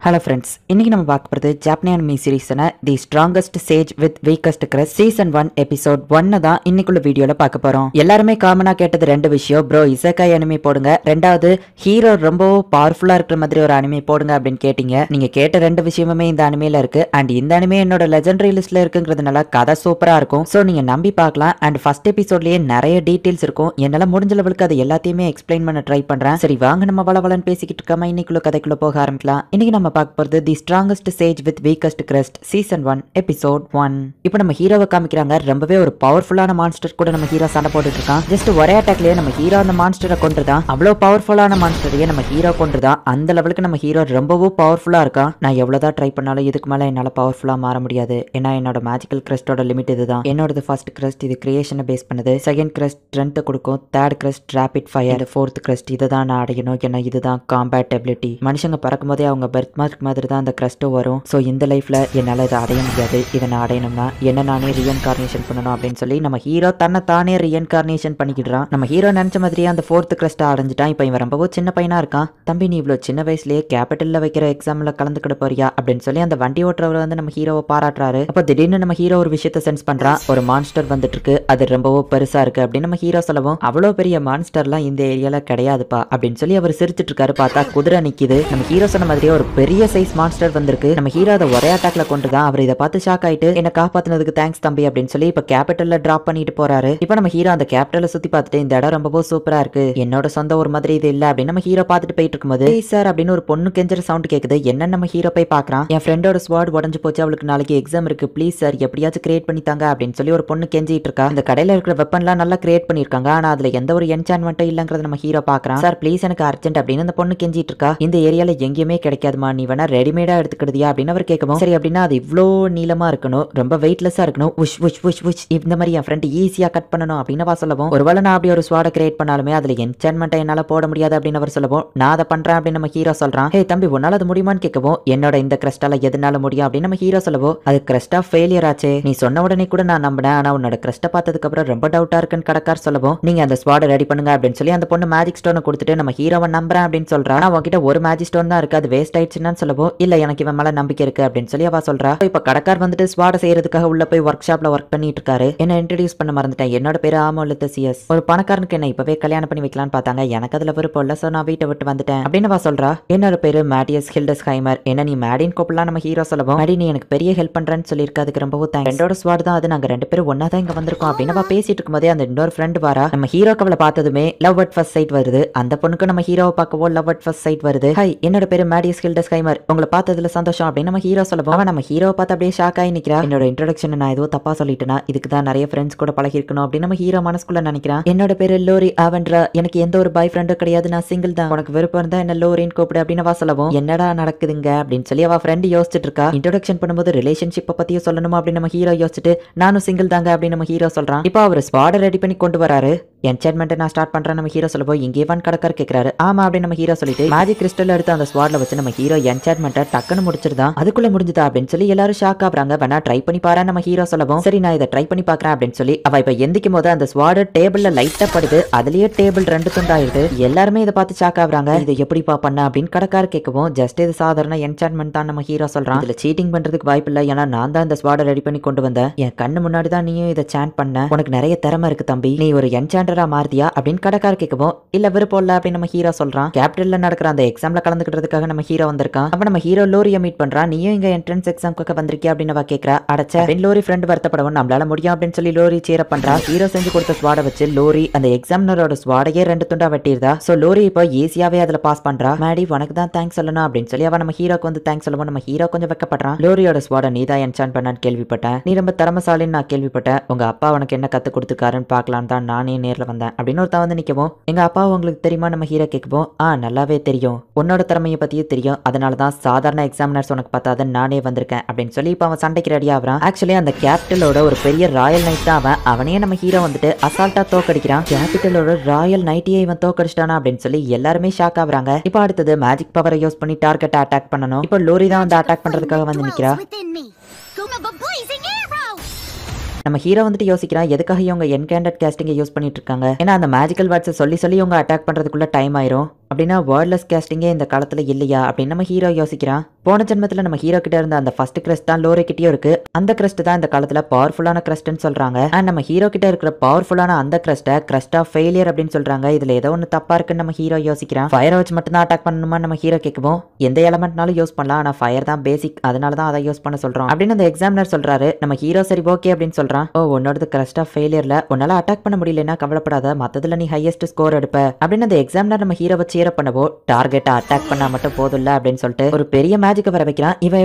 Hello friends, இன்னைக்கு நம்ம பார்க்க போகிறது ஜாப்பனியன் அனிமி சீரீஸான the strongest sage with weakest crest season 1 episode 1 தான் இன்னைக்குள்ள வீடியோல பார்க்க போறோம். எல்லாருமே காமனா கேட்டது ரெண்டு விஷயம், ப்ரோ இசக்காய் அனிமி போடுங்க, ரெண்டாவது ஹீரோ ரொம்ப பவர்ஃபுல்லா இருக்கிற மாதிரி ஒரு அனிமி போடுங்க அப்படின்னு கேட்டீங்க. நீங்க கேட்ட ரெண்டு விஷயமுமே இந்த அனிமையில இருக்கு. அண்ட் இந்த அனிமே என்னோட லெஜெண்டரி லிஸ்ட்ல இருக்குங்கிறதுனால கதை சூப்பரா இருக்கும். ஸோ நீங்க நம்பி பார்க்கலாம். அண்ட் ஃபர்ஸ்ட் எபிசோட்லயே நிறைய டீடைல்ஸ் இருக்கும். என்னால முடிஞ்ச லெவலுக்கு அது எல்லாத்தையுமே எக்ஸ்பிளைன் பண்ண ட்ரை பண்றேன். சரி வாங்க நம்ம வளவலன்னு பேசிக்கிட்டு இருக்காம இன்னைக்குள்ள கதைக்குள்ள போக ஆரம்பிக்கலாம். இன்னைக்கு நம்ம பார்க்க போறது தி strongest sage with weakest crust season 1 episode 1. இப்போ நம்ம ஹீரோவை காமிக்கிறாங்க. ரொம்பவே ஒரு பவர்ஃபுல்லான மான்ஸ்டர் கூட நம்ம ஹீரோ சண்டை போட்டுட்டு இருக்கான். ஜஸ்ட் ஒரே அட்டாக்லயே நம்ம ஹீரோ அந்த மான்ஸ்டரை கொண்டுதான். அவ்வளவு பவர்ஃபுல்லான மான்ஸ்டரையே நம்ம ஹீரோ கொண்டுதான். அந்த லெவலுக்கு நம்ம ஹீரோ ரொம்பவும் பவர்ஃபுல்லா இருக்கான். நான் எவ்வளவுதான் ட்ரை பண்ணாலும் இதுக்கு மேல என்னால பவர்ஃபுல்லா மாற முடியாது. ஏன்னா என்னோட மேஜிக்கல் கிரஸ்டோட லிமிட் இதுதான். என்னோட ஃபர்ஸ்ட் கிரஸ்ட் இது கிரியேஷனை பேஸ் பண்ணுது. செகண்ட் கிரஸ்ட் ஸ்ட்ரென்த் கொடுக்கும். Third crest rapid fire. Fourth crest இதை தான் நான் அடையணும். ஏன்னா இதுதான் காம்பேட் எபிலிட்டி. மனுஷங்க பறக்கும் போதே அவங்க பர்த் மார்க் மாதிரி தான் அந்த கிரஸ்ட்டும் வரும். ஸோ இந்த லைஃப்ல என்னால் இதை அடைய முடியாது. இதை நான் அடையணும்னா என்ன நானே ரீஎன்கார்னேஷன் பண்ணணும் அப்படின்னு சொல்லி நம்ம ஹீரோ தன்னை தானே ரீஎன்கார்னேஷன் பண்ணிக்கிடுறான். நம்ம ஹீரோ நினைச்ச மாதிரியே அந்த ஃபோர்த் கிரஸ்ட்டை அடைஞ்சிட்டான். இப்போ இவன் ரொம்பவும் சின்ன பையனா இருக்கான். தம்பி நீ இவ்வளோ சின்ன வயசுலேயே கேபிட்டல்ல வைக்கிற எக்ஸாம்ல கலந்துக்கிட போறியா அப்படின்னு சொல்லி அந்த வண்டி ஓட்டுறவர் வந்து நம்ம ஹீரோவை பாராட்டுறாரு. அப்போ திடீர்னு நம்ம ஹீரோ ஒரு விஷயத்த சென்ஸ் பண்றான். ஒரு மான்ஸ்டர் வந்துட்டு இருக்கு, அது ரொம்பவும் பெருசா இருக்கு அப்படின்னு நம்ம ஹீரோ சொல்லவும், அவ்வளோ பெரிய மான்ஸ்டர்லாம் இந்த ஏரியால கிடையாதுப்பா அப்படின்னு சொல்லி அவர் சிரிச்சிட்டு இருக்காரு. பார்த்தா குதிரை நிக்குது. நம்ம ஹீரோ சொன்ன மாதிரியே ஒரு பெரிய சைஸ் மான்ஸ்டர் வந்திருக்கு. நம்ம ஹீரோ அதை ஒரே அட்டாக்ல கொண்டுதான். அவர் இதை பார்த்து ஷாக் ஆயிட்டு என்ன காப்பாத்தினதுக்கு தேங்க்ஸ் தம்பி அப்படின்னு சொல்லி இப்ப கேபிட்டல்ல டிராப் பண்ணிட்டு போறாரு. இப்ப நம்ம ஹீரோ அந்த கேபிட்டல சுத்தி பார்த்துட்டு இந்த இடம் ரொம்பவும் சூப்பரா இருக்கு, என்னோட சொந்த ஒரு மாதிரி இது இல்ல அப்படின்னு நம்ம ஹீரோ பார்த்துட்டு போயிட்டு இருக்கும்போது சார் அப்படின்னு ஒரு பொண்ணு கெஞ்சற சவுண்ட் கேக்குது. என்ன நம்ம ஹீரோ போய் பாக்குறான். என் ஃப்ரெண்டோட ஸ்வாட் உடஞ்சு போச்சு, அவளுக்கு நாளைக்கு எக்ஸாம் இருக்கு, ப்ளீஸ் சார் எப்படியாச்சும் கிரியேட் பண்ணித்தாங்க அப்படின்னு சொல்லி ஒரு பொண்ணு கெஞ்சிட்டு இருக்கா. இந்த கடையில இருக்கிற வெப்பன்லாம் நல்லா கிரியேட் பண்ணிருக்காங்க. ஆனா அதுல எந்த ஒரு என்சான்மெண்ட்டும் இல்லங்கிறத நம்ம ஹீரோ பாக்குறான். சார் ப்ளீஸ் எனக்கு அர்ஜென்ட் அப்படின்னு அந்த பொண்ணு கெஞ்சிட்டு இருக்கா. இந்த ஏரியால எங்கேயுமே கிடைக்காதுமா, நீ வேணா ரெடிமேடா எடுத்துக்கிடுதியா அப்படின்னு அவர் கேட்கவும், சரி அப்படின்னா அது இவ்வளோ நீளமா இருக்கணும், ரொம்ப வெயிட்லெஸ்ஸா இருக்கணும், உஷ் உஷ் உஷ் உஷ் இந்த மாதிரி என் ஃப்ரெண்ட் ஈஸியா கட் பண்ணணும் அப்படின்னு வா சொல்லவும், ஒருவேளை நான் அப்படி ஒரு ஸ்வாட கிரியேட் பண்ணாலுமே அதுல என்சான்மெண்ட்டை என்னால போட முடியாது அப்படின்னு அவர் சொல்லவும், நான் அதை பண்றேன் அப்படின்னு நம்ம ஹீரோ சொல்றான். ஹே தம்பி உன்னால அது முடியுமான்னு கேட்கவும், என்னோட இந்த கிரஸ்டால எதனால முடியும் அப்படின்னு நம்ம ஹீரோ சொல்லவும், அது கிரஸ்டா ஃபெயிலியர் ஆச்சே, நீ சொன்ன உடனே கூட நான் நம்பினேன், ஆனா உன்னோட கிரஸ்ட பார்த்ததுக்கு அப்புறம் ரொம்ப டவுட்டா இருக்குன்னு கடைக்கார் சொல்லவும், நீங்க அந்த ஸ்வாட ரெடி பண்ணுங்க அப்படின்னு சொல்லி அந்த பொண்ணு மேஜிக் ஸ்டோனை கொடுத்துட்டு நம்ம ஹீரோவை நம்புறேன் அப்படின்னு சொல்றா. ஆனா உன்கிட்ட ஒரு மேஜிக் ஸ்டோன் தான் இருக்கு, அது வேஸ்ட் ஆயிடுச்சுன்னு சொல்லவும், இல்ல எனக்கு இவன் மேல நம்பிக்கை இருக்கு அப்படின்னு சொல்லி அவ சொல்றா. இப்ப கடைக்கார் வந்துட்டு ஸ்வாட செய்யறதுக்காக உள்ள போய் ஒர்க் ஷாப்ல ஒர்க் பண்ணிட்டு இருக்காரு. என்ன இன்ட்ரோடியூஸ் பண்ண மறந்துட்டேன், என்னோட பேரு ஆமோலித்தசியஸ். ஒரு பணக்காரனுக்கு என்ன இப்பவே கல்யாணம் பண்ணி வைக்கலான்னு பார்த்தாங்க, எனக்கு அதுல விருப்பம் இல்ல, சோ நான் வீட்டை விட்டு வந்துட்டேன் அப்படின்னு அவ சொல்றா. என்னோட பேரு மேட்டியஸ் ஹில்டஸ் ஹைமர். என்ன நீ மேடின் கூப்பிடலாம் நம்ம ஹீரோ சொல்லவும், மேடி நீ எனக்கு பெரிய ஹெல்ப் பண்றேன்னு சொல்லியிருக்க, அதுக்கு ரொம்பவும் தேங்க்ஸ். என்னோட ஸ்வாட் தான் அது, நாங்க ரெண்டு பேரும் ஒன்னா தான் இங்க வந்திருக்கோம் அப்படின்னு அவ பேசிட்டு இருக்கும்போதே அந்த இன்னொரு ஃப்ரெண்ட் வரா. நம்ம ஹீரோக்கு அவளை பார்த்ததுமே லவ் அட் ஃபர்ஸ்ட் சைட் வருது. அந்த பொண்ணுக்கு நம்ம ஹீரோவை பார்க்கவோ லவ் அட் ஃபர்ஸ்ட் சைட் வருது. ஹை என்னோட பேரு மேடியஸ் ஹில்டஸ் ஹைமர், உங்களை பார்த்ததுல சந்தோஷம் அப்படின்னு நம்ம ஹீரோ சொல்லவும், அவன் நம்ம ஹீரோவை பார்த்து அப்படியே ஷாக் ஆகி நிக்கிறா. என்னோட இன்ட்ரோடக்ஷன் நான் ஏதோ தப்பா சொல்லிட்டேனா, இதுக்கு தான் நிறைய ஃப்ரெண்ட்ஸ் கூட பழகி இருக்கணும் அப்படின்னு நம்ம ஹீரோ மனசுக்குள்ள நினைக்கிறான். என்னோட பேரு லோரி ஆவென்ட்ரா, எனக்கு எந்த ஒரு பாய் ஃப்ரெண்டும் கிடையாது, நான் சிங்கிள் தான், உனக்கு விருப்பம் இருந்தா என்ன லோரின்னு கூப்பிடு அப்படின்னு அவ சொல்லவும், என்னடா நடக்குதுங்க அப்படின்னு சொல்லி அவ ஃப்ரெண்ட் யோசிச்சுட்டு இருக்கா. இன்ட்ரோடக்ஷன் பண்ணும்போது ரிலேஷன்ஷிப்பை பத்தியும் சொல்லணுமா அப்படின்னு நம்ம ஹீரோ யோசிச்சுட்டு, நானும் சிங்கிள் தாங்க அப்படின்னு நம்ம ஹீரோ சொல்றான். இப்போ அவர் ஸ்வாட ரெடி பண்ணி கொண்டு வராரு. என்சான்மெண்ட் நான் ஸ்டார்ட் பண்றேன் நம்ம ஹீரோ சொல்லப்போ, இங்கே வான் கடற்கர் கேட்கிறாரு. ஆமா அப்படின்னு நம்ம ஹீரோ சொல்லிட்டு மேஜிக் கிறிஸ்டல் எடுத்து அந்த ஸ்வாட்ல வச்சு நம்ம ஹீரோ என்சான்மெண்ட்டை டக்குன்னு முடிச்சிருந்தான். அதுக்குள்ள முடிஞ்சுதா அப்படின்னு சொல்லி எல்லாரும் ஷாக் ஆகுறாங்க. வேணா ட்ரை பண்ணி பாரு நம்ம ஹீரோ சொல்லவும், சரி நான் இதை ட்ரை பண்ணி பாக்குறேன் அப்படின்னு சொல்லி அவ இப்ப எந்திக்கும் போது அந்த ஸ்வாட் டேபிள்ல லைட்டா படுது. அதுலயே டேபிள் ரெண்டு துண்டாயிருது. எல்லாருமே இதை பார்த்து ஷாக் ஆகுறாங்க. இதை எப்படிப்பா பண்ண அப்படின்னு கடைக்கார கேட்கவும், ஜஸ்ட் இது சாதாரண என்சான்மெண்ட் தான் நம்ம ஹீரோ சொல்றான். இதுல சீட்டிங் பண்றதுக்கு வாய்ப்பு இல்லை, ஏன்னா நான் தான் இந்த ஸ்வாட ரெடி பண்ணி கொண்டு வந்தேன், என் கண்ணு முன்னாடி தான் நீயும் இதை சாண்ட் பண்ண, உனக்கு நிறைய திறமை இருக்கு தம்பி, நீ ஒரு என்சாண்டரா மாறுதியா அப்படின்னு கடைக்கார கேட்கவும், இல்ல விருப்பம் இல்ல அப்படின்னு நம்ம ஹீரோ சொல்றான். கேபிட்டல்ல நடக்கிற அந்த எக்ஸாம்ல கலந்துக்கிறதுக்காக நம்ம ஹீரோ வந்திருக்கான். அப்ப நம்ம ஹீரோ லோரியை மீட் பண்றான். நீயும் இங்க என்ட்ரன்ஸ் எக்ஸாம்க்கு வந்திருக்கியா அப்படின்னு அவ கேட்கறா. அடச்ச அப்படின்னு லோரி ஃப்ரெண்ட் வருத்தப்படவும், நம்மளால முடியும் அப்படின்னு சொல்லி லோரி சேர பண்றா. ஹீரோ செஞ்சு கொடுத்த ஸ்வாட வச்சு லோரி அந்த எக்ஸாமினரோட ஸ்வாடையே ரெண்டு துண்டா வெட்டிருதா. சோ லோரி இப்போ ஈஸியாவே அதுல பாஸ் பண்றா. மேடி உனக்கு தான் தேங்க்ஸ் சொல்லணும் அப்படின்னு சொல்லி அவ நம்ம ஹீரோக்கு வந்து தேங்க்ஸ் சொல்லவும் நம்ம ஹீரோ கொஞ்சம் வெக்கப்படுறான். லோரியோட ஸ்வாட நீ தான் என்சான் பண்ணான்னு கேள்விப்பட்டேன், நீ ரொம்ப திறமசாலின்னு நான் கேள்விப்பட்டேன், உங்க அப்பா உனக்கு என்ன கத்து கொடுத்துருக்காருன்னு பாக்கலாம் தான் நானே நேர்ல வந்தேன் அப்படின்னு ஒருத்தன் வந்து நிக்கவும், எங்க அப்பா உங்களுக்கு தெரியுமா நம்ம ஹீரோ கேட்கவும், நல்லாவே தெரியும், உன்னோட திறமையை பத்தியும் தெரியும், அதனாலதான் சாதாரண எக்ஸாமினர்ஸ் உனக்கு பார்த்தாத நானே வந்திருக்கேன் அப்படின்னு சொல்லி இப்ப அவன் சண்டைக்கு ரெடி ஆகிறான். ஆக்சுவலி அந்த கேபிட்டலோட ஒரு பெரிய ராயல் நைட் தான் அவன். அவனையே நம்ம ஹீரோ வந்துட்டு அசால்ட்டா தோக்கடிக்கிறான். கேபிட்டலோட ராயல் நைட்டியே இவன் தோக்கடிச்சிட்டானா அப்படின்னு சொல்லி எல்லாருமே ஷாக் ஆகுறாங்க. இப்போ அடுத்தது மேஜிக் பவரை யூஸ் பண்ணி டார்கெட்டை அட்டாக் பண்ணணும். இப்போ லோரி தான் வந்து அட்டாக் பண்றதுக்காக வந்து நிக்கிறா. நம்ம ஹீரோ வந்துட்டு யோசிக்கிறான், எதுக்காக இவங்க என்கேண்டட் கேஸ்டிங்கை யூஸ் பண்ணிட்டு இருக்காங்க, ஏன்னா அந்த மேஜிக்கல் வேர்ட்ஸை சொல்லி சொல்லி இவங்க அட்டாக் பண்றதுக்குள்ள டைம் ஆயிரும். அப்படின்னா வேர்ட்லெஸ் கேஸ்டிங்கே இந்த காலத்துல இல்லையா அப்படின்னு நம்ம ஹீரோ யோசிக்கிறான். போன ஜென்மத்துல நம்ம ஹீரோ கிட்ட இருந்த அந்த ஃபர்ஸ்ட் கிரஸ்ட் தான் லோரி கிட்டயும் இருக்கு. அந்த கிரஸ்ட் தான் இந்த காலத்துல பவர்ஃபுல்லான கிரஸ்ட்னு சொல்றாங்க. அண்ட் நம்ம ஹீரோ கிட்ட இருக்கிற பவர்ஃபுல்லான அந்த கிரஸ்ட கிரஸ்ட் ஆஃப் ஃபெயிலியர் அப்படின்னு சொல்றாங்க. இதுல ஏதோ ஒன்னு தப்பா இருக்குன்னு நம்ம ஹீரோ யோசிக்கிறான். ஃபயரை வச்சு மட்டும் தான் அட்டாக் பண்ணணுமா நம்ம ஹீரோ கேட்கவும், எந்த எலமெண்ட்னாலும் யூஸ் பண்ணலாம், ஆனா ஃபயர் தான் பேசிக், அதனால தான் அதை யூஸ் பண்ண சொல்றோம் அப்படின்னு அந்த எக்ஸாமினர் சொல்றாரு. நம்ம ஹீரோ சரி ஓகே அப்படின்னு சொல்றான். ஓ உன்னோட கிரஸ்ட் ஆஃப் ஃபெயிலியர்ல உன்னால அட்டாக் பண்ண முடியலன்னா கவலைப்படாத, மத்ததுல நீ ஹையஸ்ட் ஸ்கோர் எடுப்ப அப்படின்னு அந்த எக்ஸாமினர் நம்ம ஹீரோவை சீர பண்ணவோ, டார்கெட்டை அட்டாக் பண்ணா மட்டும் போதும்ல அப்படின்னு சொல்லிட்டு ஒரு பெரிய மேஜிக்கை வர வைக்கிறான். இவன்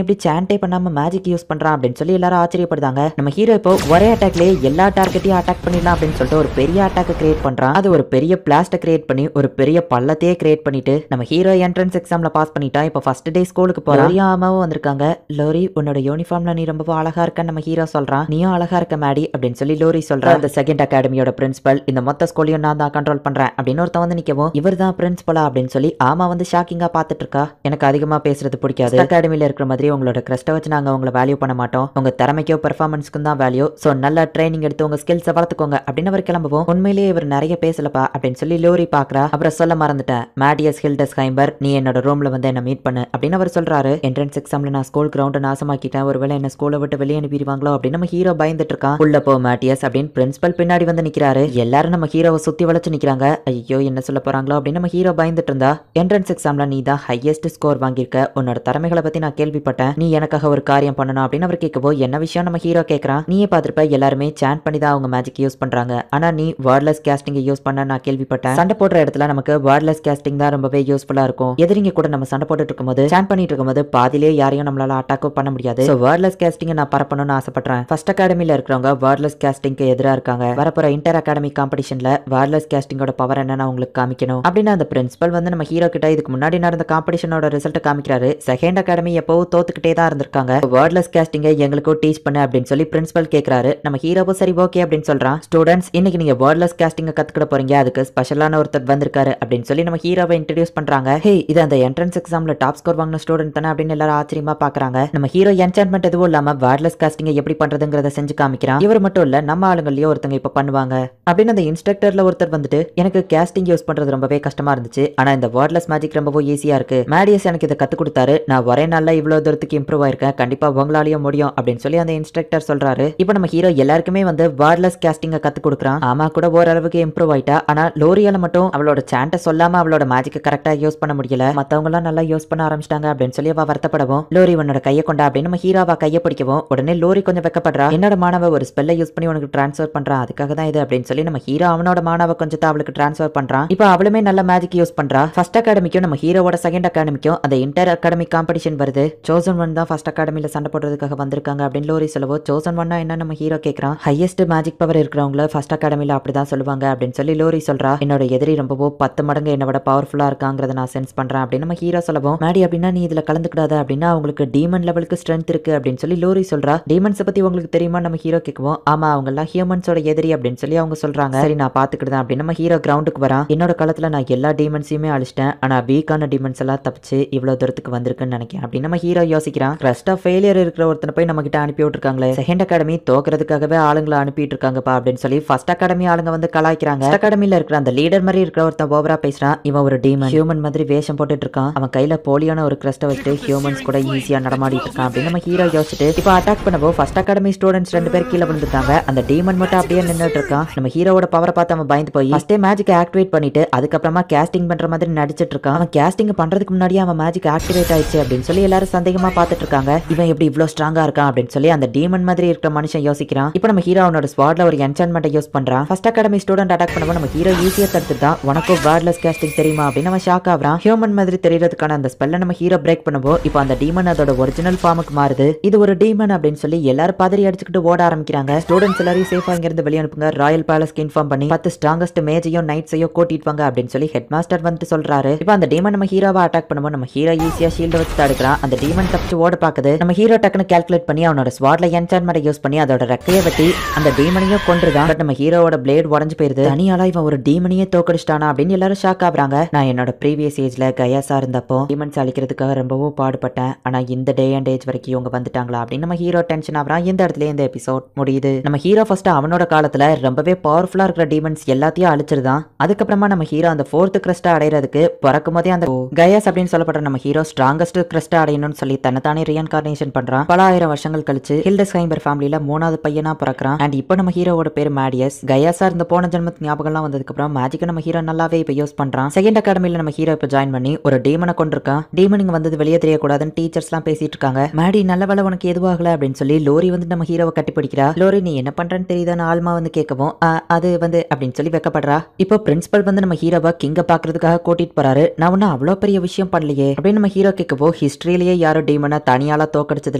எப்படி சாண்டே பண்ணாம மேஜிக் யூஸ் பண்றான் அப்படின்னு சொல்லி எல்லாரும் ஆச்சரியப்படுதாங்க. நம்ம ஹீரோ இப்போ ஒரே அட்டாக்லயே எல்லா டார்கெட்டையும் அட்டாக் பண்ணிடலாம் அப்படின்னு சொல்லிட்டு ஒரு பெரிய அட்டாக் கிரியேட் பண்றான். அது ஒரு பெரிய பிளாஸ்ட கிரியேட் பண்ணி ஒரு பெரிய பள்ளத்தையே கிரியேட் பண்ணிட்டு நம்ம ஹீரோ என்ட்ரன்ஸ் எக்ஸாம்ல பாஸ் பண்ணிட்டா. இப்போ ஃபர்ஸ்ட் டே ஸ்கூலுக்கு போறான். அம்மாவும் வந்திருக்காங்க. லோரி உன்னோட யூனிஃபார்ம்ல நீ ரொம்ப அழகா இருக்கன்னு நம்ம ஹீரோ சொல்றான். நீயும் அழகா இருக்க மேடி அப்படின்னு சொல்லி லோரி சொல்றான். அந்த செகண்ட் அகாடமியோட பிரின்சிபல், இந்த மொத்த ஸ்கூலையும் நான் தான் கண்ட்ரோல் பண்றேன் அப்படின்னு ஒருத்தன் வந்து நிக்கவும், இவர் தான் பிரின்சிபலா அப்படின்னு சொல்லி ஆமா வந்து ஷாக்கிங்கா பாத்துட்டு இருக்கா. எனக்கு அதிகமா பேசுறது பிடிக்காது. அகாடமில இருக்கிற மாதிரி உங்களோட கிரஸ்ட்டை வச்சு நாங்க உங்களை வேல்யூ பண்ண மாட்டோம். உங்க திறமைக்கோ பெர்ஃபார்மன்ஸ்க்கும் தான் வேல்யூ. சோ நல்ல ட்ரைனிங் எடுத்து உங்க ஸ்கில்ஸை வளர்த்துக்கோங்க அப்படின்னு அவர் கிளம்புவோம். உண்மையிலேயே இவர் நிறைய பேசலப்பா அப்படின்னு சொல்லி லோரி பாக்குறா. அப்புறம் சொல்ல மறந்துட்டேன், மேடியஸ் ஹில்டஸ் ஹைம்பர், நீ என்னோட ரூம்ல வந்து என்ன மீட் பண்ணு அப்படின்னு அவர் சொல்றாரு. என்ட்ரன்ஸ் எக்ஸாம்ல நான் ஸ்கூல் கிரவுண்ட் நாசமாக்கிட்டேன், ஒருவேளை என்ன ஸ்கூலை விட்டு வெளியே அனுப்பிடுவாங்களோ அப்படின்னு நம்ம ஹீரோ பயந்துட்டு இருக்கான். உள்ள போ மேட்டியஸ் அப்படின்னு பிரின்சிபல் பின்னாடி வந்து நிக்கிறாரு. எல்லாரும் நம்ம ஹீரோவை சுத்தி வளைச்சு நிக்கிறாங்க. ஐயோ என்ன சொல்ல போறாங்களோ அப்படின்னு நம்ம ஹீரோ பயந்துட்டு இருந்தா. என்ட்ரன்ஸ் எக்ஸாம்ல நீ தான் ஹையஸ்ட் ஸ்கோர் வாங்கியிருக்க, உன்னோட திறமைகளை பத்தி நான் கேள்விப்பட்டேன், நீ எனக்காக ஒரு காரியம் பண்ணணும் அப்படின்னு அவர் கேட்கவோ, என்ன விஷயம் நம்ம ஹீரோ கேட்கறான். நீயே பார்த்திருப்ப எல்லாருமே சாண்ட் பண்ணி தான் அவங்க மேஜிக் யூஸ் பண்றாங்க, ஆனா நீ வேர்ட்லெஸ் கேஸ்டிங் யூஸ் பண்ண நான் கேள்விப்பட்டேன். சண்டை போடுற இடத்துல நமக்கு வேர்ட்லெஸ் கேஸ்டிங் தான் ரொம்பவே யூஸ்ஃபுல்லா இருக்கும். எதிரிங்க கூட நம்ம சண்டை போட்டுட்டு இருக்கும்போது சாண்ட் பண்ணிட்டு இருக்கும்போது பாதிலே யாரையும் நம்மளால அட்டாக் பண்ண முடியாது. சோ வேர்ட்லெஸ் கேஸ்டிங் நான் பரப்பணும்னு ஆசைப்படுறேன். ஃபர்ஸ்ட் அகாடமில இருக்கிறவங்க வேர்ட்லெஸ் கேஸ்டிங்க்கு எதிராக இருக்காங்க. வரப்போற இன்டர் அகாடமி காம்படிஷன்ல வேர்ட்லெஸ் கேஸ்டிங்கோட பவர் என்னன்னு உங்களுக்கு காமிக்கணும் அப்படின்னு அந்த பிரின்சிபல் வந்து நம்ம ஹீரோ கிட்ட இதுக்கு முன்னாடி நடந்த காம்படிஷனோட ரிசல்ட் காமிக்கிறாரு. செகண்ட் அகாடமி எப்பவும் தோத்துக்கிட்டே தான் இருந்திருக்காங்க. வேர்ட்லெஸ் கேஸ்டிங்கை எங்களுக்கும் டீச் பண்ணு அப்படின்னு சொல்லி பிரின்சிபல் கேட்கிறாரு. நம்ம ஹீரோவும் சரி ஓகே அப்படின்னு சொல்றான். ஸ்டூடெண்ட்ஸ் இன்னைக்கு நீங்க வேர்ட்லெஸ் கேஸ்டிங்கை கத்துக்கிட போறீங்க, அதுக்கு ஸ்பெஷலான ஒருத்தர் வந்திருக்காரு அப்படின்னு சொல்லி நம்ம ஹீரோவை இன்ட்ரோடியூஸ் பண்றாங்க. ஹே இது அந்த என்ட்ரன்ஸ் எக்ஸாம்ல டாப் ஸ்கோர் வாங்கின ஸ்டூடெண்ட் தானே அப்படின்னு எல்லாரும் ஆச்சரியமா பாக்குறாங்க. நம்ம ஹீரோ என்சான்மெண்ட் எதுவும் இல்லாம வேர்ட்லெஸ் கேஸ்டிங்கை எப்படி பண்றதுங்கிறத செஞ்சு காமிக்கிறான். இவர் மட்டும் இல்ல நம்ம ஆளுங்களையும் ஒருத்தங்க இப்ப பண்ணுவாங்க அப்படின்னு அந்த இன்ஸ்ட்ரக்டர்ல ஒருத்தர் வந்துட்டு, எனக்கு கேஸ்டிங் யூஸ் பண்றது ரொம்பவே கஷ்டமா இருந்துச்சு, ஆனா இந்த வேர்ட்லெஸ் மேஜிக் ரொம்பவே ஈஸியா இருக்கு, மேடியஸ் எனக்கு இதை கத்து கொடுத்தாரு, நான் ஒரே நாள்ல இவ்வளவு தூரத்துக்கு இம்ப்ரூவ் ஆயிருக்கேன், கண்டிப்பா உங்களாலேயும் முடியும் அப்படின்னு சொல்லி அந்த இன்ஸ்ட்ரக்டர் சொல்றாரு. இப்போ நம்ம ஹீரோ எல்லாருக்குமே வந்து வேர்ட்லெஸ் கேஸ்டிங்கை கத்து கொடுக்குறான். ஆமா கூட ஓரளவுக்கு இம்ப்ரூவ் ஆயிட்டா, ஆனா லோரியால மட்டும் அவளோட சாண்ட சொல்லாம அவளோட மேஜிக்கை கரெக்டா யூஸ் பண்ண முடியல, மத்தவங்க எல்லாம் நல்லா யூஸ் பண்ண ஆரம்பிச்சிட்டாங்க அப்படின்னு சொல்லி அவ வருத்தப்படவும், லோரி உன்னோட கையை கொண்டா அப்படின்னு நம்ம ஹீரோவா கையை பிடிக்கவும், உடனே லோரி கொஞ்சம் வெக்கப்படுறா. என்னோட மாணவ ஒரு ஸ்பெல்லை யூஸ் பண்ணி உனக்கு டிரான்ஸ்ஃபர் பண்றான், அதுக்காக தான் இது அப்படின்னு சொல்லி நம்ம ஹீரோ அவனோட மாணவ கொஞ்சத்தை அவளுக்கு டிரான்ஸ்ஃபர் பண்றான். இப்போ அவளுமே நல்ல மேஜிக் யூஸ் பண்றா. ஃபர்ஸ்ட் அகாடமிக்கும் நம்ம ஹீரோவோட செகண்ட் அகாடமிக்கும் அந்த இன்டர் அகாடமி காம்படிஷன் வருது. சோசன் ஒன் தான் ஃபர்ஸ்ட் அகாடமில சண்டை போடுறதுக்காக வந்திருக்காங்க அப்படின்னு லோரி சொல்லவோ, சோசன் ஒன்னா என்ன நம்ம ஹீரோ கேட்கறான். ஹையஸ்ட் மேஜிக் பவர் இருக்கிறவங்கள ஃபர்ஸ்ட் அகாடமில அப்படிதான் சொல்லுவாங்க அப்படின்னு சொல்லி லோரி சொல்றா. என்னோட எதிரி ரொம்பவோ 10 மடங்கு என்னை விட பவர்ஃபுல்லா இருக்காங்கிறத நான் சென்ஸ் பண்றேன் அப்படின்னு நம்ம ஹீரோ சொல்லவும், மேடி அப்படின்னா நீ இதுல கலந்துக்கூடாது அப்படின்னா அவங்களுக்கு டீமன் லெவலுக்கு ஸ்ட்ரென்த் இருக்கு அப்படின்னு சொல்லி லோரி சொல்றா. டீமன்ஸ் பத்தி உங்களுக்கு தெரியுமா நம்ம ஹீரோ கேட்கவும், ஆமா அவங்க எல்லாம் ஹியூமன்ஸோட எதிரி அப்படின்னு சொல்லி அவங்க சொல்றாங்க. சரி நான் பாத்துக்கிட்டேன் அப்படின்னு நம்ம ஹீரோ கிரவுண்டுக்கு வரான். என்னோட காலத்துல நான் எல்லா டீமன்ஸையுமே அழிச்சிட்டேன், ஆனா வீக்கான டீமன்ஸ் எல்லாம் தப்பிச்சு இவ்வளவு தூரத்துக்கு வந்திருக்குன்னு நினைக்கிறேன் அப்படின்னு நம்ம ஹீரோ யோசிக்கிறான். கிரஸ்ட் ஆஃப் ஃபெயிலியர் இருக்கிற ஒருத்தனை போய் நம்ம கிட்ட அனுப்பி விட்டுருக்காங்களே, செகண்ட் அகாடமி தோக்குறதுக்காகவே ஆளுங்களை அனுப்பிட்டு இருக்காங்கப்பா அப்படின்னு சொல்லி ஃபர்ஸ்ட் அகாடமி ஆளுங்க வந்து கலாய்க்கிறாங்க. ஃபர்ஸ்ட் அகாடமில இருக்கிற அந்த லீடர் மாதிரி இருக்கிற ஒருத்தன் ஓவரா பேசுறான். இவன் ஒரு டீமன் ஹியூமன் மாதிரி வேஷம் போட்டுட்டு இருக்கான், அவன் கையில போலியான ஒரு கிரஸ்ட வச்சுட்டு ஹியூமன்ஸ் கூட ஈஸியா நடமாடிட்டு இருக்கான் அப்படின்னு நம்ம ஹீரோ யோசிச்சுட்டு இப்போ அட்டாக் பண்ணவோ ஃபர்ஸ்ட் அகாடமி ஸ்டூடெண்ட்ஸ் 2 பேர் கீழே விழுந்துட்டாங்க. அந்த டீமன் மட்டும் அப்படியே நின்னுட்டு இருக்கான். நம்ம ஹீரோவோட பவரை பார்த்து அவன் பயந்து போய் ஃபர்ஸ்டே மேஜிக் ஆக்டிவேட் பண்ணிட்டு அதுக்கப்புறமா கேஸ்டிங் பண்ற மாதிரி நடிச்சிட்டு இருக்கான். அவன் கேஸ்டிங் பண்றதுக்கு முன்னாடியே அவன் மேஜிக் ஆக்டிவேட் ஆயிடுச்சு அப்படின்னு சொல்லி எல்லாரும் சந்தேகமா பார்த்துட்டு இருக்காங்க. இவன் எப்படி இவ்வளவு ஸ்ட்ராங்கா இருக்கான் அப்படின்னு சொல்லி அந்த டீமன் மாதிரி இருக்கிற மனுஷன் யோசிக்கிறான். இப்போ நம்ம ஹீரோ அவனோட ஸ்வாட்ல ஒரு என்சான்மெண்ட்டை யூஸ் பண்றான். ஃபர்ஸ்ட் அகாடமி ஸ்டூடெண்ட் அட்டாக் பண்ணவோ நம்ம ஹீரோ ஈஸியா தடுத்துட்டான். உனக்கும் வேர்ட்லெஸ் கேஸ்டிங் தெரியுமா அப்படின்னு அவன் ஷாக் ஆகுறான். ஹியூமன் மாதிரி தெரியறதுக்கான அந்த ஸ்பெல்லை நம்ம ஹீரோ பிரேக் பண்ணவோ இப்போ அந்த டீமன் அதோட ஒரிஜினல் ஃபார்முக்கு மாறுது. இது ஒரு டீமன் அப்படின்னு சொல்லி எல்லாரும் பதறி அடிச்சுக்கிட்டு ஓட ஆரம்பிக்கிறாங்க. ஸ்டூடெண்ட்ஸ் எல்லாரையும் சேஃபா இங்க இருந்து வெளியே அனுப்புங்க, ராயல் பேலஸ்க்கு இன்ஃபார்ம் பண்ணி 10 ஸ்ட்ராங்கஸ்ட் மேஜையும் நைட்ஸையோ கூட்டிட்டு வாங்க அப்படின்னு சொல்லி ஹெட் மாஸ்டர் வந்து சொல்றாரு. இப்போ அந்த டீமன் நம்ம ஹீரோவை அட்டாக் பண்ணும்போது நம்ம ஹீரோ ஈஸியா ஷீல்ட வச்சு தடுக்கிறான். அந்த டீமன் தப்பிச்சு ஓட பாக்குது. நம்ம ஹீரோ டக்குன்னு கால்குலேட் பண்ணி அவனோட ஸ்வாட்ல என்சான்மெண்ட் யூஸ் பண்ணி அதோட ரெக்கையை வெட்டி அந்த டீமனையும் கொன்றுதான். பட் நம்ம ஹீரோவோட பிளேட் உடஞ்சு போயிருது. தனியாளா இவன் ஒரு டீமனையே தோக்கடிச்சிட்டானா அப்படின்னு எல்லாரும் ஷாக் ஆகுறாங்க. நான் என்னோட ப்ரீவியஸ் ஏஜ்ல கயாசா இருந்தப்போ டீமன்ஸ் அழிக்கிறதுக்காக ரொம்பவும் பாடுபட்டேன், ஆனா இந்த டே அண்ட் ஏஜ் வரைக்கும் இவங்க வந்துட்டாங்களா அப்படின்னு நம்ம ஹீரோ டென்ஷன் ஆகுறான். இந்த இடத்துல இந்த எபிசோட் முடியுது. நம்ம ஹீரோ ஃபர்ஸ்ட் அவனோட காலத்துல ரொம்பவே பவர்ஃபுல்லா இருக்கிற டீமன்ஸ் எல்லாத்தையும் அழிச்சிருதான். அதுக்கப்புறமா நம்ம ஹீரோ அந்த 4th கிரஸ்ட் அடையறதுக்கு பிறக்கும் போதே அந்த கயாஸ் அப்படின்னு சொல்லப்படுற நம்ம ஹீரோ ஸ்ட்ராங்கஸ்ட் கிரஸ்ட் அடையணும்னு சொல்லி தன்னைத்தானே ரீஇன்கார்னேஷன் பண்றான். பல ஆயிரம் வருஷங்கள் கழிச்சு ஹில்டஸ்ஹைமர் ஃபேமிலியில 3வது பையனா பிறக்கிறான். அண்ட் இப்போ நம்ம ஹீரோவோட பேர் மேடியஸ். கயாஸா இருந்த போன ஜென்மத்து ஞாபகம்லாம் வந்ததுக்கு அப்புறம் மேஜிக் நம்ம ஹீரோ நல்லாவே இப்ப யூஸ் பண்றான். செகண்ட் அகாடமில நம்ம ஹீரோ இப்ப ஜாயின் பண்ணி ஒரு டீமனை கொண்டிருக்கான். டீமன் இங்க வந்தது வெளியே தெரியக்கூடாதுன்னு டீச்சர்ஸ் எல்லாம் பேசிட்டு இருக்காங்க. மேடி நல்ல வேலை உனக்கு எதுவாகல அப்படின்னு சொல்லி லோரி வந்து நம்ம ஹீரோவை கட்டி பிடிக்கிறா. லோரி நீ என்ன பண்றன்னு தெரியுதான்னு ஆல்மா வந்து கேட்கவும் அது வந்து அப்படின்னு சொல்லி வெக்கப்படுறா. இப்போ பிரின்சிபல் வந்து நம்ம ஹீரோவை கிங்க பாக்குறதுக்காக கூட்டிட்டு போறாரு. நான் ஒன்னும் அவ்வளவு பெரிய விஷயம் பண்ணலையே அப்படின்னு நம்ம ஹீரோ கேட்கவோ ஹிஸ்டரியிலேயே யாரும் டீமனை தனியால தோக்கடிச்சது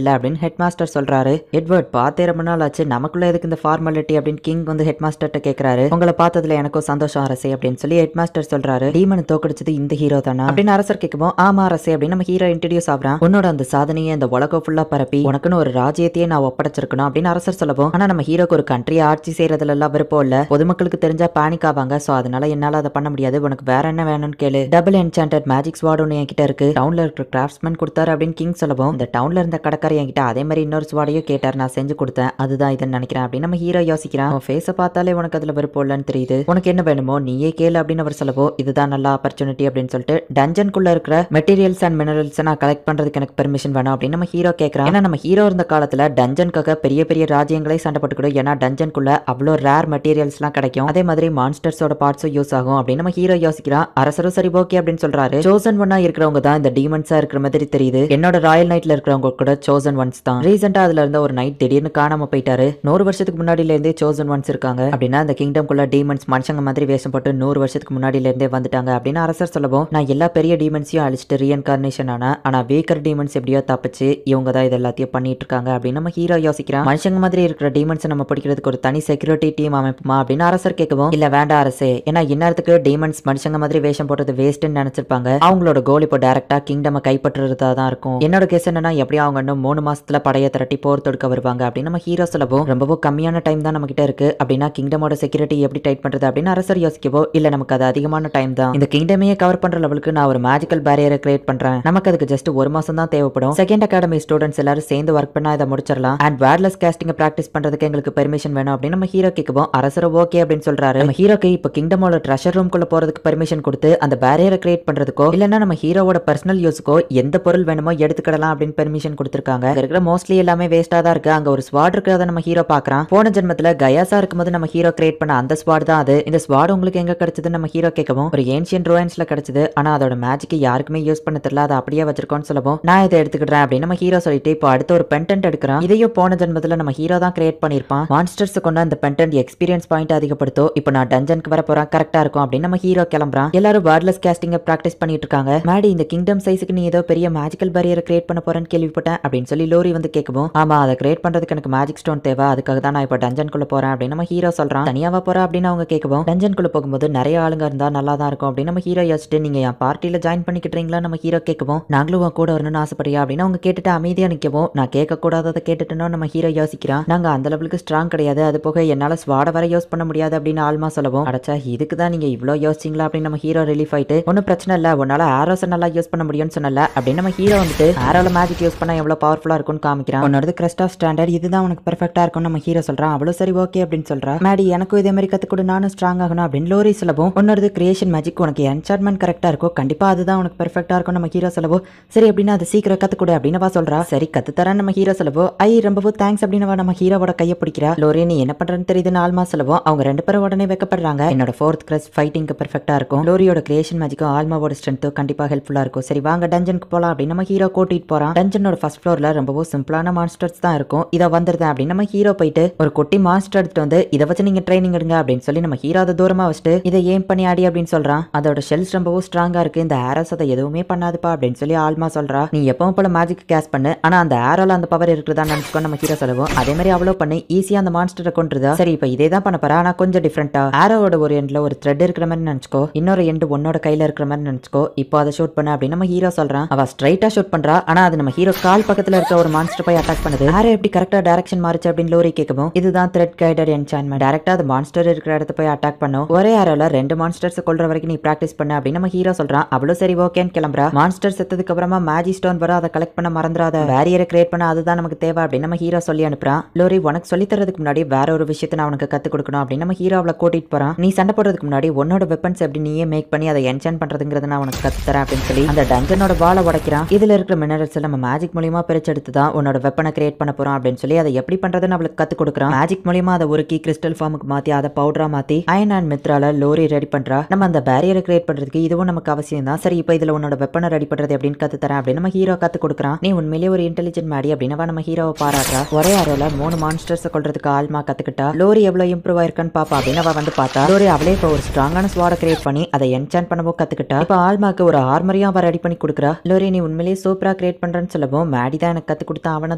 இல்ல அப்படின்னு ஹெட் மாஸ்டர் சொல்றாரு. எட்வர்ட் பார்த்தே ரொம்ப நாள் ஆச்சு, நமக்குள்ள எதுக்கு இந்த ஃபார்மாலிட்டி அப்படின்னு கிங் வந்து ஹெட் மாஸ்டர்ட்ட கேக்குறாரு. உங்களை பார்த்ததுல எனக்கும் சந்தோஷம் அரசே அப்படின்னு சொல்லி ஹெட் மாஸ்டர் சொல்றாரு. டீமனை தோக்கடிச்சது இந்த ஹீரோ தானா அப்படின்னு அரசர் கேட்கவும் ஆமா அரசே அப்படின்னு நம்ம ஹீரோ இன்ட்ரோடியூஸ் ஆகுறான். உன்னோட அந்த சாதனையை இந்த உலகம் ஃபுல்லா பரப்பி உனக்குன்னு ஒரு ராஜ்யத்தையே நான் ஒப்படைச்சிருக்கணும் அப்படின்னு அரசர் சொல்லவும் ஆனா நம்ம ஹீரோக்கு ஒரு கண்ட்ரியை ஆட்சி செய்யறதுல எல்லாம் விருப்பம் இல்ல. பொதுமக்களுக்கு தெரிஞ்சா பேனிக் ஆவாங்க. சோ அதனால என்னால அதை பண்ண முடியாது. உனக்கு வேற என்ன வேணும்னு கேளு. டபுள் என்சாண்டட் மேஜிக் ஸ்வார்ட் ஒன்னு என்கிட்ட இருக்கு. டவுன்ல இருக்கிற கிராஃப்ட்ஸ்மேன் கொடுத்தாரு அப்படின்னு கிங் சொல்லவும் இந்த டவுன்ல இருந்த கடைக்காரர் என்கிட்ட அதே மாதிரி இன்னொரு ஸ்வாடையும் கேட்டார். நான் செஞ்சு கொடுத்தேன். அதுதான் இதுன்னு நினைக்கிறேன் அப்படின்னு நம்ம ஹீரோ யோசிக்கிறான். ஃபேஸை பார்த்தாலே உனக்கு அதுல விருப்பம் இல்லைன்னு தெரியுது. உனக்கு என்ன வேணுமோ நீயே கேளு அப்படின்னு அவர் சொல்லவோ இதுதான் நல்ல ஆப்பர்ச்சுனிட்டி அப்படின்னு சொல்லிட்டு டஞ்சனுக்குள்ள இருக்கிற மெட்டீரியல்ஸ் அண்ட் மினரல்ஸ் நான் கலெக்ட் பண்றதுக்கு எனக்கு பெர்மிஷன் வேணும் அப்படின்னு நம்ம ஹீரோ கேட்கறான். ஏன்னா நம்ம ஹீரோ இருந்த காலத்துல டஞ்சனுக்காக பெரிய பெரிய ராஜ்யங்களே சண்டை போட்டுக்கிடும். ஏன்னா டஞ்சனுக்குள்ள அவ்வளோ ரேர் மெட்டீரியல்ஸ் எல்லாம் கிடைக்கும். அதே மாதிரி மான்ஸ்டர்ஸோட பார்ட்ஸும் யூஸ் ஆகும் அப்படின்னு நம்ம ஹீரோ யோசிக்கிறான். அரசரும் சரி ஓகே அப்படின்னு சொல்றாரு. சோசன் ஒன்னா இருக்கிறவங்க தான் இந்த டீமன்ஸா இருக்கிற மாதிரி தெரியுது. என்னோட ராயல் நைட்ல இருக்கிறவங்க கூட சோசன் ஒன்ஸ் தான். ரீசெண்டா அதுல இருந்த ஒரு நைட் திடீர்னு காணாம போயிட்டாரு. 100 வருஷத்துக்கு முன்னாடில இருந்தே சோசன் ஒன்ஸ் இருக்காங்க அப்படின்னா அந்த கிங்டம் குள்ள டீமன்ஸ் மனுஷங்க மாதிரி வேஷம் போட்டு 100 வருஷத்துக்கு முன்னாடில இருந்தே வந்துட்டாங்க அப்படின்னு அரசர் சொல்லவும் நான் எல்லா பெரிய டீமன்ஸையும் அழிச்சிட்டு ரீஇன்கார்னேஷன் ஆனா வீக்கர் டீமன்ஸ் எப்படியோ தப்பிச்சு இவங்க தான் இது எல்லாத்தையும் பண்ணிட்டு இருக்காங்க அப்படின்னு நம்ம ஹீரோ யோசிக்கிறான். மனுஷங்க மாதிரி இருக்கிற டீமன்ஸ் நம்ம பிடிக்கிறதுக்கு ஒரு தனி செக்யூரிட்டி டீம் அமைப்புமா அப்படின்னு அரசர் கேட்கவும் இல்ல வேண்டாம் அரசே, ஏன்னா இந்நேரத்துக்கு டீமன்ஸ் மனுஷங்க மாதிரி வேஷம் போட்டது வேஸ்ட்னு நினைச்சிருப்பாங்க. அவங்களோட கோல் இப்போ டைரக்டா கிங்டம் கைப்பற்றுறதா தான் இருக்கும். என்னோட கேஸ் என்னன்னா எப்படியும் அவங்க இன்னும் 3 மாசத்துல படைய திரட்டி போர் தொடுக்க வருவாங்க அப்படின்னு நம்ம ஹீரோ சொல்லவும் ரொம்பவும் கம்மியான டைம் தான் நம்ம கிட்ட இருக்கு. அப்படின்னா கிங்டமோட செக்யூரிட்டி எப்படி டைட் பண்றது அப்படின்னு அரசர் யோசிக்கவோ இல்ல நமக்கு அது அதிகமான டைம் தான். இந்த கிங்டமையே கவர் பண்ற லெவலுக்கு நான் ஒரு மேஜிக்கல் பேரியரை கிரியேட் பண்றேன். நமக்கு அதுக்கு ஜஸ்ட் 1 மாசம் தான் தேவைப்படும். செகண்ட் அகாடமி ஸ்டூடெண்ட்ஸ் எல்லாரும் சேர்ந்து ஒர்க் பண்ணா இதை முடிச்சிடலாம். அண்ட் வேர்ட்லெஸ் காஸ்டிங் பிராக்டிஸ் பண்றதுக்கு எங்களுக்கு பெர்மிஷன் வேணும் அப்படின்னு நம்ம ஹீரோ கேட்கவும் அரசர் ஓகே அப்படின்னு சொல்றாரு. நம்ம ஹீரோக்கு இப்போ கிங்டமோட ட்ரெஷர் ரூம்குள்ள போறதுக்கு பெர்மிஷன் கொடுத்து அந்த பேரியரை கிரியேட் பண்றதுக்கோ இல்லன்னா நம்ம ஹீரோவோட பர்சனல் யூஸ்க்கோ எந்த பொருள் வேணுமோ எடுத்துக்கிடலாம் அப்படின்னு பெர்மிஷன் கொடுத்திருக்காங்க. இருக்கிற மோஸ்ட்லி எல்லாமே வேஸ்டா தான் இருக்கு. அங்க ஒரு ஸ்வாட் இருக்கிறத நம்ம ஹீரோ பாக்குறான். போன ஜென்மத்துல கயாஸா இருக்கும்போது நம்ம ஹீரோ கிரியேட் பண்ண அந்த ஸ்வாட் தான் அது. இந்த ஸ்வாட் உங்களுக்கு எங்க கிடைச்சதுன்னு நம்ம ஹீரோ கேட்கவும் ஒரு ஏன்ஷியன்ட் ரூயின்ஸ்ல கிடைச்சது. ஆனா அதோட மேஜிக் யாருக்குமே யூஸ் பண்ண தெரியல. அதை அப்படியே வச்சிருக்கோம்னு சொல்லவும் நான் இதை எடுத்துக்கிறேன் அப்படின்னு நம்ம ஹீரோ சொல்லிட்டு இப்போ அடுத்த ஒரு பென்டென்ட் எடுக்கிறான். இதையும் போன ஜென்மத்துல நம்ம ஹீரோ தான் கிரியேட் பண்ணிருப்பான். மான்ஸ்டர்ஸ் கொண்டு அந்த பென்டென்ட் எக்ஸ்பீரியன்ஸ் பாயிண்ட் அதிகப்படுத்தும். இப்போ நான் டஞ்சனுக்கு வர போறேன், கரெக்டா இருக்கும் அப்படின்னு நம்ம ஹீரோ கிளம்புறான். எல்லாரும் வேர்ட்லெஸ் காஸ்டிங் பிராக்டிஸ் பண்ணிட்டு இருக்காங்க. மேடி இந்த கிங்டம் சைஸ்க்கு நீ ஏதோ பெரிய மேஜிக்கல் பேரியரை கிரியேட் பண்ண போறேன்னு கேள்விப்பட்டேன் அப்படின்னு சொல்லி லோரி வந்து கேட்கவும் ஆமா அதை கிரியேட் பண்றதுக்கு எனக்கு மேஜிக் ஸ்டோன் தேவை. அதுக்காக தான் நான் இப்போ டஞ்சனுக்குள்ள போறேன் அப்படின்னு நம்ம ஹீரோ சொல்றான். தனியாவா போறா அப்படின்னு அவங்க கேட்கவும் டஞ்சனுக்குள்ள போகும்போது நிறைய ஆளுங்க இருந்தா நல்லா தான் இருக்கும் அப்படின்னு நம்ம ஹீரோ யோசிச்சுட்டு நீங்க என் பார்ட்டியில ஜாயின் பண்ணிக்கிட்டீங்களா நம்ம ஹீரோ கேட்கவும் நாங்களும் கூட வரணும்னு ஆசைப்படியா அப்படின்னு அவங்க கேட்டுட்டு அமைதியா நிக்கவும் நான் கேட்க கூடாததை கேட்டுட்டோம் நம்ம ஹீரோ யோசிக்கிறான். நாங்க அந்த லெவலுக்கு ஸ்ட்ராங் கிடையாது. அது போக என்னால ஸ்வாட வர யூஸ் பண்ண முடியாது அப்படின்னு ஆல்மா சொல்லவும் அடச்சா இதுக்கு தான் நீங்க இவ்ளோ யோசிச்சீங்களா அப்படின்னு நம்ம ஹீரோ ரிலீஃப் ஆயிட்டு ஒன்னும் பிரச்சனை இல்ல, உன்னால ஆரோஸ் நல்லா யூஸ் பண்ண முடியும்னு சொன்னல அப்படின்னு நம்ம ஹீரோ வந்துட்டு ஆரோல மேஜிக் யூஸ் பண்ணா எவ்வளவு பவர்ஃபுல்லா இருக்கும்னு காமிக்கிறான். உன்னோட கிரஸ்ட் ஆஃப் ஸ்டாண்டர்ட் இதுதான் உனக்கு பெர்ஃபெக்ட்டா இருக்கும் நம்ம ஹீரோ சொல்றான். அவ்வளவு சரி ஓகே அப்படின்னு சொல்றா. மேடி எனக்கும் இதே மாதிரி கத்துக்கூட நானும் ஸ்ட்ராங் ஆகணும் அப்படின்னு லோரி சொல்லவும் உன்னோட கிரியேஷன் மேஜிக் உனக்கு என்சார்ட்மெண்ட் கரெக்டா இருக்கும், கண்டிப்பா அதுதான் உனக்கு பெர்ஃபெக்ட்டா இருக்கும் நம்ம ஹீரோ சொல்லவும் சரி அப்படின்னா அது சீக்கிரம் கத்துக்கூட அப்படின்னு சொல்றா. சரி கத்து தரேன் நம்ம ஹீரோ சொல்லவோ ரொம்பவும் தேங்க்ஸ் அப்படின்னு நம்ம ஹீரோவோட கையை பிடிக்கிறா. லோரி நீ என்ன பண்றன்னு தெரியுதுன்னு ஆல்மா சொல்லவும் அவங்க 2 பேரும் உடனே வைக்கப்படுறாங்க. என்னோட 4th கிரஸ்ட் ஃபைட்டிங்க்கு பெர்ஃபெக்ட்டா இருக்கும். லோரியோட கிரியேஷன் மேஜிக்கும் ஆல்மாவோட ஸ்ட்ரென்த்தும் கண்டிப்பா ஹெல்ப்ஃபுல்லா இருக்கும். சரி வாங்க டஞ்சனுக்கு போலாம் அப்படின்னு நம்ம ஹீரோ கூட்டிட்டு போறான். டஞ்சனோட ஃபர்ஸ்ட் ஃப்ளோர்ல ரொம்பவும் சிம்பிளான மான்ஸ்டர்ஸ் தான் இருக்கும். இதை வந்துருது அப்படின்னு நம்ம ஹீரோ போயிட்டு ஒரு குட்டி மான்ஸ்டர் எடுத்துட்டு வந்து இதை வச்சு நீங்க ட்ரைனிங் எடுங்க அப்படின்னு சொல்லி நம்ம ஹீரோ அதை தூரமா வச்சுட்டு இதை ஏம் பண்ணி ஆடி அப்படின்னு சொல்றான். அதோட ஷெல்ஸ் ரொம்பவும் ஸ்ட்ராங்கா இருக்கு. இந்த ஆரோஸ் அதை எதுவுமே பண்ணாதுப்பா அப்படின்னு சொல்லி ஆல்மா சொல்றா. நீ எப்பவும் போல மேஜிக் கேஸ்ட் பண்ணு, ஆனா அந்த ஆரோல அந்த பவர் இருக்குதா நினைச்சுக்கோ நம்ம ஹீரோ சொல்லவும் அதே மாதிரி அவ்வளவு பண்ணி ஈஸியா அந்த மான்ஸ்டரை கொண்டுதா. சரி இப்போ இதே தான் பண்ண போறா, ஆனா கொஞ்சம் டிஃப்ரெண்டா. ஆரோவோட ஒரு எண்ட்ல ஒரு த்ரெட் இருக்கிற மாதிரி நினைச்சுக்கோ, இன்னொரு எண்ட் உன்னோட கையில இருக்கிற மாதிரி நினைச்சுக்கோ. இப்போ அதை ஷூட் பண்ண அப்படின்னு நம்ம ஹீரோ சொல்றான். அவ ஸ்ட்ரைட்டா ஷூட் பண்றா, ஆனா அது நம்ம ஹீரோ கால் பக்கத்துல இருக்க ஒரு மான்ஸ்டர் போய் அட்டாக் பண்ணுது. ஆரோ எப்படி கரெக்டா டைரக்ஷன் மாறுச்சு அப்படின்னு லோரி கேட்கவும் இதுதான் த்ரெட் கைடட் என்சான்மென்ட். டைரக்டா அது மான்ஸ்டர் இருக்கிற இடத்த போய் அட்டாக் பண்ணும். ஒரே ஆரோல 2 மான்ஸ்டர்ஸ் கொல்ற வரைக்கும் நீ பிராக்டிஸ் பண்ண அப்படின்னு நம்ம ஹீரோ சொல்றான். அவ்வளவு சரி ஓகேன்னு கிளம்புறா. மான்ஸ்டர் செத்ததுக்கு அப்புறமா மேஜிக் ஸ்டோன் வர அதை கலெக்ட் பண்ண மறந்துடாத, பேரியரை கிரியேட் பண்ண அதுதான் நமக்கு தேவை அப்படின்னு நம்ம ஹீரோ சொல்லி அனுப்புறான். லோரி உனக்கு சொல்லி தரதுக்கு முன்னாடி வேற ஒரு விஷயத்தை நான் உனக்கு கத்து கொடுக்கணும் அப்படின்னு நம்ம ஹீரோ அவளை கூட்டிட்டு போறான். நீ சண்டை போடுறதுக்கு முன்னாடி உன்னோட வெப்பன்ஸ் டயமண்ட்ஸ் எப்படி நீயே மேக் பண்ணி அதை என்சான் பண்றதுங்கிறத நான் உனக்கு கத்து தரேன் அப்படின்னு சொல்லி அந்த டஞ்சனோட வாலை உடைக்கிறான். இதுல இருக்கிற மினரல்ஸ் நம்ம மேஜிக் மூலியமா பிரிச்செடுத்து தான் உன்னோட வெப்பனை கிரியேட் பண்ண போறோம் அப்படின்னு சொல்லி அதை எப்படி பண்றதுன்னு அவளுக்கு கத்து கொடுக்குறான். மேஜிக் மூலியமா அதை ஒரு கீ கிறிஸ்டல் ஃபார்முக்கு மாத்தி அதை பவுடரா மாத்தி அயன் அண்ட் மித்ரால லோரி ரெடி பண்றா. நம்ம அந்த பேரியரை கிரியேட் பண்றதுக்கு இதுவும் நமக்கு அவசியம் தான். சரி, இப்போ இதுல உன்னோட வெப்பனை ரெடி பண்றது அப்படின்னு கத்து தரேன் அப்படின்னு நம்ம ஹீரோ கத்து கொடுக்குறான். நீ உண்மையிலேயே ஒரு இன்டெலிஜென்ட் மேடி அப்படின்னு நம்ம ஹீரோவை பாராட்டுறா. ஒரே அறையில 3 மான்ஸ்டர்ஸ் கொல்றதுக்கு ஆல்மா கத்துக்கிட்டா. லோரி எவ்வளவு இம்ப்ரூவ் ஆயிருக்கான்னு பாப்பா அப்படின்னு அவ வந்து பார்த்தா லோரி அவளே இப்போ ஒரு ஸ்ட்ராங்கான ஸ்வாட கிரியேட் பண்ணி அதை என்சான் பண்ணவும் கத்துக்கிட்டா. இப்ப ஆல்மாக்கு ஒரு ஆர்மரியும் அவ ரெடி பண்ணி கொடுக்குறா. லோரி நீ உண்மையிலேயே சூப்பரா கிரியேட் பண்றேன்னு சொல்லவும் மேடி தான் எனக்கு கத்து கொடுத்தா, அவனை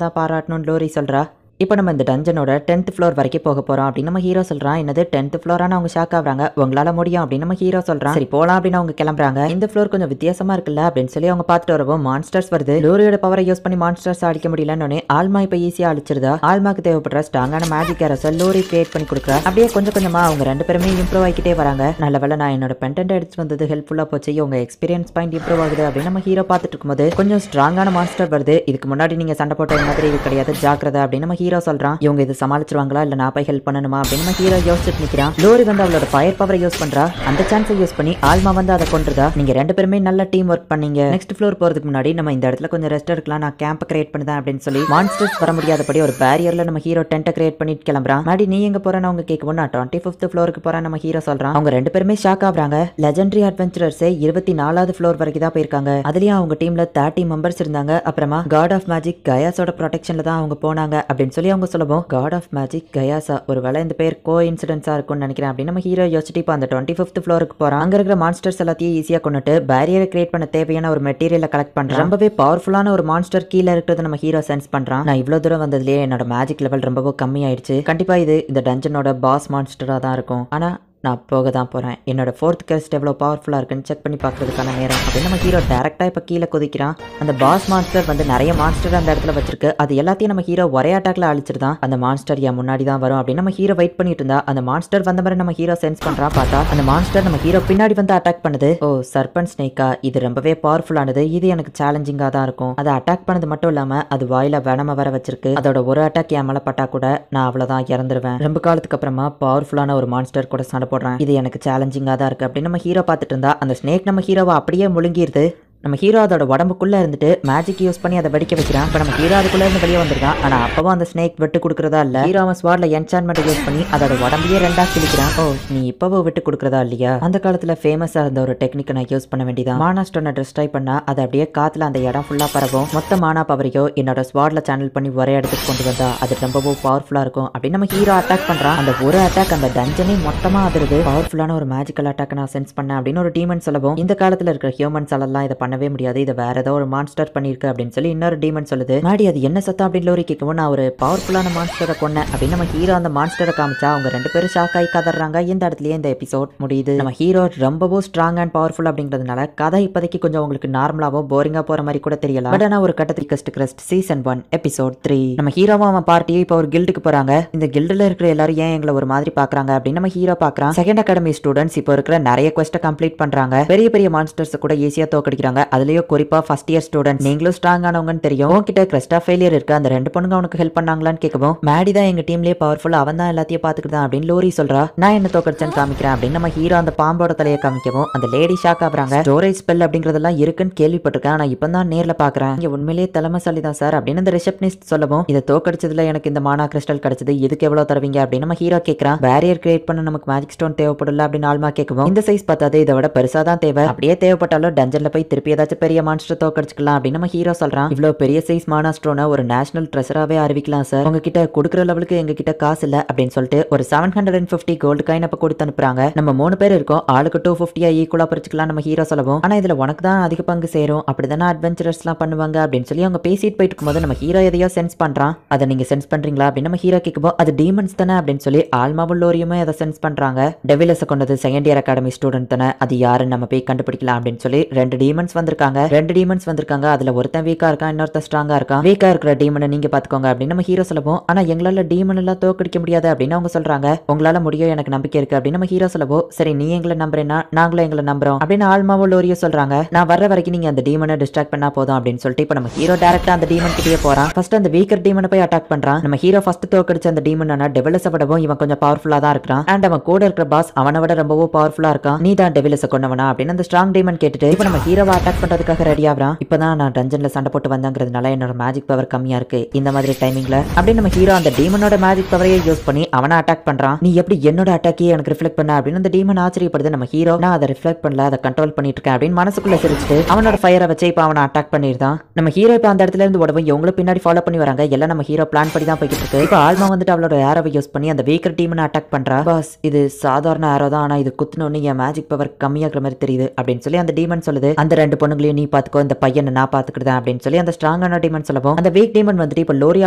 தான் பாராட்டணும்னு லோரி சொல்றா. இப்போ நம்ம இந்த டஞ்சனோட 10th ஃப்ளோர் வரைக்கும் போக போறோம் அப்படின்னு நம்ம ஹீரோ சொல்றான். என்னது 10th ஃப்ளோரான அவங்க ஷாக் ஆகுறாங்க. உங்களால முடியும் அப்படின்னு நம்ம ஹீரோ சொல்றான். சரி போலாம் அப்படின்னு அவங்க கிளம்புறாங்க. இந்த ஃப்ளோர் கொஞ்சம் வித்தியாசமா இருக்குல்ல அப்படின்னு சொல்லி அவங்க பார்த்துட்டு வரவும் மான்ஸ்டர்ஸ் வருது. லோரியோட பவரை யூஸ் பண்ணி மான்ஸ்டர்ஸ் அடிக்க முடியலன்னு ஆல்மா இப்ப ஈஸியா அழிச்சிருதா. ஆல்மாக்கு தேவைப்படுற ஸ்ட்ராங்கான மேஜிக் அரச லோரி கிரியேட் பண்ணி கொடுக்குறா. அப்படியே கொஞ்சம் கொஞ்சமா அவங்க 2 பேருமே இம்ப்ரூவ் ஆகிக்கிட்டே வராங்க. நல்ல வேளை நான் என்னோட பெண்டன்ட் எடுத்து வந்தது ஹெல்ப்ஃபுல்லா போச்சு. உங்க எக்ஸ்பீரியன்ஸ் பாயிண்ட் இம்ப்ரூவ் ஆகுது அப்படின்னு நம்ம ஹீரோ பார்த்துட்டு இருக்கும்போது கொஞ்சம் ஸ்ட்ராங்கான மான்ஸ்டர் வருது. இதுக்கு முன்னாடி நீங்க சண்டை போட்ட மாதிரி இது கிடையாது, ஜாக்கிரதை அப்படின்னு நம்ம ஹீரோ சொல்றான். இவங்க இது சமாளிச்சிருவாங்களா இல்ல நான் போய் ஹெல்ப் பண்ணணுமா அப்படின்னு நம்ம ஹீரோ யோசிச்சுட்டு நிக்கிறான். லோரி வந்து அவளோட ஃபயர் பவரை யூஸ் பண்றா. அந்த சான்ஸை யூஸ் பண்ணி ஆல்மா வந்து அதை கொண்டுதா. நீங்க 2 பேருமே நல்ல டீம் ஒர்க் பண்ணீங்க. நெக்ஸ்ட் ஃப்ளோர் போறதுக்கு முன்னாடி நம்ம இந்த இடத்துல கொஞ்சம் ரெஸ்ட் எடுக்கலாம், நான் கேம்ப் கிரியேட் பண்ணுதேன் அப்படின்னு சொல்லி மான்ஸ்டர்ஸ் வர முடியாதபடி ஒரு பேரியர்ல நம்ம ஹீரோ டென்ட்டை கிரியேட் பண்ணிட்டு கிளம்புறான். மாடி நீ எங்க போறேன்னு அவங்க கேட்கவும் நான் 25th ஃப்ளோருக்கு போறேன் நம்ம ஹீரோ சொல்றான். அவங்க 2 பேருமே ஷாக் ஆகுறாங்க. லெஜெண்டரி அட்வென்ச்சரர்ஸே 24வது ஃப்ளோர் வரைக்கும் தான் போயிருக்காங்க. அதுலயும் அவங்க டீம்ல 30 மெம்பர்ஸ் இருந்தாங்க. அப்புறமா காட் ஆஃப் மேஜிக் கயாஸோட ப்ரொடெக்ஷன்ல தான் அவங்க போனாங்க அப்படின்னு சொல்லி அவங்க சொல்லவும் காட் ஆஃப் மேஜிக் கயாசா ஒருவேளை இந்த பேர் கோ இன்சிடென்ட்ஸா இருக்கும்னு நினைக்கிறேன் அப்படின்னு நம்ம ஹீரோ யோசிச்சுட்டு இப்போ அந்த 25th ஃப்ளோருக்கு போறான். அங்க இருக்கிற மான்ஸ்டர்ஸ் எல்லாத்தையும் ஈஸியா கொண்டுட்டு பேரியரை கிரியேட் பண்ண தேவையான ஒரு மெட்டீரியலை கலெக்ட் பண்றான். ரொம்பவே பவர்ஃபுல்லான ஒரு மான்ஸ்டர் கீழே இருக்கிறது நம்ம ஹீரோ சென்ஸ் பண்றான். நான் இவ்வளவு தூரம் வந்ததுலயே என்னோட மேஜிக் லெவல் ரொம்பவே கம்மி ஆயிடுச்சு. கண்டிப்பா இது இந்த டஞ்சனோட பாஸ் மான்ஸ்டரா தான் இருக்கும். ஆனா நான் போக தான் போறேன். என்னோட 4th கிரஸ்ட் எவ்வளவு பவர்ஃபுல்லா இருக்குன்னு செக் பண்ணி பார்க்கறதுக்கான நேரம் அப்படின்னு நம்ம ஹீரோ டைரக்டா இப்ப கீழே குதிக்கிறான். அந்த பாஸ் மான்ஸ்டர் வந்து நிறைய மான்ஸ்டர் அந்த இடத்துல வச்சிருக்கு. அது எல்லாத்தையும் நம்ம ஹீரோ ஒரே அட்டாக்ல அழிச்சிருந்தான். அந்த மான்ஸ்டர் என் முன்னாடி தான் வரும் அப்படின்னு நம்ம ஹீரோ வெயிட் பண்ணிட்டு இருந்தா அந்த மான்ஸ்டர் வந்த மாதிரி நம்ம ஹீரோ சென்ஸ் பண்றான். பார்த்தா அந்த மான்ஸ்டர் நம்ம ஹீரோ பின்னாடி வந்து அட்டாக் பண்ணுது. ஓ சர்பன் ஸ்னேக்கா, இது ரொம்பவே பவர்ஃபுல்லானது. இது எனக்கு சேலஞ்சிங்கா தான் இருக்கும். அதை அட்டாக் பண்ணது மட்டும் இல்லாம அது வாயில வேணம வர வச்சிருக்கு. அதோட ஒரு அட்டாக் என் மேல பட்டா கூட நான் அவ்வளவுதான் இறந்துருவேன். ரொம்ப காலத்துக்கு அப்புறமா பவர்ஃபுல்லான ஒரு மான்ஸ்டர் கூட சண்டை போடுறேன். இது எனக்கு சேலஞ்சிங்கா தான் இருக்கு அப்படின்னு நம்ம ஹீரோ பார்த்துட்டு இருந்தா அந்த ஸ்னேக் நம்ம ஹீரோவை அப்படியே முழுங்கிருது. நம்ம ஹீரோ அதோட உடம்புக்குள்ள இருந்துட்டு மேஜிக் யூஸ் பண்ணி அதை வெடிக்க வைக்கிறான். இப்போ நம்ம ஹீரோ அதுக்குள்ள இருந்து வெளியே வந்திருக்கான். ஆனா அப்பவும் அந்த ஸ்னேக் விட்டு கொடுக்கறதா இல்ல. ஹீரோ அவன் ஸ்வாட்ல என்சான்மெண்ட் யூஸ் பண்ணி அதோட உடம்பையே 2ஆ கிழிக்கிறான். ஓ நீ இப்பவும் விட்டு கொடுக்கறதா இல்லையா? அந்த காலத்துல ஃபேமஸா இருந்த ஒரு டெக்னிக் நான் யூஸ் பண்ண வேண்டியதான். மானா ஸ்டோனை டிஸ்ட்ராய் பண்ணா அதை அப்படியே காத்துல அந்த இடம் ஃபுல்லா பரவும். மொத்த மானா பவரையோ என்னோட ஸ்வாட்ல சேனல் பண்ணி ஒரே இடத்துக்கு கொண்டு வந்தா அது ரொம்பவும் பவர்ஃபுல்லா இருக்கும் அப்படின்னு நம்ம ஹீரோ அட்டாக் பண்றான். அந்த ஒரு அட்டாக் அந்த டஞ்சனே மொத்தமா அதிருது. பவர்ஃபுல்லான ஒரு மேஜிக்கல் அட்டாக் நான் சென்ஸ் பண்ணேன் அப்படின்னு ஒரு டீமன் சொல்லவும் இந்த காலத்துல இருக்கிற ஹியூமன்ஸ் எல்லாம் இதை பண்ணவே முடியாது, இதை வேற ஏதோ ஒரு மான்ஸ்டர் பண்ணிருக்கு அப்படின்னு சொல்லி இன்னொரு டீமன் சொல்லுது. மாடி அது என்ன சத்தம் அப்படின்னு லோரி கேட்கவும் நான் ஒரு பவர்ஃபுல்லான மான்ஸ்டரை கொன்னேன் அப்படின்னு நம்ம ஹீரோ அந்த மான்ஸ்டரை காமிச்சா அவங்க 2 பேரும் ஷாக் ஆகி கதறாங்க. இந்த இடத்துலயே இந்த எபிசோட் முடியுது. நம்ம ஹீரோ ரொம்பவும் ஸ்ட்ராங் அண்ட் பவர்ஃபுல் அப்படிங்கிறதுனால கதை இப்போதைக்கு கொஞ்சம் உங்களுக்கு நார்மலாவோ போரிங்கா போற மாதிரி கூட தெரியலாம். பட் ஆனா ஒரு கட்டத்துக்கு கிரஸ்ட் சீசன் 1 எபிசோட் 3 நம்ம ஹீரோவும் அவன் பார்ட்டியும் இப்போ ஒரு கில்டுக்கு போறாங்க. இந்த கில்டுல இருக்கிற எல்லாரும் ஏன் எங்களை ஒரு மாதிரி பாக்குறாங்க அப்படின்னு நம்ம ஹீரோ பாக்குறான். செகண்ட் அகாடமி ஸ்டூடெண்ட்ஸ் இப்போ இருக்கிற நிறைய குவெஸ்ட்டை கம்ப்ளீட் பண்றாங்க. பெரிய பெரிய மான்ஸ்டர்ஸ் கூட ஈஸியா தோக்கடிக்கிறாங்க. அதுலயும் குறிப்பா ஃபர்ஸ்ட் இயர் ஸ்டூடெண்ட் நீங்களும் ஸ்ட்ராங் ஆனவங்கன்னு தெரியும். உங்ககிட்ட கிரஸ்டா ஃபெயிலியர் இருக்கு. அந்த 2 பொண்ணுங்க அவனுக்கு ஹெல்ப் பண்ணாங்களான்னு கேட்கவும் மேடி தான் எங்க டீம்லயே பவர்ஃபுல், அவன் தான் எல்லாத்தையும் பாத்துக்கிட்டான் அப்படின்னு லோரி சொல்றா. நான் என்ன தோக்கடிச்சேன்னு காமிக்கிறேன் அப்படின்னு நம்ம ஹீரோ அந்த பாம்போட தலையை காமிக்கவும் அந்த லேடி ஷாக் ஆகுறாங்க. ஸ்டோரேஜ் ஸ்பெல் அப்படிங்கறதெல்லாம் இருக்குன்னு கேள்விப்பட்டிருக்கேன், ஆனா இப்போ தான் நேர்ல பாக்குறேன். இங்க உண்மையிலேயே தலைமைசாலி தான் சார் அப்படின்னு இந்த ரிசப்ஷனிஸ்ட் சொல்லவும் இதை தோக்கடிச்சதுல எனக்கு இந்த மானா கிறிஸ்டல் கிடைச்சது, இதுக்கு எவ்வளவு தருவீங்க அப்படின்னு நம்ம ஹீரோ கேட்கறான். பேரியர் கிரியேட் பண்ண நமக்கு மேஜிக் ஸ்டோன் தேவைப்படல அப்படின்னு ஆல்மா கேட்கவும் இந்த சைஸ் பார்த்தாது இதை விட பெருசா தான் தேவை, அப்படியே தேவைப்பட்டாலும் டஞ்சன்ல போய் திருப்பி ஏதாச்சும் பெரிய மான்ஸ்டர் தோக்கடிச்சுக்கலாம் அப்படின்னு நம்ம ஹீரோ சொல்றான். இவ்வளவு பெரிய சைஸ் மானா ஸ்டோனை ஒரு நேஷனல் ட்ரெஷராவே அறிவிக்கலாம் சார், உங்ககிட்ட கொடுக்குற லெவலுக்கு எங்க கிட்ட காசு இல்ல அப்படின்னு சொல்லிட்டு ஒரு 750 கோல்டு காயின் அப்ப கொடுத்து அனுப்புறாங்க. நம்ம 3 பேர் இருக்கோம், ஆளுக்கு 250 ஈக்குவலா பிரிச்சுக்கலாம் நம்ம ஹீரோ சொல்லவும். ஆனா இதுல உனக்கு தான் அதிக பங்கு சேரும், அப்படிதானே அட்வென்ச்சரர்ஸ் எல்லாம் பண்ணுவாங்க அப்படின்னு சொல்லி அவங்க பேசிட்டு போயிட்டு இருக்கும்போது நம்ம ஹீரோ எதையோ சென்ஸ் பண்றான். அதை நீங்க சென்ஸ் பண்றீங்களா அப்படின்னு நம்ம ஹீரோ கேட்கும்போது அது டீமன்ஸ் தானே அப்படின்னு சொல்லி ஆல்மாவும் லோரியுமே அதை சென்ஸ் பண்றாங்க. டெவிலஸை கொண்டது செகண்ட் இயர் அகாடமி ஸ்டூடெண்ட் தானே, அது யாருன்னு நம்ம போய் கண்டுபிடிக்கலாம் அப்படின்னு சொல்லி 2 டீமன்ஸ் டீமன்ஸ் வந்திருக்காங்க. 2 டீமன்ஸ் வந்திருக்காங்க. அதுல ஒருத்தன் வீக்கா இருக்கான், இன்னொருத்தன் ஸ்ட்ராங்கா இருக்கான். வீக்கா இருக்கிற டீமனை நீங்க பாத்துக்கோங்க அப்படின்னு நம்ம ஹீரோ சொல்லவும், ஆனா எங்களால டீமன் எல்லாம் தோக்கடிக்க முடியாது அப்படின்னு அவங்க சொல்றாங்க. உங்களால முடியும், எனக்கு நம்பிக்கை இருக்கு அப்படின்னு நம்ம ஹீரோ சொல்லவும், சரி நீ எங்களை நம்புறேன்னா நாங்களும் எங்களை நம்புறோம் அப்படின்னு ஆல்மாவோ லோரியோ சொல்றாங்க. நான் வர்ற வரைக்கும் நீங்க அந்த டீமனை டிஸ்ட்ராக்ட் பண்ணா போதும் அப்படின்னு சொல்லிட்டு இப்ப நம்ம ஹீரோ டைரக்டா அந்த டீமன் கிட்டே போறான். ஃபர்ஸ்ட் அந்த வீக்கர் டீமனை போய் அட்டாக் பண்றான். நம்ம ஹீரோ ஃபர்ஸ்ட் தோக்கடிச்ச அந்த டீமனான டெவிலஸை விடவும் இவன் கொஞ்சம் பவர்ஃபுல்லா தான் இருக்கான். அண்ட் அவன் கூட இருக்கிற பாஸ் அவனை விட ரொம்பவும் பவர்ஃபுல்லா இருக்கான். நீ தான் டெவிலஸை கொண்டவனா அப்படின்னு அந்த ஸ்ட்ராங் டீமன் கேட்டுட்டு இப்ப நம்ம ஹீரோவை அட்டாக் பண்றதுக்காக ரெடி ஆகுறான். இப்பதான் நான் டஞ்சன்ல சண்டை போட்டு வந்தங்கிறதுனால என்னோட மேஜிக் பவர் கம்மியா இருக்கு இந்த மாதிரி டைமிங்ல அப்படின்னு நம்ம ஹீரோ அந்த டீமனோட மேஜிக் பவரையே யூஸ் பண்ணி அவனை அட்டாக் பண்றான். நீ எப்படி என்னோட அட்டாக்கே எனக்கு ரிஃப்ளெக்ட் பண்ண அப்படின்னு அந்த டீமன் ஆச்சரியப்படுது. நம்ம ஹீரோ நான் அதை ரிஃப்ளெக்ட் பண்ணல, அதை கண்ட்ரோல் பண்ணிட்டு இருக்கேன் அப்படின்னு மனசுக்குள்ள சிரிச்சுட்டு அவனோட ஃபயரை வச்சு இப்ப அவனை அட்டாக் பண்ணிருந்தான். நம்ம ஹீரோ இப்ப அந்த இடத்துல இருந்து உடவும் இவங்களும் பின்னாடி ஃபாலோ பண்ணி வராங்க. எல்லாம் நம்ம ஹீரோ பிளான் பண்ணி தான் போய்கிட்டு இருக்கு. இப்ப ஆல்மா வந்துட்டு அவளோட ஏரோவை யூஸ் பண்ணி அந்த வீக்கர் டீமனை அட்டாக் பண்றா. பாஸ் இது சாதாரண ஏரோ தான், ஆனா இது குத்துனோன்னு என் மேஜிக் பவர் கம்மியாகிற மாதிரி தெரியுது அப்படின்னு சொல்லி அந்த டீமன் சொல்லுது. அந்த 2 பொண்ணுங்களையும் நீ பாத்துக்கோ, இந்த பையனை நான் பாத்துக்கிட்டேன் அப்படின்னு சொல்லி அந்த ஸ்ட்ராங்கான டீமன் சொல்லவும் அந்த வீக் டீமன் வந்துட்டு இப்ப லோரி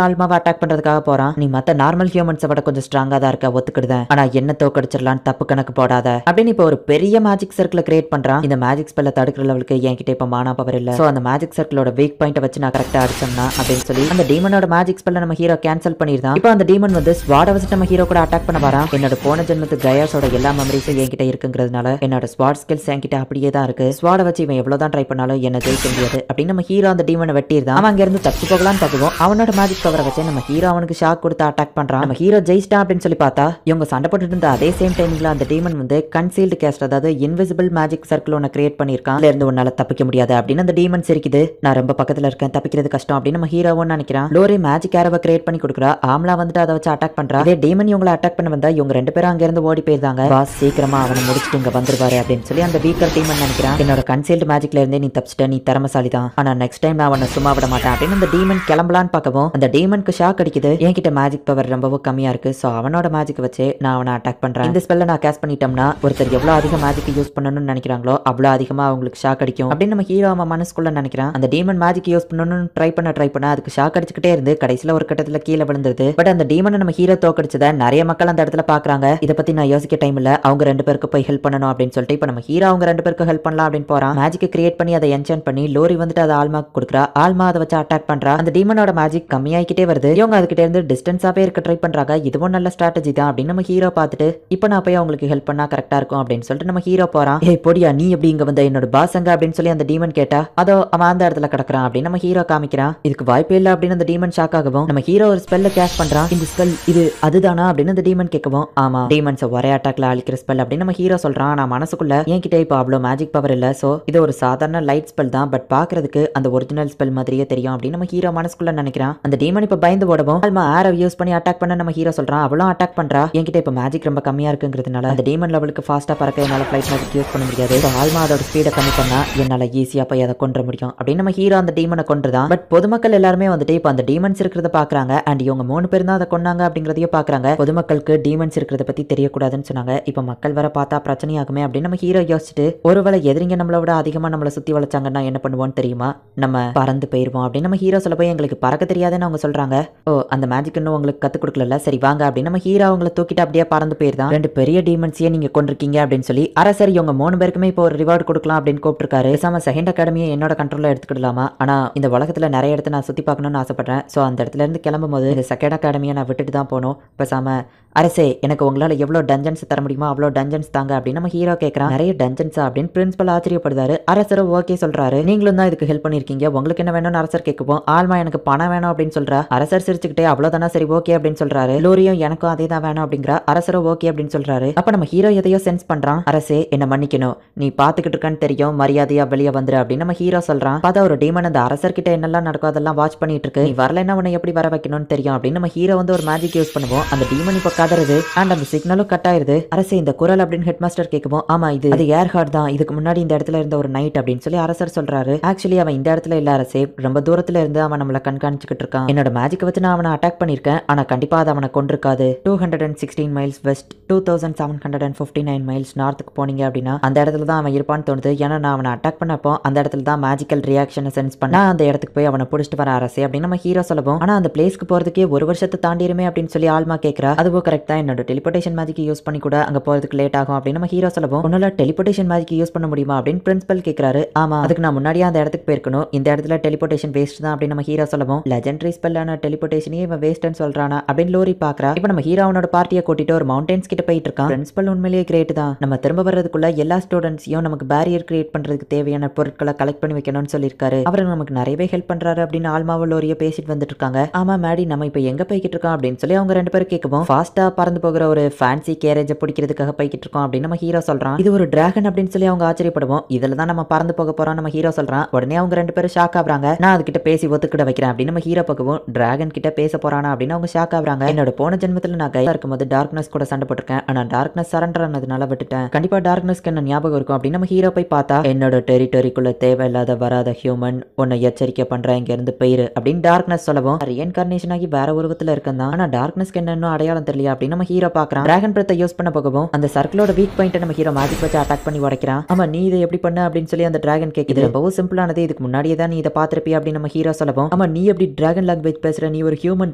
ஆல்மாவை அட்டாக் பண்றதுக்காக போறான். நீ மத்த நார்மல் ஹியூமன்ஸை விட கொஞ்சம் ஸ்ட்ராங்கா தான் இருக்க, ஒத்துக்கிடுதேன், ஆனா என்ன தோக்கடிச்சிடலாம், தப்பு கணக்கு போடாத அப்படின்னு இப்ப ஒரு பெரிய மேஜிக் சர்க்கிளை கிரியேட் பண்றான். இந்த மேஜிக் ஸ்பெல்ல தடுக்கிற லெவலுக்கு என்கிட்ட இப்ப மானா பவர் இல்ல, சோ அந்த மேஜிக் சர்க்கிளோட வீக் பாயிண்ட வச்சு நான் கரெக்டா அடிச்சோம்னா அப்படின்னு சொல்லி அந்த டீமனோட மேஜிக் ஸ்பெல்ல நம்ம ஹீரோ கேன்சல் பண்ணிருந்தான். இப்போ அந்த டீமன் வந்து ஸ்வாட வச்சு நம்ம ஹீரோ கூட அட்டாக் பண்ண வரான். என்னோட போன ஜென்மத்து கயாஸோட எல்லா மெமரிஸும் என்கிட்ட இருக்குங்கிறதுனால என்னோட ஸ்வாட் ஸ்கில்ஸ் என்கிட்ட அப்படியே தான் இருக்கு. ஸ்வாட வச்சு இவன் எவ்வளவுதான் ட்ரை பண்ணாலும் என்ன ஜெயிக்க முடியாது அப்படின்னு நம்ம ஹீரோ அந்த டீமனை வெட்டியிருந்தான். அவன் அங்க இருந்து தப்பு போகலான்னு தப்புவோம் அவனோட மேஜிக் பவரை வச்சு நம்ம ஹீரோ அவனுக்கு ஷாக் கொடுத்து அட்டாக் பண்றான். நம்ம ஹீரோ ஜெயிச்சிட்டான் அப்படின்னு சொல்லி பார்த்தா இவங்க சண்டை போட்டு இருந்த அதே சேம் டைம்ல அந்த டீமன் வந்து கன்சீல்டு கேஸ்ட், அதாவது இன்விசிபிள் மேஜிக் சர்க்கிள் ஒன்னு கிரியேட் பண்ணிருக்கான். அதுல இருந்து உன்னால தப்பிக்க முடியாது அப்படின்னு அந்த டீமன் சிரிக்குது. நான் ரொம்ப பக்கத்துல இருக்கேன், தப்பிக்கிறது கஷ்டம் அப்படின்னு நம்ம ஹீரோவும் நினைக்கிறான். லோரி மேஜிக் ஏரோவை கிரியேட் பண்ணி கொடுக்குறா. ஆம்லா வந்துட்டு அதை வச்சு அட்டாக் பண்றா. அதே டீமன் இவங்களை அட்டாக் பண்ண வந்தா இவங்க 2 பேரும் அங்க இருந்து ஓடி போயிருந்தாங்க. பாஸ் சீக்கிரமா அவனை முடிச்சுட்டு இங்க வந்துருவாரு அப்படின்னு சொல்லி அந்த வீக்கர் டீமன் நினைக்கிறான். என்னோட கன்சீல்டு மேஜிக்ல இருந்தே நீ தப்பிச்சிட்ட, நீ திறமசாலி தான், ஆனா நெக்ஸ்ட் டைம் நான் அவனை சும்மா விட மாட்டேன் அப்படின்னு அந்த டீமன் கிளம்பலான்னு பார்க்கவும் அந்த டீமனுக்கு ஷாக் அடிக்குது. என்கிட்ட மேஜிக் பவர் ரொம்பவும் கம்மியா இருக்கு, சோ அவனோட மேஜிக் வச்சு நான் அவனை அட்டாக் பண்றேன். இந்த ஸ்பெல்ல நான் கேஸ்ட் பண்ணிட்டோம்னா ஒருத்தர் எவ்வளவு அதிக மேஜிக் யூஸ் பண்ணணும்னு நினைக்கிறாங்களோ அவ்வளவு அதிகமா அவங்களுக்கு ஷாக் அடிக்கும் அப்படின்னு நம்ம ஹீரோ அவன் மனசுக்குள்ள நினைக்கிறான். அந்த டீமன் மேஜிக் யூஸ் பண்ணணும்னு ட்ரை பண்ண அதுக்கு ஷாக் அடிச்சுக்கிட்டே இருந்து கடைசியில ஒரு கட்டத்துல கீழே விழுந்துருது. பட் அந்த டீமனை நம்ம ஹீரோ தோக்கடிச்சத நிறைய மக்கள் அந்த இடத்துல பாக்குறாங்க. இதை பத்தி நான் யோசிக்க டைம் இல்ல, அவங்க 2 பேருக்கு போய் ஹெல்ப் பண்ணணும் அப்படின்னு சொல்லிட்டு இப்ப நம்ம ஹீரோ அவங்க 2 பேருக்கு ஹெல்ப் பண்ணலாம் அப்படின்னு போறான். மேஜிக் கிரியேட் பண்ணி அதை என்சான் பண்ணி லோரி வந்துட்டு அதை ஆல்மாக்கு கொடுக்குறா. ஆல்மா அதை வச்சு அட்டாக் பண்றா. அந்த டீமனோட மேஜிக் கம்மியாகிட்டே வருது. இவங்க அதுக்கிட்ட இருந்து டிஸ்டன்ஸாவே இருக்க ட்ரை பண்றாங்க. இதுவும் நல்ல ஸ்ட்ராட்டஜி தான் அப்படின்னு நம்ம ஹீரோ பார்த்துட்டு இப்ப நான் போய் அவங்களுக்கு ஹெல்ப் பண்ணா கரெக்டா இருக்கும் அப்படின்னு சொல்லிட்டு நம்ம ஹீரோ போறான். ஏய் பொடியா, நீ எப்படி இங்க வந்த, என்னோட பாஸ் எங்க அப்படின்னு சொல்லி அந்த டீமன் கேட்டா அதோ அவன் அந்த இடத்துல கிடக்குறான் அப்படின்னு நம்ம ஹீரோ காமிக்கிறான். இதுக்கு வாய்ப்பே இல்ல அப்படின்னு அந்த டீமன் ஷாக் ஆகவும் நம்ம ஹீரோ ஒரு ஸ்பெல்ல கேஷ் பண்றான். இந்த ஸ்பெல் இது அதுதானா அப்படின்னு அந்த டீமன் கேட்கவும் ஆமா, டீமன்ஸ் ஒரே அட்டாக்ல அழிக்கிற ஸ்பெல் அப்படின்னு நம்ம ஹீரோ சொல்றான். நான் மனசுக்குள்ள என்கிட்ட இப்ப அவ்வளவு மேஜிக் பவர் இல்ல, சோ இது ஒரு சாதாரண லைட் ஸ்பெல் தான், பட் பாக்குறதுக்கு அந்த ஒரிஜினல் ஸ்பெல் மாதிரியே தெரியும் அப்படின்னு நம்ம ஹீரோ மனசுக்குள்ள நினைக்கிறான். அந்த டீமன் இப்ப பயந்து ஓடவும் ஆல்மா ஏரோ யூஸ் பண்ணி அட்டாக் பண்ண நம்ம ஹீரோ சொல்றான். அவளும் அட்டாக் பண்றா. என்கிட்ட இப்ப மேஜிக் ரொம்ப கம்மியா இருக்குங்கிறதுனால அந்த டீமன் லெவலுக்கு ஃபாஸ்டா பறக்க என்னால ஃளைட் மேஜிக் யூஸ் பண்ண முடியாது. ஆல்மா அதோட ஸ்பீடை கம்மி பண்ணா என்னால ஈஸியா போய் அதை கொன்ற முடியும் அப்படின்னு நம்ம ஹீரோ அந்த டீமனை கொன்றுதான். பட் பொதுமக்கள் எல்லாருமே வந்துட்டு இப்ப அந்த டீமன்ஸ் இருக்கிறத பாக்குறாங்க. அண்ட் இவங்க 3 பேர் தான் அதை கொன்னாங்க அப்படிங்கறதையும் பாக்குறாங்க. பொதுமக்களுக்கு டீமன்ஸ் இருக்கிறத பத்தி தெரியக்கூடாதுன்னு சொன்னாங்க. இப்ப மக்கள் வர பார்த்தா பிரச்சனையாகுமே அப்படின்னு நம்ம ஹீரோ யோசிச்சுட்டு ஒருவேளை எதிரிங்க நம்மள விட அதிகமா நம்மள சுத்தி வளைச்சாங்கன்னா என்ன பண்ணுவோம்னு தெரியுமா, நம்ம பறந்து போயிருவோம் அப்படின்னு நம்ம ஹீரோ சொல்ல போய் எங்களுக்கு பறக்க தெரியாதுன்னு அவங்க சொல்றாங்க. ஓ அந்த மேஜிக் இன்னும் உங்களுக்கு கத்து கொடுக்கல, சரி வாங்க அப்படின்னு நம்ம ஹீரோ அவங்களை தூக்கிட்டு அப்படியே பறந்து போயிருந்தான். 2 பெரிய டீமன்ஸையே நீங்க கொண்டிருக்கீங்க அப்படின்னு சொல்லி அரசர் இவங்க 3 பேருக்குமே இப்போ ஒரு ரிவார்டு கொடுக்கலாம் அப்படின்னு கூப்பிட்டுருக்காரு. பேசாம செகண்ட் அகாடமியை என்னோட கண்ட்ரோல்ல எடுத்துக்கிடலாமா, ஆனா இந்த உலகத்துல நிறைய இடத்த நான் சுத்தி பார்க்கணும்னு ஆசைப்படுறேன், சோ அந்த இடத்துல இருந்து கிளம்பும் போது இந்த செகண்ட் அகாடமியை நான் விட்டுட்டு தான் போகணும். பேசாம அரசே எனக்கு உங்களால எவ்வளவு டஞ்சன்ஸ் தர முடியுமோ அவ்வளவு டஞ்சன்ஸ் தாங்க அப்படின்னு நம்ம ஹீரோ கேட்கறான். நிறைய டஞ்சன்ஸா அப்படின்னு பிரின்சிபல் ஆச்சரியப்படுறாரு. அரசரும் ஓகே சொல்றாரு. நீங்களும் தான் இதுக்கு ஹெல்ப் பண்ணிருக்கீங்க, உங்களுக்கு என்ன வேணும்னு அரசர் கேட்கவும் ஆல்மா எனக்கு பணம் வேணும் அப்படின்னு சொல்றா. அரசர் சிரிச்சுக்கிட்டே அவ்வளவுதானா, சரி ஓகே அப்படின்னு சொல்றாரு. லோரியும் எனக்கும் அதே தான் வேணும் அப்படிங்கிற அரசரும் ஓகே அப்படின்னு சொல்றாரு. அப்ப நம்ம ஹீரோ எதையோ சென்ஸ் பண்றான். அரசே என்ன மன்னிக்கணும், நீ பாத்துக்கிட்டு இருக்கான்னு தெரியும், மரியாதையா வெளியே வந்துரு அப்படின்னு நம்ம ஹீரோ சொல்றான். பார்த்தா ஒரு டீமன் அந்த அரசர் கிட்ட என்னெல்லாம் நடக்கும் அதெல்லாம் வாட்ச் பண்ணிட்டு இருக்கு. நீ வரலன்னா உன்னை எப்படி வர வைக்கணும்னு தெரியும் அப்படின்னு நம்ம ஹீரோ வந்து ஒரு மேஜிக் யூஸ் பண்ணுவோம். அந்த டீமன் இப்ப கதறுது அண்ட் அந்த சிக்னலும் கட் ஆயிருது. அரசே இந்த குரல் அப்படின்னு ஹெட் மாஸ்டர் கேட்கவும் ஆமா இது அது ஏர் ஹார்ட் தான், இதுக்கு முன்னாடி இந்த இடத்துல இருந்த ஒரு நைட் அப்படின்னு சொல்லி அரசர் சொல்றாரு. ஆக்சுவலி அவன் இந்த இடத்துல இல்ல அரசே, ரொம்ப தூரத்துல இருந்து அவன் நம்மள கண்காணிச்சுக்கிட்டு இருக்கான். என்னோட மேஜிக் வச்சு நான் அவனை அட்டாக் பண்ணிருக்கேன், ஆனா கண்டிப்பா அது அவனை கொண்டிருக்காது. 216 மைல்ஸ் வெஸ்ட் 2759 மைல்ஸ் நார்த்துக்கு போனீங்க அப்படின்னா அந்த இடத்துல தான் அவன் இருப்பான்னு தோணுது. ஏன்னா நான் அவனை அட்டாக் பண்ணப்போ அந்த இடத்துல தான் மேஜிக்கல் ரியாக்ஷனை சென்ஸ் பண்ண அந்த இடத்துக்கு போய் அவனை பிடிச்சிட்டு வர அரசே அப்படின்னு நம்ம ஹீரோ சொல்லவும் ஆனா அந்த பிளேஸ்க்கு போறதுக்கே 1 வருஷத்தை தாண்டிருமே அப்படின்னு சொல்லி ஆல்மா கேட்கிறா. அதுவும் கரெக்ட் தான், என்னோட டெலிபோர்டேஷன் மேஜிக் யூஸ் பண்ணி கூட அங்க போறதுக்கு லேட் ஆகும் அப்படின்னு நம்ம ஹீரோ சொல்லவும் உன்னால டெலிபோர்டேஷன் மேஜிக் யூஸ் பண்ண முடியுமா அப்படின்னு பிரின்சிபல் கேட்கிறாரு. சொல்றாரு. ஆமா, அதுக்கு நான் முன்னாடியே அந்த இடத்துக்கு போயிருக்கணும். இந்த இடத்துல டெலிபோர்டேஷன் வேஸ்ட் தான் அப்படின்னு நம்ம ஹீரோ சொல்லவும், லெஜெண்டரி ஸ்பெல்லான டெலிபோர்டேஷனே இவன் வேஸ்ட்னு சொல்றானா அப்படின்னு லோரி பாக்குறா. இப்போ நம்ம ஹீரோ அவனோட பார்ட்டியை கூட்டிட்டு ஒரு மவுண்டன்ஸ் கிட்ட போயிட்டு இருக்கான். பிரின்சிபல் உண்மையிலேயே கிரேட் தான். நம்ம திரும்ப வர்றதுக்குள்ள எல்லா ஸ்டூடெண்ட்ஸையும் நமக்கு பேரியர் கிரியேட் பண்றதுக்கு தேவையான பொருட்களை கலெக்ட் பண்ணி வைக்கணும்னு சொல்லியிருக்காரு. அவர் நமக்கு நிறையவே ஹெல்ப் பண்றாரு அப்படின்னு ஆல்மாவும் லோரிய பேசிட்டு வந்துட்டு இருக்காங்க. ஆமா மேடி, நம்ம இப்ப எங்க போய்கிட்டு இருக்கோம் அப்படின்னு சொல்லி அவங்க ரெண்டு பேரும் கேட்கவும், ஃபாஸ்டா பறந்து போகிற ஒரு ஃபேன்சி கேரேஜை பிடிக்கிறதுக்காக போய்கிட்டு இருக்கோம் அப்படின்னு நம்ம ஹீரோ சொல்றான். இது ஒரு டிராகன் அப்படின்னு சொல்லி அவங்க ஆச்சரியப்படுவோம். இதுல தான் நம்ம பறந்து போக போறோம் நம்ம ஹீரோ சொல்றான். உடனே அவங்க ரெண்டு பேரும் ஷாக் ஆகுறாங்க. நான் அதுகிட்ட பேசி ஒத்துக்கிட வைக்கிறேன் அப்படின்னு நம்ம ஹீரோ பக்கவும், டிராகன் கிட்ட பேச போறானா அப்படின்னு அவங்க ஷாக் ஆகுறாங்க. என்னோட போன ஜென்மத்துல நான் கையா இருக்கும்போது டார்க்னஸ் கூட சண்டை போட்டிருக்கேன். ஆனா டார்க்னஸ் சரண்டர் ஆனதுனால விட்டுட்டேன். கண்டிப்பா டார்க்னஸ்க்கு என்ன ஞாபகம் இருக்கும் அப்படின்னு நம்ம ஹீரோ போய் பார்த்தா, என்னோட டெரிட்டரிக்குள்ள தேவையில்லாத வராத ஹியூமன் உன்னை எச்சரிக்கை பண்றேன், இங்க இருந்து போயிரு அப்படின்னு டார்க்னஸ் சொல்லவும், ரீஇன்கார்னேஷன் ஆகி வேற உருவத்துல இருக்கேன் தான். ஆனா டார்க்னஸ்க்கு என்ன அடையாளம் தெரியல அப்படின்னு நம்ம ஹீரோ பாக்குறான். டிராகன் பிரத்தை யூஸ் பண்ண போகவும் அந்த சர்க்கிளோட வீக் பாயிண்ட் நம்ம ஹீரோ மேஜிக் வச்சு அட்டாக் பண்ணி உடைக்கிறான். ஆமா, நீ இதை எப்படி பண்ண அப்படின்னு சொல்லி அந்த டிராகன் கேக்குது. ரொம்பவும் சிம்பிளானது, இதுக்கு முன்னாடியே தான் நீ இதை பாத்திருப்பி அப்படின்னு நம்ம ஹீரோ சொல்லவும், ஆமா நீ எப்படி டிராகன் லாங்குவேஜ் பேசுற, நீ ஒரு ஹியூமன்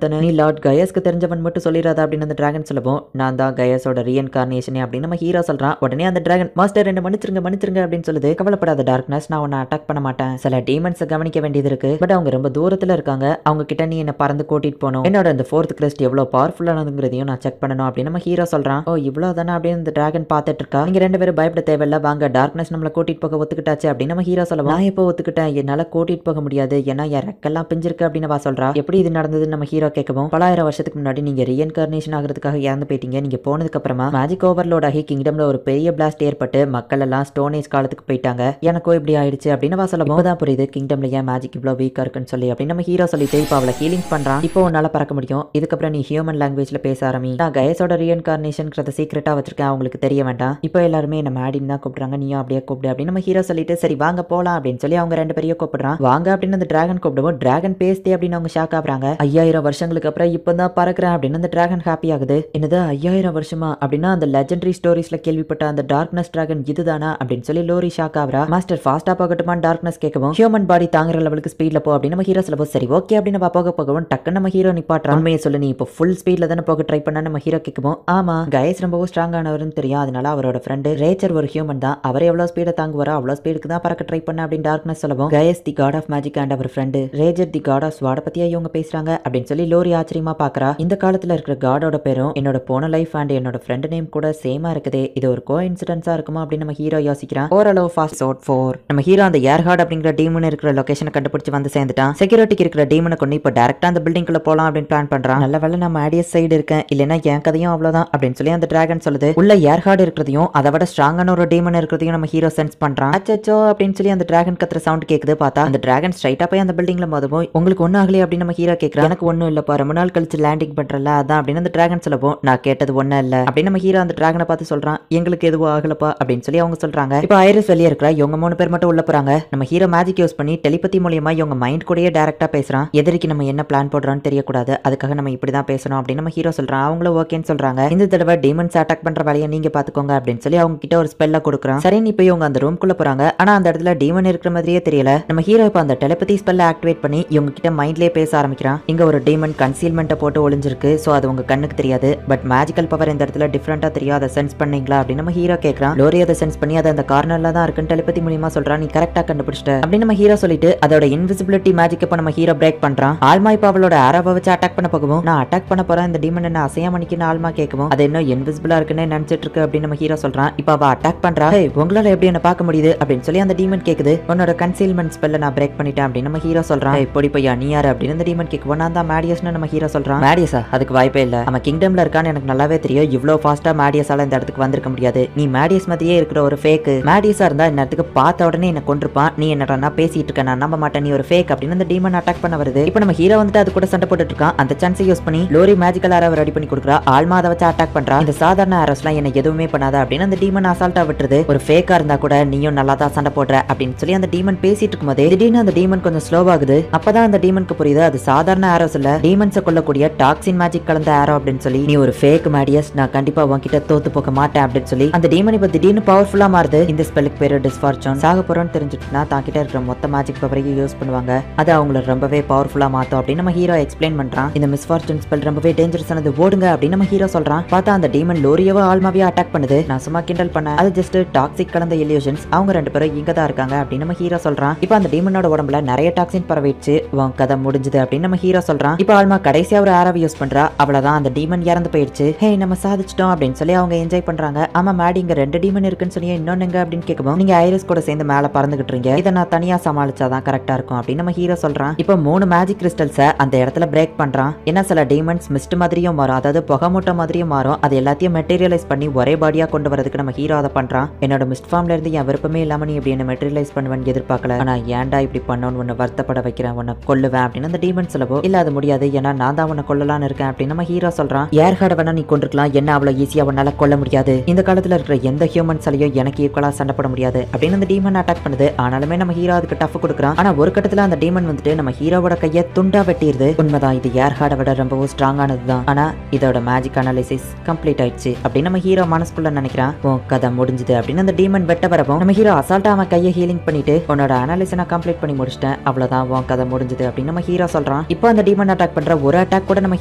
தானே, நீ லார்ட் கயஸ்க்கு தெரிஞ்சவன் மட்டும் சொல்லிடாத அப்படின்னு அந்த டிராகன் சொல்லவும், நான் தான் கயஸோட ரீஇன்கார்னேஷன் அப்படின்னு நம்ம ஹீரோ சொல்றான். உடனே அந்த டிராகன், மாஸ்டர் என்ன மன்னிச்சிருங்க அப்படின்னு சொல்லுது. கவலைப்படாத டார்க்னஸ், நான் உன்னை அட்டாக் பண்ண மாட்டேன். சில டீமன்ஸை கவனிக்க வேண்டியது இருக்கு, பட் அவங்க ரொம்ப தூரத்துல இருக்காங்க. அவங்க கிட்ட நீ என்ன பறந்து கூட்டிட்டு போகணும். என்னோட அந்த ஃபோர்த் கிரஸ்ட் எவ்வளவு பவர்ஃபுல்லானதுங்கிறதையும் நான் செக் பண்ணணும் அப்படின்னு நம்ம ஹீரோ சொல்றான். ஓ இவ்வளவு தானே அப்படின்னு இந்த டிராகன் பார்த்துட்டு இருக்கா. நீங்க ரெண்டு பேரும் பயப்பட தேவையில்ல, வாங்க டார்க்னஸ் நம்மள கூட்டிட்டு போக ஒத்துக்கிட்டாச்சு அப்படின்னு நம்ம ஹீரோ சொல்லுவோம். நான் எப்போ ஒத்துக்கிட்டேன், என்னால கூட்டிட்டு போக முடியாது, ஏன்னா என் ரெக்கெல்லாம் பிஞ்சிருக்கு அப்படின்னு வா சொல்றா. எப்படி இது நடந்ததுன்னு நம்ம ஹீரோ கேட்கவும், பலாயிரம் வருஷத்துக்கு முன்னாடி நீங்க ரீஇன்கார்னேஷன் ஆகிறதுக்காக இறந்து போயிட்டீங்க. நீங்க போனதுக்கு அப்புறமா மேஜிக் ஓவர்லோட் ஆகி கிங்டம்ல ஒரு பெரிய பிளாஸ்ட் ஏற்பட்டு மக்கள் எல்லாம் ஸ்டோன் ஏஜ் காலத்துக்கு போயிட்டாங்க. எனக்கும் இப்படி ஆயிடுச்சு அப்படின்னு வா சொல்லுவோம். இப்பதான் புரியுது கிங்டம்ல ஏன் மேஜிக் இவ்வளவு வீக்கா இருக்குன்னு சொல்லி அப்படின்னு நம்ம ஹீரோ சொல்லிட்டு இப்போ அவளை ஹீலிங் பண்றான். இப்போ உன்னால பறக்க முடியும், இதுக்கப்புறம் நீ ஹியூமன் லாங்குவேஜ்ல பேச ஆரம்பி. நான் கயஸோட ரீஇன்கார்னேஷன்ங்கிறத சீக்கிரட்டா வச்சிருக்கேன், அவங்களுக்கு தெரிய வேண்டாம். இப்போ எல்லாருமே என்ன மேடின்னு தான் கூப்பிடுறாங்க, நீயும் அப்படியே கூப்பிடு அப்படின்னு நம்ம ஹீரோ சொல்லிட்டு, சரி வாங்க போலாம் அப்படின்னு சொல்லி அவங்க ரெண்டு பேரையும் கூப்பிடுறான். வாங்க அப்படின்னு அந்த டிராகன் கூப்பிடுவோம். டிராகன் பேஸ்தே அப்படின்னு அவங்க ஷாக் ஆகுறாங்க. 5000 வருஷங்களுக்கு அப்புறம் இப்பதான் பறக்கிறேன் அப்படின்னு அந்த டிராகன் ஹாப்பி ஆகுது. என்னது 5000 வருஷமா அப்படின்னா அந்த லெஜெண்டரி ஸ்டோரிஸ்ல கேள்விப்பட்ட அந்த டார்க்னஸ் டிராகன் இதுதானா அப்படின்னு சொல்லி லோரி ஷாக் ஆகுறா. மாஸ்டர் ஃபாஸ்டா போகட்டுமா டார்க்னஸ் கேட்கவும், ஹியூமன் பாடி தாங்குற லெவலுக்கு ஸ்பீட்ல போ அப்படின்னு நம்ம ஹீரோ சொல்லவும், சரி ஓகே அப்படின்னு போகவும் டக்குன்னு நம்ம ஹீரோ நிப்பாட்டுறான். உண்மையை சொல்லு, நீ இப்போ ஃபுல் ஸ்பீட்ல தானே போக ட்ரை பண்ண நம்ம ஹீரோ கேட்கவும், ஆமா கயஸ் ரொம்பவும் ஸ்ட்ராங் ஆனவர்னு தெரியும், அதனால அவரோட ஃப்ரெண்டு ரேச்சர் ஒரு ஹியூமன் தான், அவர் எவ்வளவு ஸ்பீடை தாங்குவாரோ அவ்வளவு ஸ்பீடுக்கு தான் பறக்க ட்ரை பண்ண அப்படின்னு டார்க்னஸ் சொல்லவும், கயஸ் the god of magic and அவர் ஃப்ரெண்டு ரேஜர் தி காட் ஆஃப் ஸ்வாட பத்தியா இவங்க பேசுறாங்க அப்படின்னு சொல்லி லோரி ஆச்சரியமா பாக்குறா. இந்த காலத்துல இருக்கிற காடோட பேரும் என்னோட போன லைஃப் அண்ட் என்னோட ஃப்ரெண்ட் நேம் கூட சேமா இருக்குதே, இது ஒரு கோ இன்சிடென்ஸா இருக்குமா அப்படின்னு நம்ம ஹீரோ யோசிக்கிறான். ஓரளவு ஃபாஸ்ட் சோட் 4 நம்ம ஹீரோ அந்த ஏர்ஹார்ட் அப்படிங்கிற டீமன் இருக்கிற லொகேஷனை கண்டுபிடிச்சு வந்து சேர்ந்துட்டான். செக்யூரிட்டிக்கு இருக்கிற டீமனை கொண்டு இப்போ டேரக்டா அந்த பில்டிங்குள்ள போலாம் அப்படின்னு பிளான் பண்றான். நல்ல வேளை நம்ம ஆடியஸ் சைடு இருக்கேன், இல்லைன்னா என் கதையும் அவ்வளவுதான் அப்படின்னு சொல்லி அந்த டிராகன் சொல்லுது. உள்ள ஏர்ஹார்ட் இருக்கிறதையும் அதை விட ஸ்ட்ராங்கான ஒரு டீமன் இருக்கிறதையும் நம்ம ஹீரோ சென்ஸ் பண்றான். அச்சோ அப்படின்னு சொல்லி அந்த டிராகன் கத்துற சவுண்ட் கேக்குது. பார்த்தா அந்த டிராகன் ஸ்ட்ரைட்டா போய் அந்த பில்டிங்ல மோதவும், உங்களுக்கு ஒன்னும் ஆகலையே அப்படின்னு நம்ம ஹீரோ கேட்கறான். எனக்கு ஒன்னும் இல்லப்பா, ரொம்ப நாள் கழிச்சு லேண்டிங் பண்றல அதான் அப்படின்னு அந்த டிராகன் சொல்லவும், நான் கேட்டது ஒன்னும் இல்ல அப்படின்னு நம்ம ஹீரோ அந்த டிராகனை பார்த்து சொல்றான். எங்களுக்கு எதுவும் ஆகலப்பா அப்படின்னு சொல்லி அவங்க சொல்றாங்க. இப்போ ஐரிஸ் வெளியே இருக்கிற இவங்க 3 பேர் மட்டும் உள்ள போறாங்க. நம்ம ஹீரோ மேஜிக் யூஸ் பண்ணி டெலிபதி மூலமா இவங்க மைண்ட் கூடயே டைரக்டா பேசுறான். எதிரிக்கு நம்ம என்ன பிளான் போடுறோம்னு தெரியக்கூடாது, அதுக்காக நம்ம இப்படிதான் பேசணும் அப்படின்னு நம்ம ஹீரோ சொல்றான். அவங்களும் ஓகேன்னு சொல்றாங்க. இந்த தடவை டீமன்ஸ் அட்டாக் பண்ற வேலையை நீங்க பாத்துக்கோங்க அப்படின்னு சொல்லி அவங்க கிட்ட ஒரு ஸ்பெல்ல கொடுக்குறான். சரி நீ போய் இவங்க அந்த ரூம்குள்ள போறாங்க. ஆனா அந்த இடத்துல டீமன் இருக்கிற மாதிரியே தெரியல. நம்ம ஹீரோ இப்ப அந்த டெலிபதி ஸ்பெல்ல ஆக்டிவேட் பண்ணி இவங்க கிட்ட மைண்ட்லயே பேச ஆரம்பிக்கிறான். இங்க ஒரு டீமன் கன்சீல்மெண்ட்டை போட்டு ஒளிஞ்சிருக்கு, சோ அது உங்க கண்ணுக்கு தெரியாது, பட் மேஜிக்கல் பவர் இந்த இடத்துல டிஃபரெண்டா தெரியும், அதை சென்ஸ் பண்ணீங்களா அப்படின்னு நம்ம ஹீரோ கேட்கறான். லோரி அதை சென்ஸ் பண்ணி அதை அந்த கார்னர்ல தான் இருக்குன்னு டெலிபதி மூலமா சொல்றான். நீ கரெக்டா கண்டுபிடிச்சிட்ட அப்படின்னு நம்ம ஹீரோ சொல்லிட்டு அதோட இன்விசிபிலிட்டி மேஜிக் இப்ப நம்ம ஹீரோ பிரேக் பண்றான். ஆல்மா இப்ப அவளோட ஆரோவை வச்சு அட்டாக் பண்ண போகவும், நான் அட்டாக் பண்ண போறேன், இந்த டீமன் என்ன அசையாம நிக்குன்னு ஆல்மா கேட்கவும், அது என்ன இன்விசிபிளா இருக்குன்னு நினைச்சிட்டு இருக்கு அப்படின்னு நம்ம ஹீரோ சொல்றான். இப்ப அவ அட்டாக் பண்றா. உங்களால எப்படி என்ன பார்க்க முடியுது அப்படின்னு சொல்லி அந்த டீமன் கேக்குது. உன்னோட கன்சீல்மெண்ட் ஸ்பெல்ல நான் பிரேக் பண்ணிட்டேன் அப்படின்னு நம்ம ஹீரோ சொல்றான். இப்படி பையா நீ யாரு அப்படின்னு அந்த டீமன் கேட்கவும், நான் தான் மேடியஸ்னு நம்ம ஹீரோ சொல்றான். மேடியஸா? அதுக்கு வாய்ப்பே இல்ல, அவன் கிங்டம்ல இருக்கான்னு எனக்கு நல்லாவே தெரியும், இவ்வளவு ஃபாஸ்டா மேடியஸால இந்த இடத்துக்கு வந்திருக்க முடியாது, நீ மேடியஸ் மாதிரியே இருக்கிற ஒரு ஃபேக், மேடியஸா இருந்தா இந்த இடத்துக்கு பார்த்த உடனே என்ன கொண்டிருப்பான், நீ என்னடா பேசிட்டு இருக்க, நான் நம்ப மாட்டேன், நீ ஒரு ஃபேக் அப்படின்னு அந்த டீமன் அட்டாக் பண்ண வருது. இப்போ நம்ம ஹீரோ வந்துட்டு அது கூட சண்டை போட்டுட்டு இருக்கான். அந்த சான்ஸை யூஸ் பண்ணி லோரி மேஜிக்கல் ஆரோவை ரெடி பண்ணி கொடுக்குறா. ஆல்மா அதை வச்சு அட்டாக் பண்றா. இந்த சாதாரண ஆரோஸ்லாம் என்ன எதுவுமே பண்ணாத அப்படின்னு அந்த டீமன் அசால்ட்டா விட்டுருது. ஒரு ஃபேக்கா இருந்தா கூட நீயும் நல்லா தான் சண்டை போடுற அப்படின்னு சொல்லி அந்த டீமன் பேசிட்டு இருக்கும்போது திடீர்னு அந்த டீமன் கொஞ்சம் ஸ்லோவாகுது. அப்பதான் அந்த டீமனுக்கு புரியுது அது சாதாரண ஆரோஸ் இல்ல, டீமன்ஸை கொல்லக்கூடிய டாக்ஸின் மேஜிக் கலந்த ஆரோ அப்படின்னு சொல்லி. நீ ஒரு ஃபேக் மேடியஸ், நான் கண்டிப்பா உன்கிட்ட தோத்து போக மாட்டேன் அப்படின்னு சொல்லி அந்த டீமன் இப்ப திடீர்னு பவர்ஃபுல்லா மாறுது. இந்த ஸ்பெல்லுக்கு பேரு டிஸ்ஃபார்ச்சூன். சாக போறோம்னு தெரிஞ்சுட்டுனா தான் கிட்ட இருக்கிற மொத்த மேஜிக் பவரையும் யூஸ் பண்ணுவாங்க, அது அவங்கள ரொம்பவே பவர்ஃபுல்லா மாத்தோம் அப்படின்னு நம்ம ஹீரோ எக்ஸ்பிளைன் பண்றான். இந்த மிஸ்ஃபார்ச்சூன் ஸ்பெல் ரொம்பவே டேஞ்சரஸ் ஆனது, ஓடுங்க அப்படின்னு நம்ம ஹீரோ சொல்றான். பார்த்தா அந்த டீமன் லோரியவோ ஆல்மாவே அட்டாக் பண்ணுது. நான் சும்மா கிண்டல் பண்ண, அது ஜஸ்ட் டாக்ஸிக் கலந்த இல்யூஷன்ஸ், அவங்க ரெண்டு பேரும் இங்கதான் இருக்காங்க அப்படின்னு நம்ம ஹீரோ சொல்றான். இப்போ அந்த டீமனோட உடம்புல நிறைய டாக்ஸின் பரவிடுச்சு, உன் கதை முடிஞ்சது அப்படின்னு நம்ம ஹீரோ சொல்றான். இப்போ ஆல்மா கடைசியா ஒரு ஆராவை யூஸ் பண்றா, அவ்வளவுதான் அந்த டீமன் இறந்து போயிடுச்சு. ஹே நம்ம சாதிச்சிட்டோம் அப்படின்னு சொல்லி அவங்க என்ஜாய் பண்றாங்க. ஆமா மேடி இங்க 2 டீமன் இருக்குன்னு சொல்லி இன்னொன்னுங்க அப்படின்னு கேட்கும். நீங்க ஐரிஸ் கூட சேர்ந்து மேல பறந்துகிட்டு இருக்கீங்க, இதை நான் தனியா சமாளிச்சாதான் கரெக்டா இருக்கும் அப்படின்னு நம்ம ஹீரோ சொல்றான். இப்போ 3 மேஜிக் கிறிஸ்டல்ஸை அந்த இடத்துல பிரேக் பண்றான். ஏன்னா சில டீமன்ஸ் மிஸ்ட் மாதிரியும் மாறும், அதாவது புகை மூட்டை மாதிரியும் மாறும். அது எல்லாத்தையும் மெட்டீரியலைஸ் பண்ணி ஒரே பாடியா கொண்டு வரதுக்கு நம்ம ஹீரோ அதை பண்றான். என்னோட மிஸ்ட் ஃபார்ம்ல இருந்து என் விருப்பமே இல்லாம நீ இப்படி என்ன மெட்டீரியலைஸ் பண்ணுவேன்னு எதிர்பார்க்கல, ஆனா ஏன்டா இப்படி பண்ணணும்னு உன்னை வருத்தப்பட வைக்கிறேன், உன்னை கொல்லுவேன் அப்படின்னு அந்த டீமன் சொல்லவோ, இல்ல அது முடியாது ஏன்னா நான் தான் உன்னை கொல்லலான்னு இருக்கேன் அப்படின்னு நம்ம ஹீரோ சொல்றான். ஏர்ஹார்ட் வேணா நீ கொண்டிருக்கலாம், என்ன அவ்வளவு ஈஸியா உன்னால கொல்ல முடியாது, இந்த காலத்துல இருக்கிற எந்த ஹியூமன்ஸாலையும் எனக்கு ஈக்குவலா சண்டை போட முடியாது அப்படின்னு அந்த டீமன் அட்டாக் பண்ணுது. ஆனாலுமே நம்ம ஹீரோ அதுக்கு டஃப் கொடுக்குறான். ஆனா ஒரு கட்டத்துல அந்த டீமன் வந்துட்டு நம்ம ஹீரோவோட கையை துண்டா வெட்டிடுது. உண்மைதான், இது ஏர்ஹார்டை விட ரொம்பவும் ஸ்ட்ராங்கானது தான், ஆனா இதோட மேஜிக் அனாலிசிஸ் கம்ப்ளீட் ஆயிடுச்சு அப்படின்னு நம்ம ஹீரோ மனசுக்குள்ள நினைக்கிறான். உன் கதை முடிஞ்சது அப்படின்னு அந்த டீமன் வெட்ட வரவும் நம்ம ஹீரோ அசால்ட்டா அவன் கையை ஹீலிங் பண்ணிட்டு உன்னோட அனாலிசிஸ் நான் கம்ப்ளீட் பண்ணி முடிச்சிட்டேன், அவ்வளவுதான் உன் கதை முடிஞ்சது அப்படின்னு நம்ம ஹீரோ சொல்றான். இப்போ அந்த டீமன் அட்டாக் பண்ற ஒரு அட்டாக் கூட நம்ம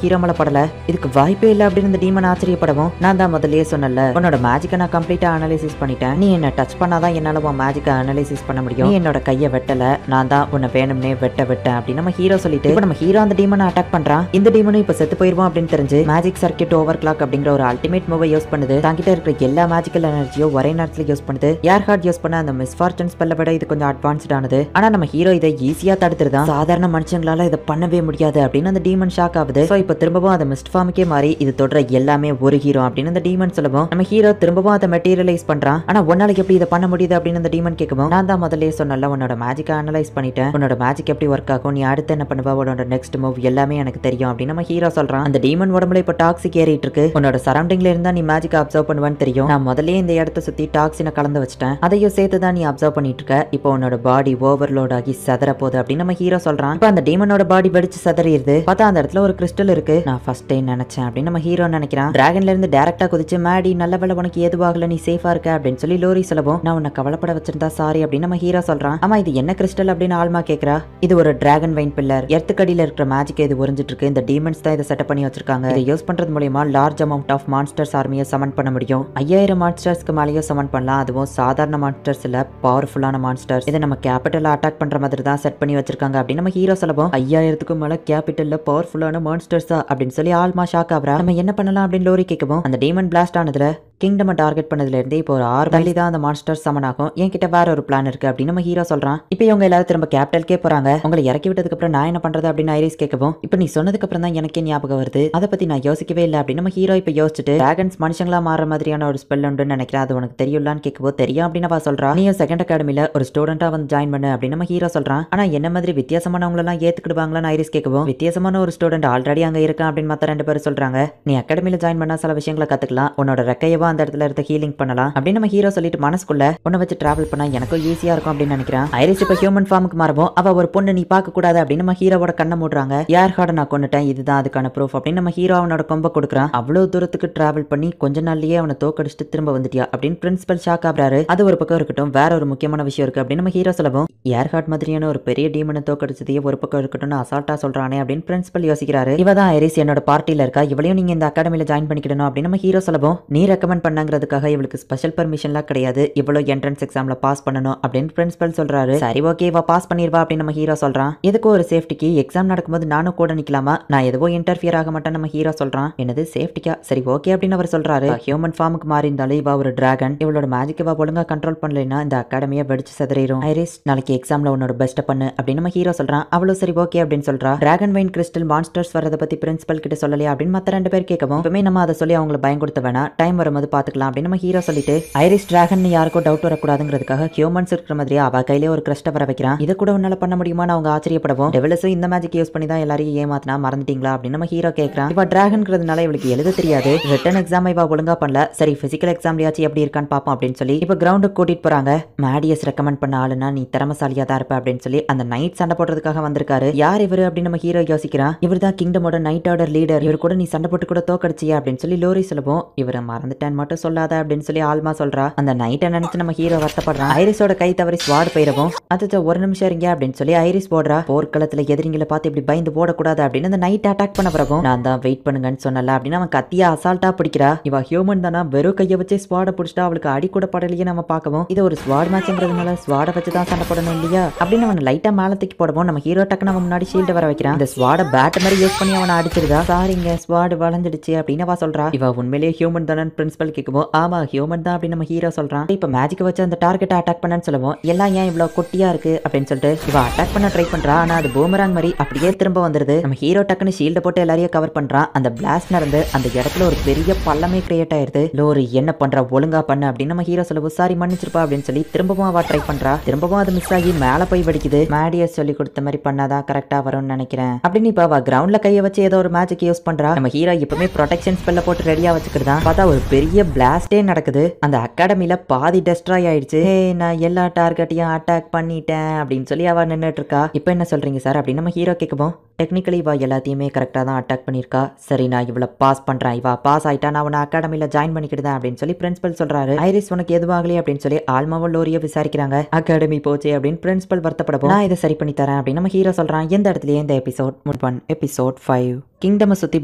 ஹீரோ மேல படல, இதுக்கு வாய்ப்பே இல்லை அப்படின்னு அந்த டீமன் ஆச்சரியப்படவும், நான் தான் முதல்லயே சொன்னல உன்னோட மேஜிக்கை நான் கம்ப்ளீட்டா அனாலிசிஸ் பண்ணிட்டேன், நீ என்ன டச் பண்ணாதான் என்னால உன் மேஜிக்கை அனாலிசிஸ் பண்ண முடியும், நீ என்னோட கையை வெட்டல, நான் தான் உன்னை வேணும்னே விட்டேன் அப்படின்னு நம்ம ஹீரோ சொல்லிட்டு இப்போ நம்ம ஹீரோ அந்த டீமனை அட்டாக் பண்றான். இந்த டீமனும் இப்ப செத்து போயிருவோம் அப்படின்னு தெரிஞ்சு மேஜிக் சர்க்கியூட் ஓவர் கிளாக் அப்படிங்கிற ஒரு அல்டிமேட் மூவை யூஸ் பண்ணுது. தாங்கிட்ட இருக்கிற எல்லா மேஜிக்கல் எனர்ஜியும் ஒரே நேரத்துல யூஸ் பண்ணுது. ஏர்ஹார்ட் யூஸ் பண்ண அந்த மிஸ்ஃபார்ச்சூன் ஸ்பெல்லை விட இது கொஞ்சம் அட்வான்ஸ்ட் ஆனது, ஆனா நம்ம ஹீரோ இதை ஈஸியா தடுத்துருதான். சாதாரண மனுஷங்களால இதை பண்ணவே முடியாது அப்படின்னு அந்த டீமன் ஷாக் ஆகுது. சோ இப்போ திரும்பவும் அந்த மிஸ்ட் ஃபார்முக்கே மாறி இது தொடர எல்லாமே ஒரு ஹீரோ அப்படின்னு அந்த டீமன் சொல்லவும், நம்ம ஹீரோ திரும்பவும் அதை மெட்டீரியலைஸ் பண்றான். ஆனா உன்னால எப்படி இதை பண்ண முடியுது அப்படின்னு அந்த டீமன் கேட்கவும், நான் தான் முதல்ல சொன்னல உன்னோட மேஜிக்கை அனலைஸ் பண்ணிட்டேன், உன்னோட மேஜிக் எப்படி ஒர்க் ஆகும், நீ அடுத்து என்ன பண்ணுவா, உன்னோட நெக்ஸ்ட் மூவ் எல்லாமே எனக்கு தெரியும் அப்படின்னு நம்ம ஹீரோ சொல்றான். அந்த டீமன் உடம்புல இப்ப டாக்ஸிக் ஏறிட்டு இருக்கு, உன்னோட சரௌண்டிங்ல இருந்தா நீ மேஜிக் அப்சர்வ் பண்ணுவான்னு தெரியும், நான் முதல்ல இந்த இடத்த சுத்தி டாக்ஸினை கலந்து வச்சிட்டேன், அதையும் சேர்த்து தான் நீ அப்சர்வ் பண்ணிட்டு இருக்க, இப்போ உன்னோட பாடி ஓவர்லோட் ஆகி சதற போகுது அப்படின்னு நம்ம ஹீரோ சொல்றான். இப்போ அந்த டீமனோட பாடி வெடிச்சு சதறிடுது. பார்த்தா அந்த இடத்துல ஒரு கிறிஸ்டல் இருக்கு, நான் ஃபர்ஸ்ட் டைம் நினைச்சேன் அப்படின்னு நம்ம ஹீரோ நினைக்கிறான். டிராகன்ல இருந்து டைரக்டா குதிச்சு மேடி நல்ல வேளை உனக்கு ஏதுவாகல, நீ சேஃபா இருக்க அப்படின்னு சொல்லி லோரி சொல்லவும், நான் உன்னை கவலைப்பட வச்சிருந்தா சாரி அப்படின்னு நம்ம ஹீரோ சொல்றான். ஆமா இது என்ன கிறிஸ்டல் அப்படின்னு ஆல்மா கேக்குறா. இது ஒரு டிராகன் வைன் பில்லர், எர்த்துக்கடியில இருக்கிற மேஜிக் இது உறிஞ்சிட்டு இருக்கு, இந்த டீமன்ஸ் தான் இதை செட்டப் பண்ணி வச்சிருக்காங்க, இதை யூஸ் பண்றது மூலமா லார்ஜ் அமௌண்ட் ஆஃப் மான்ஸ்டர்ஸ் ஆர்மியை சமன் பண்ண முடியும், 5000 மான்ஸ்டர்ஸ்க்கு மேலேயே சமன் பண்ணலாம், அதுவும் சாதாரண மான்ஸ்டர்ஸ் இல்ல பவர்ஃபுல்லான மான்ஸ்டர்ஸ், இதை நம்ம கேபிட்டல் அட்டாக் பண்ற மாதிரி தான் செட் பண்ணி வச்சிருக்காங்க அப்படின்னு நம்ம ஹீரோ சொல்லவும், 5000க்கு மேல கேபிட்டல்ல பவர்ஃபுல்லான மான்ஸ்டர்ஸா அப்படின்னு சொல்லி ஆல்மா ஷாக் ஆகுறா. நம்ம என்ன பண்ணலாம் அப்படின்னு லோரி கேட்கவும், அந்த டீமன் பிளாஸ்ட் ஆனதுல கிங்டம் டார்கெட் பண்ணதுல இருந்து இப்போ ஒரு 6 தள்ளி தான் அந்த மான்ஸ்டர் சமன் ஆகும், என்கிட்ட வேற ஒரு பிளான் இருக்கு அப்படின்னு நம்ம ஹீரோ சொல்றான். இப்போ இவங்க எல்லாரும் திரும்ப கேபிட்டல்கே போறாங்க. உங்களை இறக்கி விட்டதுக்கு அப்புறம் நான் என்ன பண்றது அப்படின்னு ஐரிஸ் கேட்கவும், இப்போ நீ சொன்னதுக்கு அப்புறம் தான் எனக்கே ஞாபகம் வருது, அதை பத்தி நான் யோசிக்கவே இல்லை அப்படின்னு நம்ம ஹீரோ இப்போ யோசிச்சுட்டு, டிராகன்ஸ் மனுஷங்களா மாற மாதிரியான ஒரு ஸ்பெல் உண்டுன்னு நினைக்கிறேன், அது உனக்கு தெரியும்லான்னு கேட்கவும், தெரியும் அப்படின்னு அவ சொல்றா. நீயும் செகண்ட் அகாடமில ஒரு ஸ்டூடெண்டா வந்து ஜாயின் பண்ணு அப்படின்னு நம்ம ஹீரோ சொல்றான். ஆனா என்ன மாதிரி வித்தியாசமானவங்க எல்லாம் ஏத்துக்கிடுவாங்களான்னு ஐரிஸ் கேட்கவும், வித்தியாசமான ஒரு ஸ்டூடெண்ட் ஆல்ரெடி அங்க இருக்கான் அப்படின்னு மத்த 2 பேரும் சொல்றாங்க, நீ அகாடமில ஜாயின் பண்ணா சில விஷயங்களை கத்துக்கலாம், உன்னோட ரெக்கையவா அந்த இடத்துல இருக்க ஹீலிங் பண்ணலாம் அப்படின்னு நம்ம ஹீரோ சொல்லிட்டு மனசுக்குள்ள உன்னை வச்சு டிராவல் பண்ணா எனக்கும் ஈஸியா இருக்கும் அப்படின்னு நினைக்கிறான். ஐரிஸ் இப்ப ஹியூமன் ஃபார்முக்கு மாறவும், அவ ஒரு பொண்ணு நீ பார்க்க கூடாது அப்படின்னு நம்ம ஹீரோவோட கண்ணை மூடுறாங்க. ஏர்ஹார்ட் நான் கொண்டுட்டேன், இதுதான் அதுக்கான ப்ரூஃப் அப்படின்னு நம்ம ஹீரோ அவனோட கொம்ப கொடுக்குறான். அவ்வளவு தூரத்துக்கு டிராவல் பண்ணி கொஞ்ச நாள்லயே அவனை தோக்கடிச்சுட்டு திரும்ப வந்துட்டியா அப்படின்னு பிரின்சிபல் ஷாக் ஆகுறாரு. அது ஒரு பக்கம் இருக்கட்டும், வேற ஒரு முக்கியமான விஷயம் இருக்கு அப்படின்னு நம்ம ஹீரோ சொல்லவும், ஏர்ஹார்ட் மாதிரியான ஒரு பெரிய டீமனை தோக்கடிச்சதையே ஒரு பக்கம் இருக்கட்டும் அசால்ட்டா சொல்றானே அப்படின்னு பிரின்சிபல் யோசிக்கிறாரு. இவதான் ஐரிஸ் என்னோட பார்ட்டியில இருக்கா, இவளையும் நீங்க இந்த அகாடமில ஜாயின் பண்ணிக்கணும் அப்படின்னு நம்ம ஹீரோ சொல்லவும், நீ ரெக்கமெண்ட் பண்ணாங்கிறதுக்காக இவளுக்கு ஸ்பெஷல் பர்மிஷன்லாம் கிடையாது, இவ்வளவு என்ட்ரன்ஸ் எக்ஸாம்ல பாஸ் பண்ணணும் அப்படின்னு பிரின்சிபல் சொல்றாரு. சரி ஓகே இவ பாஸ் பண்ணிடுவா அப்படின்னு நம்ம ஹீரோ சொல்றான். எதுக்கு ஒரு சேஃப்டிக்கு எக்ஸாம் நடக்கும்போது நானும் கூட நிக்கலாமா, நான் எதுவோ இன்டர்ஃபியர் ஆக மாட்டேன் நம்ம ஹீரோ சொல்றான். என்னது சேஃப்டிக்கா, சரி ஓகே அப்படின்னு அவர் சொல்றாரு. ஹியூமன் ஃபார்முக்கு மாறி இருந்தாலும் இவ ஒரு டிராகன், இவளோட மேஜிக் இவ ஒழுங்கா கண்ட்ரோல் பண்ணலைன்னா இந்த அகாடமியை வெடிச்சு செதறிடும். ஐரிஸ் நாளைக்கு எக்ஸாம்ல உன்னோட பெஸ்ட் பண்ணு அப்படின்னு நம்ம ஹீரோ சொல்றான். அவளும் சரி ஓகே அப்படின்னு சொல்றா. டிராகன் வைன் கிறிஸ்டல் மான்ஸ்டர்ஸ் வரதை பத்தி பிரின்சிபல் கிட்ட சொல்லலையா அப்படின்னு மத்த 2 பேர் கேட்கவும், இப்பவுமே நம்ம அதை சொல்லி அவங்களை பயன்படுத்த வேணாம், டைம் வரும்போது பாத்துக்கலாம் அப்படின்னு நம்ம ஹீரோ சொல்லிட்டு, ஐரிஸ் டிராகன் யாருக்கும் டவுட் வரக்கூடாதுங்கிறதுக்காக ஹியூமன்ஸ் இருக்கிற மாதிரி அவ கையிலே ஒரு கிரஸ்ட வர வைக்கிறான். இதை கூட உன்னால பண்ண முடியுமான்னு அவங்க ஆச்சரியப்படவும், டெவில்ஸும் இந்த மேஜிக் யூஸ் பண்ணி தான் எல்லாரையும் ஏமாத்தினா மறந்துட்டீங்களா அப்படின்னு நம்ம ஹீரோ கேட்கறான். இவ டிராகன்ங்கிறதுனால இவளுக்கு எழுத தெரியாது, ரிட்டன் எக்ஸாம் இவ ஒழுங்கா பண்ணல, சரி பிசிக்கல் எக்ஸாம்லயாச்சும் எப்படி இருக்கான்னு பாப்போம் அப்படின்னு சொல்லி இப்ப கிரவுண்டுக்கு கூட்டிட்டு போறாங்க. மேடியஸ் ரெக்கமெண்ட் பண்ண ஆளுனா நீ திறமசாலியா தான் இருப்ப அப்படின்னு சொல்லி அந்த நைட் சண்டை போடுறதுக்காக வந்திருக்காரு. யார் இவரு அப்படின்னு நம்ம ஹீரோ யோசிக்கிறான். இவர் தான் கிங்டமோட நைட் ஆர்டர் லீடர், இவர் கூட நீ சண்டை போட்டு கூட தோக்கடிச்சியா அப்படின்னு சொல்லி லோரி சொல்லுவோம். இவரை மறந்துட்டேன் மட்டும் சொல்லாத அப்படின்னு சொல்லி ஆல்மா சொல்றா. அந்த நைட்டை நினைச்சு நம்ம ஹீரோ வருத்தப்படுறான். ஐரிஸோட கை தவறி ஸ்வாட் போயிடவும், அது ஒரு நிமிஷம் இருங்க அப்படின்னு சொல்லி ஐரிஸ் போடுறா. போர்க்களத்துல எதிரிங்களை பார்த்து இப்படி பயந்து போடக்கூடாது அப்படின்னு அந்த நைட் அட்டாக் பண்ண வரவும், நான் தான் வெயிட் பண்ணுங்கன்னு சொன்னல அப்படின்னு அவன் கத்தியா அசால்ட்டா பிடிக்கிறா. இவ ஹியூமன் தானா, வெறும் கையை வச்சு ஸ்வாட பிடிச்சிட்டா அவளுக்கு அடி கூட படலையே நம்ம பார்க்கவும், இதை ஒரு ஸ்வாட் ஸ்வாட் மேட்ச்ங்கிறதுனால ஸ்வாட வச்சு தான் சண்டை போடணும் இல்லையா அப்படின்னு அவனை லைட்டா மேல தூக்கி போடவும் நம்ம ஹீரோ டக்குன்னு அவன் முன்னாடி ஷீல்டு வர வைக்கிறான். இந்த ஸ்வாட பேட் மாதிரி யூஸ் பண்ணி அவனை அடிச்சிருதா. சாரிங்க ஸ்வாட் வளைஞ்சிடுச்சு அப்படின்னு அவ சொல்றா. இவ உண்மையிலேயே ஹியூமன் தானே பிரின்சிபல் கேட்கும்போது ஆமா ஹியூமன் தான் அப்படின்னு நம்ம ஹீரோ சொல்றான். இப்ப மேஜிக் வச்சு அந்த டார்கெட்டை அட்டாக் பண்ணன்னு சொல்லுவோம். எல்லாம் ஏன் இவ்வளவு குட்டியா இருக்கு அப்படின்னு சொல்லிட்டு இவ அட்டாக் பண்ண ட்ரை பண்றா. ஆனா அது பூமராங் மாதிரி அப்படியே திரும்ப வந்துருது. நம்ம ஹீரோ டக்குன்னு ஷீல்ட போட்டு எல்லாரையும் கவர் பண்றான். அந்த பிளாஸ்ட் நடந்து அந்த இடத்துல ஒரு பெரிய பள்ளமே கிரியேட் ஆயிருது. லோரி என்ன பண்ற ஒழுங்கா பண்ண அப்படின்னு நம்ம ஹீரோ சொல்லுவோம். சாரி மன்னிச்சிருப்பா அப்படின்னு சொல்லி திரும்பவும் அவ ட்ரை பண்றா. திரும்பவும் அது மிஸ் ஆகி மேல போய் வெடிக்குது. மேடியஸ் சொல்லி கொடுத்த மாதிரி பண்ணாதான் கரெக்டா வரும்னு நினைக்கிறேன் அப்படின்னு இப்ப அவ கிரவுண்ட்ல கைய வச்சு ஏதோ ஒரு மேஜிக் யூஸ் பண்றா. நம்ம ஹீரோ இப்பவுமே ப்ரொடெக்ஷன் ஸ்பெல்ல போட்டு ரெடியா வச்சுக்கிட்டு பார்த்தா ஒரு பெரிய பிளாஸ்டே நடக்குது. அந்த அகாடமில பாதி டெஸ்ட்ராய் ஆயிடுச்சு. நான் எல்லா டார்கெட்டையும் அட்டாக் பண்ணிட்டேன் அப்படின்னு சொல்லி அவ நின்னுட்டு இருக்கா. இப்ப என்ன சொல்றீங்க சார் அப்படின்னு நம்ம ஹீரோ கேட்கும். டெக்னிக்கலி இவ எல்லாத்தையுமே கரெக்டா தான் அட்டாக் பண்ணிருக்கா. சரி நான் இவள பாஸ் பண்றேன். இவ பாஸ் ஆயிட்டா நான் உன்னை அகாடமில ஜாயின் பண்ணிக்கிட்டேன் அப்படின்னு சொல்லி பிரின்சிபல் சொல்றாரு. ஐரிஸ் உனக்கு எதுவாகலையே அப்படின்னு சொல்லி ஆல்மாவும் லோரிய விசாரிக்கிறாங்க. அகாடமி போச்சு அப்படின்னு பிரின்சிபல் வருத்தப்படவும் நான் இதை சரி பண்ணி தரேன் அப்படின்னு நம்ம ஹீரோ சொல்றான். எந்த இடத்துலயே இந்த எபிசோட் 1 எபிசோட் 5 கிங்டம் சுத்தி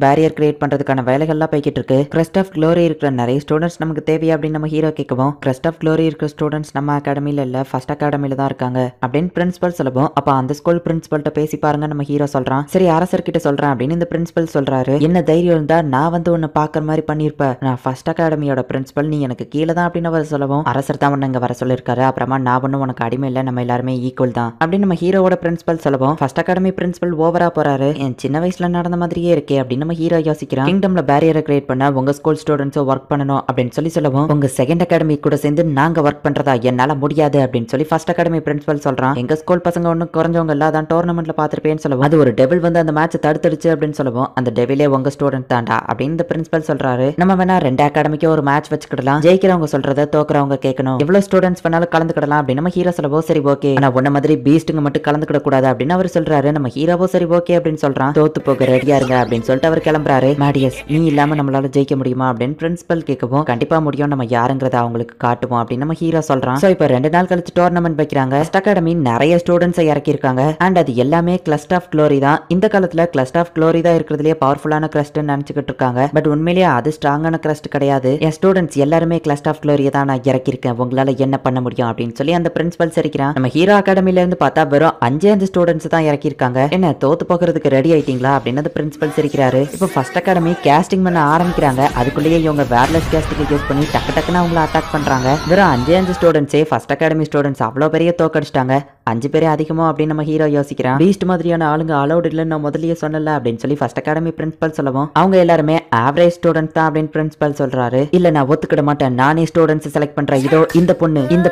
பேரியர் கிரியேட் பண்றதுக்கான வேலைகள்லாம் போய்கிட்டு இருக்கு. கிரெஸ்ட் ஆஃப் க்ளோரி இருக்கிற நிறைய ஸ்டூடெண்ட்ஸ் நமக்கு தேவையா அப்படின்னு நம்ம ஹீரோ கேட்கவும் கிரெஸ்ட் ஆஃப் க்ளோரி இருக்கிற ஸ்டூடெண்ட்ஸ் நம்ம அகாடமில இல்ல ஃபர்ஸ்ட் அகாடமில தான் இருக்காங்க அப்படின்னு பிரின்சிபல் சொல்லவும் அப்ப அந்த ஸ்கூல் பிரின்சிபல்ட்ட பேசி பாருங்க நம்ம ஹீரோ சொல்றான். சரி அரசர் கிட்ட சொல்றேன் அப்படின்னு இந்த பிரின்சிபல் சொல்றாரு. என்ன தைரியம் இருந்தா நான் வந்து உன்னை பாக்குற மாதிரி பண்ணிருப்பேன். நான் ஃபர்ஸ்ட் அகாடமியோட பிரின்சிபல், நீ எனக்கு கீழே தான் அப்படின்னு அவர் சொல்லவும் அரசர் தான் உன்னை இங்க வர சொல்லிருக்காரு. அப்புறமா நான் ஒன்னும் உனக்கு அடிமை இல்ல, நம்ம எல்லாருமே ஈக்குவல் தான் அப்படின்னு நம்ம ஹீரோவோட பிரின்சிபல் சொல்லவும் ஃபர்ஸ்ட் அகாடமி பிரின்சிபல் ஓவரா போறாரு. என் சின்ன வயசுல நடந்த மாதிரியே இருக்கே அப்படின்னு நம்ம ஹீரோ யோசிக்கிறான். கிங்டம்ல பேரியரை கிரியேட் பண்ண உங்க ஸ்கூல் ஸ்டூடெண்ட்ஸோ ஒர்க் பண்ணணும் அப்படின்னு சொல்லவும் உங்க செகண்ட் அகாடமி கூட சேர்ந்து நாங்க ஒர்க் பண்றதா என்னால முடியாது அப்படின்னு சொல்லி ஃபர்ஸ்ட் அகாடமி பிரின்சிபல் சொல்றான். எங்க ஸ்கூல் பசங்க ஒன்னும் குறைஞ்சவங்க இல்ல, அதான் டோர்னமெண்ட்ல பாத்துருப்பேன்னு சொல்லுவோம். அது ஒரு டெவில் வந்து அந்த மேட்ச் தடுத்துடுச்சு அப்படின்னு சொல்லுவோம். அந்த டெவிலே உங்க ஸ்டூடெண்ட் தாண்டா அப்படின்னு இந்த பிரின்சிபல் சொல்றாரு. நம்ம வேணா 2 அகாடமிக்கு ஒரு மேட்ச் வச்சுக்கிடலாம். ஜெயிக்கிறவங்க சொல்றத தோக்குறவங்க கேட்கணும். எவ்வளவு ஸ்டூடெண்ட்ஸ் வேணாலும் கலந்துக்கிடலாம் அப்படின்னு நம்ம ஹீரோ சொல்லவோ சரி ஓகே, ஆனா உன்ன மாதிரி பீஸ்டுங்க மட்டும் கலந்துக்கிட கூடாது அப்படின்னு அவர் சொல்றாரு. நம்ம ஹீரோவோ சரி ஓகே அப்படின்னு சொல்றான். தோத்து போக ரெடியா இருங்க அப்படின்னு சொல்லிட்டு அவர் கிளம்புறாரு. மேடியஸ் நீ இல்லாம நம்மளால ஜெயிக்க முடியுமா அப்படின்னு பிரின்சிபல் கேட்கவும் கண்டிப்பா முடியும், நம்ம யாருங்கிறத அவங்களுக்கு காட்டுவோம் அப்படின்னு நம்ம ஹீரோ சொல்றான். சோ இப்போ 2 நாள் கழிச்சு டோர்னமெண்ட் வைக்கிறாங்க. ஃபர்ஸ்ட் அகாடமி நிறைய ஸ்டூடெண்ட்ஸை இறக்கி இருக்காங்க. அண்ட் அது எல்லாமே கிளஸ்ட் ஆஃப் க்ளோரி தான். இந்த காலத்துல கிளஸ்ட் ஆஃப் க்ளோரி தான் இருக்கிறதுலே பவர்ஃபுல்லான கிரஸ்ட் நினைச்சுக்கிட்டு இருக்காங்க. பட் உண்மையிலேயே அது ஸ்ட்ராங்கான கிரஸ்ட் கிடையாது. என் ஸ்டூடெண்ட்ஸ் எல்லாருமே கிளஸ்ட் ஆஃப் க்ளோரியை தான் நான் இறக்கிருக்கேன், உங்களால என்ன பண்ண முடியும் அப்படின்னு சொல்லி அந்த பிரின்சிபல் சிரிக்கிறான். நம்ம ஹீரோ அகாடமில இருந்து பார்த்தா வெறும் 5 ஸ்டூடெண்ட்ஸ் தான் இறக்கிருக்காங்க. என்ன தோத்து போகிறதுக்கு ரெடி ஆயிட்டீங்களா அப்படின்னு அந்த பிரின்சிபல் சிரிக்கிறாரு. இப்போ ஃபர்ஸ்ட் அகாடமி கேஸ்டிங் பண்ண ஆரம்பிக்கிறாங்க. அதுக்குள்ளேயே இவங்க வேர்லெஸ் கேஸ்டிங் யூஸ் பண்ணி டக்குன்னு அவங்கள அட்டாக் பண்றாங்க. வெறும் 5 ஸ்டூடெண்ட்ஸே ஃபர்ஸ்ட் அகாடமி ஸ்டூடெண்ட்ஸ் அவ்வளவு பெரிய தோக்கடிச்சிட்டாங்க. 5 பேரே அதிகமோ அப்படின்னு நம்ம ஹீரோ யோசிக்கிறான். பீஸ்ட் மாதிரியான ஆளுங்க அலௌட் இல்லைன்னு நான் முதல்லயே சொன்னல அப்படின்னு சொல்லி ஃபர்ஸ்ட் அகாடமி பிரின்சிபல் சொல்லவும் அவங்க எல்லாருமே ஆவரேஜ் ஸ்டூடெண்ட்ஸ் தான் அப்படின்னு பிரின்சிபல் சொல்றாரு. இல்ல நான் ஒத்துக்கிட மாட்டேன், நானே ஸ்டூடெண்ட்ஸ் செலக்ட் பண்றேன், இதோ இந்த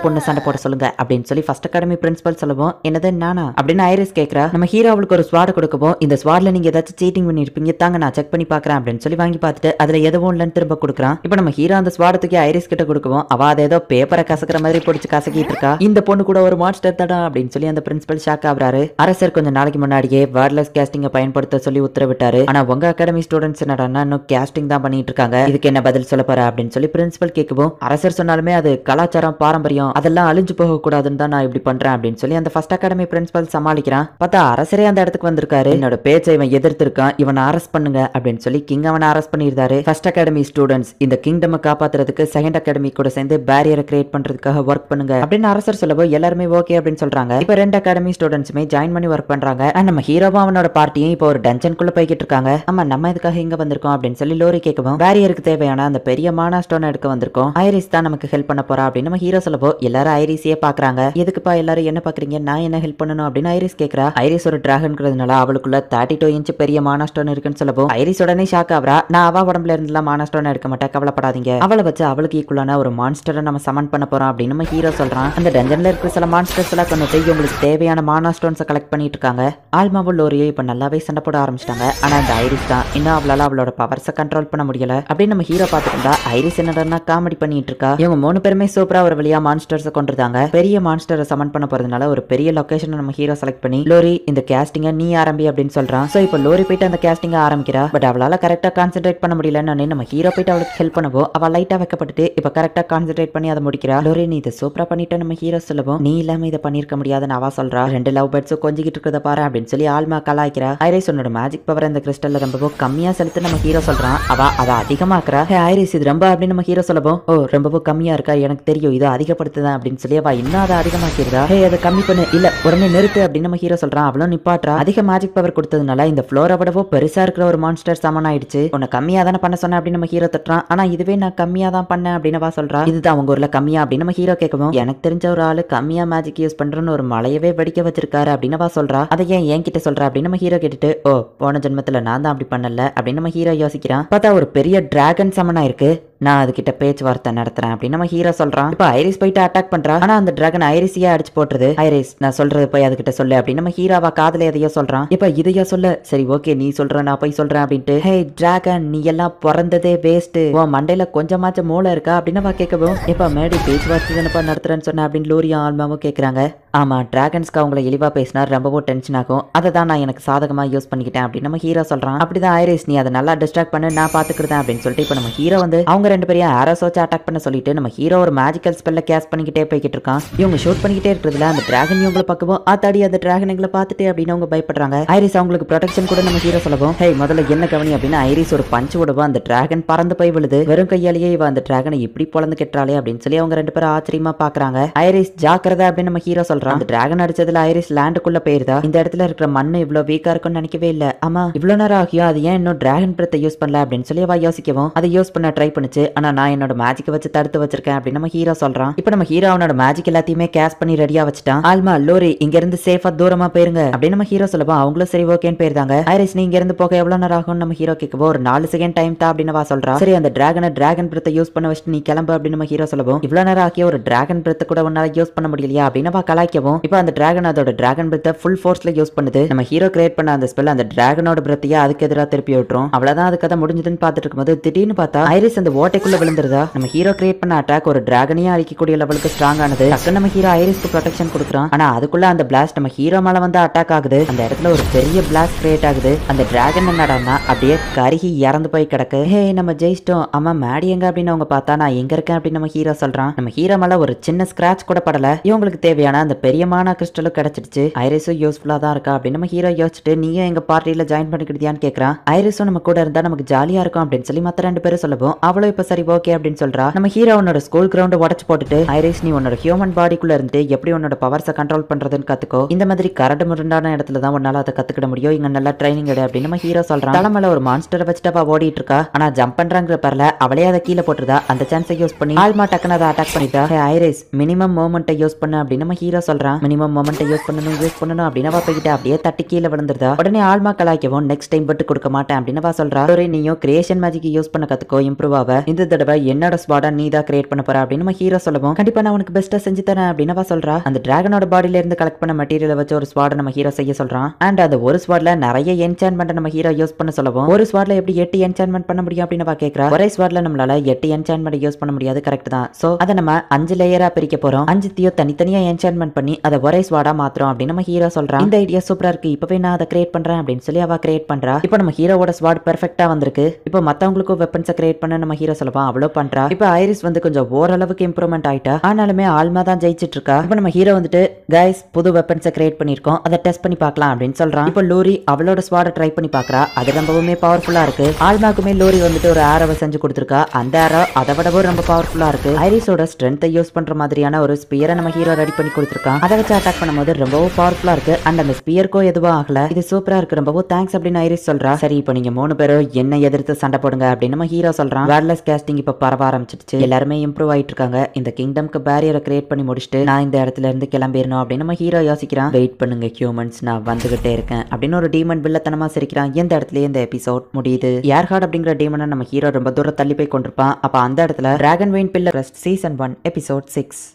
பொண்ணு சண்டை போட சொல்லுங்க அப்படின்னு சொல்லி ஃபர்ஸ்ட் அகாடமி பிரின்சிபல் சொல்லவும் என்னது நானா அப்படின்னு ஐரிஸ் கேக்குறா. நம்ம ஹீரோ அவளுக்கு ஒரு ஸ்வாட் கொடுக்கவும் இந்த ஸ்வாட்ல நீங்க ஏதாச்சும் சீட்டிங் பண்ணிருப்பீங்க தாங்க, நான் செக் பண்ணி பாக்குறேன் அப்படின்னு சொல்லி வாங்கி பார்த்துட்டு அதுல எதுவும் இல்லைன்னு திரும்ப கொடுக்குறான். இப்போ நம்ம ஹீரோ அந்த ஸ்வாடத்துக்கு ஐரிஸ் கிட்ட கொடுக்கவும் அவ அதை ஏதோ பேப்பரை கசக்கிற மாதிரி பிடிச்சு கசக்கிட்டு இருக்கா. இந்த பொண்ணு கூட ஒரு மான்ஸ்டர் தடா அப்படின்னு சொல்லி அந்த பிரின்சிபல் ஷாக் ஆகுறாரு. அரசர் கொஞ்சம் நாளைக்கு முன்னாடியே வேர்லெஸ் கேஸ்டிங்க பயன்படுத்த சொல்லி உத்தரவிட்டாரு. ஆனா உங்க அகாடமி ஸ்டூடெண்ட்ஸ் என்னடான்னா இன்னும் கேஸ்டிங் தான் பண்ணிட்டு இருக்காங்க, இதுக்கு என்ன பதில் சொல்ல போற அப்படின்னு சொல்லி பிரின்சிபல் கேட்கவும் அரசர் சொன்னாலுமே அது கலாச்சாரம் பாரம்பரியம் அதெல்லாம் அழிஞ்சு போக கூடாதுன்னு தான் நான் இப்படி பண்றேன் அப்படின்னு சொல்லி அந்த ஃபர்ஸ்ட் அகாடமி பிரின்சிபல் சமாளிக்கிறான். பார்த்தா அரசரே அந்த இடத்துக்கு வந்திருக்காரு. என்னோட பேச்சை இவன் எதிர்த்திருக்கான், இவனை அரெஸ்ட் பண்ணுங்க அப்படின்னு சொல்லி கிங் அவனை அரெஸ்ட் பண்ணிருந்தாரு. ஃபர்ஸ்ட் அகாடமி ஸ்டூடெண்ட்ஸ் இந்த கிங்டம் காப்பாத்துறதுக்கு செகண்ட் அகாடமி கூட சேர்ந்து பேரியரை கிரியேட் பண்றதுக்காக ஒர்க் பண்ணுங்க அப்படின்னு அரசர் சொல்லவோ எல்லாருமே ஓகே அப்படின்னு சொல்றாங்க. இப்ப 2 அகாடமி ஸ்டூடெண்ட்ஸுமே ஜாயின் பண்ணி ஒர்க் பண்றாங்க. அண்ட் நம்ம ஹீரோவா அவனோட பார்ட்டியும் இப்போ ஒரு டஞ்சனுக்குள்ள போய்கிட்டு இருக்காங்க. ஆமா நம்ம இதுக்காக இங்க வந்திருக்கோம் அப்படின்னு சொல்லி லோரி கேட்கவும் பேரியருக்கு தேவையான அந்த பெரிய மானா ஸ்டோன் எடுக்க வந்திருக்கோம், ஐரிஸ் தான் நமக்கு ஹெல்ப் பண்ண போறா அப்படின்னு நம்ம ஹீரோ சொல்லவோ எல்லாரும் ஐரிஸையே பாக்குறாங்க. எதுக்குப்பா எல்லாரும் என்ன பாக்குறீங்க, நான் என்ன ஹெல்ப் பண்ணணும் அப்படின்னு ஐரிஸ் கேக்குறா. ஐரிஸ் ஒரு டிராகன்ங்கிறதுனால அவளுக்குள்ள 32 இன்ச் பெரிய மானா ஸ்டோன் இருக்குன்னு சொல்லவோ ஐரிஸ் உடனே ஷாக் ஆவரா. நான் அவ உடம்புல இருந்தெல்லாம் மானா ஸ்டோன் எடுக்க மாட்டேன், கவலைப்படாதீங்க, அவளை வச்சு அவளுக்கு ஈக்குவலான ஒரு மான்ஸ்டரை நம்ம சமன் பண்ண போறோம் அப்படின்னு நம்ம ஹீரோ சொல்றான். அந்த டஞ்சன்ல இருக்கிற சில மான்ஸ்டர்ஸ் எல்லாம் கொண்டு உங்களுக்கு தேவையான மானா ஸ்டோன்ஸை கலெக்ட் பண்ணிட்டு இருக்காங்க. ஆல்மாவும் லோரியும் இப்ப நல்லாவே சண்டை போட ஆரம்பிச்சிட்டாங்க. ஆனா அந்த ஐரிஸ் தான் இன்னும் அவளால அவளோட பவர்ஸை கண்ட்ரோல் பண்ண முடியல அப்படின்னு நம்ம ஹீரோ பாத்துக்கிட்டா ஐரிஸ் என்னடா காமெடி பண்ணிட்டு இருக்கா. இவங்க 3 பேருமே சூப்பரா ஒரு வழியா மான்ஸ்டர்ஸை கொண்டுருந்தாங்க. பெரிய மான்ஸ்டரை சமன் பண்ண போறதுனால ஒரு பெரிய லொகேஷனை நம்ம ஹீரோ செலக்ட் பண்ணி லோரி இந்த கேஸ்டிங்க நீ ஆரம்பி அப்படின்னு சொல்றான். சோ இப்போ லோரி போயிட்டு அந்த கேஸ்டிங்க ஆரம்பிக்கிறா. பட் அவளால கரெக்டா கான்சென்ட்ரேட் பண்ண முடியலன்னு நம்ம ஹீரோ போயிட்டு அவளுக்கு ஹெல்ப் பண்ணவோ அவ லைட்டா வைக்கப்பட்டு இப்ப கரெக்டா கான்சென்ட்ரேட் பண்ணி அதை முடிக்கிறா. லோரி நீ இதை சூப்பரா பண்ணிட்டு நம்ம ஹீரோ சொல்லவும் நீ இல்லாம இதை பண்ணிருக்க முடியாது முடியாதுன்னு அவ சொல்றா. 2 லவ் பேர்ட்ஸும் கொஞ்சிக்கிட்டு இருக்கிறத பாரு அப்படின்னு சொல்லி ஆல்மா கலாய்க்கிறா. ஐரிஸ் உன்னோட மேஜிக் பவர் இந்த கிறிஸ்டல்ல ரொம்ப கம்மியா செலுத்து நம்ம ஹீரோ சொல்றான். அவ அதை அதிகமாக்குறா. ஐரிஸ் இது ரொம்ப அப்படின்னு நம்ம ஹீரோ சொல்லவும், ஓ ரொம்ப கம்மியா இருக்கா, எனக்கு தெரியும், இது அதிகப்படுத்துதான் அப்படின்னு சொல்லி அவ இன்னும் அதை அதிகமாக்கிடுறா. அதை கம்மி பண்ணு, இல்ல உடனே நிறுத்து அப்படின்னு நம்ம ஹீரோ சொல்றான். அவளும் நிப்பாட்றா. அதிக மேஜிக் பவர் கொடுத்ததுனால இந்த ஃப்ளோரை விடவோ பெருசா இருக்கிற ஒரு மான்ஸ்டர் சமன் ஆயிடுச்சு. உன்னை கம்மியா தானே பண்ண சொன்ன அப்படின்னு நம்ம ஹீரோ தட்டுறான். ஆனா இதுவே நான் கம்மியா தான் பண்ணேன் அப்படின்னு அவ சொல்றா. இதுதான் அவங்க ஊர்ல கம்மியா அப்படின்னு நம்ம ஹீரோ கேட்கவும், எனக்கு தெரிஞ்ச ஒரு ஆளு கம்மியா மேஜிக் யூஸ் பண்றேன்னு ஒரு மலையவே வெடிக்க வச்சிருக்காரு அப்படின்னு அவ சொல்றா. அதை ஏன் என்கிட்ட சொல்ற அப்படின்னு நம்ம ஹீரோ கேட்டுட்டு, ஓ போன ஜென்மத்துல நான் தான் அப்படி பண்ணல அப்படின்னு நம்ம ஹீரோ யோசிக்கிறான். பார்த்தா ஒரு பெரிய டிராகன் சமனா இருக்கு, நான் அதுகிட்ட பேச்சுவார்த்தை நடத்துறேன் அப்படின்னு நம்ம ஹீரோ சொல்றான். இப்ப ஐரிஸ் போயிட்டு அட்டாக் பண்றா. ஆனா அந்த டிராகன் ஐரிஸையே அடிச்சு போட்டுருது. ஐரிஸ் நான் சொல்றது போய் அதுகிட்ட சொல்லு அப்படின்னு நம்ம ஹீரோவா காதுல எதையோ சொல்றான். இப்ப இதையோ சொல்ல, சரி ஓகே நீ சொல்ற நான் போய் சொல்றேன் அப்படின்ட்டு, ஹே டிராகன் நீ எல்லாம் பிறந்ததே வேஸ்ட், உன் மண்டையில கொஞ்சமாச்சும் மூளை இருக்கா அப்படின்னு அவ கேட்கவும், இப்ப மேடி பேச்சுவார்த்தை தானப்பா நடத்துறேன்னு சொன்ன அப்படின்னு லூரியும் ஆல்மாவும் கேட்கறாங்க. ஆமா டிராகன்ஸ்க்கு அவங்கள இழிவா பேசினா ரொம்பவும் டென்ஷன் ஆகும், அதை தான் நான் எனக்கு சாதகமா யூஸ் பண்ணிக்கிட்டேன் அப்படின்னு நம்ம ஹீரோ சொல்றான். அப்படிதான் ஐரிஸ் நீ அதை நல்லா டிஸ்ட்ராக்ட் பண்ணு, நான் பாத்துக்கிறேன் அப்படின்னு சொல்லிட்டு இப்ப நம்ம ஹீரோ வந்து அவங்க 2 பேரையும் ஆரோஸ் வச்சு அட்டாக் பண்ண சொல்லிட்டு நம்ம ஹீரோ ஒரு மேஜிக்கல் ஸ்பெல்ல கேஸ் பண்ணிக்கிட்டே போய்கிட்டு இருக்கான். இவங்க ஷூட் பண்ணிக்கிட்டே இருக்கிறதுல அந்த டிராகன் இவங்களை பார்க்கவும், ஆத்தாடி அந்த டிராகன் எங்களை பார்த்துட்டு அப்படின்னு அவங்க பயப்படுறாங்க. ஐரிஸ் அவங்களுக்கு ப்ரொடெக்ஷன் கூட நம்ம ஹீரோ சொல்லவும், ஹே முதல்ல என்ன கவனி அப்படின்னு ஐரிஸ் ஒரு பஞ்ச் விடுவோம். அந்த டிராகன் பறந்து போய் விழுது. வெறும் கையாலேயே இவ அந்த டிராகனை இப்படி பொழந்து கெட்டாலே அப்படின்னு சொல்லி அவங்க 2 பேரும் ஆச்சரியமா பாக்குறாங்க. ஐரிஸ் ஜாக்கிரதை அப்படின்னு நம்ம ஹீரோ சொல்றான். அந்த டிராகன் அடிச்சதுல ஐரிஸ் லேண்டுக்குள்ள போயிருதா. இந்த இடத்துல இருக்கிற மண்ணு இவ்வளவு வீக்கா இருக்கும்னு நினைக்கவே இல்ல. ஆமா இவ்வளவு நேரம் ஆகியும் அது ஏன் இன்னும் டிராகன் பிரத்தை யூஸ் பண்ணல அப்படின்னு சொல்லி அவ யோசிக்கவும், அதை யூஸ் பண்ண ட்ரை பண்ணுச்சு. ஆனா நான் என்னோட மேஜிக் வச்சு தடுத்து வச்சிருக்கேன் அப்படின்னு நம்ம ஹீரோ சொல்றான். இப்போ நம்ம ஹீரோ அவனோட மேஜிக் எல்லாத்தையுமே கேஸ் பண்ணி ரெடியா வச்சுட்டான். ஆல்மா லோரி இங்க இருந்து சேஃபா தூரமா போயிருங்க அப்படின்னு நம்ம ஹீரோ சொல்லவும், அவங்களும் சரி ஓகேன்னு போயிருந்தாங்க. ஐரிஸ் நீ இங்க இருந்து போக எவ்வளவு நேரம் ஆகும் நம்ம ஹீரோ கேட்கவும், ஒரு 4 செகண்ட் டைம் தான் அப்படின்னு சொல்றா. சரி அந்த டிராகன் பிரத்தை யூஸ் பண்ண வச்சுட்டு நீ கிளம்பு அப்படின்னு நம்ம ஹீரோ சொல்லவும், இவ்வளவு நேரம் ஆகிய ஒரு டிராகன் பிரத்தை கூட உன்னால யூஸ் பண்ண முடியலையா அப்படின்னு கலாய்க்கவும், இப்போ அந்த டிராகன் அதோட டிராகன் பிரத்தை ஃபுல் ஃபோர்ஸ்ல யூஸ் பண்ணுது. நம்ம ஹீரோ கிரியேட் பண்ண அந்த ஸ்பெல் அந்த டிராகனோட பிரத்தையா அதுக்கு எதிராக திருப்பி விட்டுரும். அவ்வளவுதான் அது கதை முடிஞ்சதுன்னு பார்த்துட்டு இருக்கும்போது திடீர்னு பார்த்தா ஐரிஸ் அந்த ஓட்டைக்குள்ள விழுந்துருதா. நம்ம ஹீரோ கிரியேட் பண்ண அட்டாக் ஒரு டிராகனையே அழிக்கக்கூடிய லெவலுக்கு ஸ்ட்ராங் ஆனது. டக்குன்னு நம்ம ஹீரோ ஐரிஸ்க்கு ப்ரொடெக்ஷன் கொடுக்குறான். ஆனா அதுக்குள்ள அந்த பிளாஸ்ட் நம்ம ஹீரோ மேல வந்து அட்டாக் ஆகுது. அந்த இடத்துல ஒரு பெரிய பிளாஸ்ட் கிரியேட் ஆகுது. அந்த டிராகன் என்னடான்னா அப்படியே கருகி இறந்து போய் கிடக்கு. ஹே நம்ம ஜெயிச்சிட்டோம், ஆமா மேடி எங்க அப்படின்னு அவங்க பார்த்தா நான் எங்க இருக்கேன் அப்படின்னு நம்ம ஹீரோ சொல்றான். நம்ம ஹீரோ மேல ஒரு சின்ன ஸ்கிராச் கூட படல. இவங்களுக்கு தேவையான அந்த பெரிய மானா கிறிஸ்டலும் கிடைச்சிடுச்சு. ஐரிஸும் யூஸ்ஃபுல்லா தான் இருக்கா அப்படின்னு நம்ம ஹீரோ யோசிச்சுட்டு, நீயும் எங்க பார்ட்டியில ஜாயின் பண்ணிக்கிட்டியான்னு கேட்கறான். ஐரிஸும் நம்ம கூட இருந்தா நமக்கு ஜாலியா இருக்கும் அப்படின்னு சொல்லி மத்த 2 பேரும் சொல்லவும், அவளும் இப்ப சரி ஓகே அப்படின்னு சொல்றா. நம்ம ஹீரோ உன்னோட ஸ்கூல் கிரவுண்ட் உடச்சு போட்டுட்டு, ஐரிஸ் நீ உன்னோட ஹியூமன் பாடிக்குள்ள இருந்து எப்படி உன்னோட பவர்ஸை கண்ட்ரோல் பண்றதுன்னு கத்துக்கோ. இந்த மாதிரி கரடு முரண்டான இடத்துல தான் உன்னால அதை கத்துக்கிட முடியும். இங்க நல்லா ட்ரைனிங் எடு அப்படின்னு நம்ம ஹீரோ சொல்றான். தலைமையில ஒரு மான்ஸ்டரை வச்சுட்டு அவ ஓடிட்டு இருக்கா. ஆனா ஜம்ப் பண்றாங்கிற பேர்ல அவளே அதை கீழே போட்டுருதா. அந்த சான்ஸை யூஸ் பண்ணி ஆல்மா டக்குன்னு அதை அட்டாக் பண்ணிட்டா. ஐரிஸ் மினிமம் மூமெண்ட்டை யூஸ் பண்ணு அப்படின்னு நம்ம ஹீரோ சொல்றான். மினிமம் மூமெண்ட்டை யூஸ் பண்ணணும் அப்படின்னு அவ போய்கிட்ட அப்படியே தட்டி கீழே விழுந்துருதா. உடனே ஆல்மா கலாய்க்கவும், நெக்ஸ்ட் டைம் விட்டு கொடுக்க மாட்டேன் அப்படின்னு அவ சொல்றா. நீயும் கிரியேஷன் மேஜிக் யூஸ் பண்ண கத்துக்கோ, இம்ப்ரூவ் ஆவ. இந்த தடவை என்னோட ஸ்பாடா நீ தான் கிரியேட் பண்ண போற அப்படின்னு நம்ம ஹீரோ சொல்லவும், கண்டிப்பா நான் உனக்கு பெஸ்ட்டா செஞ்சு தரேன் அப்படின்னு அவ சொல்றா. அந்த டிராகனோட பாடியில இருந்து கலெக்ட் பண்ண மெட்டீரியலை வச்சு ஒரு ஸ்வாட நம்ம ஹீரோ செய்ய சொல்றான். அண்ட் அந்த ஒரு ஸ்வாட்ல நிறைய என்சான்மெண்ட் நம்ம ஹீரோ யூஸ் பண்ண சொல்லவும், ஒரு ஸ்வாட்ல எப்படி 8 என்சான்மெண்ட் பண்ண முடியும் அப்படின்னு அவ கேக்குறா. ஒரே ஸ்வாட்ல நம்மளால 8 என்சான்மெண்ட் யூஸ் பண்ண முடியாது, கரெக்ட் தான். சோ அதை நம்ம 5 லேயரா பிரிக்க போறோம். 5 தனித்தனியா என்சான்மெண்ட் பண்ணி அதை ஒரே ஸ்வாடா மாத்திரம் அப்படின்னு நம்ம ஹீரோ சொல்றான். இந்த ஐடியா சூப்பரா இருக்கு, இப்பவே நான் அதை கிரியேட் பண்றேன் அப்படின்னு சொல்லி அவ கிரியேட் பண்றா. இப்போ நம்ம ஹீரோவோட ஸ்வாட் பெர்ஃபெக்ட்டா வந்திருக்கு. இப்போ மத்தவங்களுக்கும் வெப்பன்ஸை கிரியேட் பண்ண நம்ம ஹீரோ சொல்லுவான், அவ்வளோ பண்றா. இப்போ ஐரிஸ் வந்து கொஞ்சம் ஓரளவுக்கு இம்ப்ரூவ்மெண்ட் ஆயிட்டா. ஆனாலுமே ஆல்மா தான் ஜெயிச்சிட்டு இருக்கா. இப்போ நம்ம ஹீரோ வந்துட்டு, கைஸ் புது வெப்பன்ஸை கிரியேட் பண்ணிருக்கோம், அதை டெஸ்ட் பண்ணி பார்க்கலாம் அப்படின்னு சொல்றான். இப்போ லூரி அவளோட ஸ்வாட ட்ரை பண்ணி பாக்குறா. அது ரொம்பவுமே பவர்ஃபுல்லா இருக்கு. ஆல்மாக்குமே லூரி வந்துட்டு ஒரு ஆரோவை செஞ்சு கொடுத்துருக்கா. அந்த ஆரோ அதை விடவும் ரொம்ப பவர்ஃபுல்லா இருக்கு. ஐரிஸோட ஸ்ட்ரென்த்தை யூஸ் பண்ற மாதிரியான ஒரு ஸ்பியரை நம்ம ஹீரோ ரெடி பண்ணி கொடுத்துருக்கான். அதை வச்சு அட்டாக் பண்ணும்போது ரொம்பவும் பவர்ஃபுல்லா இருக்கு. அண்ட் அந்த ஸ்பியருக்கோ எதுவும் ஆகல. இது சூப்பரா இருக்கு, ரொம்பவும் தேங்க்ஸ் அப்படின்னு ஐரிஸ் சொல்றா. சரி இப்போ நீங்க 3 பேரும் என்ன எதிர்த்து சண்டை போடுங்க அப்படின்னு நம்ம ஹீரோ சொல்றான். வேர்லெஸ் கேஸ்டிங் இப்ப பரவ ஆரம்பிச்சிடுச்சு. எல்லாருமே இம்ப்ரூவ் ஆயிட்டு இருக்காங்க. இந்த கிங்டம்க்கு பேரியரை கிரியேட் பண்ணி முடிச்சுட்டு நான் இந்த இடத்துல இருந்து கிளம்பிடணும் அப்படின்னு நம்ம ஹீரோ யோசிக்கிறான். வெயிட் பண்ணுங்க ஹியூமன்ஸ், நான் வந்துகிட்டே இருக்கேன் அப்படின்னு ஒரு டீமன் வில்லத்தனமா சிரிக்கிறான். இந்த இடத்துல இந்த எபிசோட் முடியுது. ஏர்ஹார்ட் அப்படிங்கிற டீமனை நம்ம ஹீரோ ரொம்ப தூரம் தள்ளி போய் கொண்டிருப்பான். அப்ப அந்த இடத்துல dragon vein pillar season 1 episode 6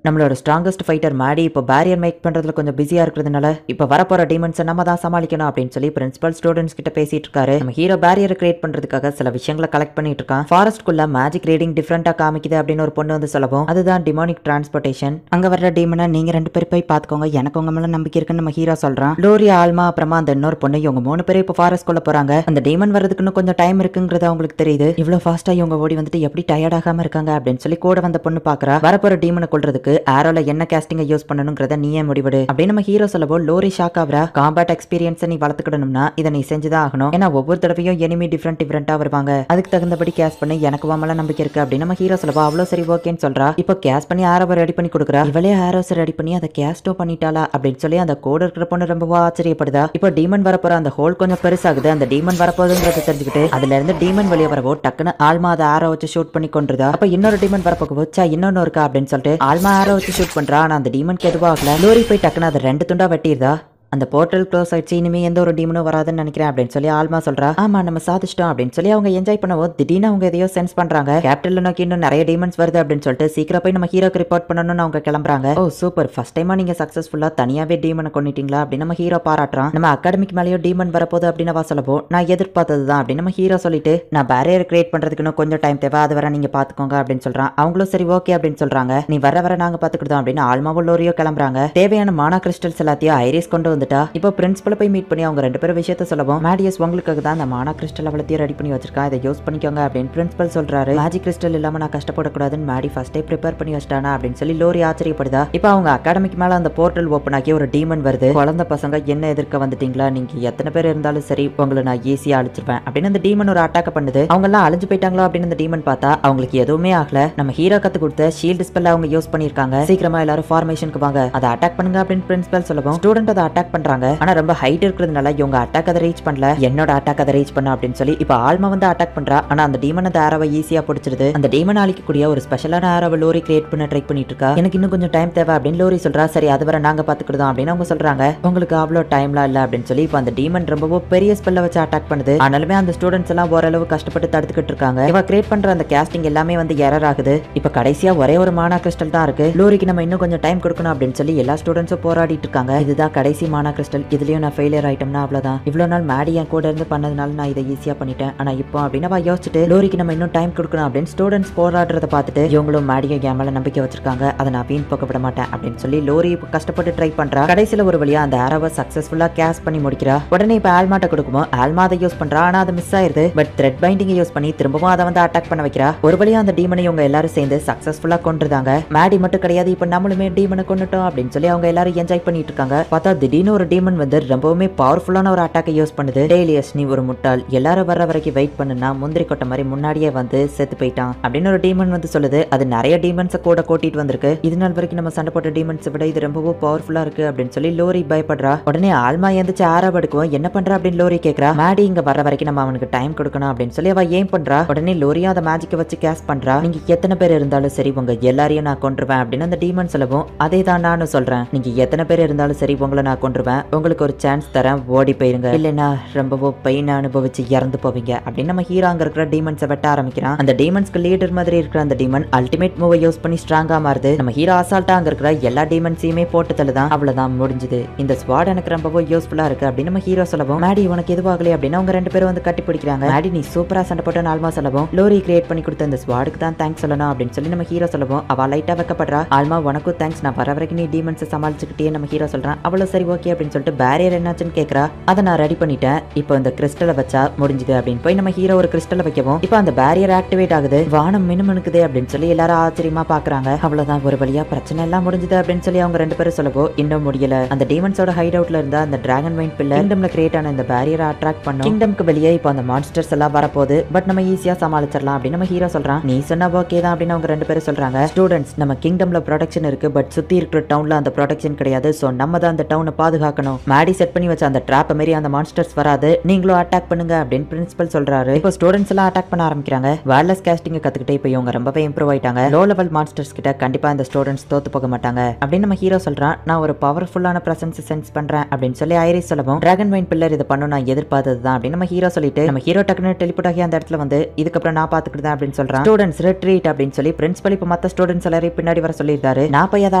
நம்மளோட ஸ்ட்ராங்கஸ்ட் ஃபைட்டர் மேடி இப்போ பேரியர் மேக் பண்றதுல கொஞ்சம் பிஸியா இருக்கிறதுனால இப்போ வரப்போற டீமன்ஸை நம்ம தான் சமாளிக்கணும் அப்படின்னு சொல்லி பிரின்சிபல் ஸ்டூடெண்ட்ஸ் கிட்ட பேசிட்டு இருக்காரு. நம்ம ஹீரோ பேரியர் கிரியேட் பண்றதுக்காக சில விஷயங்களை கலெக்ட் பண்ணிட்டு இருக்கான். ஃபாரஸ்ட்குள்ள மேஜிக் ரீடிங் டிஃபரெண்டா காமிக்குது அப்படின்னு ஒரு பொண்ணு வந்து சொல்லவும், அதுதான் டிமானிக் டிரான்ஸ்போர்டேஷன். அங்க வர்ற டீமனை நீங்க 2 பேர் போய் பாத்துக்கோங்க, எனக்கு உங்க மேல நம்பிக்கை இருக்குன்னு நம்ம ஹீரோ சொல்றான். லோரி ஆல்மா அப்புறமா அந்த இன்னொரு பொண்ணு இவங்க 3 பேரும் இப்போ ஃபாரஸ்ட்குள்ள போறாங்க. அந்த டீமன் வரதுக்கு இன்னும் கொஞ்சம் டைம் இருக்குங்கிறது அவங்களுக்கு தெரியுது. இவ்வளவு ஃபாஸ்டா இவங்க ஓடி வந்துட்டு எப்படி டயர்ட் ஆகாம இருக்காங்க அப்படின்னு சொல்லி கூட வந்த பொண்ணு பாக்குறா. வரப்போற டீமனை கொள்றதுக்கு ரோலுக்கு ஆரோல என்ன கேஸ்டிங்க யூஸ் பண்ணணும்ங்கறத நீயே முடிவிடு அப்படின்னு நம்ம ஹீரோ சொல்லவோ லோரி ஷாக் ஆகுறா. காம்பேட் எக்ஸ்பீரியன்ஸ் நீ வளர்த்துக்கணும்னா இதை நீ செஞ்சுதான் ஆகணும். ஏன்னா ஒவ்வொரு தடவையும் எனிமி டிஃபரெண்டா வருவாங்க. அதுக்கு தகுந்தபடி கேஸ் பண்ணி எனக்கு வாமல நம்பிக்கை இருக்கு அப்படின்னு நம்ம ஹீரோ சொல்லவோ அவ்வளோ சரி ஓகேன்னு சொல்றா. இப்போ கேஸ் பண்ணி ஆரோவை ரெடி பண்ணி கொடுக்குறா. இவளே ஆரோஸ் ரெடி பண்ணி அதை கேஸ்டோ பண்ணிட்டாளா அப்படின்னு சொல்லி அந்த கோடு இருக்கிற பொண்ணு ரொம்ப ஆச்சரியப்படுதா. இப்போ டீமன் வரப்போற அந்த ஹோல் கொஞ்சம் பெருசாகுது. அந்த டீமன் வரப்போகுதுங்கிறத தெரிஞ்சுக்கிட்டு அதுல இருந்து டீமன் வெளியே வரவோ டக்குன்னு ஆல்மா அதை ஆரோ வச்சு ஷூட் பண்ணி கொண்டுதா. அப்ப இன்னொரு டீமன் வரப்போகவோ இன்னொன்னு இருக்கா அப்படின்னு சொல்லிட்டு ஆல்மா ஆரோ வச்சு ஷூட் பண்றா. ஆனா அந்த டீமனுக்கு எதுவும் ஆகல. லோரி போய் டக்குன்னு அதை 2 துண்டா வெட்டிடுதா. அந்த போர்ட்டல் க்ளோஸ் ஆயிடுச்சு, இனிமே எந்த ஒரு டீமனும் வராதுன்னு நினைக்கிறேன் அப்படின்னு சொல்லி ஆல்மா சொல்றா. ஆமா நம்ம சாதிச்சிட்டோம் அப்படின்னு சொல்லி அவங்க என்ஜாய் பண்ணவோ திடீர்னு அவங்க எதையோ சென்ஸ் பண்றாங்க. கேபிட்டல் நோக்கி இன்னும் நிறைய டீமன்ஸ் வருது அப்படின்னு சொல்லிட்டு சீக்கிரம் போய் நம்ம ஹீரோக்கு ரிப்போர்ட் பண்ணணும்னு அவங்க கிளம்புறாங்க. ஓ சூப்பர், ஃபர்ஸ்ட் டைமா நீங்க சக்சஸ்ஃபுல்லா தனியாவே டீமனை கொண்டுட்டீங்களா அப்படின்னு நம்ம ஹீரோ பாராட்டுறான். நம்ம அகாடமிக் மேலேயோ டீமன் வரப்போகுது அப்படின்னு வா சொல்லப்போ நான் எதிர்பார்த்ததுதான் அப்படின்னு நம்ம ஹீரோ சொல்லிட்டு நான் பேரியர் கிரியேட் பண்றதுக்கு இன்னும் கொஞ்சம் டைம் தேவை, அது வர நீங்க பாத்துக்கோங்க அப்படின்னு சொல்றான். அவங்களும் சரி ஓகே அப்படின்னு சொல்றாங்க. நீ வர நாங்க பாத்துக்கிட்டோம் அப்படின்னு ஆல்மாவும் லோரியோ கிளம்புறாங்க. தேவையான மானா கிறிஸ்டல்ஸ் எல்லாத்தையும் ஐரிஸ் கொண்டு வந்துட்டா. இப்போ பிரின்சிபல் போய் மீட் பண்ணி அவங்க 2 பேரும் விஷயத்த சொல்லவும் மேடியஸ் உங்களுக்கு தான் அந்த மானா கிறிஸ்டல் அவளத்தையும் ரெடி பண்ணி வச்சிருக்கா, இதை யூஸ் பண்ணிக்கோங்க அப்படின்னு பிரின்சிபல் சொல்றாரு. மேஜிக் கிறிஸ்டல் இல்லாம நான் கஷ்டப்படக்கூடாதுன்னு மேடி ஃபர்ஸ்டே ப்ரிப்பேர் பண்ணி வச்சிட்டானா அப்படின்னு சொல்லி லோரி ஆச்சரியப்படுதா. இப்போ அவங்க அகாடமிக் மேல அந்த போர்ட்டல் ஓப்பன் ஆகி ஒரு டீமன் வருது. குழந்தை பசங்க என்ன எதிர்க்க வந்துட்டீங்களா, நீங்க எத்தனை பேர் இருந்தாலும் சரி உங்களை நான் ஈஸியா அழிச்சிருவேன் அப்படின்னு அந்த டீமன் ஒரு அட்டாக் பண்ணுது. அவங்க எல்லாம் அழிஞ்சு போயிட்டாங்களா அப்படின்னு அந்த டீமன் பார்த்தா அவங்களுக்கு எதுவுமே ஆகல. நம்ம ஹீரோ கத்து கொடுத்த ஷீல்ட் ஸ்பெல் அவங்க யூஸ் பண்ணிருக்காங்க. சீக்கிரமா எல்லாரும் ஃபார்மேஷனுக்கு வாங்க, அதை அட்டாக் பண்ணுங்க அப்படின்னு பிரின்சிபல் சொல்லவும் ஸ்டூடெண்ட் அதை அட்டாக் பண்றாங்க. ஆனா ரொம்ப ஹைட் இருக்கிறதுனால இவங்க அட்டாக் அதை ரீச் பண்ணல. என்னோட அட்டாக் அதை ரீச் பண்ண அப்படின்னு சொல்லி இப்ப ஆல்மா வந்து அட்டாக் பண்றா. ஆனா அந்த டீமன் அந்த ஆரோவை ஈஸியா பிடிச்சிருது. அந்த டீமன் அழிக்கக்கூடிய ஒரு ஸ்பெஷலான ஆரோவை லோரி கிரியேட் பண்ண ட்ரை பண்ணிட்டு இருக்கா. எனக்கு இன்னும் கொஞ்சம் டைம் தேவை அப்படின்னு லோரி சொல்றா. சரி அது வரை நாங்க பாத்துக்கிட்டோம் அப்படின்னு அவங்க சொல்றாங்க. உங்களுக்கு அவ்வளோ டைம்லாம் இல்ல அப்படின்னு சொல்லி இப்ப அந்த டீமன் ரொம்பவும் பெரிய ஸ்பெல்ல வச்சு அட்டாக் பண்ணுது. ஆனாலுமே அந்த ஸ்டூடெண்ட்ஸ் எல்லாம் ஓரளவு கஷ்டப்பட்டு தடுத்துக்கிட்டு இருக்காங்க. இவ கிரியேட் பண்ற அந்த கேஸ்டிங் எல்லாமே வந்து எரர் ஆகுது. இப்ப கடைசியா ஒரே ஒரு மானா கிறிஸ்டல் தான் இருக்கு. லோரிக்கு நம்ம இன்னும் கொஞ்சம் டைம் கொடுக்கணும் அப்படின்னு சொல்லி எல்லா ஸ்டூடெண்ட்ஸும் போராடிட்டு இருக்காங்க. இதுதான் கடைசி மானா கிறிஸ்டல், இதுலயும் நான் ஃபெயிலியர் ஆயிட்டோம்னா அவ்வளவுதான். இவ்வளவு நாள் மேடி என் கூட இருந்து பண்ணதுனால நான் இதை ஈஸியா பண்ணிட்டேன். ஆனா இப்போ அப்படின்னு யோசிச்சுட்டு லோரிக்கு நம்ம இன்னும் டைம் கொடுக்கணும் அப்படின்னு ஸ்டூடெண்ட்ஸ் போராடுறத பார்த்துட்டு இவங்களும் மேடியை என் மேல நம்பிக்கை வச்சிருக்காங்க, அதை நான் வீண் போக்க விட மாட்டேன் அப்படின்னு சொல்லி லோரி கஷ்டப்பட்டு ட்ரை பண்றா. கடைசியில ஒரு வழியா அந்த ஆரோவை சக்சஸ்ஃபுல்லா கேஸ் பண்ணி முடிக்கிறா. உடனே இப்ப ஆல்மாட்ட கொடுக்குமோ ஆல்மா அதை யூஸ் பண்றா. ஆனா அது மிஸ் ஆயிருது. பட் த்ரெட் பைண்டிங் யூஸ் பண்ணி திரும்பவும் அதை வந்து அட்டாக் பண்ண வைக்கிறா. ஒரு வழியா அந்த டீமனை இவங்க எல்லாரும் சேர்ந்து சக்சஸ்ஃபுல்லா கொண்டுருந்தாங்க. மேடி மட்டும் கிடையாது, இப்ப நம்மளுமே டீமனை கொண்டுட்டோம் அப்படின்னு சொல்லி அவங்க எல்லாரும் என்ஜாய் பண்ணிட்டு இருக்காங்க. பார்த்தா திடீர்னு ஒரு டீமன் வந்து ரொம்பவுமே பவர்ஃபுல்லான ஒரு அட்டாக்கை யூஸ் பண்ணுது. டேலியஸ் நீ ஒரு முட்டாள், எல்லாரும் வர்ற வரைக்கும் வெயிட் பண்ணுனா முந்திரி கொட்டை மாதிரி முன்னாடியே வந்து செத்து போயிட்டான் அப்படின்னு ஒரு டீமன் வந்து சொல்லுது. அது நிறைய டீமன்ஸை கூட கூட்டிட்டு வந்திருக்கு. இது நாள் வரைக்கும் நம்ம சண்டை போட்ட டீமன்ஸை விட இது ரொம்பவும் பவர்ஃபுல்லா இருக்கு அப்படின்னு சொல்லி லோரி பயப்படுறா. உடனே ஆல்மா எந்திரிச்சு ஆரோ எடுக்குவோம். என்ன பண்றா அப்படின்னு லோரி கேக்குறா. மேடி இங்க வர்ற வரைக்கும் நம்ம அவனுக்கு டைம் கொடுக்கணும் அப்படின்னு சொல்லி அவ ஏன் பண்றா. உடனே லோரியும் அதை மேஜிக்கை வச்சு கேஸ் பண்றா. நீங்க எத்தனை பேர் இருந்தாலும் சரி உங்க எல்லாரையும் நான் கொன்றுவேன் அப்படின்னு அந்த டீமன் சொல்லவும் அதே தான் நானும் சொல்றேன். நீங்க எத்தனை பேர் இருந்தாலும் சரி உங்களை நான் கொன்றுவேன், உங்களுக்கு ஒரு சான்ஸ் தரேன், ஓடி போயிருங்க, இல்லைன்னா ரொம்பவும் பெயின் அனுபவிச்சு இறந்து போவீங்க அப்படின்னு நம்ம ஹீரோ அங்க இருக்கிற டீமன்ஸை வெட்ட ஆரம்பிக்கிறான். அந்த டீமன்ஸ்க்கு லீடர் மாதிரி இருக்கிற அந்த டீமன் அல்டிமேட் மூவை யூஸ் பண்ணி ஸ்ட்ராங்கா மாறுது. நம்ம ஹீரோ அசால்ட்டா அங்க இருக்கிற எல்லா டீமன்ஸையுமே போட்டு தள்ளுதான். அவ்வளவுதான் முடிஞ்சது, இந்த ஸ்வாட் எனக்கு ரொம்பவும் யூஸ்ஃபுல்லா இருக்கு அப்படின்னு நம்ம ஹீரோ சொல்லவும் மேடி உனக்கு எதுவாகலையே அப்படின்னு அவங்க 2 பேரும் வந்து கட்டி பிடிக்கிறாங்க. மேடி நீ சூப்பரா சண்டை போட்டு ஆல்மா சொல்லவும் லோரி கிரியேட் பண்ணி கொடுத்த இந்த ஸ்வாடுக்கு தான் தேங்க்ஸ் சொல்லணும் அப்படின்னு சொல்லி நம்ம ஹீரோ சொல்லவும் அவ லைட்டா வைக்கப்படுறா. ஆல்மா உனக்கும் தேங்க்ஸ், நான் வர வரைக்கும் நீ டீமன்ஸை சமாளிச்சுக்கிட்டே நம்ம ஹீரோ சொல்றான். அவ்வளவு சரி ஓகே அப்படின்னு சொல்லிட்டு பேரியர் என்னாச்சுன்னு கேட்கறா. அதை நான் ரெடி பண்ணிட்டேன், இப்போ இந்த கிறிஸ்டலை வச்சா முடிஞ்சுது அப்படின்னு போய் நம்ம ஹீரோ ஒரு கிறிஸ்டலை வைக்கவும் இப்போ அந்த பேரியர் ஆக்டிவேட் ஆகுது. வானம் மினுமினுக்குதே அப்படின்னு சொல்லி எல்லாரும் ஆச்சரியமா பாக்குறாங்க. அவ்வளவுதான் ஒரு வழியா பிரச்சனை எல்லாம் முடிஞ்சது அப்படின்னு சொல்லி அவங்க 2 பேரும் சொல்லவோ இன்னும் முடியல. அந்த டீமன்ஸோட ஹைட் அவுட்ல இருந்தா அந்த டிராகன் வைன் பில்லர் கிங்டம்ல கிரியேட் ஆன இந்த பேரியரை அட்ராக்ட் பண்ணும். கிங்டம்க்கு வெளியே இப்போ அந்த மான்ஸ்டர்ஸ் எல்லாம் வரப்போகுது. பட் நம்ம ஈஸியா சமாளிச்சிடலாம் அப்படின்னு நம்ம ஹீரோ சொல்றான். நீ சொன்னா ஓகே தான் அப்படின்னு அவங்க 2 பேரும் சொல்றாங்க. ஸ்டூடெண்ட்ஸ் நம்ம கிங்டம்ல ப்ரொடெக்ஷன் இருக்கு, பட் சுத்தி இருக்கிற டவுன்ல அந்த ப்ரொடெக்ஷன் கிடையாது. சோ நம்ம தான் அந்த டவுனை பாதுகாக்கணும். மேடி செட் பண்ணி வச்ச அந்த ட்ராப் மாரி அந்த மான்ஸ்டர்ஸ் வராது, நீங்களும் அட்டாக் பண்ணுங்க அப்படின்னு பிரின்சிபல் சொல்றாரு. இப்போ ஸ்டூடெண்ட்ஸ் எல்லாம் அட்டாக் பண்ண ஆரம்பிக்கிறாங்க. வயர்லெஸ் கேஸ்டிங் கத்துக்கிட்டு இப்போ இவங்க ரொம்பவே இம்ப்ரூவ் ஆயிட்டாங்க. லோ லெவல் மான்ஸ்டர்ஸ் கிட்ட கண்டிப்பா இந்த ஸ்டூடெண்ட்ஸ் தோத்து போக மாட்டாங்க அப்படின்னு நம்ம ஹீரோ சொல்றான். நான் ஒரு பவர்ஃபுல்லான பிரசன்ஸ் சென்ஸ் பண்றேன் அப்படின்னு சொல்லி ஐரிஸ் சொல்லவும் டிராகன் வைன் பில்லர் இதை பண்ணும் நான் எதிர்பார்த்தது தான் அப்படின்னு நம்ம ஹீரோ சொல்லிட்டு நம்ம ஹீரோ டக்குனு டெலிபோர்ட் ஆகி அந்த இடத்துல வந்து இதுக்கப்புறம் நான் பாத்துக்கிட்டேன் அப்படின்னு சொல்றான். ஸ்டூடெண்ட்ஸ் ரிட்ரீட் அப்படின்னு சொல்லி பிரின்சிபல் இப்போ மத்த ஸ்டூடெண்ட்ஸ் எல்லாரையும் பின்னாடி வர சொல்லியிருந்தாரு. நான் போய் அதை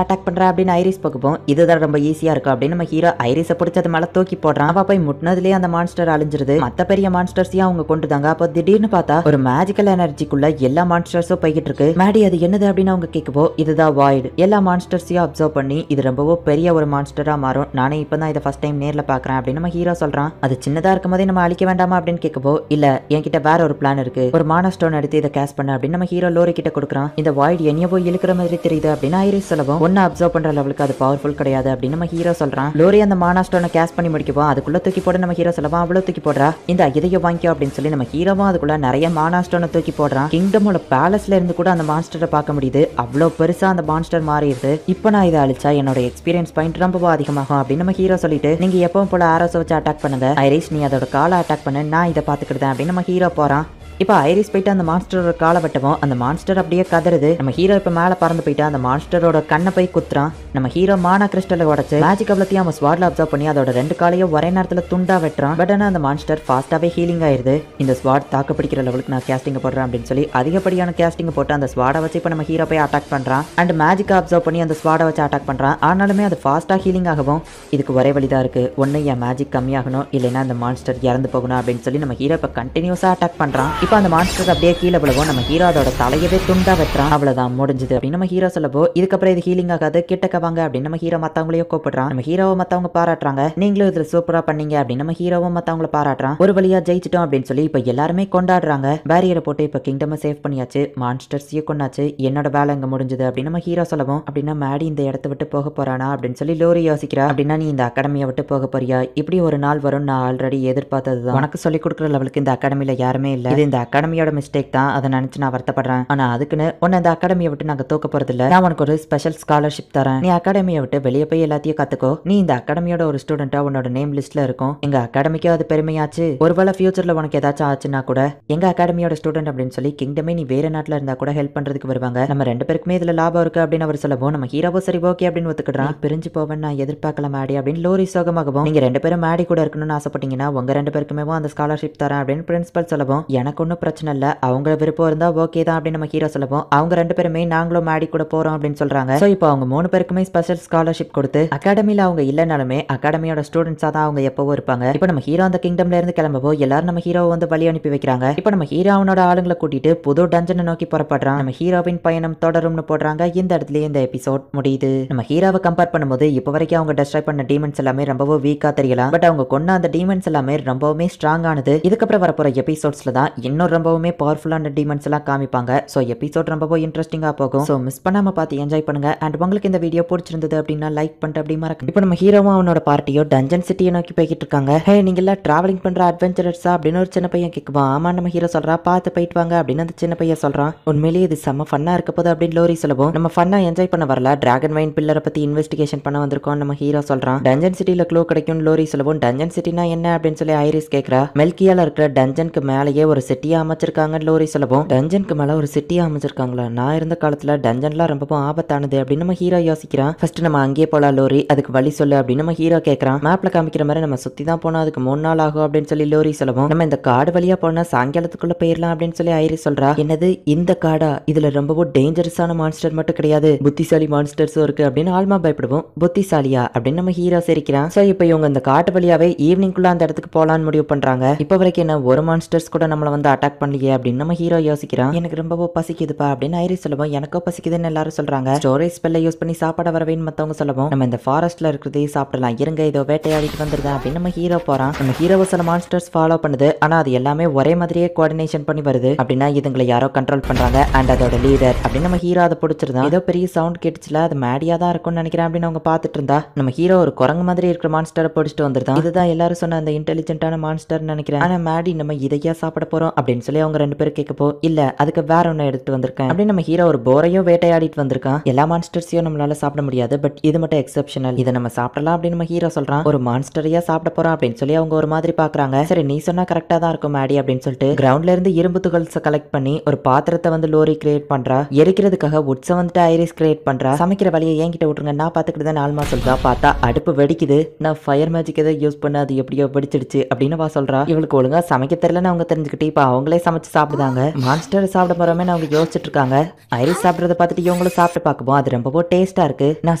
அட்டாக் பண்றேன் அப்படின்னு ஐரிஸ் போகவும் இதுதான் ரொம்ப ஈஸியா இருக்கும் அப்படின்னு நம்ம ஹீரோ ஹீரோ ஐரிஸ பிடிச்சது மேல தூக்கி போடுறான். அவ போய் முட்டினதுலயே அந்த மான்ஸ்டர் அழிஞ்சிருது. மத்த பெரிய மான்ஸ்டர்ஸையும் அவங்க கொண்டுதாங்க. அப்ப திடீர்னு பார்த்தா ஒரு மேஜிக்கல் எனர்ஜிக்குள்ள எல்லா மான்ஸ்டர்ஸும் போய்கிட்டு இருக்கு. மேடி அது என்னது அப்படின்னு அவங்க கேட்கப்போ இதுதான் வாய்டு. எல்லா மான்ஸ்டர்ஸையும் அப்சர்வ் பண்ணி இது ரொம்பவோ பெரிய ஒரு மான்ஸ்டரா மாறும். நானே இப்பதான் இதை ஃபர்ஸ்ட் டைம் நேர்ல பாக்குறேன் அப்படின்னு நம்ம ஹீரோ சொல்றான். அது சின்னதா இருக்கும் போதே நம்ம அழிக்க வேண்டாமா அப்படின்னு கேட்கப்போ இல்ல என்கிட்ட வேற ஒரு பிளான் இருக்கு. ஒரு மானா ஸ்டோன் எடுத்து இதை கேஸ் பண்ண அப்படின்னு நம்ம ஹீரோ லோரி கிட்ட கொடுக்குறான். இந்த வாய்டு என்னைய போய் இழுக்கிற மாதிரி தெரியுது அப்படின்னு ஐரிஸ் சொல்லவும் ஒன்னு அப்சர்வ் பண்ற லெவலுக்கு அது பவர்ஃபுல் கிடையாது அப்படின்னு நம்ம ஹீரோ சொல்றான். லோரி அந்த மானா ஸ்டோனை கேஸ் பண்ணி முடிக்குவோம். அதுக்குள்ள தூக்கி போட நம்ம ஹீரோ சொல்லவும் அவ்வளவு தூக்கி போடுறா. இந்த இதைய வாங்கிக்கோ அப்படின்னு சொல்லி நம்ம ஹீரோவும் அதுக்குள்ள நிறைய மானா ஸ்டோனை தூக்கி போடுறான். கிங்டமோட பேலஸ்ல இருந்து கூட அந்த மான்ஸ்டரை பார்க்க முடியுது. அவ்வளவு பெருசா அந்த மான்ஸ்டர் மாறிடுது. இப்போ நான் இதை அழிச்சா என்னோட எக்ஸ்பீரியன்ஸ் பாயிண்ட் ரொம்ப அதிகமாகும் அப்படின்னு நம்ம ஹீரோ சொல்லிட்டு நீங்க எப்பவும் போல ஆரோஸை வச்சு அட்டாக் பண்ணுங்க. ஐரிஸ் நீ அதோட காலை அட்டாக் பண்ணு, நான் இதை பாத்துக்கிட்டேன் அப்படின்னு நம்ம ஹீரோ போறான். இப்போ ஐரிஸ் போயிட்டு அந்த மான்ஸ்டரோட காலை வெட்டவும் அந்த மான்ஸ்டர் அப்படியே கதறுது. நம்ம ஹீரோ இப்போ மேலே பறந்து போயிட்டு அந்த மான்ஸ்டரோட கண்ணை போய் குத்துறான். நம்ம ஹீரோ மானா கிறிஸ்டலை உடச்சு மேஜிக் அவ்வளோத்தையும் அவன் ஸ்வாட்ல அப்சர்வ் பண்ணி அதோட 2 காலையும் ஒரே நேரத்தில் துண்டா வெட்டுறான். பட் ஆனால் அந்த மான்ஸ்டர் ஃபாஸ்ட்டாகவே ஹீலிங் ஆயிருது. இந்த ஸ்வாட் தாக்கு பிடிக்கிற லெவலுக்கு நான் கேஸ்டிங் போடுறேன் அப்படின்னு சொல்லி அதிகப்படியான கேஸ்டிங் போட்டு அந்த ஸ்வாடை வச்சு இப்போ நம்ம ஹீரோ போய் அட்டாக் பண்ணுறான். அண்ட் மேஜிக் அப்சர்வ் பண்ணி அந்த ஸ்வாடை வச்சு அட்டாக் பண்ணுறான். ஆனாலுமே அது ஃபாஸ்ட்டாக ஹீலிங் ஆகவும் இதுக்கு ஒரே வழிதான் இருக்கு. ஒன்று என் மேஜிக் கம்மியாகணும், இல்லைன்னா அந்த மான்ஸ்டர் இறந்து போகணும் அப்படின்னு சொல்லி நம்ம ஹீரோ இப்போ கண்டினியூஸாக அட்டாக் பண்ணுறான். இப்போ அந்த மான்ஸ்டர் அப்படியே கீழே விழுவோம். நம்ம ஹீரோ அதோட தலையவே துண்டா வெட்டுறான். அவ்வளவுதான் முடிஞ்சது அப்படின்னு நம்ம ஹீரோ சொல்லப்போ இதுக்கப்புறம் இது ஹீலிங் ஆகாது, கிட்டக்க வாங்க அப்படின்னு நம்ம ஹீரோ மத்தவங்களையும் கூப்பிடுறான். நம்ம ஹீரோவை மத்தவங்க பாராட்டுறாங்க. நீங்களும் இதுல சூப்பரா பண்ணீங்க அப்படின்னு நம்ம ஹீரோவும் மத்தவங்களை பாராட்டுறான். ஒரு வழியா ஜெயிச்சிட்டோம் அப்படின்னு சொல்லி இப்ப எல்லாருமே கொண்டாடுறாங்க. பேரியரை போட்டு இப்ப கிங்டம் சேவ் பண்ணியாச்சு, மான்ஸ்டர்ஸையும் கொண்டாச்சு, என்னோட வேலை இங்க முடிஞ்சது அப்படின்னு நம்ம ஹீரோ சொல்லவும் அப்படின்னா மேடி இந்த இடத்த விட்டு போக போறானா அப்படின்னு சொல்லி லோரி யோசிக்கிறா. அப்படின்னா நீ இந்த அகாடமியை விட்டு போக போறியா? இப்படி ஒரு நாள் வரும், நான் ஆல்ரெடி எதிர்பார்த்ததுதான். உனக்கு சொல்லிக் கொடுக்குற லெவலுக்கு இந்த அகாடமியில யாருமே இல்ல. இது இந்த அகாடமியோட மிஸ்டேக் தான். அதை நினைச்சு நான் வருத்தப்படுறேன். ஆனா அதுக்குன்னு உன்னை இந்த அகாடமியை விட்டு நாங்க தூக்க போறது இல்ல. நான் உனக்கு ஒரு ஸ்பெஷல் ஸ்காலர்ஷிப் தரேன். நீ அகாடமியை விட்டு வெளியே போய் எல்லாத்தையும் கத்துக்கோ. நீ இந்த அகாடமியோட ஒரு ஸ்டூடெண்டா உன்னோட நேம் லிஸ்ட்ல இருக்கும். எங்க அகாடமிக்கு அது பெருமையாச்சு. ஒருவேளை ஃபியூச்சர்ல உனக்கு ஏதாச்சும் ஆச்சுன்னா கூட எங்க அகாடமியோட ஸ்டூடெண்ட் அப்படின்னு சொல்லி கிங்டமே நீ வேற நாட்டுல இருந்தா கூட ஹெல்ப் பண்றதுக்கு வருவாங்க. நம்ம 2 பேருக்குமே இதுல லாபம் இருக்கு அப்படின்னு அவர் சொல்லவும் நம்ம ஹீரோவோ சரி ஓகே அப்படின்னு ஒத்துக்கிட்டான். பிரிஞ்சு போவேன் நான் எதிர்பார்க்கல மேடி அப்படின்னு லோரி சோகமாகவும் நீங்க 2 பேரும் மேடி கூட இருக்கணும்னு ஆசைப்பட்டீங்கன்னா உங்க 2 பேருக்குமே அந்த ஸ்காலர்ஷிப் தரேன் அப்படின்னு பிரின்சிபல் சொல்லவும் எனக்கு ஒன்னும் பிரச்சனை இல்ல, அவங்க விருப்பம் இருந்தா ஓகே தான் அப்படின்னு நம்ம ஹீரோ சொல்லவும் அவங்க 2 பேருமே நாங்களும் மேடி கூட போறோம் அப்படின்னு சொல்றாங்க. சோ இப்போ அவங்க 3 பேருக்குமே ஸ்பெஷல் ஸ்காலர்ஷிப் கொடுத்து அகாடமில அவங்க இல்லனாலுமே அகாடமியோட ஸ்டூடெண்ட்ஸா தான் அவங்க எப்பவும் இருப்பாங்க. இப்போ நம்ம ஹீரோ அந்த கிங்டம்ல இருந்து கிளம்பவோ எல்லாரும் நம்ம ஹீரோவை வந்து வழி அனுப்பி வைக்கிறாங்க. இப்போ நம்ம ஹீரோ அவனோட ஆளுங்களை கூட்டிட்டு புது டஞ்சனை நோக்கி புறப்படுறான். நம்ம ஹீரோவின் பயணம் தொடரும்னு போடுறாங்க. இந்த இடத்துல இந்த எபிசோட் முடியுது. நம்ம ஹீரோவை கம்பேர் பண்ணும்போது இப்போ வரைக்கும் அவங்க டெஸ்ட்ராய் பண்ண டீமன்ஸ் எல்லாமே ரொம்பவும் வீக்கா தெரியலாம். பட் அவங்க கொண்ட அந்த டீமன்ஸ் எல்லாமே ரொம்பவுமே ஸ்ட்ராங் ஆனது. இதுக்கப்புறம் வரப்போற எபிசோட்ஸ்ல தான் இன்னும் ரொம்பவுமே பவர்ஃபுல்லான டீமன்ஸ் எல்லாம் காமிப்பாங்க. சோ எபிசோட் ரொம்பவும் இன்ட்ரெஸ்டிங்கா போகும். சோ மிஸ் பண்ணாம பார்த்து என்ஜாய் பண்ணுங்க. அண்ட் உங்களுக்கு இந்த வீடியோ பிடிச்சிருந்தது அப்படின்னா லைக் பண்ணிட்டு அப்படி மறக்க. இப்போ நம்ம ஹீரோவும் அவனோட பார்ட்டியோ டஞ்சன் சிட்டியை நோக்கி போய்கிட்டு இருக்காங்க. ஹே நீங்க எல்லாம் டிராவலிங் பண்ற அட்வென்ச்சரர்ஸா அப்படின்னு ஒரு சின்ன பையன் கேட்குவான். ஆமா நம்ம ஹீரோ சொல்றா பார்த்து போயிட்டு வாங்க அப்படின்னு அந்த சின்ன பையன் சொல்றான். உண்மையிலேயே இது செம்ம ஃபன்னா இருக்க போது அப்படின்னு லோரி சொல்லவும் நம்ம ஃபன்னா என்ஜாய் பண்ண வரல, டிராகன் வைன் பில்லரை பத்தி இன்வெஸ்டிகேஷன் பண்ண வந்திருக்கோம் நம்ம ஹீரோ சொல்றான். டஞ்சன் சிட்டில க்ளூ கிடைக்கும் லோரி சொல்லவும் டஞ்சன் சிட்டினா என்ன அப்படின்னு சொல்லி ஐரிஸ் கேட்கறா. மெல்கியால இருக்கிற டஞ்சனுக்கு மேலேயே ஒரு சிட்டியா அமைச்சிருக்காங்க லோரி சொல்லவும் டஞ்சனுக்கு மேல ஒரு சிட்டியா அமைச்சிருக்காங்களா? நான் இருந்த காலத்துல டஞ்சன்லாம் ரொம்பவும் ஆபத்தானது அப்படின்னு நம்ம ஹீரோ யோசிக்கிறான். ஃபர்ஸ்ட் நம்ம அங்கேயே போலாம் லோரி, அதுக்கு வழி சொல்லு அப்படின்னு நம்ம ஹீரோ கேட்கறான். மேப்ல காமிக்கிற மாதிரி நம்ம சுத்தி தான் போனா அதுக்கு 3 நாள் ஆகும் அப்படின்னு சொல்லி லோரி சொல்லவும் நம்ம இந்த காடு வழியா போனா சாயங்காலத்துக்குள்ள போயிடலாம் அப்படின்னு சொல்லி ஐரிஸ் சொல்றா. என்னது இந்த காடா? இதுல ரொம்பவும் டேஞ்சரஸான மான்ஸ்டர் மட்டும் கிடையாது, புத்திசாலி மான்ஸ்டர்ஸும் இருக்கு அப்படின்னு ஆல்மா பயப்படுவோம். புத்திசாலியா அப்படின்னு நம்ம ஹீரோ சிரிக்கிறான். சோ இப்போ இவங்க இந்த காட்டு வழியாவே ஈவினிங்குள்ள அந்த இடத்துக்கு போலான்னு முடிவு பண்றாங்க. இப்போ வரைக்கும் என்ன ஒரு மான்ஸ்டர்ஸ் கூட நம்மள வந்து அட்டாக் பண்ணலையே அப்படின்னு நம்ம ஹீரோ யோசிக்கிறான். எனக்கு ரொம்பவும் பசிக்குதுப்பா அப்படின்னு ஐரிஸ் சொல்லவும் எனக்கோ பசிக்குதுன்னு எல்லாரும் சொல்றாங்க. ஸ்டோரேஜ் ஸ்பெல்லை யூஸ் பண்ணி சாப்பாட வரவேன்னு மத்தவங்க சொல்லவும் நம்ம இந்த ஃபாரஸ்ட்ல இருக்கிறதே சாப்பிடலாம் இருங்க, இதோ வேட்டையாடிட்டு வந்துருதா அப்படின்னு நம்ம ஹீரோ போறான். நம்ம ஹீரோவை சில மான்ஸ்டர்ஸ் ஃபாலோ பண்ணுது. ஆனா அது எல்லாமே ஒரே மாதிரியே கோஆர்டினேஷன் பண்ணி வருது. அப்படின்னா இதுங்களை யாரோ கண்ட்ரோல் பண்றாங்க. அண்ட் அதோட லீடர் அப்படின்னு நம்ம ஹீரோ அதை பிடிச்சிருந்தா. ஏதோ பெரிய சவுண்ட் கேட்டுச்சுல, அது மேடியா தான் இருக்கும்னு நினைக்கிறேன் அப்படின்னு அவங்க பார்த்துட்டு இருந்தா நம்ம ஹீரோ ஒரு குரங்கு மாதிரி இருக்கிற மான்ஸ்டரை பிடிச்சிட்டு வந்துருதான். இதுதான் எல்லாரும் சொன்ன அந்த இன்டெலிஜென்ட்டான மான்ஸ்டர் நினைக்கிறேன். ஆனா மேடி நம்ம இதையா சாப்பிட போறோம் அப்படின்னு சொல்லி அவங்க 2 பேரும் கேட்கப்போ இல்ல அதுக்கு வேற ஒன்னு எடுத்துட்டு வந்திருக்கேன் அப்படின்னு நம்ம ஹீரோ ஒரு போரையோ வேட்டையாடிட்டு வந்திருக்கான். எல்லா மான்ஸ்டர்ஸையும் நம்மளால சாப்பிட முடியாது, பட் இது மட்டும் எக்ஸெப்ஷனல், இதை நம்ம சாப்பிடலாம் அப்படின்னு நம்ம ஹீரோ சொல்றான். ஒரு மான்ஸ்டரையா சாப்பிட போறோம் அப்படின்னு சொல்லி அவங்க ஒரு மாதிரி பாக்குறாங்க. சரி நீ சொன்னா கரெக்டா தான் இருக்கும் மேடி அப்படின்னு சொல்லிட்டு கிரவுண்ட்ல இருந்து இரும்பு துகள்ஸை கலெக்ட் பண்ணி ஒரு பாத்திரத்தை வந்து லோரி கிரியேட் பண்றா. எரிக்கிறதுக்காக உட்ஸை வந்துட்டு ஐரிஸ் கிரியேட் பண்றா. சமைக்கிற வழியை என்கிட்ட விட்டுருங்க நான் பாத்துக்கிட்டு ஆல்மா சொல்றா. பார்த்தா அடுப்பு வெடிக்குது. நான் ஃபயர் மேஜிக் எதை யூஸ் பண்ண அது எப்படியோ வெடிச்சிடுச்சு அப்படின்னு சொல்றா. இவளுக்கு ஒழுங்கா சமைக்க தெரியலன்னு அவங்க தெரிஞ்சுக்கிட்டு இப்ப அவங்களே சமைச்சு சாப்பிடுதாங்க. மான்ஸ்டர் சாப்பிட போறோமே அவங்க யோசிச்சுட்டு இருக்காங்க. ஐரிஸ் சாப்பிட்றத பார்த்துட்டு இவங்களும் சாப்பிட்டு பார்க்கவும் அது ரொம்பவோ டேஸ்டா இருக்கு. நான்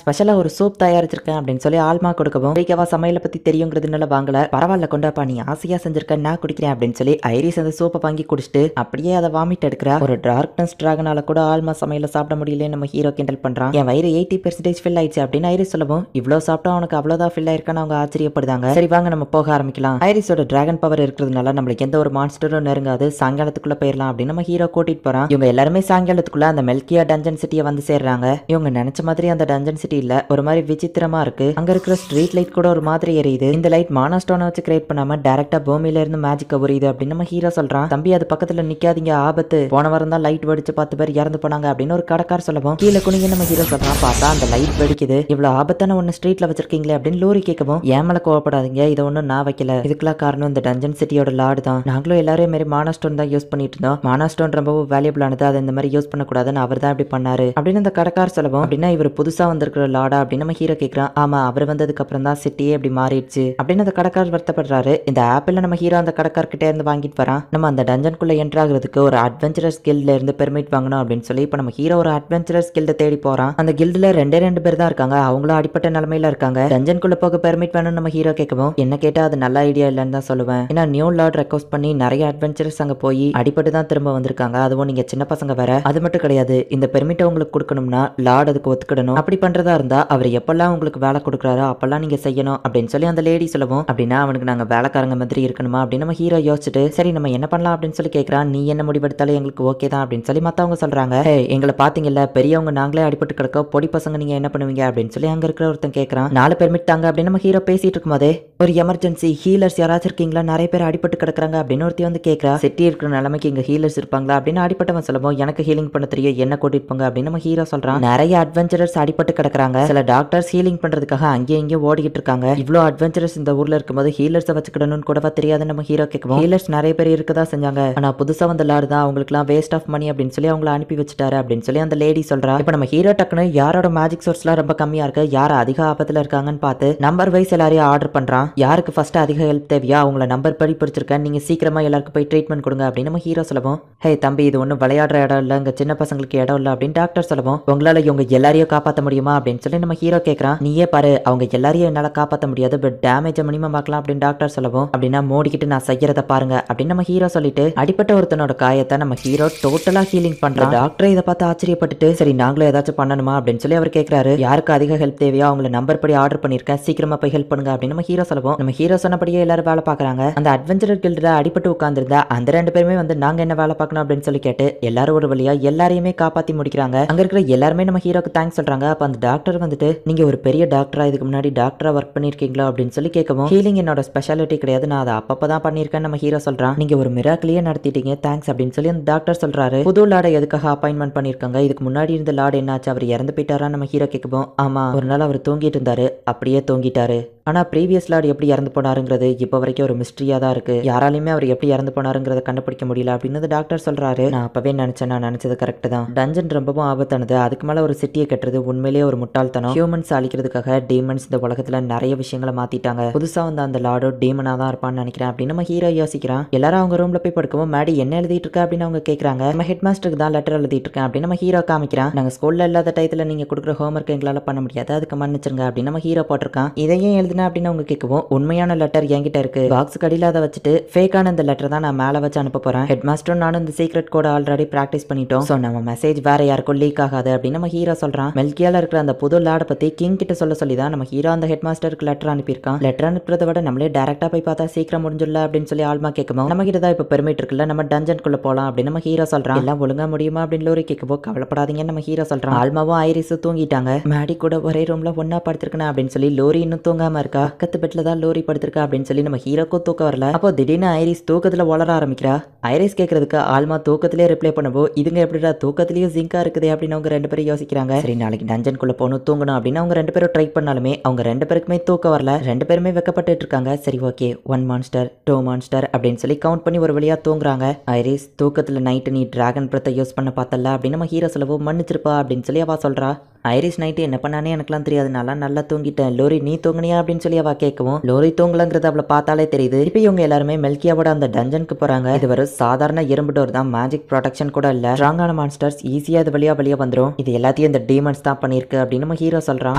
ஸ்பெஷலா ஒரு சூப் தயாரிச்சிருக்கேன் அப்படின்னு சொல்லி ஆல்மா கொடுக்கவும் ரீகாவா சமையலை பத்தி தெரியுங்கிறதுனால வாங்கல. பரவாயில்ல கொண்டாப்பா, நீ ஆசையா செஞ்சிருக்க, நான் குடிக்கிறேன் அப்படின்னு சொல்லி ஐரிஸ் அந்த சூப்பை வாங்கி குடிச்சிட்டு அப்படியே அதை வாமிட் எடுக்கிறா. ஒரு டார்க்னஸ் டிராகனால கூட ஆல்மா சமையல சாப்பிட முடியல நம்ம ஹீரோ கிண்டல் பண்றான். என் வயிறு 80% ஃபில் ஆயிடுச்சு அப்படின்னு ஐரிஸ் சொல்லவும் இவ்வளவு சாப்பிட்டா அவனுக்கு அவ்வளவுதான் ஃபில் ஆயிருக்கான்னு அவங்க ஆச்சரியப்படுதாங்க. சரி வாங்க நம்ம போக ஆரம்பிக்கலாம். ஐரிஸோட டிராகன் பவர் இருக்கிறதுனால நம்மளுக்கு எந்த ஒரு மான்ஸ்டரும் நெருங்காது, சாயங்காலத்துக்குள்ள போயிடலாம் அப்படின்னு நம்ம ஹீரோ கூட்டிட்டு போறான். இவங்க எல்லாருமே சாயங்காலத்துக்குள்ள அந்த மெல்கியா டஞ்சன் சிட்டியை வந்து சேர்றாங்க. இவங்க நினைச்ச மாதிரி அந்த டஞ்சன் சிட்டி இல்ல, ஒரு மாதிரி விசித்திரமா இருக்கு. அங்க இருக்கிற ஸ்ட்ரீட் லைட் கூட ஒரு மாதிரி எரியுது. இந்த லைட் மானா ஸ்டோனை வச்சு கிரியேட் பண்ணாம டைரக்டா பூமியில இருந்து மேஜிக்கா உரியுது அப்படின்னு நம்ம ஹீரோ சொல்றான். தம்பி அது பக்கத்துல நிக்காதீங்க, ஆபத்து. போன வாரம் தான் லைட் வெடிச்சு 10 பேர் இறந்து போனாங்க அப்படின்னு ஒரு கடைக்கார் சொல்லவும் கீழே குனிங்க நம்ம ஹீரோ சொல்றான். பார்த்தா அந்த லைட் வெடிக்குது. இவ்வளவு ஆபத்தான ஒன்னு ஸ்ட்ரீட்ல வச்சிருக்கீங்களே அப்படின்னு லோரி கேட்கவும் ஏன் மேல கோவப்படாதீங்க, இதை ஒன்னும் நான் வைக்கல, இதுக்கெல்லாம் காரணம் இந்த டஞ்சன் சிட்டியோட லார்டு தான். நாங்களும் எல்லாரும் மாரி மானா ஸ்டோன் தான் யூஸ் பண்ணிட்டு இருந்தோம். மானா ஸ்டோன் ரொம்ப வேல்யூபிள் ஆனது, அதை இந்த மாதிரி யூஸ் பண்ணக்கூடாதுன்னு அவர் தான் இப்படி பண்ணாரு அப்படின்னு அந்த கடைக்கார் சொல்லவும் அப்படின்னா இவர் புதுசா வந்திருக்கிற லார்டா அப்படின்னு நம்ம ஹீரோ கேட்கிறான். ஆமா, அவர் வந்ததுக்கு அப்புறம் தான் சிட்டியே இப்படி மாறிடுச்சு அப்படின்னு அந்த கடைக்கார் வருத்தப்படுறாரு. இந்த ஆப்பிள் நம்ம ஹீரோ அந்த கடைக்கார் கிட்ட இருந்து வாங்கிட்டு வரான். நம்ம அந்த டஞ்சனுக்குள்ள என்டர் ஆகுறதுக்கு ஒரு அட்வென்ச்சரஸ் கில்ட்ல இருந்து பெர்மிட் வாங்கணும் அப்படின்னு சொல்லி இப்ப நம்ம ஹீரோ ஒரு அட்வென்ச்சரஸ் கில்ட தேடி போறான். அந்த கில்டுல 2 பேர் தான் இருக்காங்க. அவங்களும் அடிப்பட்ட நிலைமையில இருக்காங்க. டஞ்சனுக்குள்ள போக பெர்மிட் வேணும் நம்ம ஹீரோ கேட்கவும் என்ன கேட்டா அது நல்ல ஐடியா இல்லைன்னு தான் சொல்லுவேன். ஏன்னா நியூ லார்ட் ரெக்வஸ்ட் பண்ணி நிறைய அட்வென்ச்சரஸ் அங்க போய் அடிப்பட்டு தான் திரும்ப வந்திருக்காங்க. அதுவும் நீங்க சின்ன பசங்க வேற. அது மட்டும் கிடையாது, இந்த பெர்மிட்டை உங்களுக்கு கொடுக்கணும்னா லார்ட் அதுக்கு ஒத்துக்கிடணும். அப்படி பண்றதா இருந்தா அவர் எப்பெல்லாம் உங்களுக்கு வேலை கொடுக்குறாரோ அப்பெல்லாம் நீங்க செய்யணும் அப்படின்னு சொல்லி அந்த லேடி சொல்லவும் அப்படின்னா அவனுக்கு நாங்க வேலைக்காரங்க மாதிரி இருக்கணுமா அப்படின்னு நம்ம ஹீரோ யோசிச்சுட்டு சரி நம்ம என்ன பண்ணலாம் அப்படின்னு சொல்லி கேட்கறான். நீ என்ன முடிவெடுத்தாலும் எங்களுக்கு ஓகே தான் அப்படின்னு சொல்லி மத்தவங்க சொல்றாங்க. எங்களை பாத்தீங்கல்ல, பெரியவங்க நாங்களே அடிபட்டு கிடக்க, பொடி பசங்க நீங்க என்ன பண்ணுவீங்க அப்படின்னு சொல்லி அங்க இருக்கிற ஒருத்தன் கேட்கறான். 4 பெர்மிட் தாங்க அப்படின்னு நம்ம ஹீரோ பேசிட்டு இருக்கும் போதே ஒரு எமர்ஜென்சி ஹீலர்ஸ் யாராச்சும் இருக்கீங்களா, நிறைய பேர் அடிபட்டு கிடக்குறாங்க அப்படின்னு ஒருத்தி வந்து கேட்கறா. சிட்டி இருக்கிற நிலைமைக்கு இங்க ஹீலர்ஸ் இருப்பாங்களா அப்படின்னு அடிப்பட்டவன் சொல்லவும் எனக்கு ஹீலிங் பண்ண தெரியும், என்ன கூட்டிட்டு போங்க அப்படின்னு நம்ம ஹீரோ சொல்றான். நிறைய அட்வென்ச்சரர்ஸ் அடிபட்டு கிடக்குறாங்க. சில டாக்டர்ஸ் ஹீலிங் பண்றதுக்காக அங்கேயும் இங்கே ஓடிக்கிட்டு இருக்காங்க. இவ்வளோ அட்வென்ச்சரஸ் இந்த ஊர்ல இருக்கும்போது ஹீலர்ஸை வச்சுக்கிடணும்னு கூடவா தெரியாது நம்ம ஹீரோ கேட்கும். ஹீலர்ஸ் நிறைய பேர் இருக்கதா செஞ்சாங்க, ஆனா புதுசா வந்த லார்டு தான் அவங்களுக்குலாம் வேஸ்ட் ஆஃப் மணி அப்படின்னு சொல்லி அவங்கள அனுப்பி வச்சுட்டாரு அப்படின்னு சொல்லி அந்த லேடி சொல்றா. இப்போ நம்ம ஹீரோ டக்குன்னு யாரோட மேஜிக் சோர்ஸ்லாம் ரொம்ப கம்மியா இருக்கு, யார் அதிக ஆபத்துல இருக்காங்கன்னு பார்த்து நம்பர் வைஸ் எல்லாரையும் ஆர்டர் பண்றான். யாருக்கு ஃபர்ஸ்ட் அதிக ஹெல்ப் தேவையா அவங்கள நம்பர் படி பிடிச்சிருக்கேன், நீங்க சீக்கிரமா எல்லாருக்கும் போய் ட்ரீட்மெண்ட் கொடுங்க அப்படின்னு நம்ம ஹீரோ சொல்லவும் ஹே தம்பி இது ஒன்றும் விளையாடுற இடம் இல்லை, இங்க சின்ன பசங்களுக்கு இடம் இல்லை அப்படின்னு டாக்டர் சொல்லவும் உங்களால இவங்க எல்லாரையும் காப்பாற்ற முடியுமா அப்படின்னு சொல்லி நம்ம ஹீரோ கேட்கறான். நீயே பாரு, அவங்க எல்லாரையும் என்னால காப்பாற்ற முடியாது, பட் டேமேஜ் மினிமம் ஆக்கலாம் அப்படின்னு டாக்டர் சொல்லவும் அப்படின்னா மோடிக்கிட்டு நான் செய்யறத பாருங்க அப்படின்னு நம்ம ஹீரோ சொல்லிட்டு அடிப்பட்ட ஒருத்தனோட காயத்தை நம்ம ஹீரோ டோட்டலா ஹீலிங் பண்றான். டாக்டர் இதை பார்த்து ஆச்சரியப்பட்டுட்டு சரி நாங்களும் ஏதாச்சும் பண்ணணுமா அப்படின்னு சொல்லி அவர் கேட்கறாரு. யாருக்கு அதிக ஹெல்ப் தேவையோ அவங்களை நம்பர் படி ஆர்டர் பண்ணிருக்கேன், சீக்கிரமா போய் ஹெல்ப் பண்ணுங்க அப்படின்னு நம்ம ஹீரோ சொல்லவும் நம்ம ஹீரோ சொன்னபடியே எல்லாரும் வேலை பாக்குறாங்க. அந்த அட்வென்ச்சரர் கில்ட்ல அடிபட்டு உட்கார்ந்திருந்தா அந்த 2 பேருமே வந்து நாங்க என்ன வேலை பார்க்கணும் அப்படின்னு சொல்லி கேட்டு எல்லாரும் ஒரு வழியா எல்லாரையுமே காப்பாத்தி முடிக்கிறாங்க. அங்க இருக்கிற எல்லாருமே நம்ம ஹீரோக்கு தேங்க்ஸ் சொல்றாங்க. அப்ப அந்த டாக்டர் வந்துட்டு நீங்க ஒரு பெரிய டாக்டரா, இதுக்கு முன்னாடி டாக்டரா ஒர்க் பண்ணிருக்கீங்களா அப்படின்னு சொல்லி கேட்கவும் ஹீலிங் என்னோட ஸ்பெஷாலிட்டி கிடையாது, நான் அதை அப்பப்பதான் பண்ணிருக்கேன் நம்ம ஹீரோ சொல்றான். நீங்க ஒரு மிராக்கிளியே நடத்திட்டீங்க, தேங்க்ஸ் அப்படின்னு சொல்லி அந்த டாக்டர் சொல்றாரு. புது லார்டை எதுக்காக அப்பாயின்மெண்ட் பண்ணிருக்காங்க, இதுக்கு முன்னாடி இருந்த லார்டு என்னாச்சு, அவர் இறந்து போயிட்டாரா நம்ம ஹீரோ கேட்கவும் ஆமா ஒரு நாள் அவர் தூங்கிட்டு இருந்தாரு, அப்படியே தூங்கிட்டாரு. ஆனா ப்ரீவியஸ் லார்டு எப்படி இறந்து போனாருங்கிறது இப்போ வரைக்கும் ஒரு மிஸ்ட்ரியா தான் இருக்கு, யாராலையுமே அவர் எப்படி இறந்து போனாருங்கிறத கண்டுபிடிக்க முடியல அப்படின்னு டாக்டர் சொல்றாரு. நான் அப்பவே நினைச்சேன், நான் நினைச்சது கரெக்ட் தான். டஞ்சன் ரொம்பவும் ஆபத்தானது, அதுக்கு மேல ஒரு சிட்டியை கட்டுறது உண்மையிலேயே ஒரு முட்டாள்தனம். ஹியூமன்ஸ் அழிக்கிறதுக்காக டீமன்ஸ் இந்த உலகத்துல நிறைய விஷயங்களை மாத்திட்டாங்க. புதுசா வந்த அந்த லார்டோ டீமனா தான் இருப்பான்னு நினைக்கிறேன் அப்படின்னு நம்ம ஹீரோ யோசிக்கிறான். எல்லாரும் அவங்க ரூம்ல போய் படுக்கவும் மேடி என்ன எழுதிட்டு இருக்கா அப்படின்னு அவங்க கேட்கறாங்க. நம்ம ஹெட் மாஸ்டருக்கு தான் லெட்டர் எழுதிட்டு இருக்கேன் அப்படின்னு நம்ம ஹீரோ காமிக்கிறான். நாங்க ஸ்கூல்ல இல்லாத டயத்துல நீங்க கொடுக்குற ஹோம்ஒர்க் எங்களால பண்ண முடியாது, அதுக்கு மன்னிச்சிருங்க அப்படின்னு நம்ம ஹீரோ போட்டிருக்கான். இதையும் எழுதுனா அப்படின்னு அவங்க கேட்கவும் உண்மையான லெட்டர் என்கிட்ட இருக்கு, பாக்ஸ் கடியில அதை வச்சுட்டு ஃபேக்கான இந்த லெட்டர் தான் நான் மேல வச்சு அனுப்ப போறேன். ஹெட் மாஸ்டரும் நானும் இந்த சீக்ரெட் கோட் ஆல்ரெடி பிராக்டிஸ் பண்ணிட்டோம், சோ நம்ம மெசேஜ் வேற யாருக்கும் லீக் ஆகாது அப்படின்னு நம்ம ஹீரோ சொல்றான். மெல்கியால இருக்கிற அந்த புது லார்ட பத்தி கிங் கிட்ட சொல்லி தான் நம்ம ஹீரோ அந்த ஹெட் மாஸ்டருக்கு லெட்டர் அனுப்பியிருக்கான். லெட்டர் அனுப்புறத விட நம்மளே டைரக்டா போய் பார்த்தா சீக்கிரம் முடிஞ்சிடல அப்படின்னு சொல்லி ஆல்மா கேட்கவும் நம்ம கிட்ட தான் இப்ப பெர்மிட் இருக்குல்ல, நம்ம டஞ்சனுக்குள்ள போலாம் அப்படின்னு நம்ம ஹீரோ சொல்றான். எல்லாம் ஒழுங்கா முடியுமா அப்படின்னு லோரி கேட்கவும் கவலைப்படாதீங்கன்னு நம்ம ஹீரோ சொல்றான். ஆல்மாவும் ஐரிஸ் தூங்கிட்டாங்க. மேடி கூட ஒரே ரூம்ல ஒன்னா படுத்திருக்கேன் அப்படின்னு சொல்லி லோரி இன்னும் தூங்காம இருக்கா. பக்கத்து பெட்ல தான் லோரி படுத்திருக்கா அப்படின்னு சொல்லி நம்ம ஹீரோக்கும் தூக்கம் வரல. அப்போ திடீர்னு ஐரிஸ் தூக்கத்துல வளர ஆரம்பிக்கிறா. ஐரிஸ் கேட்கறதுக்கு ஆல்மா தூக்கத்திலே ரிப்ளை பண்ணவோ இதுங்க எப்படிடா தூக்கத்திலேயே ஜிங்கா இருக்குது அப்படின்னு அவங்க 2 பேரும் யோசிக்கிறாங்க. சரி நாளைக்கு டஞ்சனுக்குள்ள போகணும் தூங்கணும் அப்படின்னு அவங்க 2 பேரும் ட்ரை பண்ணாலுமே அவங்க 2 பேருக்குமே தூக்கம் வரல. 2 பேருமே வெக்கப்பட்டு இருக்காங்க. சரி ஓகே 1 மான்ஸ்டர் 2 மான்ஸ்டர் அப்படின்னு சொல்லி கவுண்ட் பண்ணி ஒரு வழியா தூங்குறாங்க. ஐரிஸ் தூக்கத்துல நைட்டு நீ டிராகன் பிரத்தை யூஸ் பண்ண பார்த்தல அப்படின்னு நம்ம ஹீரோ சொல்லவோ மன்னிச்சிருப்பா அப்படின்னு சொல்லி அவ சொல்றா. ஐரிஸ் நைட்டு என்ன பண்ணானே எனக்குலாம் தெரியாது, நல்லா தூங்கிட்டேன். லோரி நீ தூங்குனியா அப்படின்னு சொல்லி அவ கேட்கவும் லோரி தூங்கலங்கிறது அவளை பார்த்தாலே தெரியுது. இப்போ இவங்க எல்லாருமே மெல்கியாவோட அந்த டஞ்சனுக்கு போறாங்க. சொல்றாங்க. இது ஒரு சாதாரண இரும்பு டோர் தான், மேஜிக் ப்ரொடெக்ஷன் கூட இல்ல. ஸ்ட்ராங்கான மான்ஸ்டர்ஸ் ஈஸியா இது வெளியே வந்துரும். இது எல்லாத்தையும் இந்த டீமன்ஸ் தான் பண்ணிருக்கு அப்படின்னு நம்ம ஹீரோ சொல்றான்.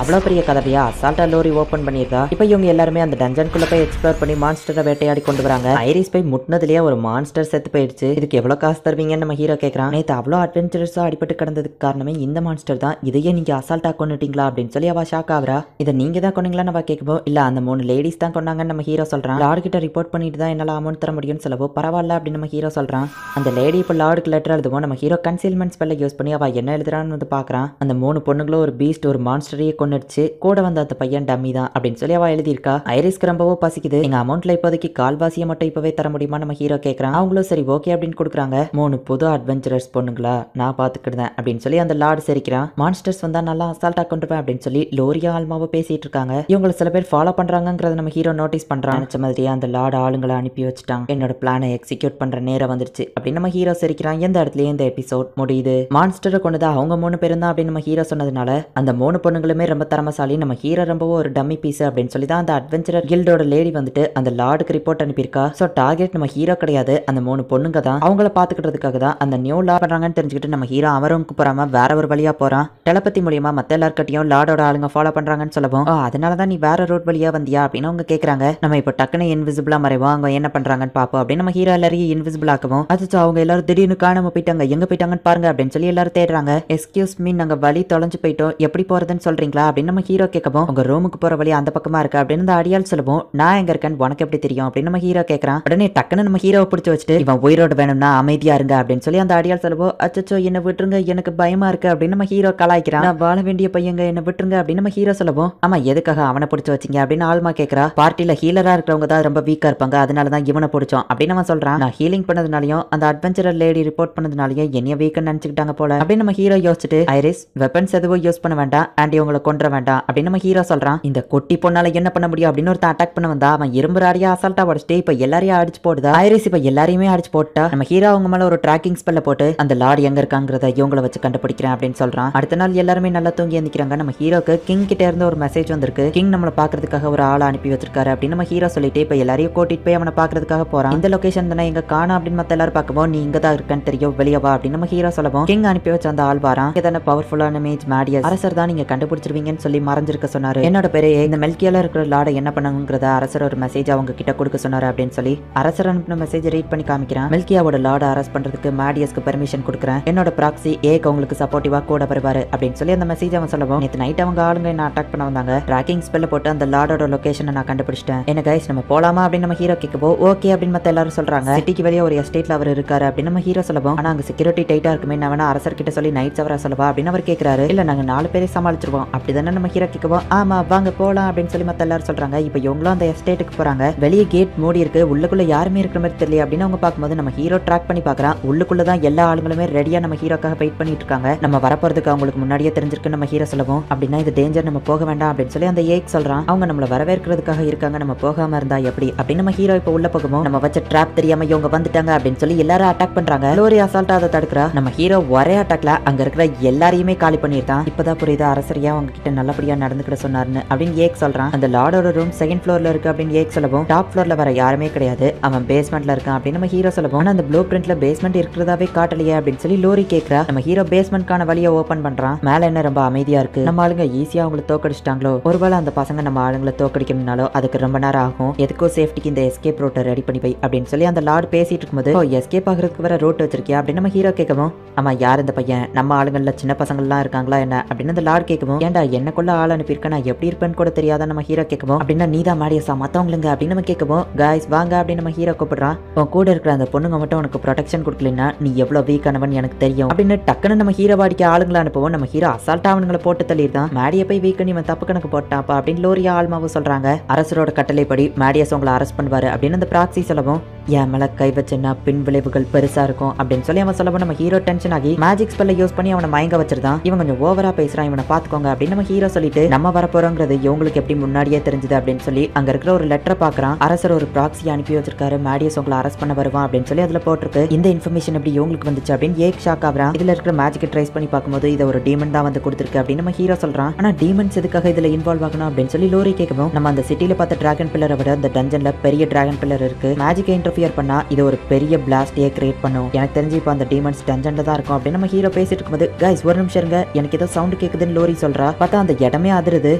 அவ்வளவு பெரிய கதவையா அசால்ட்டா லோரி ஓபன் பண்ணிருக்கா. இப்போ இவங்க எல்லாருமே அந்த டஞ்சனுக்குள்ள போய் எக்ஸ்ப்ளோர் பண்ணி மான்ஸ்டரை வேட்டையாடி கொண்டு வராங்க. ஐரிஸ் போய் முட்டினதுலயே ஒரு மான்ஸ்டர் செத்து போயிடுச்சு. இதுக்கு எவ்வளவு காசு தருவீங்கன்னு நம்ம ஹீரோ கேக்குறான். நேத்து அவ்வளவு அட்வென்ச்சரஸா அடிபட்டு கிடந்ததுக்கு காரணமே இந்த மான்ஸ்டர் தான். இதையே நீங்க அசால்ட்டா கொண்டுட்டீங்களா அப்படின்னு சொல்லி அவ ஷாக் ஆகுறா. இதை நீங்க தான் கொண்டீங்களான்னு அவ கேட்கும்போது இல்ல அந்த 3 லேடிஸ் தான் கொண்டாங்கன்னு நம்ம ஹீரோ சொல்றான். லார்டு கிட்ட ரிப்போர்ட் பண்ணிட்டு தான் என்னால அமௌண்ட் தர முடியும்னு சொல்லவோ பரவாயில்ல அப்படின்னு நம்ம ஹீரோ சொல்றான். அந்த லேடி இப்போ லார்டுக்கு லெட்டர் எழுதுவோம். நம்ம ஹீரோ கன்சீல்மெண்ட் ஸ்பெல்ல யூஸ் பண்ணி அவ என்ன எழுதுறான்னு வந்து பாக்குறான். அந்த 3 பொண்ணுங்களும் ஒரு பீஸ்ட் ஒரு மான்ஸ்டரையே கொண்டுடுச்சு, கூட வந்த அந்த பையன் டம்மி தான் அப்படின்னு சொல்லி அவ எழுதியிருக்கா. ஐரிஸ்க்கு ரொம்பவோ பசிக்குது. எங்க அமௌண்ட்ல இப்போதைக்கு கால்வாசியை மட்டும் இப்பவே தர முடியுமா நம்ம ஹீரோ கேட்கறான். அவங்களும் சரி ஓகே அப்படின்னு கொடுக்குறாங்க. 3 புது அட்வென்ச்சரஸ் பொண்ணுங்களா நான் பாத்துக்கிட்டேன் அப்படின்னு சொல்லி அந்த லார்டு சிரிக்கிறான். மான்ஸ்டர்ஸ் வந்தா நல்லா அசால்ட்டா கொண்டுருப்பேன் அப்படின்னு சொல்லி லோரியா ஆல்மாவை பேசிட்டு இருக்காங்க. இவங்களை சில பேர் ஃபாலோ பண்றாங்கிறத நம்ம ஹீரோ நோட்டீஸ் பண்றான். நினைச்ச மாதிரியே அந்த லார்டு ஆளுங்களை அனுப்பி வச்சுட்டாங்க. என்னோட பிளானை எக்ஸிக்யூட் பண்ற நேரம் வந்துருச்சு அப்படின்னு நம்ம ஹீரோ சிரிக்கிறான். எந்த இடத்துலயே இந்த எபிசோட் முடியுது. மான்ஸ்டரை கொண்டுதான் அவங்க 3 பேரும் தான் அப்படின்னு நம்ம ஹீரோ சொன்னதுனால அந்த 3 பொண்ணுங்களுமே ரொம்ப தரமசாலி. நம்ம ஹீரோ ரொம்பவும் ஒரு டம்மி பீஸ் அப்படின்னு சொல்லி தான் அந்த அட்வென்ச்சரர் கில்டோட லேடி வந்துட்டு அந்த லார்டுக்கு ரிப்போர்ட் அனுப்பியிருக்கா. சோ டார்கெட் நம்ம ஹீரோ கிடையாது, அந்த 3 பொண்ணுங்க தான். அவங்கள பாத்துக்கிறதுக்காக தான் அந்த நியூ லார்ட் பண்றாங்கன்னு தெரிஞ்சுக்கிட்டு நம்ம ஹீரோ அவருக்கு போறாம வேற ஒரு வழியா போறான். டெலபதி மூலியமா மத்த எல்லார்கிட்டையும் லார்டோட ஆளுங்க ஃபாலோ பண்றாங்கன்னு சொல்லவும் அதனாலதான் நீ வேற ரோட் வழியா வந்தியா அப்படின்னு அவங்க கேக்குறாங்க. நம்ம இப்போ டக்குனு இன்விசிபிளா மறைவோம், அவங்க என்ன பண்றாங்கன்னு பாப்போம் அப்படின்னு நம்ம ஹீரோ எல்லாரையும் இன்விசிபிள் ஆக்கவும் அது அவங்க எல்லாரும் திடீர்னு காணாம போயிட்டாங்க, எங்க போயிட்டாங்கன்னு பாருங்க அப்படின்னு சொல்லி எல்லாரும் தேடுறாங்க. எஸ்கியூஸ் மீ நாங்க வழி தொலைஞ்சு போயிட்டோம், எப்படி போறதுன்னு சொல்றீங்களா அப்படின்னு நம்ம ஹீரோ கேட்கவும் உங்க ரூமுக்கு போற வழி அந்த பக்கமா இருக்கு அப்படின்னு அந்த அடியால் சொல்லவும் நான் எங்க இருக்கேன்னு உனக்கு எப்படி தெரியும் அப்படின்னு நம்ம ஹீரோ கேட்கறான். உடனே டக்குன்னு நம்ம ஹீரோவை பிடிச்சு வச்சுட்டு இவன் உயிரோடு வேணும்னா அமைதியா இருங்க அப்படின்னு சொல்லி அந்த அடியால் சொல்லவும் அச்சோ என்ன விட்டுருங்க எனக்கு பயமா இருக்கு அப்படின்னு நம்ம ஹீரோ கலாய்க்கிறான். நான் வாழ வேண்டிய பையங்க என்ன விட்டுருங்க அப்படின்னு நம்ம ஹீரோ சொல்லவும் ஆமா எதுக்காக அவனை பிடிச்சு வச்சிங்க அப்படின்னு ஆல்மா கேட்கறா. பார்ட்டில ஹீலரா இருக்கிறவங்க தான் ரொம்ப வீக்கா இருப்பாங்க, அதனாலதான் இவனை பிடிச்சோம் அப்படின்னு அவன் சொல்றான். நான் ஹீலிங் பண்ணதுனாலையும் அந்த அட்வென்ச்சரர் லேடி ரிப்போர்ட் பண்ணதுனாலயும் என்னைய வீக்கன்னு நினைச்சுக்கிட்டாங்க போல அப்படின்னு நம்ம ஹீரோ யோசிச்சுட்டு ஐரிஸ் வெப்பன்ஸ் எதுவும் யூஸ் பண்ண வேண்டாம், ஆண்டி உங்களை கொன்ற வேண்டாம் அப்படின்னு நம்ம ஹீரோ சொல்றான். இந்த கொட்டி பொண்ணால என்ன பண்ண முடியும் அப்படின்னு ஒருத்தன் அட்டாக் பண்ண வந்தா அவன் இரும்பு ராடியா அசால்ட்டா உடச்சிட்டு இப்ப எல்லாரையும் அடிச்சு போடுதா. ஐரிஸ் இப்ப எல்லாரையுமே அடிச்சு போட்டா நம்ம ஹீரோ அவங்க மேல ஒரு ட்ராக்கிங் ஸ்பெல்ல போட்டு அந்த லார்டு எங்க இருக்காங்கிறத இவங்களை வச்சு கண்டுபிடிக்கிறேன் அப்படின்னு சொல்றான். அடுத்த நாள் எல்லாருமே நல்லா தூங்கி எந்திக்கிறாங்க. நம்ம ஹீரோக்கு கிங் கிட்ட இருந்து ஒரு மெசேஜ் வந்திருக்கு. கிங் நம்மளை பாக்குறதுக்காக ஒரு ஆளை அனுப்பி வச்சிருக்காரு அப்படின்னு நம்ம ஹீரோ சொல்லிட்டு இப்ப எல்லாரையும் கூட்டிட்டு போய் அவனை பாக்குறதுக்காக போறான். இந்த லொகேஷன் தானே எங்க காணா அப்படின்னு மத்த எல்லாரும் பார்க்கவும் நீ இங்க தான் இருக்கன்னு தெரியும் வெளியே வா அப்படின்னு நம்ம ஹீரோ சொல்லவும் கிங் அனுப்பி வச்ச அந்த ஆள் வாரான். இதான பவர்ஃபுல்லான மேஜ் மேடியஸ் அரசர் தான் நீங்க கண்டுபிடிச்சிருவீங்கன்னு சொல்லி மறைஞ்சிருக்க சொன்னாரு. என்னோட பேரே இந்த மெல்கியால இருக்கிற லார்டை என்ன பண்ணுங்கிறத அரசர் ஒரு மெசேஜ் அவங்க கிட்ட கொடுக்க சொன்னாரு அப்படின்னு சொல்லி அரசர் அனுப்பின மெசேஜ் ரீட் பண்ணி காமிக்கிறான். மெல்கியாவோட லார்டை அரெஸ்ட் பண்றதுக்கு மேடியஸ்க்கு பெர்மிஷன் கொடுக்குறேன், என்னோட ப்ராக்ஸி ஏக் உங்களுக்கு சப்போர்ட்டிவா கூட வருவாரு அப்படின்னு சொல்லி அந்த மெசேஜ் அவன் சொல்லவும் நேற்று நைட் அவங்க ஆளுங்க என்ன அட்டாக் பண்ண வந்தாங்க, ட்ராக்கிங் ஸ்பெல்ல போட்டு அந்த லார்டோட லொகேஷனை நான் கண்டுபிடிச்சிட்டேன். என்ன கைஸ் நம்ம போலாமா அப்படின்னு நம்ம ஹீரோ கேட்கவோ ஓகே அப்படின்னு மத்த எல்லாரும் சொல்றாங்க. சிட்டிக்கு வெளியே ஒரு எஸ்டேட்ல அவர் இருக்காரு அப்படின்னு நம்ம ஹீரோ சொல்லவும் ஆனா அங்க செக்யூரிட்டி டைட்டா இருக்குமே, நான் வேணா அரசர் கிட்ட சொல்லி நைட் சவரா சொல்லவா அப்படின்னு அவர் கேட்கறாரு. இல்ல நாங்க 4 பேரை சமாளிச்சிருவோம் அப்படிதானே நம்ம ஹீரோ கேட்கவோ ஆமா வாங்க போலாம் அப்படின்னு சொல்லி மத்த எல்லாரும் சொல்றாங்க. இப்போ இவங்களும் அந்த எஸ்டேட்டுக்கு போறாங்க. வெளியே கேட் மூடி இருக்கு, உள்ளுக்குள்ள யாருமே இருக்கிற மாதிரி தெரியல அப்படின்னு அவங்க பார்க்கும்போது நம்ம ஹீரோ ட்ராக் பண்ணி பாக்குறான். உள்ளுக்குள்ளதான் எல்லா ஆளுங்களுமே ரெடியா நம்ம ஹீரோக்காக வெயிட் பண்ணிட்டு இருக்காங்க. நம்ம வரப்போறதுக்கு அவங்களுக்கு முன்னாடியே தெரிஞ்சிருக்கு நம்ம ஹீரோ சொல்லவும் அப்படின்னா இது டேஞ்சர் நம்ம போக வேண்டாம் அப்படின்னு சொல்லி அந்த ஏக் சொல்றான். அவங்க நம்மள வரவேற்கிறதுக்காக இருக்காங்க, நம்ம போகாம இருந்தா எப்படி அப்படின்னு நம்ம ஹீரோ இப்ப உள்ள போகவும் நம்ம வச்ச ட்ராப் தெரியாம இவங்க வந்துட்டாங்க அப்படின்னு சொல்லி எல்லாரும் அட்டாக் பண்றாங்க. லோரி அசால்ட்டா அதை தடுக்கிறா. நம்ம ஹீரோ ஒரே அட்டாக்ல அங்க இருக்கிற எல்லாரையுமே காலி பண்ணிருக்கான். இப்பதான் புரியுது அரசரியா அவங்க கிட்ட நல்லபடியா நடந்துக்கிட சொன்னாருன்னு அப்படின்னு ஏக் சொல்றான். அந்த லார்டோட ரூம் செகண்ட் ஃப்ளோர்ல இருக்கு அப்படின்னு ஏக் சொல்லவும் டாப் ஃப்ளோர்ல வர யாருமே கிடையாது, அவன் பேஸ்மெண்ட்ல இருக்கான் அப்படின்னு நம்ம ஹீரோ சொல்லவும் ஆனா அந்த ப்ளூ பிரிண்ட்ல பேஸ்மெண்ட் இருக்கிறதாவே காட்டலையே அப்படின்னு சொல்லி லோரி கேக்குறா. நம்ம ஹீரோ பேஸ்மெண்ட்கான வழியை ஓபன் பண்றான். மேல என்ன ரொம்ப அமைதியா இருக்கு, நம்ம ஆளுங்க ஈஸியா அவங்களை தோக்கடிச்சிட்டாங்களோ, ஒருவேளை அந்த பசங்க நம்ம ஆளுங்களை தோக்கடிக்கணும்னாலோ அதுக்கு ரொம்ப நேரம் ஆகும், எதுக்கோ சேஃப்டிக்கு இந்த எஸ்கேப் ரோட்டை ரெடி பண்ணி வை அப்படின்னு சொல்லி அந்த லார்டு பேசிட்டு இருக்கும்போது எஸ்கேப் ஆகிறதுக்கு வர ரோட் வச்சிருக்கியா அப்படின்னு நம்ம ஹீரோ கேட்கவும் ஆமா யார் இந்த பையன், நம்ம ஆளுங்கள்ல சின்ன பசங்க எல்லாம் இருக்காங்களா என்ன அப்படின்னு அந்த லார்டு கேட்கவும் ஏன்டா என்னக்குள்ள ஆள் அனுப்பியிருக்க நான் எப்படி இருப்பேன்னு கூட தெரியாத நம்ம ஹீரோ கேட்கவும் அப்படின்னா நீதான் மேடியஸா மத்தவங்களுங்க அப்படின்னு நம்ம கேட்கவும் காய்ஸ் வாங்க அப்படின்னு நம்ம ஹீரோ கூப்பிடுறான். உன் கூட இருக்கிற அந்த பொண்ணுங்க மட்டும் உனக்கு ப்ரொடெக்ஷன் கொடுக்கலன்னா நீ எவ்வளவு வீக்கானவன் எனக்கு தெரியும் அப்படின்னு டக்குன்னு நம்ம ஹீரோ வாடிக்க ஆளுங்களை அனுப்பவும் நம்ம ஹீரோ அசால்ட்டா அவனுங்களை போட்டு தள்ளிடுதான். மேடியை போய் வீக்கன் இவன் தப்பு கணக்கு போட்டாப்பா அப்படின்னு லோரியா ஆல்மாவும் சொல்றாங்க. அரசரோட கட்டளைப்படி மேடியஸ் உங்களை அரெஸ்ட் பண்ணுவாரு அப்படின்னு அந்த ப்ராக்ஸி சொல்லவும் என் மேல கை வச்சுன்னா பின் விளைவுகள் பெருசா இருக்கும் அப்படின்னு சொல்லி அவன் சொல்லவும் நம்ம ஹீரோ டென்ஷன் ஆகி மேஜிக் ஸ்பெல்ல யூஸ் பண்ணி அவனை மயங்க வச்சிருந்தான். இவன் கொஞ்சம் ஓவரா பேசுறான், இவனை பாத்துக்கோங்க அப்படின்னு நம்ம ஹீரோ சொல்லிட்டு நம்ம வரப்போறோங்கிறது இவங்களுக்கு எப்படி முன்னாடியே தெரிஞ்சது அப்படின்னு சொல்லி அங்க இருக்கிற ஒரு லெட்டரை பாக்குறான். அரசர் ஒரு ப்ராக்ஸி அனுப்பி வச்சிருக்காரு, மேடியஸ் உங்களை அரெஸ்ட் பண்ண வருவான் அப்படின்னு சொல்லி அதுல போட்டிருக்கு. இந்த இன்ஃபர்மேஷன் எப்படி இவங்களுக்கு வந்துச்சு அப்படின்னு ஏக் ஷாக் ஆகுறான். இதுல இருக்கிற மேஜிக்கை ட்ரேஸ் பண்ணி பார்க்கும்போது இதை ஒரு டீமன் தான் வந்து கொடுத்துருக்கு அப்படின்னு நம்ம ஹீரோ சொல்றான். ஆனா டீமன்ஸ் எதுக்காக இதுல இன்வால்வ் ஆகணும் அப்படின்னு சொல்லி லோரி கேட்கவும் நம்ம அந்த சிட்டில பார்த்த டிராகன் பில்லரை விட அந்த டஞ்சன்ல பெரிய டிராகன் பில்லர் இருக்கு, மேஜிக்கை இன்டர்ஃபியர் இன்டர்ஃபியர் பண்ணா இது ஒரு பெரிய பிளாஸ்டியே கிரியேட் பண்ணும். எனக்கு தெரிஞ்சு இப்போ அந்த டீமன்ஸ் டஞ்சன்ல தான் இருக்கும் அப்படின்னு நம்ம ஹீரோ பேசிட்டு இருக்கும்போது, கைஸ் ஒரு நிமிஷம் இருங்க, எனக்கு ஏதோ சவுண்ட் கேக்குதுன்னு லோரி சொல்றா. பார்த்தா அந்த இடமே அதிருது.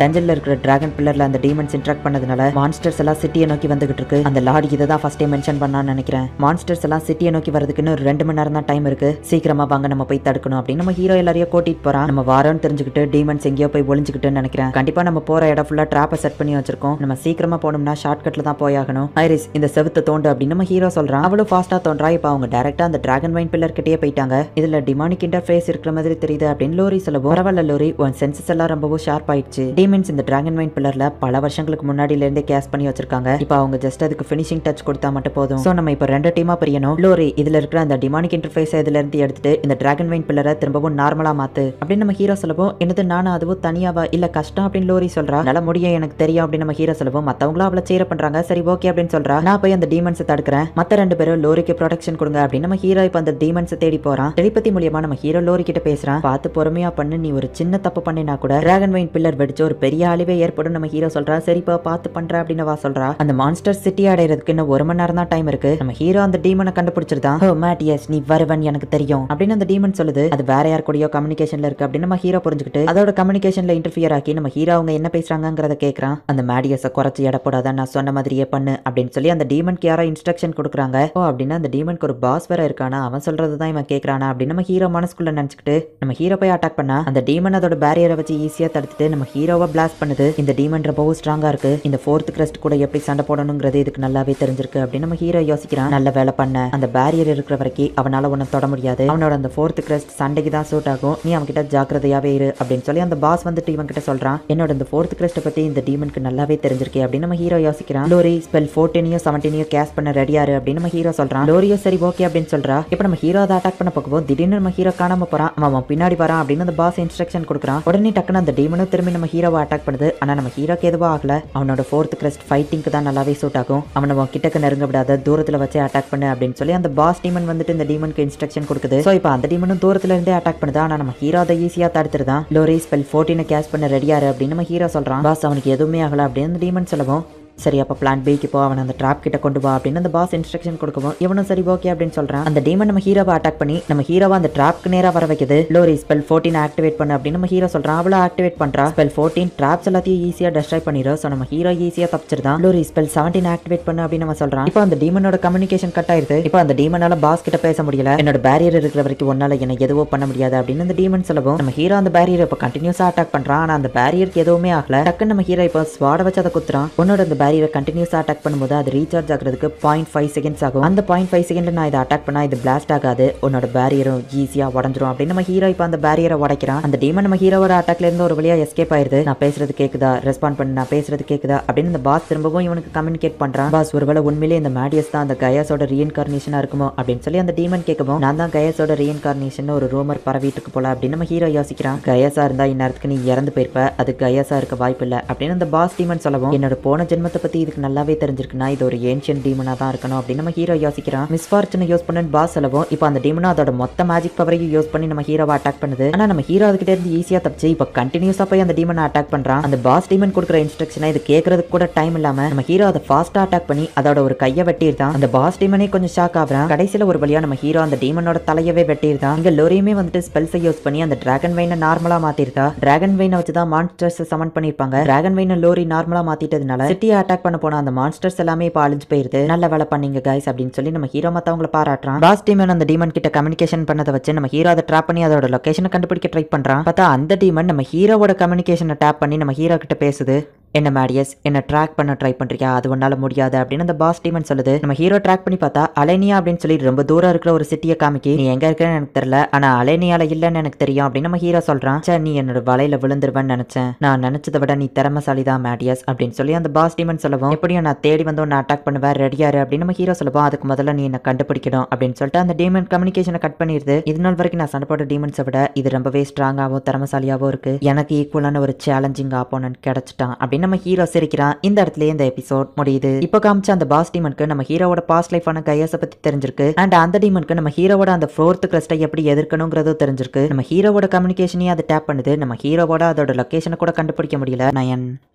டஞ்சன்ல இருக்கிற டிராகன் பில்லர்ல அந்த டீமன்ஸ் இன்டராக்ட் பண்ணதுனால மான்ஸ்டர்ஸ் எல்லாம் சிட்டியை நோக்கி வந்துகிட்டு இருக்கு. அந்த லார்ட் இதை தான் ஃபர்ஸ்ட் மென்ஷன் பண்ணான்னு நினைக்கிறேன். மான்ஸ்டர்ஸ் எல்லாம் சிட்டியை நோக்கி வரதுக்குன்னு ஒரு 2 மணி நேரம் தான் டைம் இருக்கு, சீக்கிரமா வாங்க நம்ம போய் தடுக்கணும் அப்படின்னு நம்ம ஹீரோ எல்லாரையும் கூட்டிட்டு போறான். நம்ம வாரோன்னு தெரிஞ்சுக்கிட்டு டீமன்ஸ் எங்கேயோ போய் ஒளிஞ்சுக்கிட்டுன்னு நினைக்கிறேன். கண்டிப்பா நம்ம போற இடம் ஃபுல்லா ட்ராப்பை செட் பண்ணி வச்சிருக்கோம். நம்ம சீக்கிரமா போனோம்னா ஷார்ட் கட்ல தான் போயாகணும். ஐரிஸ் இந்த செவுத்த தோண்டு அப்படின்னு நம்ம ஹீரோ சொல்றான். அவ்வளவு ஃபாஸ்டா தோன்றா. இப்ப அவங்க டைரக்டா அந்த டிராகன் வைன் பில்லர் கிட்டே போயிட்டாங்க. இதுல டிமானிக் இன்டர்ஃபேஸ் இருக்கிற மாதிரி தெரியுது அப்படின்னு லோரி சொல்லவும், பரவாயில்ல லோரி, உன் சென்சஸ் எல்லாம் ரொம்பவும் ஷார்ப் ஆயிடுச்சு. டீமன்ஸ் இந்த டிராகன் வைன் பில்லர்ல பல வருஷங்களுக்கு முன்னாடில இருந்தே கேஸ் பண்ணி வச்சிருக்காங்க. இப்போ அவங்க ஜஸ்ட் அதுக்கு ஃபினிஷிங் டச் கொடுத்தா மட்டும் போதும். சோ நம்ம இப்போ 2 டீமா பிரியணும். லோரி இதுல இருக்கிற அந்த டிமானிக் இன்டர்ஃபேஸ் இதுல இருந்து எடுத்துட்டு இந்த டிராகன் வைன் பில்லரை திரும்பவும் நார்மலா மாத்து அப்படின்னு நம்ம ஹீரோ சொல்லவும், என்னது நானும் அதுவும் தனியாவா, இல்ல கஷ்டம் அப்படின்னு லோரி சொல்றா. நல்ல முடியும் எனக்கு தெரியும் அப்படின்னு நம்ம ஹீரோ சொல்லவும், மத்தவங்களும் அவளை சேர பண்றாங்க. சரி ஓகே அப்படின்னு சொல்றா. நான் போய் அந்த டீமன்ஸை தடுக்கிறேன், மத்த 2 பேரும் லோரிக்கு ப்ரொடெக்ஷன் கொடுங்க அப்படின்னு நம்ம ஹீரோ இப்ப அந்த டீமன்ஸை தேடி போறான். டெலிபதி மூலியமா நம்ம ஹீரோ லோரி கிட்ட பேசுறான். பார்த்து பொறுமையா பண்ணு, நீ ஒரு சின்ன தப்பு பண்ணினா கூட டிராகன் வைன் பில்லர் வெடிச்சு ஒரு பெரிய அழிவே ஏற்படும் நம்ம ஹீரோ சொல்றா. சரிப்பா பார்த்து பண்ற அப்படின்னு வா சொல்றா. அந்த மான்ஸ்டர் சிட்டி அடையிறதுக்கு இன்னும் 1 மணி நேரம் தான் டைம் இருக்கு. நம்ம ஹீரோ அந்த டீமனை கண்டுபிடிச்சிருதான். ஓ மேட்டியஸ் நீ வருவன் எனக்கு தெரியும் அப்படின்னு அந்த டீமன் சொல்லுது. அது வேற யார் கூடயோ கம்யூனிகேஷன்ல இருக்கு அப்படின்னு நம்ம ஹீரோ புரிஞ்சுக்கிட்டு அதோட கம்யூனிகேஷன்ல இன்டர்ஃபியர் ஆக்கி நம்ம ஹீரோ அவங்க என்ன பேசுறாங்கங்கறத கேக்குறான். அந்த மேடியஸை குறைச்சு எடை போடாத, நான் சொன்ன மாதிரியே பண்ணு அப்படின்னு சொல்லி அந்த டீமனுக்கு யாரோ இன்ஸ்ட்ரக்ஷன் கொடுக்குறாங்க. ஓ அப்படின்னா அந்த டீமனுக்கு ஒரு பாஸ் வேற இருக்கானா, அவன் சொல்றதுதான் இவன் கேக்குறானா அப்படின்னு நம்ம ஹீரோ மனசுக்குள்ள நினைச்சுக்கிட்டு நம்ம ஹீரோ போய் அட்டாக் பண்ணா அந்த டீமன் அதோட பேரியரை வச்சு ஈஸியா தடுத்துட்டு நம்ம ஹீரோவை பிளாஸ்ட் பண்ணுது. இந்த டீமன் ரொம்பவும் ஸ்ட்ராங்கா இருக்கு. இந்த 4th கிரஸ்ட் கூட எப்படி சண்டை போடணுங்கிறது இதுக்கு நல்லாவே தெரிஞ்சிருக்கு அப்படின்னு நம்ம ஹீரோ யோசிக்கிறான். நல்ல வேலை பண்ண, அந்த பேரியர் இருக்கிற வரைக்கும் அவனால ஒன்னும் தொட முடியாது. அவனோட அந்த 4th கிரஸ்ட் சண்டைக்கு தான் சூட் ஆகும், நீ அவன்கிட்ட ஜாக்கிரதையாவே இரு அப்படின்னு சொல்லி அந்த பாஸ் வந்துட்டு இவன் கிட்ட சொல்றான். என்னோட இந்த 4th கிரஸ்ட் பத்தி இந்த டீமனுக்கு நல்லாவே தெரிஞ்சிருக்கு அப்படின்னு நம்ம ஹீரோ யோசிக்கிறான். லோரி ஸ்பெல் 14 17 கேஸ் பண்ண ரெடியாரு அப்படின்னு நம்ம ஹீரோ சொல்றான். லோரியோ சரி ஓகே அப்படின்னு சொல்றா. இப்ப நம்ம ஹீரோ அதை அட்டாக் பண்ண போகும்போது திடீர்னு நம்ம ஹீரோ காணாம போறான். அவன் பின்னாடி வரான் அப்படின்னு அந்த பாஸ் இன்ஸ்ட்ரக்ஷன் கொடுக்குறான். உடனே டக்குன்னு அந்த டீமனும் திரும்பி நம்ம ஹீரோவை அட்டாக் பண்ணுது. ஆனா நம்ம ஹீரோக்கு எதுவும் ஆகல. அவனோட 4th கிரஸ்ட் ஃபைட்டிங்க்கு தான் நல்லாவே சூட் ஆகும். அவனை கிட்டக்க நெருங்க விடாத, தூரத்துல வச்சு அட்டாக் பண்ணு அப்படின்னு சொல்லி அந்த பாஸ் டீமன் வந்துட்டு இந்த டீமனுக்கு இன்ஸ்ட்ரக்ஷன் கொடுக்குது. சோ இப்போ அந்த டீமனும் தூரத்துல இருந்தே அட்டாக் பண்ணுது. ஆனா நம்ம ஹீரோ அதை ஈஸியா தடுத்துருதான். லோரி ஸ்பெல் 14 கேஸ் பண்ண ரெடியாரு அப்படின்னு நம்ம ஹீரோ சொல்றான். பாஸ் அவனுக்கு எதுவுமே ஆகல அப்படின்னு அந்த டீமன் சொல்லவும், சரி அப்ப பிளான் பிக்கு போ, அவன் அந்த ட்ராப் கிட்ட கொண்டு வா அப்படின்னு அந்த பாஸ் இன்ஸ்ட்ரக்ஷன் கொடுக்கவும் இவனும் சரி ஓகே அப்படின்னு சொல்றான். அந்த டீமன் நம்ம ஹீரோவை அட்டாக் பண்ணி நம்ம ஹீரோவை அந்த ட்ராப்க்கு நேரா வர வைக்குது. லோரி ஸ்பெல் 14 ஆக்டிவேட் பண்ணு அப்படின்னு நம்ம ஹீரோ சொல்றான். அவளை ஆக்டிவேட் பண்றா. ஸ்பெல் 14 ட்ராப்ஸ் எல்லாத்தையும் ஈஸியா டெஸ்ட்ராய் பண்ணிரும். சோ நம்ம ஹீரோ ஈஸியா தப்பிச்சிருதான். லோரி ஸ்பெல் 17 ஆக்டிவேட் பண்ணு அப்படின்னு நம்ம சொல்றான். இப்போ அந்த டீமனோட கம்யூனிகேஷன் கட் ஆயிருது. இப்போ அந்த டீமனால பாஸ் கிட்ட பேச முடியல. என்னோட பேரியர் இருக்கிற வரைக்கும் ஒன்னால என்ன எதுவும் பண்ண முடியாது அப்படின்னு அந்த டீமன் சொல்லவும் நம்ம ஹீரோ அந்த பேரியர் இப்போ கண்டினியூஸா அட்டாக் பண்றான். ஆனா அந்த பேரியருக்கு எதுவுமே ஆகல. டக்குன்னு நம்ம ஹீரோ இப்போ ஸ்வாட வச்சு அதை குத்துறான். உன்னோட அந்த பேரியரை கண்டினியூஸா அட்டாக் பண்ணும்போது அது ரீசார்ஜ் ஆகிறதுக்கு 0.5 செகண்ட்ஸ் ஆகும். அந்த 0.5 செகண்ட்ல நான் இதை அட்டாக் பண்ணா இது பிளாஸ்ட் ஆகாது, உன்னோட பேரியரும் ஈஸியா உடஞ்சிரும் அப்படின்னு நம்ம ஹீரோ இப்போ அந்த பேரியரை உடைக்கிறான். அந்த டீமன் நம்ம ஹீரோவோட அட்டாக்ல இருந்து ஒரு வழியா எஸ்கேப் ஆயிருது. நான் பேசுறது கேக்குதா, ரெஸ்பாண்ட் பண்ணு, நான் பேசுறது கேக்குதா அப்படின்னு இந்த பாஸ் திரும்பவும் இவனுக்கு கம்யூனிகேட் பண்றான். பாஸ் ஒருவேளை உண்மையிலே இந்த மேடியஸ் தான் அந்த கயாஸோட ரீஇன்கார்னேஷனா இருக்குமோ அப்படின்னு சொல்லி அந்த டீமன் கேட்கவும், நான் தான் கயாஸோட ரீஇன்கார்னேஷன் ஒரு ரூமர் பரவிட்டு இருக்கு போல அப்படின்னு நம்ம ஹீரோ யோசிக்கிறான். கயாஸா இருந்தா இந்நேரத்துக்கு நீ இறந்து போயிருப்ப, அது கயாஸா இருக்க வாய்ப்பு இல்ல அப்படின்னு அந்த பாஸ் டீமன் சொல்லவும், என்னோட போன ஜென்மத்தை பத்தி இதுக்கு நல்லாவே தெரிஞ்சிருக்குன்னா இது ஒரு ஏன்ஷியன் டீமனா தான் இருக்கணும் அப்படின்னு நம்ம ஹீரோ யோசிக்கிறான். மிஸ்ஃபார்ச்சூனை யூஸ் பண்ணு பாஸ் சொல்லவும் இப்போ அந்த டீமனும் அதோட மொத்த மேஜிக் பவரையும் யூஸ் பண்ணி நம்ம ஹீரோவை அட்டாக் பண்ணுது. ஆனா நம்ம ஹீரோ அதுகிட்ட இருந்து ஈஸியா தப்பிச்சு இப்போ கண்டினியூஸா போய் அந்த டீமனை அட்டாக் பண்றான். அந்த பாஸ் டீமன் கொடுக்குற இன்ஸ்ட்ரக்ஷனை இது கேட்கறதுக்கு கூட டைம் இல்லாம நம்ம ஹீரோ அதை ஃபாஸ்டா அட்டாக் பண்ணி அதோட ஒரு கையை வெட்டிருந்தான். அந்த பாஸ் டீமனே கொஞ்சம் ஷாக் ஆகுறான். கடைசியில ஒரு வழியா நம்ம ஹீரோ அந்த டீமனோட தலையவே வெட்டிருந்தான். இங்க லோரியுமே வந்துட்டு ஸ்பெல்ஸை யூஸ் பண்ணி அந்த டிராகன் வெயினை நார்மலா மாத்திருந்தா. டிராகன் வெயினை வச்சுதான் மான்ஸ்டர்ஸ் சமன் பண்ணிருப்பாங்க. டிராகன் வெயினை லோரி நார்மலா மாத்திட்டதுனால சிட்டியை அட்டாக் பண்ண போன அந்த மான்ஸ்டர்ஸ் எல்லாமே இப்போ அழிஞ்சு போயிருது. நல்ல வேலை பண்ணீங்க கைஸ் அப்படின்னு சொல்லி நம்ம ஹீரோ மத்தவங்கள பாராட்டுறான். பாஸ் டீமன் அந்த டீமன் கிட்ட கம்யூனிகேஷன் பண்ணதை வச்சு நம்ம ஹீரோ அதை ட்ராப் பண்ணி அதோட லொகேஷனை கண்டுபிடிக்க ட்ரை பண்றான். பார்த்தா அந்த டீமன் நம்ம ஹீரோவோட கம்யூனிகேஷனை டேப் பண்ணி நம்ம ஹீரோ கிட்ட பேசுது. என்ன மேடியஸ், என்ன ட்ராக் பண்ண ட்ரை பண்றியா, அது ஒன்னால முடியாது அப்படின்னு அந்த பாஸ் டீமன் சொல்லுது. நம்ம ஹீரோ ட்ராக் பண்ணி பார்த்தா அலேனியா அப்படின்னு சொல்லி ரொம்ப தூரம் இருக்கிற ஒரு சிட்டியை காமிக்கி, நீ எங்க இருக்கன்னு எனக்கு தெரியல, ஆனா அலேனியால இல்லன்னு எனக்கு தெரியும் அப்படின்னு நம்ம ஹீரோ சொல்றான். சே நீ என்னோட வலையில விழுந்துருவேன்னு நினைச்சேன், நான் நினைச்சதை விட நீ திறமசாலிதான் மேடியஸ் அப்படின்னு சொல்லி அந்த பாஸ் டீமன் சொல்லவும், எப்படியும் நான் தேடி வந்து உன்னை அட்டாக் பண்ணுவேன் ரெடியாரு அப்படின்னு நம்ம ஹீரோ சொல்லுவோம். அதுக்கு முதல்ல நீ என்ன கண்டுபிடிக்கணும் அப்படின்னு சொல்லிட்டு அந்த டீமன் கம்யூனிகேஷனை கட் பண்ணிடுது. இது நாள் வரைக்கும் நான் சண்டை போட்ட டீமன்ஸை விட இது ரொம்பவே ஸ்ட்ராங்காகவும் திறமசாலியாகவும் இருக்கு, எனக்கு ஈக்குவலான ஒரு சேலஞ்சிங் ஆப்போனன்ட் கிடைச்சிட்டான் அப்படின்னு நம்ம ஹீரோ சிரிக்கிறான். இந்த இடத்துல இந்த எபிசோட் முடியுது. இப்போ காமிச்ச அந்த பாஸ் டீமனுக்கு நம்ம ஹீரோவோட பாஸ்ட் லைஃபான கையஸை பத்தி தெரிஞ்சிருக்கு. அண்ட் அந்த டீமனுக்கு நம்ம ஹீரோவோட அந்த 4th கிரஸ்டை எப்படி எதிர்க்கணுங்கிறதும் தெரிஞ்சிருக்கு. நம்ம ஹீரோவோட கம்யூனிகேஷனையும் அதை டேப் பண்ணுது. நம்ம ஹீரோவோட அதோட லொகேஷனை கூட கண்டுபிடிக்க முடியல. நயன்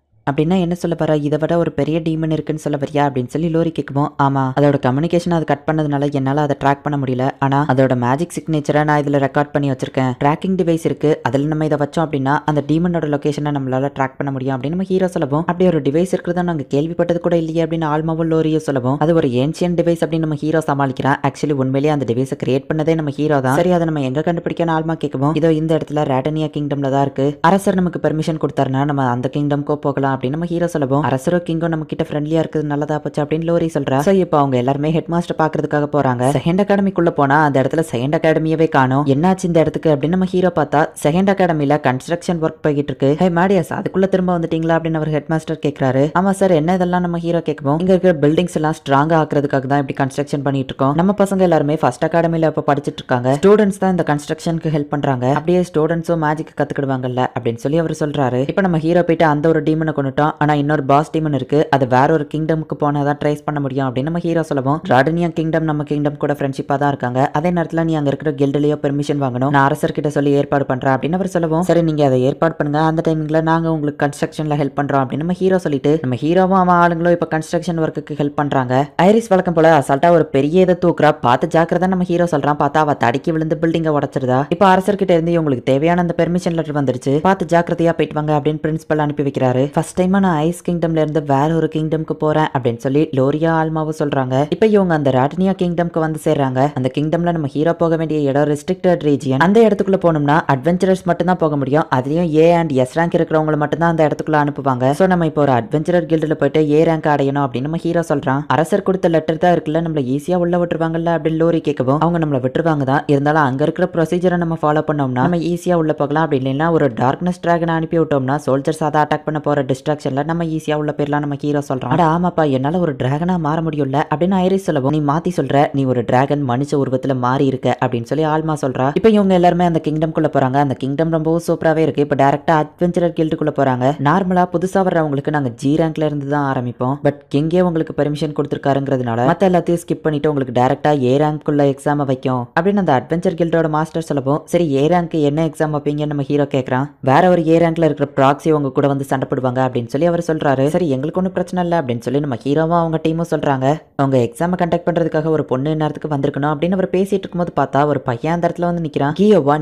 அப்படின்னா என்ன சொல்ல வர, இதை விட ஒரு பெரிய டீமன் இருக்குன்னு சொல்ல வரியா அப்படின்னு சொல்லி லோரி கேட்கும். ஆமா, அதோட கம்யூனிகேஷன் அது கட் பண்ணதுனால என்னால அதை ட்ராக் பண்ண முடியல. ஆனா அதோட மேஜிக் சிக்னேச்சரை நான் இதுல ரெக்கார்ட் பண்ணி வச்சிருக்கேன். ட்ராக்கிங் டிவைஸ் இருக்கு, அதுல நம்ம இதை வச்சோம் அப்படின்னா அந்த டீமனோட லொகேஷனை நம்மளால ட்ராக் பண்ண முடியும் அப்படின்னு நம்ம ஹீரோ சொல்லவும், அப்படி ஒரு டிவைஸ் இருக்கிறதா நாங்க கேள்விப்பட்டது கூட இல்லையே அப்படின்னு ஆல்மாவும் லோரியோ சொல்லவும், அது ஒரு ஏன்ஷியன் டிவைஸ் அப்படின்னு நம்ம ஹீரோ சமாளிக்கிறான். ஆக்சுவலி உண்மையிலேயே அந்த டிவைஸை கிரியேட் பண்ணதே நம்ம ஹீரோ தான். சரி, அதை நம்ம எங்க கண்டுபிடிக்கணும் ஆல்மா கேட்கவும், இதோ இந்த இடத்துல ராடனியா கிங்டம்ல தான் இருக்கு. அரசர் நமக்கு பெர்மிஷன் கொடுத்தாருன்னா நம்ம அந்த கிங்டம்க்கோ போகலாம் அப்படின்னு நம்ம ஹீரோ சொல்லவும், அரசரோ கிங்கோ நம்ம கிட்ட ஃப்ரெண்ட்லியா இருக்குது நல்லதா போச்சு அப்படின்னு லோரி சொல்றா. சோ இப்போ அவங்க எல்லாருமே ஹெட் மாஸ்டர் பாக்குறதுக்காக போறாங்க. செகண்ட் அகாடமிக்குள்ள போனா அந்த இடத்துல செகண்ட் அகாடமியவே காணோம். என்னாச்சு இந்த இடத்துக்கு அப்படின்னு நம்ம ஹீரோ பார்த்தா செகண்ட் அகாடமில கன்ஸ்ட்ரக்ஷன் ஒர்க் போய்கிட்டு இருக்கு. ஹே மாடியாஸ், அதுக்குள்ள திரும்ப வந்துட்டீங்களா அப்படின்னு அவர் ஹெட் மாஸ்டர் கேக்குறாரு. ஆமா சார், என்ன இதெல்லாம் நம்ம ஹீரோ கேட்கவும், இங்க இருக்கிற பில்டிங்ஸ் எல்லாம் ஸ்ட்ராங்கா ஆக்குறதுக்காக தான் இப்படி கன்ஸ்ட்ரக்ஷன் பண்ணிட்டு இருக்கோம். நம்ம பசங்க எல்லாருமே ஃபர்ஸ்ட் அகாடமில இப்ப படிச்சிட்டு இருக்காங்க. ஸ்டூடெண்ட்ஸ் தான் இந்த கன்ஸ்ட்ரக்ஷனுக்கு ஹெல்ப் பண்றாங்க. அப்படியே ஸ்டூடெண்ட்ஸும் மேஜிக் கத்துக்கிடுவாங்கல்ல அப்படின்னு சொல்லி அவர் சொல்றாரு. இப்போ நம்ம ஹீரோ போயிட்டு அந்த ஒரு டீமனை கொண்டுட்டோம். ஆனா இன்னொரு பாஸ் டீமன் இருக்கு, அது வேற ஒரு கிங்டமுக்கு போனாதான் ட்ரேஸ் பண்ண முடியும் அப்படின்னு நம்ம ஹீரோ சொல்லவும், ராடனியா கிங்டம் நம்ம கிங்டம் கூட ஃப்ரெண்ட்ஷிப்பா தான் இருக்காங்க. அதே நேரத்துல நீ அங்க இருக்கிற கில்டுலயோ பெர்மிஷன் வாங்கணும், நான் அரசர் கிட்ட சொல்லி ஏற்பாடு பண்றேன் அப்படின்னு அவர் சொல்லவும், சரி நீங்க அதை ஏற்பாடு பண்ணுங்க, அந்த டைமிங்ல நாங்க உங்களுக்கு கன்ஸ்ட்ரக்ஷன்ல ஹெல்ப் பண்றோம் அப்படின்னு நம்ம ஹீரோ சொல்லிட்டு, நம்ம ஹீரோவும் அவன் ஆளுங்களும் இப்ப கன்ஸ்ட்ரக்ஷன் ஒர்க்குக்கு ஹெல்ப் பண்றாங்க. ஐரிஸ் வழக்கம் போல அசால்ட்டா ஒரு பெரிய இதை தூக்குறா. பார்த்து ஜாக்கிரதா நம்ம ஹீரோ சொல்றான். பார்த்தா அவ தடுக்கி விழுந்து பில்டிங்க உடச்சிருதா. இப்ப அரசர் கிட்ட இருந்து உங்களுக்கு தேவையான அந்த பெர்மிஷன் லெட்டர் வந்துருச்சு, பார்த்து ஜாக்கிரதையா போயிட்டு வாங்க அப்படின்னு பிரின்சிபல் அனுப்பி வைக்கிறாரு. ஃபர்ஸ்ட் டைம் நான் ஐஸ் கிங்டம்ல இருந்து வேற ஒரு கிங்டம்க்கு போறேன் அப்படின்னு சொல்லி லோரியா ஆல்மாவும் சொல்றாங்க. இப்ப இவங்க அந்த ராடனியா கிங்டம்க்கு வந்து சேர்றாங்க. அந்த கிங்டம்ல நம்ம ஹீரோ போக வேண்டிய இடம் ரெஸ்ட்ரிக்டட் ரீஜியன். அந்த இடத்துக்குள்ள போனோம்னா அட்வென்ச்சரர்ஸ் மட்டும் தான் போக முடியும். அதுலயும் ஏ அண்ட் எஸ் ரேங்க் இருக்கிறவங்க மட்டும் தான் அந்த இடத்துக்குள்ள அனுப்புவாங்க. சோ நம்ம இப்போ ஒரு அட்வென்ச்சரர் கில்டுல போயிட்டு ஏ ரேங்க் அடையணும் அப்படின்னு நம்ம ஹீரோ சொல்றான். அரசர் கொடுத்த லெட்டர் தான் இருக்குல்ல, நம்மள ஈஸியா உள்ள விட்டுருவாங்கல்ல அப்படின்னு லோரி கேட்கவும், அவங்க நம்மள விட்டுருவாங்க தான், இருந்தாலும் அங்க இருக்கிற ப்ரொசீஜரை நம்ம ஃபாலோ பண்ணோம்னா நம்ம ஈஸியா உள்ள போகலாம். அப்படி இல்லைன்னா ஒரு டார்க்னஸ் டிராகன் அனுப்பி விட்டோம்னா சோல்ஜர்ஸ் அதை அட்டாக் பண்ண போற டிஸ்ட்ராக்ஷன்ல நம்ம ஈஸியா உள்ள போயிடலாம் நம்ம ஹீரோ சொல்றான். அட ஆமாப்பா, என்னால ஒரு டிராகனா மாற முடியும்ல அப்படின்னு ஐரிஸ் சொல்லவும், நீ மாத்தி சொல்ற, நீ ஒரு டிராகன் மனுஷ உருவத்துல மாறி இருக்க அப்படின்னு சொல்லி ஆல்மா சொல்றா. இப்போ இவங்க எல்லாருமே அந்த கிங்டம் குள்ள போறாங்க. அந்த கிங்டம் ரொம்பவும் சூப்பராவே இருக்கு. இப்போ டைரக்டா அட்வென்ச்சரர் கில்டுக்குள்ள போறாங்க. நார்மலா புதுசா வர்றவங்களுக்கு நாங்க ஜி ரேங்க்ல இருந்து தான் ஆரம்பிப்போம். பட் கிங்கே உங்களுக்கு பெர்மிஷன் கொடுத்திருக்காருங்கிறதுனால மத்த எல்லாத்தையும் ஸ்கிப் பண்ணிட்டு உங்களுக்கு டைரக்டா ஏ ரேங்க் குள்ள எக்ஸாம் வைக்கும் அப்படின்னு அந்த அட்வென்ச்சர் கில்டோட மாஸ்டர் சொல்லவும், சரி ஏ ரேங்க் என்ன எக்ஸாம் வைப்பீங்கன்னு நம்ம ஹீரோ கேக்குறான். வேற ஒரு ஏ ரேங்க்ல இருக்கிற ப்ராக்ஸி உங்க கூட வந்து சண்டை போடுவாங்க அப்படின்னு சொல்லி அவர் சொல்றாரு. சரி எங்களுக்கு ஒன்றும் பிரச்சனை இல்லை அப்படின்னு சொல்லி நம்ம ஹீரோவும் அவங்க டீமும் சொல்றாங்க. அவங்க எக்ஸாமை கண்டக்ட் பண்றதுக்காக ஒரு பொண்ணு நேரத்துக்கு வந்திருக்கணும் அப்படின்னு அவர் பேசிட்டு இருக்கும்போது பார்த்தா ஒரு பையன் அந்த இடத்துல வந்து நிக்கிறான். கியோவா,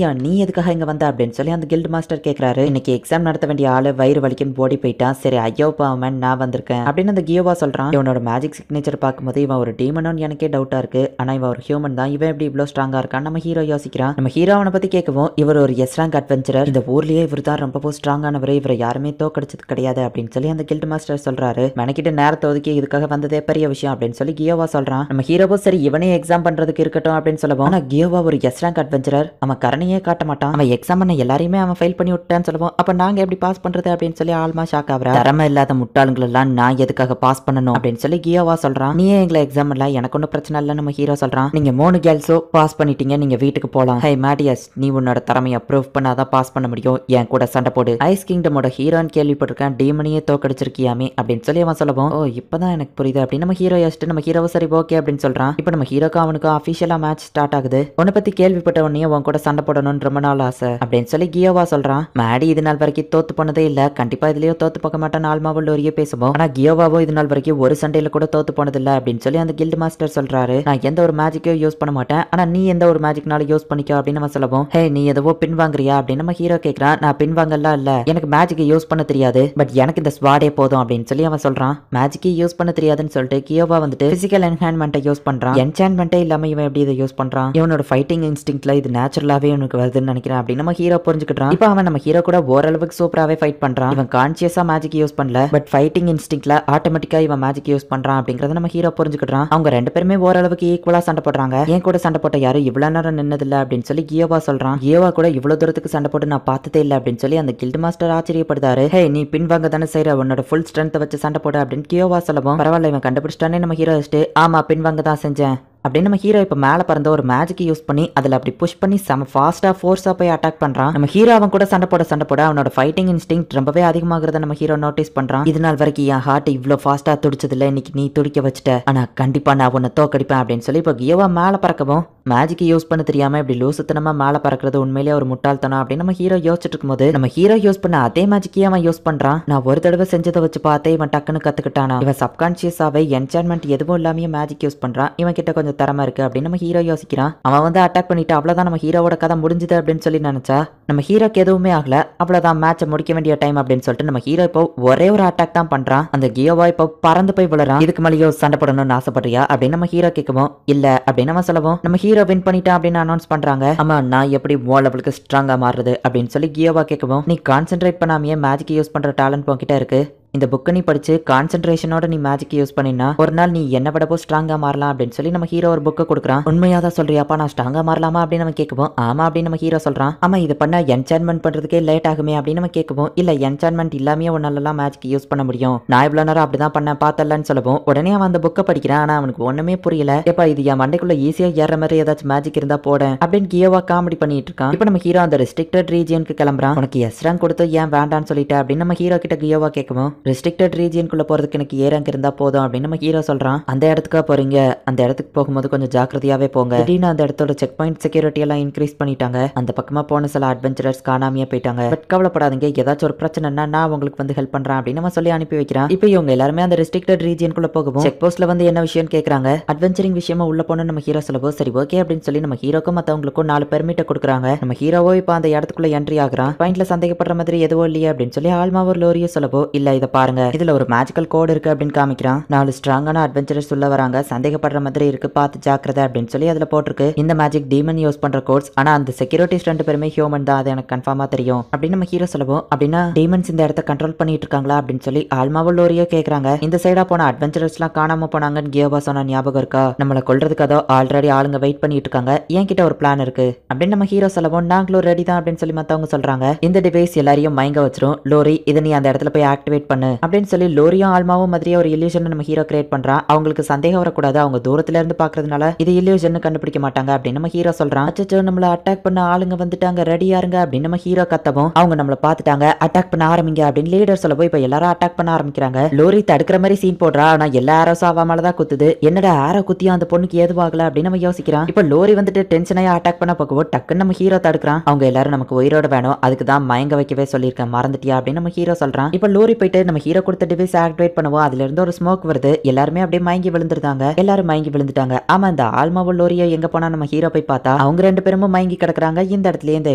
நீ எதுக்காக இங்க வந்த அப்படின்னு சொல்லி அந்த கில்டு மாஸ்டர் கேக்குறாரு. இன்னைக்கு எக்ஸாம் நடத்த வேண்டிய ஆளு வயிறு வலிக்குன்னு ஓடி போயிட்டான். சரி ஐயோ பாவமன், நான் வந்திருக்கேன் அப்படின்னு அந்த கியோவா சொல்றான். இவனோட மேஜிக் சிக்னேச்சர் பார்க்கும்போது இவன் ஒரு டீமனோன்னு எனக்கே டவுட்டா இருக்கு. ஆனா இவன் ஒரு ஹியூமன் தான், இவன் எப்படி இவ்வளவு ஸ்ட்ராங்கா இருக்கான் நம்ம ஹீரோ யோசிக்கிறான். நம்ம ஹீரோ அவனை பத்தி கேட்கவும், இவர் ஒரு எஸ் ரேங்க் அட்வென்ச்சரர், இந்த ஊர்லயே இவர் தான் ரொம்ப ஸ்ட்ராங்கானவர், இவரை யாருமே தோக்கடிச்சது கிடையாது அப்படின்னு சொல்லி அந்த கில்டு மாஸ்டர் சொல்றாரு. மெனக்கிட்ட நேரத்தை ஒதுக்கி இதுக்காக வந்ததே பெரிய விஷயம் அப்படின்னு சொல்லி கியோவா சொல்றான். நம்ம ஹீரோவோ சரி இவனே எக்ஸாம் பண்றதுக்கு இருக்கட்டும் அப்படின்னு சொல்லவும், ஆனா கியோவா ஒரு எஸ் ரேங்க் அட்வென்ச்சரர், அவன் கரணையே காட்ட மாட்டான், அவன் எக்ஸாம் பண்ண எல்லாரையுமே அவன் ஃபெயில் பண்ணி விட்டான்னு சொல்லவும், அப்ப நாங்க எப்படி பாஸ் பண்றது அப்படின்னு சொல்லி ஆல்மா ஷாக் ஆகுறா. திறமை இல்லாத முட்டாளுங்கள் எல்லாம் நான் எதுக்காக பாஸ் பண்ணணும் அப்படின்னு சொல்லி கியோவா சொல்றான். நீயே எங்களை எக்ஸாம் இல்ல, எனக்கு ஒன்னும் பிரச்சனை இல்ல நம்ம ஹீரோ சொல்றான். நீங்க 3 கேர்ள்ஸோ பாஸ் பண்ணிட்டீங்க, நீங்க வீட்டுக்கு போலாம். ஹே மேடியஸ், நீ உன்னோட திறமையை ப்ரூவ் பண்ணாதான் பாஸ் பண்ண முடியும், என் கூட சண்டை போடு. ஐஸ் கிங்டமோட ஹீரோன்னு கேள்விப்பட்டிருக்கேன், டீமனையே தோக்கடிச்சிருக்கியாமே அப்படின்னு சொல்லி அவன் சொல்லவும், ஓ இப்பதான் எனக்கு புரியுது அப்படின்னு நம்ம ஹீரோ யோசிச்சுட்டு நம்ம ஹீரோ சரி ஓகே அப்படின்னு சொல்றான். இப்போ நம்ம ஹீரோக்கு அவனுக்கு அபிஷியலா மேட்ச் ஸ்டார்ட் ஆகுது. உன்னை பத்தி கேள்விப்பட்ட உடனே உன் கூட சண்டை போடணும்னு ரொம்ப நாள் ஆசை அப்படின்னு சொல்லி கியோவா சொல்றான். மேடி இது நாள் வரைக்கும் தோத்து போனதே இல்ல, கண்டிப்பா இதுலயோ தோத்து போக மாட்டான் ஆல்மாவும் லோரியே பேசுவோம். ஆனா கியோவாவோ இது நாள் வரைக்கும் ஒரு சண்டையில கூட தோத்து போனது இல்ல அப்படின்னு சொல்லி அந்த கில்டு மாஸ்டர் சொல்றாரு. நான் எந்த ஒரு மேஜிக்கையும் யூஸ் பண்ண மாட்டேன், ஆனா நீ எந்த ஒரு மேஜிக்னால யூஸ் பண்ணிக்கோ அப்படின்னு நம்ம சொல்லவும், ஹே நீ எதவோ பின் வாங்குறியா அப்படின்னு நம்ம ஹீரோ கேக்குறான். நான் பின் வாங்கலாம் இல்ல, எனக்கு மேஜிக்கை யூஸ் பண்ண தெரியாது, பட் எனக்கு இந்த ஸ்வாடே போதும் அப்படின்னு சொல்லி அவன் சொல்றான். மேஜிக்கை யூஸ் பண்ண தெரியாதுன்னு சொல்லிட்டு கியோவா வந்துட்டு பிசிக்கல் என்ஹான்மெண்ட்டை யூஸ் பண்றான். என்சான்மெண்ட்டே இல்லாம இவன் எப்படி இதை யூஸ் பண்றான்? இவனோட ஃபைட்டிங் இன்ஸ்டிங்க்ட்ல இது நேச்சுரலாவே இவனுக்கு வருதுன்னு நினைக்கிறேன் அப்படின்னு நம்ம ஹீரோ புரிஞ்சுக்கிட்டான். இப்போ அவன் நம்ம ஹீரோ கூட ஓரளவுக்கு சூப்பராவே ஃபைட் பண்றான். இவன் கான்சியஸா மேஜிக் யூஸ் பண்ணல, பட் ஃபைட்டிங் இன்ஸ்டிங்க்ட்ல ஆட்டோமேட்டிக்கா இவன் மேஜிக் யூஸ் பண்றான் அப்படிங்கறத நம்ம ஹீரோ புரிஞ்சுக்கிட்டான். அவங்க ரெண்டு பேருமே ஓரளவுக்கு ஈக்குவலா சண்டை போடுறாங்க. என் கூட சண்டை போட்ட யாரும் இவ்வளவு நேரம் நின்னதில்ல அப்படின்னு சொல்லி கியோவா சொல்றான். கியோவா கூட இவ்வளவு தூரத்துக்கு சண்டை போட்டு நான் பார்த்ததே இல்லை அப்படின்னு சொல்லி அந்த கில்டு மாஸ்டர் ஆச்சரியப்படுதாரு. ஹே நீ பின்வாங்க தானே செய்யற, உன்னோட ஃபுல் ஸ்ட்ரென்த் வச்சு சண்டை போட அப்படின்னு கியோவா சொல்லவும், பரவாயில்ல இவன் கண்டுபிடிச்சிட்டானே நம்ம ஹீரோ ஆமா பின்வாங்க தான் செஞ்சேன், அப்படின்னு நம்ம ஹீரோ இப்ப மேல பறந்த ஒரு மேஜிக் யூஸ் பண்ணி அதுல அப்படி புஷ் பண்ணி செம ஃபாஸ்டா ஃபோர்ஸா போய் அட்டாக் பண்றான். நம்ம ஹீரோ அவன் கூட சண்டை போட அவனோட ஃபைட்டிங் இன்ஸ்டிங்க்ட் ரொம்பவே அதிகமாகிறத நம்ம ஹீரோ நோட்டீஸ் பண்றான். இது நாள் வரைக்கும் என் ஹார்ட் இவ்ளோ ஃபாஸ்டா துடிச்சது இல்ல, இன்னைக்கு நீ துடிக்க வச்சுட்ட, ஆனா கண்டிப்பா நான் உன்னை தோக்கடிப்பேன் அப்படின்னு சொல்லி இப்ப கியோவா மேல பறக்கவும் மேஜிக் யூஸ் பண்ண தெரியாம இப்படி லூசுத்தனமா மேல பறக்கிறது உண்மையிலேயே ஒரு முட்டாள்தனம் அப்படின்னு நம்ம ஹீரோ யோசிச்சுட்டு இருக்கும்போது நம்ம ஹீரோ யூஸ் பண்ண அதே மேஜிக்கையே அவன் யூஸ் பண்றான். நான் ஒரு தடவை செஞ்சதை வச்சு பார்த்தே இவன் டக்குன்னு கத்துக்கிட்டானா. இவன் சப்கான்சியஸாவே என்சான்மெண்ட் எதுவும் இல்லாம மேஜிக் யூஸ் பண்றான். இவன் கிட்ட கொஞ்சம் திறமை இருக்கு அப்படின்னு நம்ம ஹீரோ யோசிக்கிறான். அவன் வந்து அட்டாக் பண்ணிட்டு அவ்வளவுதான் நம்ம ஹீரோவோட கதை முடிஞ்சுது அப்படின்னு சொல்லி நினைச்சா நம்ம ஹீரோக்கு எதுவுமே ஆகல. அவ்வளவுதான் மேட்சை முடிக்க வேண்டிய டைம் அப்படின்னு சொல்லிட்டு நம்ம ஹீரோ இப்போ ஒரே ஒரு அட்டாக் தான் பண்றான். அந்த கியோவா இப்போ பறந்து போய் விழுறான். இதுக்கு மேலேயோ சண்டை போடணும்னு ஆசைப்படுறியா அப்படின்னு நம்ம ஹீரோ கேட்கவும் இல்ல அப்படின்னு நம்ம சொல்லவும் நம்ம ஹீரோ வின் பண்ணிட்டான் அப்படின்னு அனௌன்ஸ் பண்றாங்க. ஆமா நான் எப்படி லெவலுக்கு ஸ்ட்ராங்கா மாறுறது அப்படின்னு சொல்லி கியோவா கேட்கவும் நீ கான்சென்ட்ரேட் பண்ணாமையே மேஜிக் யூஸ் பண்ற டேலண்ட் உன்கிட்ட இருக்கு. இந்த புக்கை நீ படிச்சு கான்சென்ட்ரேஷனோட நீ மேஜிக் யூஸ் பண்ணினா ஒரு நாள் நீ என்ன விடப்போ ஸ்ட்ராங்கா மாறலாம் அப்படின்னு சொல்லி நம்ம ஹீரோ ஒரு புக்கை கொடுக்குறான். உண்மையாதான் சொல்றியாப்பா, நான் ஸ்ட்ராங்கா மாறலாமா அப்படின்னு நம்ம கேட்கவும் ஆமா அப்படின்னு நம்ம ஹீரோ சொல்றான். ஆமா இது பண்ண என்சான்மெண்ட் பண்றதுக்கே லேட் ஆகுமே அப்படின்னு நம்ம கேட்கவும் இல்ல என்சான்மெண்ட் இல்லாமே உன்னாலலாம் மேஜிக் யூஸ் பண்ண முடியும், நான் இவ்வளவு நேரம் அப்படிதான் பண்ண பார்த்தலன்னு சொல்லவும் உடனே அவன் அந்த புக்கை படிக்கிறான். ஆனா அவனுக்கு ஒண்ணுமே புரியல. எப்ப இது என் மண்டைக்குள்ள ஈஸியா ஏற மாதிரி ஏதாச்சும் மேஜிக் இருந்தா போட அப்படின்னு கியோவா காமெடி பண்ணிட்டு இருக்கான். இப்ப நம்ம ஹீரோ அந்த ரெஸ்ட்ரிக்டட் ரீஜியனுக்கு கிளம்புறான். உனக்கு எஸ் ரேங்க் கொடுத்து ஏன் வேண்டான்னு சொல்லிட்டு அப்படின்னு நம்ம ஹீரோ கிட்ட கியோவா கேட்கவும் ரெஸ்ட்ரிக்டட் ரீஜியன் குள்ள போறதுக்கு எனக்கு ஏ ரேங்க் இருந்தா போதும் அப்படின்னு நம்ம ஹீரோ சொல்றான். அந்த இடத்துக்கு போறீங்க, அந்த இடத்துக்கு போகும்போது கொஞ்சம் ஜாக்கிரதையாவே போங்க. திடீர்னு அந்த இடத்தோட செக் பாயிண்ட் செக்யூரிட்டி எல்லாம் இன்க்ரீஸ் பண்ணிட்டாங்க. அந்த பக்கமா போன சில அட்வென்ச்சரர்ஸ் காணாமையே போயிட்டாங்க. பட் கவலைப்படாதீங்க, ஏதாச்சும் ஒரு பிரச்சனைனா நான் உங்களுக்கு வந்து ஹெல்ப் பண்றேன் அப்படின்னு நம்ம சொல்லி அனுப்பி வைக்கிறான். இப்போ இவங்க எல்லாருமே அந்த ரெஸ்ட்ரிக்டட் ரீஜியன் குள்ள போகவும் செக் போஸ்ட்ல வந்து என்ன விஷயம் கேக்குறாங்க. அட்வென்ச்சரிங் விஷயமா உள்ள போன நம்ம ஹீரோ சொல்லவோ சரி ஓகே அப்படின்னு சொல்லி நம்ம ஹீரோக்கும் மத்தவங்களுக்கும் 4 பெர்மிட்ட கொடுக்குறாங்க. நம்ம ஹீரோவோ இப்போ அந்த இடத்துக்குள்ள என்ட்ரி ஆகுறான். பாயிண்ட்ல சந்தேகப்படுற மாதிரி எதுவும் இல்லையே அப்படின்னு சொல்லி ஆல்மா ஒரு லோரியோ சொல்லவோ இல்ல இதை பாருங்க இதுல ஒரு மேஜிக்கல் கோட் இருக்கு அப்படின்னு காமிக்கிறான். 4 ஸ்ட்ராங்கான அட்வென்ச்சரர்ஸ் உள்ள வராங்க, சந்தேகப்படுற மாதிரி இருக்கு, பார்த்து ஜாக்கிரதை அப்படின்னு சொல்லி அதுல போட்டிருக்கு. இந்த மேஜிக் டீமன் யூஸ் பண்ற கோட்ஸ், ஆனா அந்த செக்யூரிட்டிஸ் 2 பேருமே ஹியூமன் தான், அது எனக்கு கன்ஃபார்மா தெரியும் அப்படின்னு நம்ம ஹீரோ சொல்லுவோம். அப்படின்னா டீமன்ஸ் இந்த இடத்த கண்ட்ரோல் பண்ணிட்டு இருக்காங்களா அப்படின்னு சொல்லி ஆல்மாவும் லோரியோ கேக்குறாங்க. இந்த சைடா போன அட்வென்ச்சரர்ஸ் எல்லாம் காணாம போனாங்கன்னு கியோவா சொன்ன ஞாபகம் இருக்கா? நம்மள கொல்றதுக்கு அதோ ஆல்ரெடி ஆளுங்க வெயிட் பண்ணிட்டு இருக்காங்க, என்கிட்ட ஒரு பிளான் இருக்கு அப்படின்னு நம்ம ஹீரோ சொல்லவும் நாங்களும் ரெடி தான் அப்படின்னு சொல்லி மத்தவங்க சொல்றாங்க. இந்த டிவைஸ் எல்லாரையும் மயங்க வச்சிரும், லோரி இதை நீ அந்த இடத்துல போய் ஆக்டிவேட் பண்ணு அப்படின்னு சொல்லி லோரியும் ஆல்மாவும் மாதிரியே ஒரு இல்யூஷன் நம்ம ஹீரோ கிரியேட் பண்றான். அவங்களுக்கு சந்தேகம் வரக்கூடாது, அவங்க தூரத்துல இருந்து பாக்குறதுனால இது இல்யூஷன் கண்டுபிடிக்க மாட்டாங்க அப்படின்னு நம்ம ஹீரோ சொல்றான். அச்சச்சோ நம்மள அட்டாக் பண்ண ஆளுங்க வந்துட்டாங்க, ரெடியா இருங்க அப்படின்னு நம்ம ஹீரோ கத்தவும் அவங்க நம்மள பாத்துட்டாங்க, அட்டாக் பண்ண ஆரம்பிங்க அப்படின்னு லீடர் சொல்லவும் இப்ப எல்லாரும் அட்டாக் பண்ண ஆரம்பிக்கிறாங்க. லோரி தடுக்கிற மாதிரி சீன் போடுறா, ஆனா எல்லா ஆரோஸும் அவ மேலதான் குத்துது. என்னடா ஆரோ குத்தியும் அந்த பொண்ணுக்கு ஏதுவாகல அப்படின்னு நம்ம யோசிக்கிறான். இப்ப லோரி வந்துட்டு டென்ஷனாயா அட்டாக் பண்ண போகவும் டக்குன்னு நம்ம ஹீரோ தடுக்கிறான். அவங்க எல்லாரும் நமக்கு உயிரோட வேணும், அதுக்கு தான் மயங்க வைக்கவே சொல்லியிருக்கேன், மறந்துட்டியா அப்படின்னு நம்ம ஹீரோ சொல்றான். இப்ப லோரி போயிட்டு நம்ம ஹீரோ கொடுத்த டிவைஸ் ஆக்டிவேட் பண்ணுவோம், அதுல இருந்து ஒரு ஸ்மோக் வருது, எல்லாருமே அப்படியே மயங்கி விழுந்துருந்தாங்க. எல்லாரும் மயங்கி விழுந்துட்டாங்க. ஆமா இந்த ஆல்மாவும் லோரியோ எங்க போனா நம்ம ஹீரோ போய் பார்த்தா அவங்க 2 பேரும் மயங்கி கிடக்குறாங்க. இந்த இடத்துல இந்த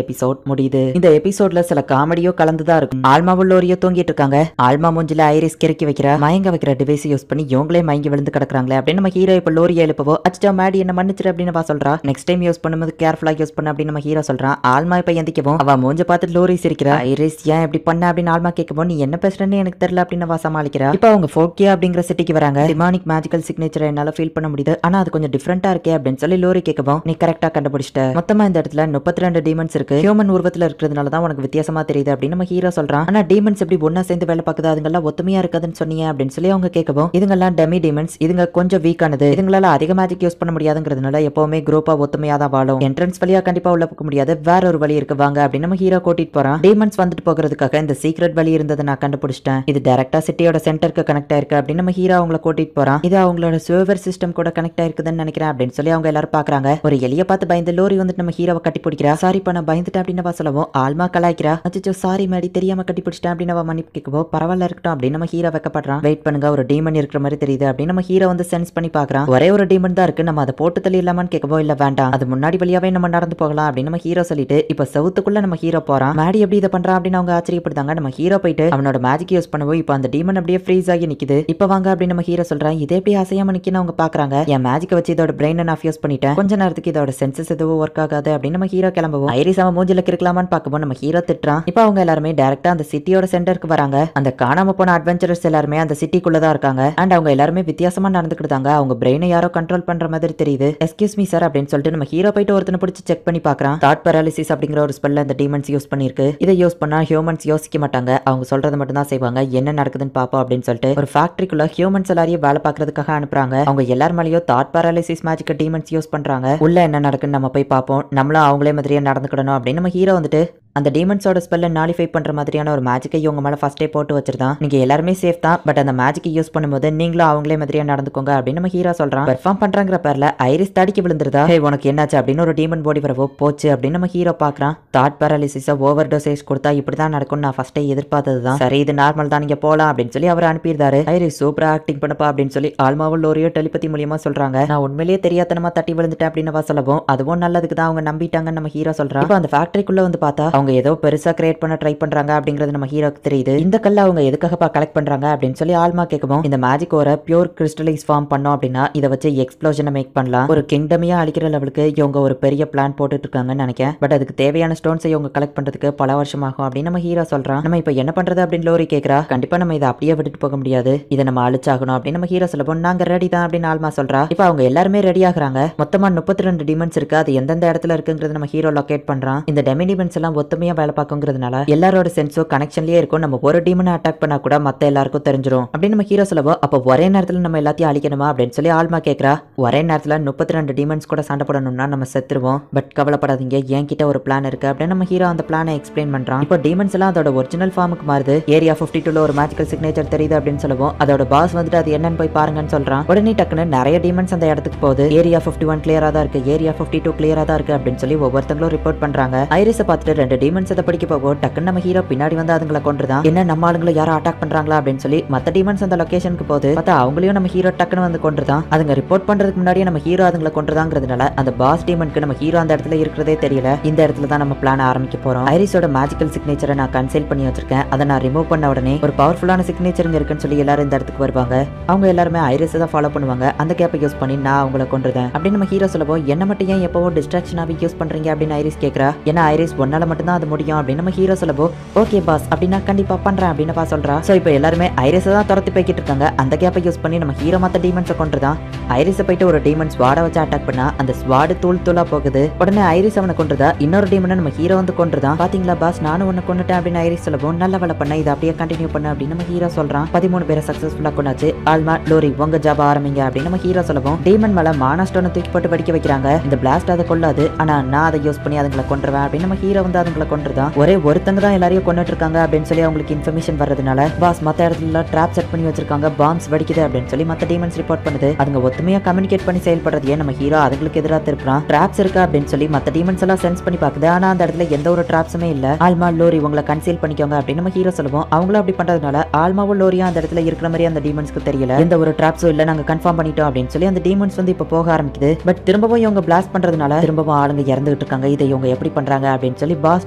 எபிசோட் முடியுது. இந்த எபிசோட்ல சில காமெடியோ கலந்துதான் இருக்கும். ஆல்மாவும் லோரியோ தூங்கிட்டு இருக்காங்க. ஆல்மா மூஞ்சில ஐரிஸ் கிறக்கி வைக்கிற மயங்க வைக்கிற டிவைஸ் யூஸ் பண்ணி இவங்களே மயங்கி விழுந்து கிடக்குறாங்களே அப்படின்னு நம்ம ஹீரோ இப்ப லோரியா எழுப்பவோ அச்சா மேடி என்ன மன்னிச்சிரு அப்படின்னு சொல்றா. நெக்ஸ்ட் டைம் யூஸ் பண்ணும்போது கேர்ஃபுல்லா யூஸ் பண்ண அப்படின்னு நம்ம ஹீரோ சொல்றான். ஆல்மா இப்ப எந்திக்கவும் அவ மூஞ்ச பார்த்து லோரி சிரிக்கிறா. ஐரிஸ் ஏன் இப்படி பண்ண அப்படின்னு ஆல்மா கேட்கவும் நீ என்ன பேசுறேன்னு எனக்கு தெரியல அப்படின்னு சமாளிக்கிறா. இப்ப அவங்க ஃபோர்க்கியா அப்படிங்கிற சிட்டிக்கு வராங்க. டிமானிக் மேஜிக்கல் சிக்னேச்சர் என்னால ஃபீல் பண்ண முடியுது, ஆனா அது கொஞ்சம் டிஃபரெண்டா இருக்கே அப்படின்னு சொல்லி லோரி கேட்கவும் நீ கரெக்டா கண்டுபிடிச்சிட்ட, மொத்தமா இந்த இடத்துல 32 டீமன்ஸ் இருக்கு, ஹியூமன் உருவத்துல இருக்கிறதுனால தான் உனக்கு வித்தியாசமா தெரியுது அப்படின்னு நம்ம ஹீரோ சொல்றான். ஆனா டீமன்ஸ் எப்படி ஒன்னா சேர்ந்து வேலை பார்க்குது, அதுங்கெல்லாம் ஒத்துமையா இருக்காதுன்னு சொன்னீங்க அப்படின்னு சொல்லி அவங்க கேட்கவும் இதுங்கெல்லாம் டெமி டீமன்ஸ், இதுங்க கொஞ்சம் வீக்கானது, இதுங்களால அதிக மேஜிக் யூஸ் பண்ண முடியாதுங்கிறதுனால எப்பவுமே குரூப்பா ஒத்துமையா தான் வாழும், என்ட்ரன்ஸ் வழியா கண்டிப்பா உள்ள போக முடியாது, வேற ஒரு வழி இருக்கு வாங்க அப்படின்னு நம்ம ஹீரோ கூட்டிட்டு போறான். டீமன்ஸ் வந்துட்டு போகிறதுக்காக இந்த சீக்ரெட் வழி இருந்ததை நான் கண்டுபிடிச்சிட்டேன், இது டைரக்டா சிட்டியோட சென்டருக்கு கனெக்ட் ஆயிருக்கு அப்படின்னு நம்ம ஹீரோ அவங்கள கூட்டிட்டு போறான். இது அவங்களோட சர்வர் சிஸ்டம் கூட கனெக்ட் ஆயிருக்குதுன்னு நினைக்கிறேன் அப்படின்னு சொல்லி அவங்க எல்லாரும் பாக்குறாங்க. ஒரு எலிய பார்த்து பயந்து லோரி வந்துட்டு நம்ம ஹீரோவை கட்டி பிடிக்கிறா. சாரி பண்ண பயந்துட்டேன் அப்படின்னு சொல்லவும் ஆல்மா கலாய்க்கிறா. அச்சோ சாரி மேடி தெரியாம கட்டி பிடிச்சிட்டேன் அப்படின்னு மன்னிப்பு கேட்கவோ பரவாயில்ல இருக்கட்டும் அப்படின்னு நம்ம ஹீரோ வைக்கப்படுறான். வெயிட் பண்ணுங்க ஒரு டீமன் இருக்கிற மாதிரி தெரியுது அப்படின்னு நம்ம ஹீரோ வந்து சென்ஸ் பண்ணி பாக்குறான். ஒரே ஒரு டீமன் தான் இருக்கு, நம்ம அதை போட்டு தள்ளி இல்லாமன்னு கேட்கவோ இல்ல வேண்டாம் அது முன்னாடி வழியாவே நம்ம நடந்து போகலாம் அப்படின்னு நம்ம ஹீரோ சொல்லிட்டு இப்ப சவுத்துக்குள்ள நம்ம ஹீரோ போறான். மேடி எப்படி இதை பண்றான் அப்படின்னு அவங்க ஆச்சரியப்படுத்தாங்க. நம்ம ஹீரோ போயிட்டு அவனோட மேஜிக் யூஸ் பண்ணவோ இப்ப அந்த டீமன் அப்படியே ஃப்ரீஸ் ஆகி நிக்குது. இப்ப வாங்க அப்படின்னு நம்ம ஹீரோ சொல்றான். இதே எப்படி அசையாம நிக்கணும் அவங்க பாக்குறாங்க. என் மேஜிக் வச்சு இதோட பிரெயின் நான் ஃபியூஸ் பண்ணிட்டேன், கொஞ்ச நேரத்துக்கு இதோட சென்சஸ் எதுவும் ஒர்க் ஆகாது அப்படின்னு நம்ம ஹீரோ கிளம்புவோம். ஐரிஸ் அவன் மூஞ்சில இருக்கலாமான்னு பார்க்கவும் நம்ம ஹீரோ திட்டுறான். இப்ப அவங்க எல்லாருமே டைரக்டா அந்த சிட்டியோட சென்டருக்கு வராங்க. அந்த காணாம போன அட்வென்ச்சரர்ஸ் எல்லாருமே அந்த சிட்டிக்குள்ளதான் இருக்காங்க. அண்ட் அவங்க எல்லாருமே வித்தியாசமா நடந்துக்கிட்டாங்க. அவங்க பிரெயினை யாரோ கண்ட்ரோல் பண்ற மாதிரி தெரியுது. எஸ்கியூஸ் மீ சார் அப்படின்னு சொல்லிட்டு நம்ம ஹீரோ போயிட்டு ஒருத்தனை பிடிச்சி செக் பண்ணி பாக்குறான். தாட் பேரலிசிஸ் அப்படிங்கிற ஒரு ஸ்பெல்ல அந்த டீமன்ஸ் யூஸ் பண்ணிருக்கு. இதை யூஸ் பண்ணா ஹியூமன்ஸ் யோசிக்க மாட்டாங்க, அவங்க சொல்றதை மட்டும் தான் செய்வாங்க, என்ன நடக்குதுன்னு பாப்போம் அப்படின்னு சொல்லிட்டு ஒரு ஃபேக்டரிக்குள்ள ஹியூமன்ஸ் எல்லாரையும் வேலை பார்க்கறதுக்காக அனுப்புறாங்க. அவங்க எல்லார் மேலயும் thought paralysis magic demons use பண்றாங்க. உள்ள என்ன நடக்குன்னு நம்ம போய் பார்ப்போம். நம்மளும் அவங்களே மாதிரியே நடந்துக்கணும் அப்படின்னு நம்ம ஹீரோ வந்துட்டு அந்த டீமன்ஸோட ஸ்பெல்ல நாலிஃபை பண்ற மாதிரியான ஒரு மேஜிக்கை இவங்க மேல ஃபர்ஸ்டே போட்டு வச்சிருந்தான். நீங்க எல்லாருமே சேஃப் தான், பட் அந்த மேஜிக்கை யூஸ் பண்ணும்போது நீங்களும் அவங்களே மாதிரியா நடந்துக்கோங்க அப்படின்னு நம்ம ஹீரோ சொல்றான். பெர்ஃபார்ம் பண்றாங்கிற பேர்ல ஐரிஸ் தடிக்கி விழுந்துருதா, ஹே உனக்கு என்னாச்சு அப்படின்னு ஒரு டீமன் பாடி வரவோ போச்சு அப்படின்னு நம்ம ஹீரோ பாக்குறான். தாட் பேரலிசிஸ ஓவர் டோசேஜ் கொடுத்தா இப்படிதான் நடக்கும் நான் ஃபர்ஸ்டே எதிர்பார்த்ததுதான். சரி இது நார்மல் தான், நீங்க போலாம் அப்படின்னு சொல்லி அவர் அனுப்பியிருந்தாரு. ஐரிஸ் சூப்பரா ஆக்டிங் பண்ணப்பா அப்படின்னு சொல்லி ஆல்மாவும் லோரியோ டெலிபதி மூலியமா சொல்றாங்க. நான் உண்மையிலேயே தெரியாதனமா தட்டி விழுந்துட்டேன் அப்படின்னு சொல்லவும் அதுவும் நல்லதுக்கு தான் அவங்க நம்பிட்டாங்கன்னு நம்ம ஹீரோ சொல்றான். இப்போ அந்த ஃபேக்டரிக்குள்ள வந்து பார்த்தா அவங்க ஏதோ பெருசா கிரியேட் பண்ண ட்ரை பண்றாங்க அப்படிங்கிறது நம்ம ஹீரோக்கு தெரியுது. இந்த கல்ல அவங்க எதுக்காக கலெக்ட் பண்றாங்க அப்படின்னு சொல்லி ஆல்மா கேட்கவும், இந்த மேஜிக் ஒரு பியூர் கிறிஸ்டலைஸ் ஃபார்ம் பண்ணோம் அப்படின்னா இதை வச்சு எக்ஸ்ப்ளோஷனை மேக் பண்ணலாம். ஒரு கிங்டமையா அழிக்கிற லெவலுக்கு இவங்க ஒரு பெரிய பிளான் போட்டுட்டு இருக்காங்கன்னு நினைக்கிறேன். பட் அதுக்கு தேவையான ஸ்டோன்ஸை இவங்க கலெக்ட் பண்றதுக்கு பல வருஷம் ஆகும் அப்படின்னு நம்ம ஹீரோ சொல்றான். நம்ம இப்ப என்ன பண்றது அப்படின்னு லோரி கேக்குறா. கண்டிப்பா நம்ம இதை அப்படியே விட்டுட்டு போக முடியாது, இதை நம்ம அழிச்சாகணும் அப்படின்னு நம்ம ஹீரோ சொல்லவும் நாங்க ரெடி தான் அப்படின்னு ஆல்மா சொல்றா. இப்ப அவங்க எல்லாருமே ரெடி ஆகுறாங்க. மொத்தமா 32 டிமன்ஸ் இருக்கு. அது எந்தெந்த இடத்துல இருக்குங்கிறது நம்ம ஹீரோ லொகேட் பண்றான். இந்த டெமி டிமன்ஸ் எல்லாம் ஒத்துமையா வேலை பார்க்குங்கிறதுனால எல்லாரோட சென்ஸோ கனெக்ஷன்லயே இருக்கும். நம்ம ஒரு டீமனை அட்டாக் பண்ணா கூட மத்த எல்லாருக்கும் தெரிஞ்சிடும் அப்படின்னு நம்ம ஹீரோ சொல்லவோ, அப்போ ஒரே நேரத்துல நம்ம எல்லாத்தையும் அழிக்கணுமா அப்படின்னு சொல்லி ஆல்மா கேக்குறா. ஒரே நேரத்துல 32 டீமன்ஸ் கூட சண்டை போடணும்னா நம்ம செத்துருவோம். பட் கவலைப்படாதீங்க, என்கிட்ட ஒரு பிளான் இருக்கு அப்படின்னு நம்ம ஹீரோ அந்த பிளானை எக்ஸ்பிளைன் பண்றான். இப்போ டீமன்ஸ் எல்லாம் அதோட ஒரிஜினல் ஃபார்முக்கு மாறுது. ஏரியா 52ல ஒரு மேஜிக்கல் சிக்னேச்சர் தெரியுது அப்படின்னு சொல்லுவோம். அதோட பாஸ் வந்துட்டு அது என்னன்னு போய் பாருங்கன்னு சொல்றான். உடனே டக்குன்னு நிறைய டீமன்ஸ் அந்த இடத்துக்கு போகுது. ஏரியா 51 கிளியரா தான் இருக்கு, ஏரியா 52 கிளியரா தான் இருக்கு அப்படின்னு சொல்லி ஒவ்வொருத்தங்களும் ரிப்போர்ட் பண்றாங்க. ஐரிஸை பார்த்துட்டு 2 டீமன்ஸ் அதை படிக்க போகும். டக்குன்னு நம்ம ஹீரோ பின்னாடி வந்து அதுங்களை கொண்டுதான். என்ன நம்ம ஆளுங்களை யாரும் அட்டாக் பண்றாங்களா அப்படின்னு சொல்லி மத்த டீமன்ஸ் அந்த லொகேஷனுக்கு போகுது. பார்த்தா அவங்களையும் நம்ம ஹீரோ டக்குன்னு வந்து கொண்டுதான். அதுங்க ரிப்போர்ட் பண்றதுக்கு முன்னாடியே நம்ம ஹீரோ அதுங்களை கொண்டுதாங்கிறதுனால அந்த பாஸ் டீமனுக்கு நம்ம ஹீரோ அந்த இடத்துல இருக்கிறதே தெரியல. இந்த இடத்துல தான் நம்ம பிளான் ஆரம்பிக்க போறோம். ஐரிஸோட மேஜிக்கல் சிக்னேச்சரை நான் கன்சல்ட் பண்ணி வச்சிருக்கேன். அதை நான் ரிமூவ் பண்ண உடனே ஒரு பவர்ஃபுல்லான சிக்னேச்சர் இருக்குன்னு சொல்லி எல்லாரும் இந்த இடத்துக்கு வருவாங்க. அவங்க எல்லாருமே ஐரிஸை தான் ஃபாலோ பண்ணுவாங்க. அந்த கேப்பை யூஸ் பண்ணி நான் அவங்கள கொண்டுதேன் அப்படின்னு நம்ம ஹீரோ சொல்லவோ, என்ன மட்டும் ஏன் எப்பவோ டிஸ்ட்ராக்ஷனாவே யூஸ் பண்றீங்க அப்படின்னு ஐரிஸ் கேட்கறா. ஏன்னா ஐரிஸ் ஒன்னால மட்டும் தான் அது முடியும் அப்படின்னு நம்ம ஹீரோ சொல்லவோ, ஓகே பாஸ் அப்படின்னா கண்டிப்பா பண்றேன் அப்படின்னு பா சொல்றா. சோ இப்போ எல்லாருமே ஐரிஸை தான் துரத்தி போய்கிட்டு இருக்காங்க. அந்த கேப்பை யூஸ் பண்ணி நம்ம ஹீரோ மத்த டீமன்ஸை கொண்டுதான். ஐரிஸை போயிட்டு ஒரு டீமன் ஸ்வாடை வச்சு அட்டாக் பண்ணா அந்த ஸ்வாடு தூள் தூளா போகுது. உடனே ஐரிஸ் அவனை கொண்டுதா. இன்னொரு டீமனை நம்ம ஹீரோ வந்து கொண்டுதான். பாத்தீங்களா பாஸ், நானும் ஒன்னு கொண்டுட்டேன் அப்படின்னு ஐரிஸ் சொல்லவும், நல்ல வேலை பண்ண, இதை அப்படியே கண்டினியூ பண்ண அப்படின்னு நம்ம ஹீரோ சொல்றான். 13 பேரை சக்சஸ்ஃபுல்லா கொண்டாச்சு. ஆல்மா லோரி உங்க ஜாப் ஆரம்பிங்க அப்படின்னு நம்ம ஹீரோ சொல்லவும், டீமன் மேல மானாஸ்டோனை தூக்கி போட்டு வெடிக்க வைக்கிறாங்க. இந்த பிளாஸ்ட் அதை கொள்ளாது, ஆனா நான் அதை யூஸ் பண்ணி அதுங்களை கொண்டுருவேன் அப்படின்னு நம்ம ஹீரோ வந்து அதுங்களை கொண்டுதான். ஒரே ஒருத்தங்க தான் எல்லாரையும் கொண்டுட்டு இருக்காங்க அப்படின்னு சொல்லி அவங்களுக்கு இன்ஃபர்மேஷன் வர்றதுனால பாஸ் மத்த இடத்துல ட்ராப் செட் பண்ணி வச்சிருக்காங்க, பாம்ஸ் வெடிக்குது அப்படின்னு சொல்லி மத்த டீமன்ஸ் ரிப்போர்ட் பண்ணுது. அதுங்க ஒத்துமையா கம்யூனிகேட் பண்ணி செயல்படுறதையே நம்ம ஹீரோ அதுங்களுக்கு எதிராக திருப்புறான். ட்ராப்ஸ் இருக்கா அப்படின்னு சொல்லி மத்த டீமன்ஸ் எல்லாம் சென்ஸ் பண்ணி பாக்குது. ஆனா அந்த இடத்துல எந்த ஒரு ட்ராப்ஸுமே இல்ல. ஆல்மா லோரி உங்களை கன்சீல் பண்ணிக்கோங்க அப்படின்னு நம்ம ஹீரோ சொல்லுவோம். அவங்களும் அப்படி பண்றதுனால ஆல்மாவும் லோரியும் அந்த இடத்துல இருக்கிற மாதிரி அந்த டீமன்ஸ்க்கு தெரியல. எந்த ஒரு ட்ராப்ஸும் இல்ல, நாங்க கன்ஃபார்ம் பண்ணிட்டோம் அப்படின்னு சொல்லி அந்த டீமன்ஸ் வந்து இப்ப போக ஆரம்பிக்குது. பட் திரும்பவும் இவங்க பிளாஸ்ட் பண்றதுனால திரும்பவும் ஆளுங்க இறந்துகிட்டு இருக்காங்க. இதை இவங்க எப்படி பண்றாங்க அப்படின்னு சொல்லி பாஸ்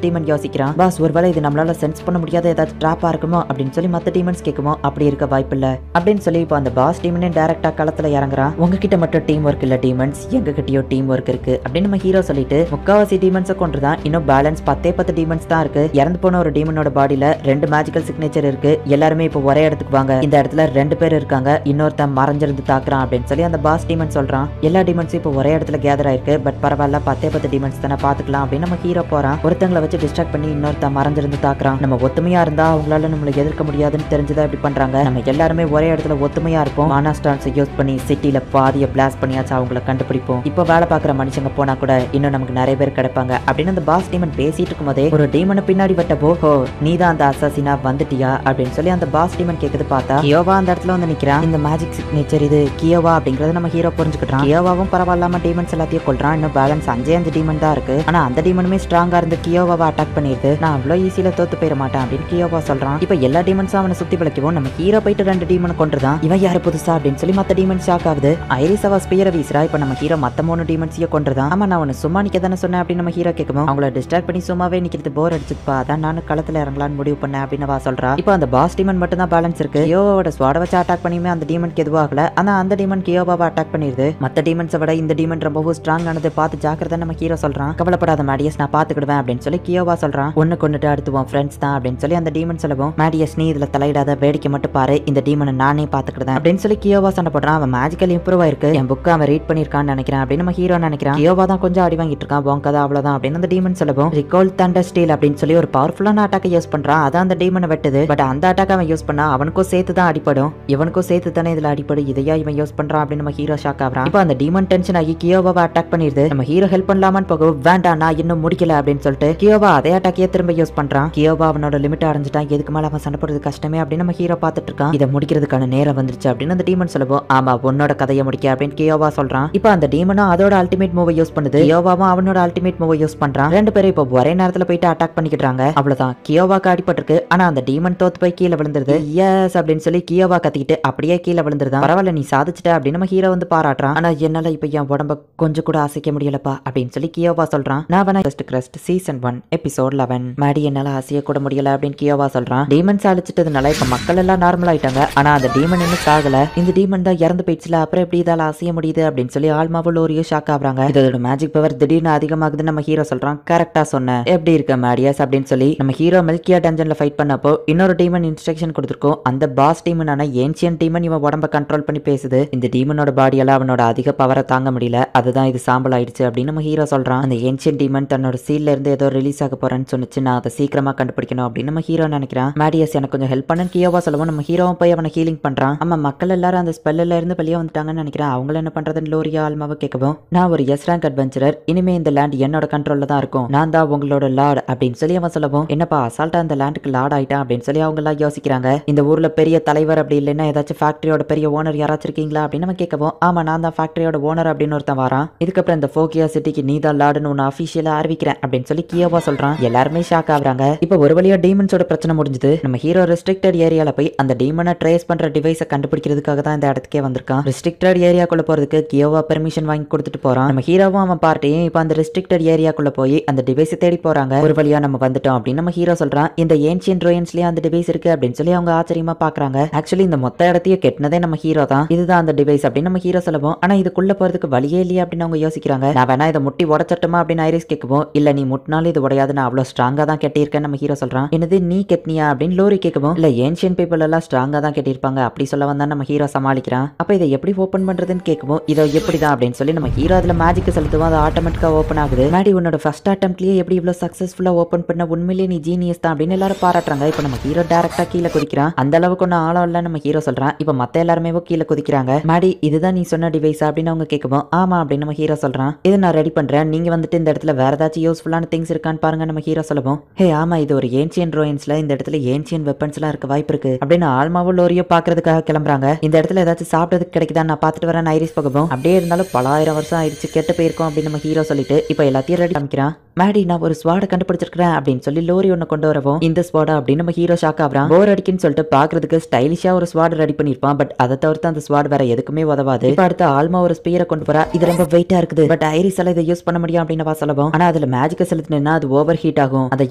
டீமன் யோசிக்கிறான். பாஸ் ஒருவேளை இது நம்மளால சென்ஸ் பண்ண முடியாத ஏதாச்சும் ட்ராப்பா இருக்குமோ அப்படின்னு சொல்லி மத்த டீமன்ஸ் கேட்குமோ, அப்படி இருக்க வாய்ப்பு இல்ல அப்படின்னு சொல்லி இப்போ அந்த பாஸ் டீமனே டைரக்டா களத்துல இறங்குறான். உங்ககிட்ட மட்டும் டீம் ஒர்க் இல்ல டீமன்ஸ், எங்க கிட்டயோ டீம் ஒர்க் இருக்கு அப்படின்னு நம்ம ஹீரோ சொல்லிட்டு முக்காவாசி டீமன்ஸை கொண்டுதான். இன்னும் பேலன்ஸ் 10 டீமன்ஸ் தான் இருக்கு. இறந்து போன ஒரு டீமனோட பாடியில 2 மேஜிக்கல் சிக்னேச்சர் இருக்கு. எல்லாருமே இப்போ ஒரே இடத்துக்கு வாங்க, இந்த இடத்துல 2 பேர் இருக்காங்க, இன்னொருத்தன் மறைஞ்சிருந்து தாக்குறான் அப்படின்னு சொல்லி அந்த பாஸ் டீமன் சொல்றான். எல்லா டீமன்ஸும் இப்போ ஒரே இடத்துல கேதர் ஆயிருக்கு. பட் பரவாயில்ல, 10 டீமன்ஸ் தானே, பாத்துக்கலாம் அப்படின்னு நம்ம ஹீரோ போறான். ஒருத்தங்களை வச்சு டிஸ்ட்ராக்ட் பண்ணி இன்னொருத்தன் மறைஞ்சிருந்து தாக்குறான். நம்ம ஒத்துமையா இருந்தா அவங்களால நம்மளை எதிர்க்க முடியாதுன்னு தெரிஞ்சுதான் இப்படி பண்றாங்க. நம்ம எல்லாருமே ஒரே இடத்துல ஒத்துமையா இருப்போம். மானாஸ்டான்ஸ் யூஸ் பண்ணி சிட்டில பாதிய பிளாஸ்ட் பண்ணியாச்சு அவங்கள கண்டுபிடிப்போம். இப்போ வேலை பாக்குற மனுஷங்க போனா கூட இன்னும் நமக்கு நிறைய பேர் கிடைப்பாங்க அப்படின்னு அந்த பாஸ் டீமன் பேசிட்டு இருக்கும் போதே ஒரு டீமனை பின்னாடி வெட்டப்போ, ஹோ நீதான் அந்த அசாசினா வந்துட்டியா அப்படின்னு சொல்லி அந்த பாஸ் டீமன் கேக்குது. பார்த்தா கியோவா அந்த இடத்துல வந்து நிக்கிறான். இந்த மேஜிக் சிக்னேச்சர் இது கியோவா அப்படிங்கறது நம்ம ஹீரோ புரிஞ்சுக்கிட்டான். கியோவாவும் பரவாயில்லாம டீமன்ஸ் எல்லாத்தையும் கொள்றான். இன்னும் பேலன்ஸ் 5 டீமன் தான் இருக்கு. ஆனா அந்த டீமனுமே ஸ்ட்ராங்கா இருந்து கியோவாவை அட்டாக் பண்ணிடுது. நான் அவ்வளவு ஈஸியில தோத்து போயிட மாட்டேன் அப்படின்னு கியோவா சொல்றான். இப்ப எல்லா டீமன்ஸும் அவனை சுத்தி பிழைக்கவும் நம்ம ஹீரோ போயிட்டு 2 டீமன் கொண்டுதான். இவன் யாரு புதுசா அப்படின்னு சொல்லி மத்த டீமன்ஸ் ஷாக் ஆகுது. ஐரிஸ் அவ ஸ்பியரை வீசுறா. இப்ப நம்ம ஹீரோ மத்த 3 டீமன்ஸையும் கொண்டுதான். ஆமா நான் உன்னை சும்மா நிக்க தானே சொன்னேன் அப்படின்னு நம்ம ஹீரோ கேட்கும். அவங்கள டிஸ்ட்ராக்ட் பண்ணி சும்மாவே நிக்கிறது போர் அடிச்சுப்பா, அதான் நானும் களத்துல இறங்கலான்னு முடிவு பண்ணேன் அப்படின்னு வா சொல்றா. இப்போ அந்த பாஸ் டீமன் மட்டும் தான் பேலன்ஸ் இருக்கு. கியோவோட ஸ்வாட வச்சு அட்டாக் பண்ணியுமே அந்த டீமனுக்கு எதுவும் ஆகல. ஆனா அந்த டீமன் கியோவாவை அட்டாக் பண்ணிடுது. மத்த டீமன்ஸை விட இந்த டீமன் ரொம்பவும் ஸ்ட்ராங் ஆனது பார்த்து ஜாக்கிரதை நம்ம ஹீரோ சொல்றான். கவலைப்படாத மேடியஸ், நான் பாத்துக்கிடுவேன் அப்படின்னு சொல்லி கியோவா சொல்றான். ஒன்னு கொண்டுட்டு அடுத்து உன் ஃப்ரெண்ட்ஸ் தான் அப்படின்னு சொல்லி அந்த டீமன் சொல்லவும், மேடியஸ் நீ இதுல தலையிடாத, வேடிக்கை மட்டும் பாரு, இந்த டீமனை நானே பாத்துக்கிட்டேன் அப்படின்னு சொல்லி கியோவா சண்டை போடுறான். அவன் மேஜிக்கல் இம்ப்ரூவ் ஆயிருக்கு, என் புக் அவன் ரீட் பண்ணிருக்கான்னு நினைக்கிறேன் அப்படின்னு நம்ம ஹீரோ நினைக்கிறான். கியோவா தான் கொஞ்சம் அடி வாங்கிட்டு இருக்கான், உன் கதை அவ்வளவுதான் அப்படின்னு அந்த டீமன் சொல்லவும், ரிகால் தண்டர் ஸ்டீல் அப்படின்னு சொல்லி ஒரு பவர்ஃபுல்லான அட்டாக்கை யூஸ் பண்றான். அதான் அந்த டீமனை வெட்டுது. பட் அந்த அட்டாக் அவன் யூஸ் பண்ணா அவனுக்கும் சேர்த்து தான் அடிப்படும், இவனுக்கும் சேர்த்து தானே இதுல அடிப்படும், இதையா இவன் யூஸ் பண்றான் அப்படின்னு நம்ம ஹீரோ ஷாக் ஆகுறான். இப்போ அந்த டீமன் டென்ஷன் ஆகி கியோவாவை அட்டாக் பண்ணிடுது. நம்ம ஹீரோ ஹெல்ப் பண்ணலாமான்னு போகவும், வேண்டாம் நான் இன்னும் முடிக்கல அப்படின்னு சொல்லிட்டு கியோவா அதே அட்டாக்கே திரும்ப யூஸ் பண்றான். கியோவா அவனோட லிமிட் அடைஞ்சிட்டான், எதுக்கு மேல அவன் சண்டை போடுறது கஷ்டமே அப்படின்னு நம்ம ஹீரோ பார்த்துட்டு இருக்கான். இதை முடிக்கிறதுக்கான நேரம் வந்துருச்சு அப்படின்னு அந்த டீமன் சொல்லவும், ஆமா உன்னோட கதையை முடிக்க அப்படின்னு கியோவா சொல்றான். இப்போ அந்த டீமனும் அதோட அல்டிமேட் மூவை யூஸ் பண்ணுது, கியோவாவும் அவனோட அல்டிமேட் மூவை யூஸ் பண்றான். ரெண்டு பேரும் இப்போ ஒரே நேரத்துல போயிட்டு அட்டாக் பண்ணிக்கிறாங்க. அவ்வளவுதான், கியோவாக்கு அடிபட்டிருக்கு. ஆனா அந்த டீமன் தோத்து போய் கீழே விழுந்துருது. எஸ் அப்படின்னு சொல்லி கியோவா கத்திக்கிட்டு அப்படியே கீழே விழுந்துருதான். பரவாயில்ல நீ சாதிச்சிட்ட அப்படின்னு நம்ம ஹீரோ வந்து பாராட்டுறான். ஆனா என்னால இப்ப என் உடம்ப கொஞ்சம் கூட அசைக்க முடியலப்பா அப்படின்னு சொல்லி கியோவா சொல்றான். நான் வேணா கிரஸ்ட் சீசன் 1 எபிசோட் 11 மாடி என்னால அசைய கூட முடியல அப்படின்னு கியோவா சொல்றான். டீமன்ஸ் அழிச்சிட்டதுனால இப்ப மக்கள் எல்லாம் நார்மல் ஆயிட்டாங்க. ஆனா அந்த டீமன் இன்னும் சாகல, இந்த டீமன் தான் இறந்து போயிடுச்சுல, அப்புறம் எப்படி இதால அசைய முடியுது அப்படின்னு சொல்லி ஆல்மாவும் லோரியும் ஷாக் ஆகுறாங்க. இதோட மேஜிக் பவர் திடீர்னு அதிகமாகுதுன்னு நம்ம ஹீரோ சொல்றான். கரெக்டா சொன்ன, எப்படி இருக்க மேடியஸ் அப்படின்னு சொல்லி நம்ம ஹீரோ மெல்கியா டஞ்சன்ல ஃபைட் பண்ணப்போ இன்னொரு டீமன் இன்ஸ்ட்ரக்ஷன் கொடுத்துருக்கோம். அந்த பாஸ் டீமனான ஏன்சியன் டீமன் இவன் உடம்ப கண்ட்ரோல் பண்ணி பேசுது. இந்த டீமனோட பாடியால அவனோட அதிக பவரை தாங்க முடியல, அதுதான் இது சாம்பல் ஆயிடுச்சு அப்படின்னு நம்ம ஹீரோ சொல்றான். அந்த ஏன்சியன் டீமன் தன்னோட சீல்ல இருந்து ஏதோ ரிலீஸ் ஆக போறேன்னு சொன்னிச்சு, நான் அதை சீக்கிரமா கண்டுபிடிக்கணும் அப்படின்னு நம்ம ஹீரோ நினைக்கிறான். மேடியஸ் எனக்கு கொஞ்சம் ஹெல்ப் பண்ணு கியோவா சொல்லவும், நம்ம ஹீரோவும் போய் அவனை ஹீலிங் பண்றான். ஆமா மக்கள் எல்லாரும் அந்த ஸ்பெல்ல இருந்து வெளியே வந்துட்டாங்கன்னு நினைக்கிறேன். அவங்கள என்ன பண்றதுன்னு லோரியா ஆல்மாவை கேட்கவும், நான் ஒரு எஸ் ரேங்க் அட்வென்ச்சரர், இனிமே இந்த லேண்ட் என்னோட கண்ட்ரோல்ல தான் இருக்கும், நான் தான் உங்களோட லார்ட் அப்படின்னு சொல்லி அவன் சொல்லவும், என்னப்பா அசால்ட்டா அந்த லேண்டுக்கு லார்ட் ஆயிட்டான் அப்படின்னு சொல்லி அவங்க எல்லாம் யோசிக்கிறாங்க. இந்த ஊர்ல பெரிய தலைவர் அப்படி இல்லைன்னா ஏதாச்சும் ஃபேக்டரியோட பெரிய ஓனர் யாராச்சும் இருக்கீங்களா அப்படின்னு நம்ம கேட்கவும், ஆமா நான் தான் ஃபேக்டரியோட ஓனர் அப்படின்னு ஒருத்தன் வரான். இதுக்கப்புறம் இந்த ஃபோக்கியா சிட்டிக்கு நீ தான் லார்டுன்னு ஒன்று அஃபிஷியலா அறிவிக்கிறேன் அப்படின்னு சொல்லி கியோவா சொல்றான். எல்லாருமே ஷாக் ஆகுறாங்க. இப்போ ஒரு வழியா டீமன்ஸோட பிரச்சனை முடிஞ்சது. நம்ம ஹீரோ ரெஸ்ட்ரிக்டட் ஏரியால போய் அந்த டீமனை ட்ரேஸ் பண்ற டிவைஸை கண்டுபிடிக்கிறதுக்காக தான் இந்த இடத்துக்கே வந்திருக்கான். ரெஸ்ட்ரிக்டட் ஏரியாக்குள்ள போறதுக்கு கியோவா பெர்மிஷன் வாங்கி கொடுத்துட்டு போறான். நம்ம ஹீரோவும் அவன் பார்ட்டியும் இப்போ அந்த ரெஸ்ட்ரிக்டட் ஏரியாக்குள்ள போய் அந்த டிவைஸை தேடி போறாங்க. ஒரு வழியா நம்ம வந்துட்டோம் அப்படின்னு நம்ம ஹீரோ சொல்றான். இந்த ஏன்சியன் ரோயன்ஸ்லயே அந்த டிவைஸ் இருக்கு அப்படின்னு சொல்லி அவங்க ஆச்சரியமா பாக்குறாங்க. ஆக்சுவலி இந்த மொத்த இடத்தையே கெட்டினதே நம்ம ஹீரோ தான், இதுதான் அந்த டிவைஸ் அப்படின்னு நம்ம ஹீரோ சொல்லவும், ஆனா இதுக்குள்ள போறதுக்கு வழியே இல்லையே அப்படின்னு அவங்க யோசிக்கிறாங்க. நான் வேணா இதை முட்டி உடச்சட்டுமா அப்படின்னு ஐரிஸ் கேட்கவும், இல்ல நீ முட்டினாலும் இது உடையாது, நான் அவ்வளவு ஸ்ட்ராங்கா தான் கட்டியிருக்கேன் நம்ம ஹீரோ சொல்றான். என்னது நீ கெட்டினியா அப்படின்னு லோரி கேட்கவும், இல்ல ஏன்சியன் பீப்புள் எல்லாம் ஸ்ட்ராங்கா தான் கட்டியிருப்பாங்க அப்படி சொல்ல வந்தா நம்ம ஹீரோ சமாளிக்கிறான். அப்ப இதை எப்படி ஓபன் பண்றதுன்னு கேட்கவும், இதை எப்படிதான் அப்படின்னு சொல்லி நம்ம ஹீரோ அதுல மேஜிக் செலுத்துவோம், அது ஆட்டோமேட்டிக்கா ஓபன் ஆகுது. மேடி உன்னோட ஃபர்ஸ்ட் அட்டெம்ப்ட்லயே எப்படி இவ்வளவு சக்சஸ்ஃபுல்லா ஓபன் பண்ண, உண்மையிலேயே நீ ஜீனியஸ் தான் அப்படின்னு எல்லாரும் பாராட்டுறாங்க. இப்ப நம்ம ஹீரோ டைரக்டா கீழே குதிக்கிறான். அந்த அளவுக்கு ஒன்னும் ஆழம் இல்ல நம்ம ஹீரோ சொல்றான். இப்ப மத்த எல்லாருமே கீழே குதிக்கிறாங்க. மேடி இதுதான் நீ சொன்ன டிவைஸ் அப்படின்னு அவங்க கேட்கவும், ஆமா அப்படின்னு நம்ம ஹீரோ சொல்றான். இதை நான் ரெடி பண்றேன், நீங்க வந்துட்டு இந்த இடத்துல வேற ஏதாச்சும் யூஸ்ஃபுல்லான திங்ஸ் இருக்கான்னு பாருங்க நம்ம ஹீரோ சொல்லவும், ஹே ஆமா இது ஒரு ஏன்சியன் ரோயன்ஸ்ல, இந்த இடத்துல ஏன்சியன் வெப்பன்ஸ் எல்லாம் இருக்க வாய்ப்பு இருக்கு அப்படின்னு ஆல்மாவும் லோரியோ பாக்குறதுக்காக கிளம்புறாங்க. இந்த இடத்துல ஏதாச்சும் சாப்பிட்டதுக்கு கிடைக்குதா நான் பாத்துட்டு வரேன் ஐரிஸ் போகவும், அப்படியே இருந்தாலும் பல ஆயிரம் வருஷம் ஆயிடுச்சு கெட்டு போயிருக்கோம் அப்படின்னு நம்ம ஹீரோ சொல்லிட்டு இப்ப எல்லாத்தையும் ரெடி காமிக்கிறான். மேடி நான் ஒரு ஸ்வாட கண்டுபிடிச்சிருக்கேன் அப்படின்னு சொல்லி லோரி ஒன்னு கொண்டு வரவும், இந்த ஸ்வாடா அப்படின்னு நம்ம ஹீரோ ஷாக் ஆகுறான். போர் அடிக்குன்னு சொல்லிட்டு பாக்குறதுக்கு ஸ்டைலிஷா ஒரு ஸ்வாட் ரெடி பண்ணிருப்பான், பட் அதை தவிர்த்து அந்த ஸ்வாட் வேற எதுக்குமே உதவாது. இப்ப அடுத்து ஆல்மா ஒரு ஸ்பீரை கொண்டு வரா, இது ரொம்ப வெயிட்டா இருக்குது, பட் ஐரிஸ் எல்லாம் இதை யூஸ் பண்ண முடியும் அப்படின்னு சொல்லவும், ஆனா அதுல மேஜிக் செலுத்தினா அது ஓவர் ஹீட் ஆகும், அதை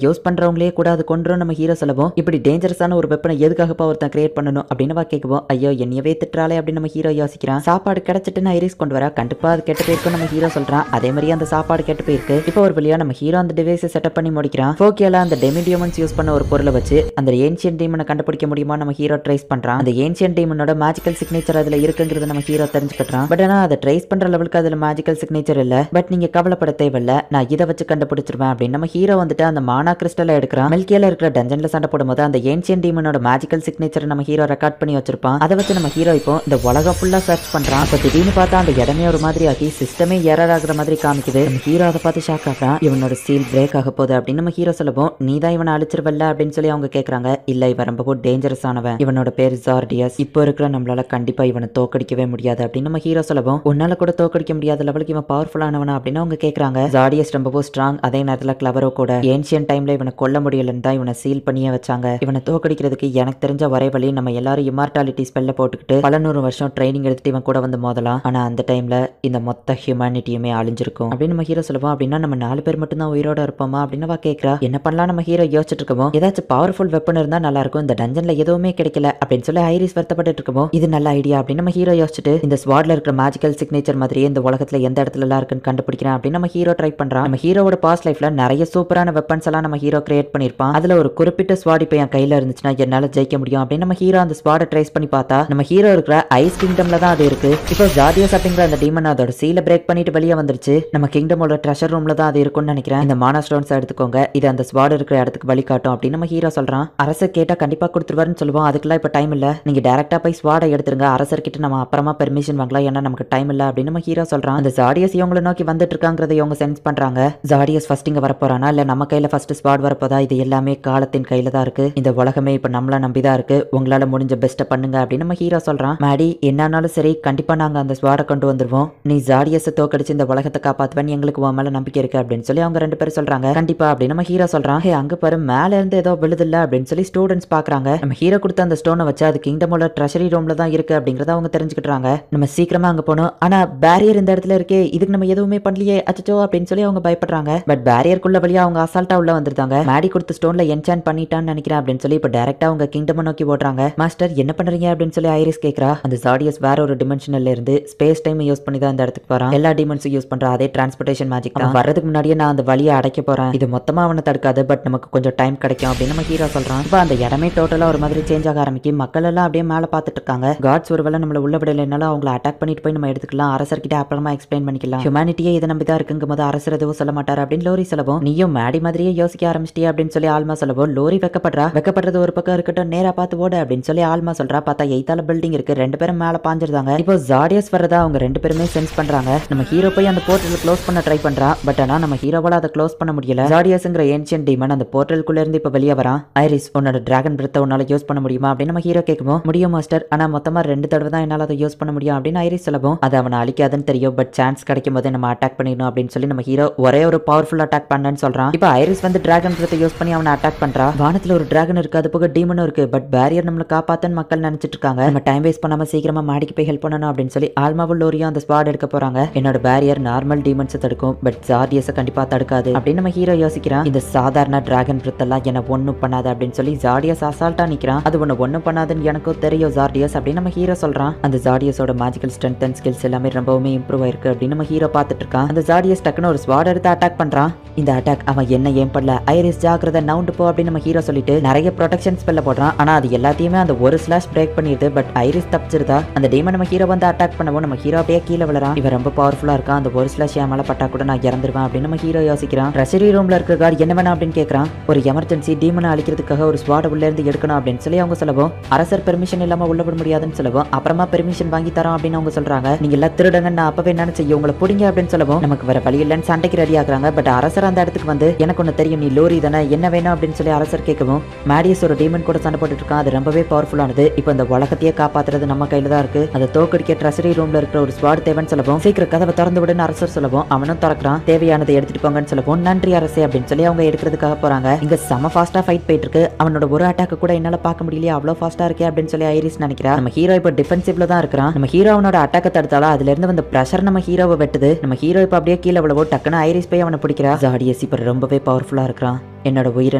யூஸ் பண்றவங்களே கூட அது கொண்டுரும் நம்ம ஹீரோ சொல்லவும், இப்படி டேஞ்சரஸான ஒரு வெப்பனை எதுக்காகப்பா ஒருத்தன் கிரியேட் பண்ணணும் அப்படின்னு கேட்கவும், ஐயோ என்னையவே திட்டுறாளே அப்படின்னு நம்ம ஹீரோ யோசிக்கிறான். சாப்பாடு கிடைச்சிட்டுன்னு ஐரிஸ் கொண்டு வர, கண்டிப்பா அது கெட்டு போயிருக்கும் நம்ம ஹீரோ சொல்றான். அதே மாதிரி அந்த சாப்பாடு கெட்டு போயிருக்கு. இப்போ ஒரு வழியா நம்ம ஹீரோ அந்த டிவைஸை செட்டப் பண்ணி முடிக்கிறான். ஃபோக்கியால அந்த டெமிடியமன்ஸ் யூஸ் பண்ண ஒரு பொருளை வச்சு அந்த ஏன்சியன் டீமனை கண்டுபிடிக்க முடியுமா நம்ம ஹீரோ ட்ரேஸ் பண்றான். அந்த ஏன்சியன் டீமனோட மேஜிக்கல் சிக்னேச்சர் அதுல இருக்குங்கிறது நம்ம ஹீரோ தெரிஞ்சுக்கிட்டான். பட் ஆனா அதை ட்ரேஸ் பண்ற லெவலுக்கு அதுல மேஜிக்கல் சிக்னேச்சர் இல்ல. பட் நீங்க கவலைப்பட தேவையில்ல, நான் இதை வச்சு கண்டுபிடிச்சிருவேன் அப்படின்னு நம்ம ஹீரோ வந்துட்டு அந்த மானா கிறிஸ்டலை எடுக்கிறான். மெல்கியால இருக்கிற டஞ்சன்ல சண்டை போடும்போது அந்த ஏன்சியன் டீமனோட மேஜிக்கல் சிக்னேச்சர் நம்ம ஹீரோ ரெக்கார்ட் பண்ணி வச்சிருப்பான். அதை வச்சு நம்ம ஹீரோ இப்போ இந்த உலகம் ஃபுல்லா சர்ச் பண்றான். அப்ப திடீர்னு பார்த்தா அந்த இடமே ஒரு மாதிரி ஆகி சிஸ்டமே எரர் ஆகுற மாதிரி காமிக்குது. நம்ம ஹீரோ அதை பார்த்து ஷாக் ஆகுறான். இவனோட சீல் பிரேக் ஆக போகுது அப்படின்னு நம்ம ஹீரோ சொல்லவும், நீ தான் இவனை அழிச்சிருவல்ல அப்படின்னு சொல்லி அவங்க கேட்கறாங்க. இல்ல இவன் ரொம்ப டேஞ்சரஸ் ஆனவன், இவனோட பேர் ஜார்டியஸ், இப்போ இருக்கிற நம்மளால கண்டிப்பா இவனை தோக்கடிக்கவே முடியாது அப்படின்னு நம்ம ஹீரோ சொல்லவும், உன்னால கூட தோக்கடிக்க முடியாத லெவலுக்கு இவன் பவர்ஃபுல்லானவனா அப்படின்னு அவங்க கேட்கறாங்க. ஜார்டியஸ் ரொம்பவும் ஸ்ட்ராங், அதே நேரத்துல கிளவரோ கூட. ஏன்சியன் டைம்ல இவனை கொல்ல முடியலன்னு தான் இவனை சீல் பண்ணியே வச்சாங்க. இவனை தோக்கடிக்கிறதுக்கு எனக்கு தெரிஞ்ச ஒரே வழி, நம்ம எல்லாரும் இமார்டாலிட்டி ஸ்பெல்ல போட்டுக்கிட்டு பல 100 வருஷம் ட்ரைனிங் எடுத்துட்டு இவன் கூட வந்து மோதலாம். ஆனா அந்த டைம்ல இந்த மொத்த ஹியூமனிட்டியுமே அழிஞ்சிருக்கும் அப்படின்னு நம்ம ஹீரோ சொல்லுவோம். அப்படின்னா நம்ம 4 பேர் மட்டும் மட்டும் தான் உயிரோட இருப்போமா அப்படின்னு கேக்குறா. என்ன பண்ணலாம் நம்ம ஹீரோ யோசிச்சுட்டு இருக்கோம். ஏதாச்சும் பவர்ஃபுல் வெப்பன் இருந்தா நல்லா இருக்கும், இந்த டஞ்சன்ல எதுவுமே கிடைக்கல அப்படின்னு சொல்லி ஐரிஸ் வருத்தப்பட்டு இருக்கோம். இது நல்ல ஐடியா அப்படின்னு நம்ம ஹீரோ யோசிச்சுட்டு இந்த ஸ்வாட்ல இருக்கிற மேஜிக்கல் சிக்னேச்சர் மாதிரியே இந்த உலகத்துல எந்த இடத்துல எல்லாம் இருக்குன்னு கண்டுபிடிக்கிறேன் அப்படின்னு நம்ம ஹீரோ ட்ரை பண்றான். நம்ம ஹீரோவோட பாஸ்ட் லைஃப்ல நிறைய சூப்பரான வெப்பன்ஸ் எல்லாம் நம்ம ஹீரோ கிரியேட் பண்ணிருப்பான். அதுல ஒரு குறிப்பிட்ட ஸ்வாட் இப்ப என் கையில இருந்துச்சுன்னா என்னால ஜெயிக்க முடியும் அப்படின்னு நம்ம ஹீரோ அந்த ஸ்வாட ட்ரேஸ் பண்ணி பார்த்தா நம்ம ஹீரோ இருக்கிற ஐஸ் கிங்டம்ல தான் அது இருக்கு. இப்போ ஜார்டியஸ் அப்படிங்கிற அந்த டீமன் அதோட சீல பிரேக் பண்ணிட்டு வெளியே வந்துருச்சு. நம்ம கிங்டமோட ட்ரெஷர் ரூம்ல தான் அது இருக்கும்னு நினைக்கிறேன். இந்த மானா ஸ்டோன்ஸ் எடுத்துக்கோங்க, இது அந்த ஸ்வாட் இருக்கிற இடத்துக்கு வழி காட்டும் அப்படின்னு நம்ம ஹீரோ சொல்றான். அரசர் கேட்டா கண்டிப்பா கொடுத்துருவாருன்னு சொல்லுவோம். அதுக்கெல்லாம் இப்ப டைம் இல்ல, நீங்க டைரக்டா போய் ஸ்வாட எடுத்துருங்க, அரசர் கிட்ட நம்ம அப்புறமா பெர்மிஷன் வாங்கலாம், ஏன்னா நமக்கு டைம் இல்ல அப்படின்னு நம்ம ஹீரோ சொல்றான். அந்த ஜார்டியஸ் இவங்களை நோக்கி வந்துட்டு இருக்காங்கிறத இவங்க சென்ஸ் பண்றாங்க. ஜார்டியஸ் ஃபர்ஸ்ட் இங்க வரப்போறானா இல்ல நம்ம கையில ஃபர்ஸ்ட் ஸ்வாட் வரப்போதா, இது எல்லாமே காலத்தின் கையில தான் இருக்கு, இந்த உலகமே இப்ப நம்மள நம்பிதான் இருக்கு, உங்களால முடிஞ்ச பெஸ்ட்டை பண்ணுங்க அப்படின்னு நம்ம ஹீரோ சொல்றான். மேடி என்னானாலும் சரி கண்டிப்பா நாங்க அந்த ஸ்வாட கொண்டு வந்துருவோம், நீ ஜார்டியஸை தோக்கடிச்சு இந்த உலகத்தை காப்பாத்துவேன், எங்களுக்கு உன் மேல நம்பிக்கை இருக்கு அப்படின்னு சொல்லி அவங்க ரெண்டு பேரும் சொல்றாங்க. கண்டிப்பா அப்படின்னு நம்ம ஹீரோ சொல்றான். ஹே அங்க பாரு மேல இருந்து ஏதோ விழுதில்ல அப்படின்னு சொல்லி ஸ்டூடெண்ட்ஸ் பாக்குறாங்க. நம்ம ஹீரோ கொடுத்த அந்த ஸ்டோனை வச்சு அது கிங்டமோட ட்ரெஷரி ரூம்ல தான் இருக்கு அப்படிங்கறத அவங்க தெரிஞ்சுக்கிட்டாங்க. நம்ம சீக்கிரமா அங்க போனோம், ஆனா பேரியர் இந்த இடத்துல இருக்கே, இதுக்கு நம்ம எதுவுமே பண்ணலையே அச்சோ அப்படின்னு சொல்லி அவங்க பயப்படுறாங்க. பட் பேரியருக்குள்ள வழியா அவங்க அசால்ட்டா உள்ள வந்துருந்தாங்க. மேடி கொடுத்த ஸ்டோன்ல என்சான் பண்ணிட்டான்னு நினைக்கிறேன் அப்படின்னு சொல்லி இப்ப டைரக்டா அவங்க கிங்டம் நோக்கி ஓடுறாங்க. மாஸ்டர் என்ன பண்றீங்க அப்படின்னு சொல்லி ஐரிஸ் கேக்குறா. அந்த ஜார்டியஸ் வேற ஒரு டிமென்ஷன்ல இருந்து ஸ்பேஸ் டைம் யூஸ் பண்ணி தான் இந்த இடத்துக்கு வரான். எல்லா டிமென்ஸும் யூஸ் பண்ற அதே டிரான்ஸ்போர்டேஷன் மேஜிக் தான். வர்றதுக்கு முன்னாடியே நான் அந்த வழியை அடைக்க போறேன், இது மொத்தமா அவனை தடுக்காது, பட் நமக்கு கொஞ்சம் டைம் கிடைக்கும் அப்படின்னு நம்ம ஹீரோ சொல்றான். இப்போ அந்த இடமே டோட்டலா ஒரு மாதிரி சேஞ்ச் ஆக ஆரம்பிக்கும். மக்கள் எல்லாம் அப்படியே மேல பாத்துட்டு இருக்காங்க. காட்ஸ் ஒருவேளை நம்மள உள்ள விடலைனாலும் அவங்கள அட்டாக் பண்ணிட்டு போய் நம்ம எடுத்துக்கலாம், அரசர்கிட்ட அப்புறமா எக்ஸ்பிளைன் பண்ணிக்கலாம், ஹியூமனிட்டியே இதை நம்பி தான் இருக்குங்கும் போது அரசர் எதுவும் சொல்ல மாட்டாரு அப்படின்னு லோரி சொல்லவும், நீயும் மேடி மாதிரியே யோசிக்க ஆரம்பிச்சிட்டியா அப்படின்னு சொல்லி ஆல்மா சொல்லவும் லோரி வெக்கப்படுறது ஒரு பக்கம் இருக்கட்டும், நேரா பார்த்து ஓட அப்படின்னு சொல்லி ஆல்மா சொல்றா. பார்த்தா 8ஆல பில்டிங் இருக்கு, ரெண்டு பேரும் மேல பாஞ்சிருந்தாங்க. இப்போ ஜார்டியஸ் வரதா அவங்க ரெண்டு பேருமே சென்ஸ் பண்றாங்க. நம்ம ஹீரோ போய் அந்த போர்ட்டல் க்ளோஸ் பண்ண ட்ரை பண்றா, பட் ஆனா நம்ம ஹீரோவால அதை க்ளோஸ் பண்ண முடியல. ஜார்டியஸ்ங்கிற ஏன்ஷியன்ட் டீமன் அந்த போர்ட்டலுக்குள்ள இருந்து இப்ப வெளியே வரான். ஐரிஸ் உன்னோட டிராகன் பிரெத்தை உன்னால யூஸ் பண்ண முடியுமா அப்படின்னு நம்ம ஹீரோ கேட்கும். முடியும் மாஸ்டர், ஆனா மொத்தமா 2 தடவை தான் என்னால அதை யூஸ் பண்ண முடியும் அப்படின்னு ஐரிஸ் சொல்லவும், அது அவனை அழிக்காதுன்னு தெரியும், பட் சான்ஸ் கிடைக்கும் போது நம்ம அட்டாக் பண்ணிடணும் அப்படின்னு சொல்லி நம்ம ஹீரோ ஒரே ஒரு பவர்ஃபுல் அட்டாக் பண்ணன்னு சொல்றான். இப்போ ஐரிஸ் வந்து டிராகன் பிரெத்தை யூஸ் பண்ணி அவனை அட்டாக் பண்றா. வானத்துல ஒரு டிராகன் இருக்கு, அது போக டீமனும் இருக்கு, பட் பேரியர் நம்மள காப்பாத்தன்னு மக்கள் நினைச்சிட்டு இருக்காங்க. நம்ம டைம் வேஸ்ட் பண்ணாம சீக்கிரமா மாடிக்கு போய் ஹெல்ப் பண்ணணும் அப்படின்னு சொல்லி ஆல்மாவும் லோரியும் அந்த ஸ்பாட் எடுக்க போறாங்க. என்னோட பேரியர் நார்மல் டீமன்ஸை தடுக்கும், பட் ஜார்டியஸை கண்டிப்பா தடுக்காது அப்படின்னு நம்ம ஹீரோ யோசிக்கிறான். இந்த சாதாரண டிராகன் பிரெத் எல்லாம் என்ன ஒண்ணும் பண்ணாது அப்படின்னு சொல்லி ஜார்டியஸ் அசால்ட்டா நிக்கிறான். அது ஒண்ணும் பண்ணாதுன்னு எனக்கும் தெரியும் ஜார்டியஸ் அப்படின்னு நம்ம ஹீரோ சொல்றான். அந்த ஜார்டியஸோட மேஜிக்கல் ஸ்ட்ரென்த் அண்ட் ஸ்கில்ஸ் எல்லாமே ரொம்பவுமே இம்ப்ரூவ் ஆயிருக்கு அப்படின்னு நம்ம ஹீரோ பார்த்துட்டு இருக்கான். அந்த ஜார்டியஸ் டக்குன்னு ஒரு ஸ்வாட் எடுத்து அட்டாக் பண்றான். இந்த அட்டாக் அவன் என்ன ஏன் பண்ணல, ஐரிஸ் ஜாக்கிரதை நவுண்டு போ அப்படின்னு நம்ம ஹீரோ சொல்லிட்டு நிறைய ப்ரொடெக்ஷன் ஸ்பெல்ல போடுறான். ஆனா அது எல்லாத்தையுமே அந்த ஒரு ஸ்லாஷ் பிரேக் பண்ணிடுது, பட் ஐரிஸ் தப்பிச்சிருதா. அந்த டீமன் நம்ம ஹீரோ வந்து அட்டாக் பண்ணவும் நம்ம ஹீரோ அப்படியே கீழே விழறான். இவன் ரொம்ப பவர்ஃபுல்லா இருக்கான், அந்த ஒரு ஸ்லாஷ் என் மேல பட்டா கூட நான் இறந்துருவேன் அப்படின்னு நம்ம ஹீரோ யோசிக்கிறான். ட்ரெஷரி ரூம்ல இருக்க கார்டு என்ன வேணா அப்படின்னு கேட்கறான். ஒரு எமர்ஜென்சி டீமனை அழிக்கிறதுக்காக ஒரு ஸ்வாட உள்ள இருந்து எடுக்கணும் அப்படின்னு சொல்லி அவங்க சொல்லவும், அரசர் பெர்மிஷன் இல்லாம உள்ள விட முடியாதுன்னு சொல்லவும், அப்புறமா பெர்மிஷன் வாங்கி தரோம் அப்படின்னு அவங்க சொல்றாங்க. நீங்க எல்லாம் திருடங்க, நான் அப்பவே என்ன செய்ய உங்களை பிடிங்க அப்படின்னு சொல்லவும், நமக்கு வேற வழி இல்லைன்னு சண்டைக்கு ரெடி ஆகுறாங்க. பட் அரசர் அந்த இடத்துக்கு வந்து, எனக்கு ஒண்ணு தெரியும், நீ லோரி தானே, என்ன வேணும் அப்படின்னு சொல்லி அரசர் கேட்கவும், மேடியஸ் ஒரு டீமன் கூட சண்டை போட்டுட்டு இருக்கான், அது ரொம்பவே பவர்ஃபுல்லானது, இப்போ இந்த உலகத்தையே காப்பாத்துறது நம்ம கையில தான் இருக்கு, அதை தோக்கடிக்க ட்ரெஷரி ரூம்ல இருக்கிற ஒரு ஸ்வாட் தேவைன்னு சொல்லவும், சீக்கிரம் கதவை திறந்து விடுன்னு அரசர் சொல்லவும், அவனும் திறக்கிறான். தேவையானதை எடுத்துட்டு போங்கன்னு சொல்லவும், நன்றி அரசே அப்படின்னு சொல்லி அவங்க எடுக்கிறதுக்காக போறாங்க. இங்க செம ஃபாஸ்டா ஃபைட் போயிட்டு இருக்கு. அவனோட ஒரு அட்டாக் கூட என்னால பார்க்க முடியலையே, அவ்வளவு ஃபாஸ்டா இருக்கே அப்படின்னு சொல்லி ஐரிஸ் நினைக்கிறா. நம்ம ஹீரோ இப்போ டிஃபென்சிவ்ல தான் இருக்கிறான். நம்ம ஹீரோ அவனோட அட்டாக்க தடுத்தாலும் அதுல இருந்து வந்த பிரஷர் நம்ம ஹீரோவை வெட்டுது. நம்ம ஹீரோ இப்போ அப்படியே கீழே விழவோ டக்குன்னு ஐரிஸ் போய் அவனை பிடிக்கிறா. ஜார்டியஸ் இப்போ ரொம்பவே பவர்ஃபுல்லா இருக்கிறான். என்னோட உயிரை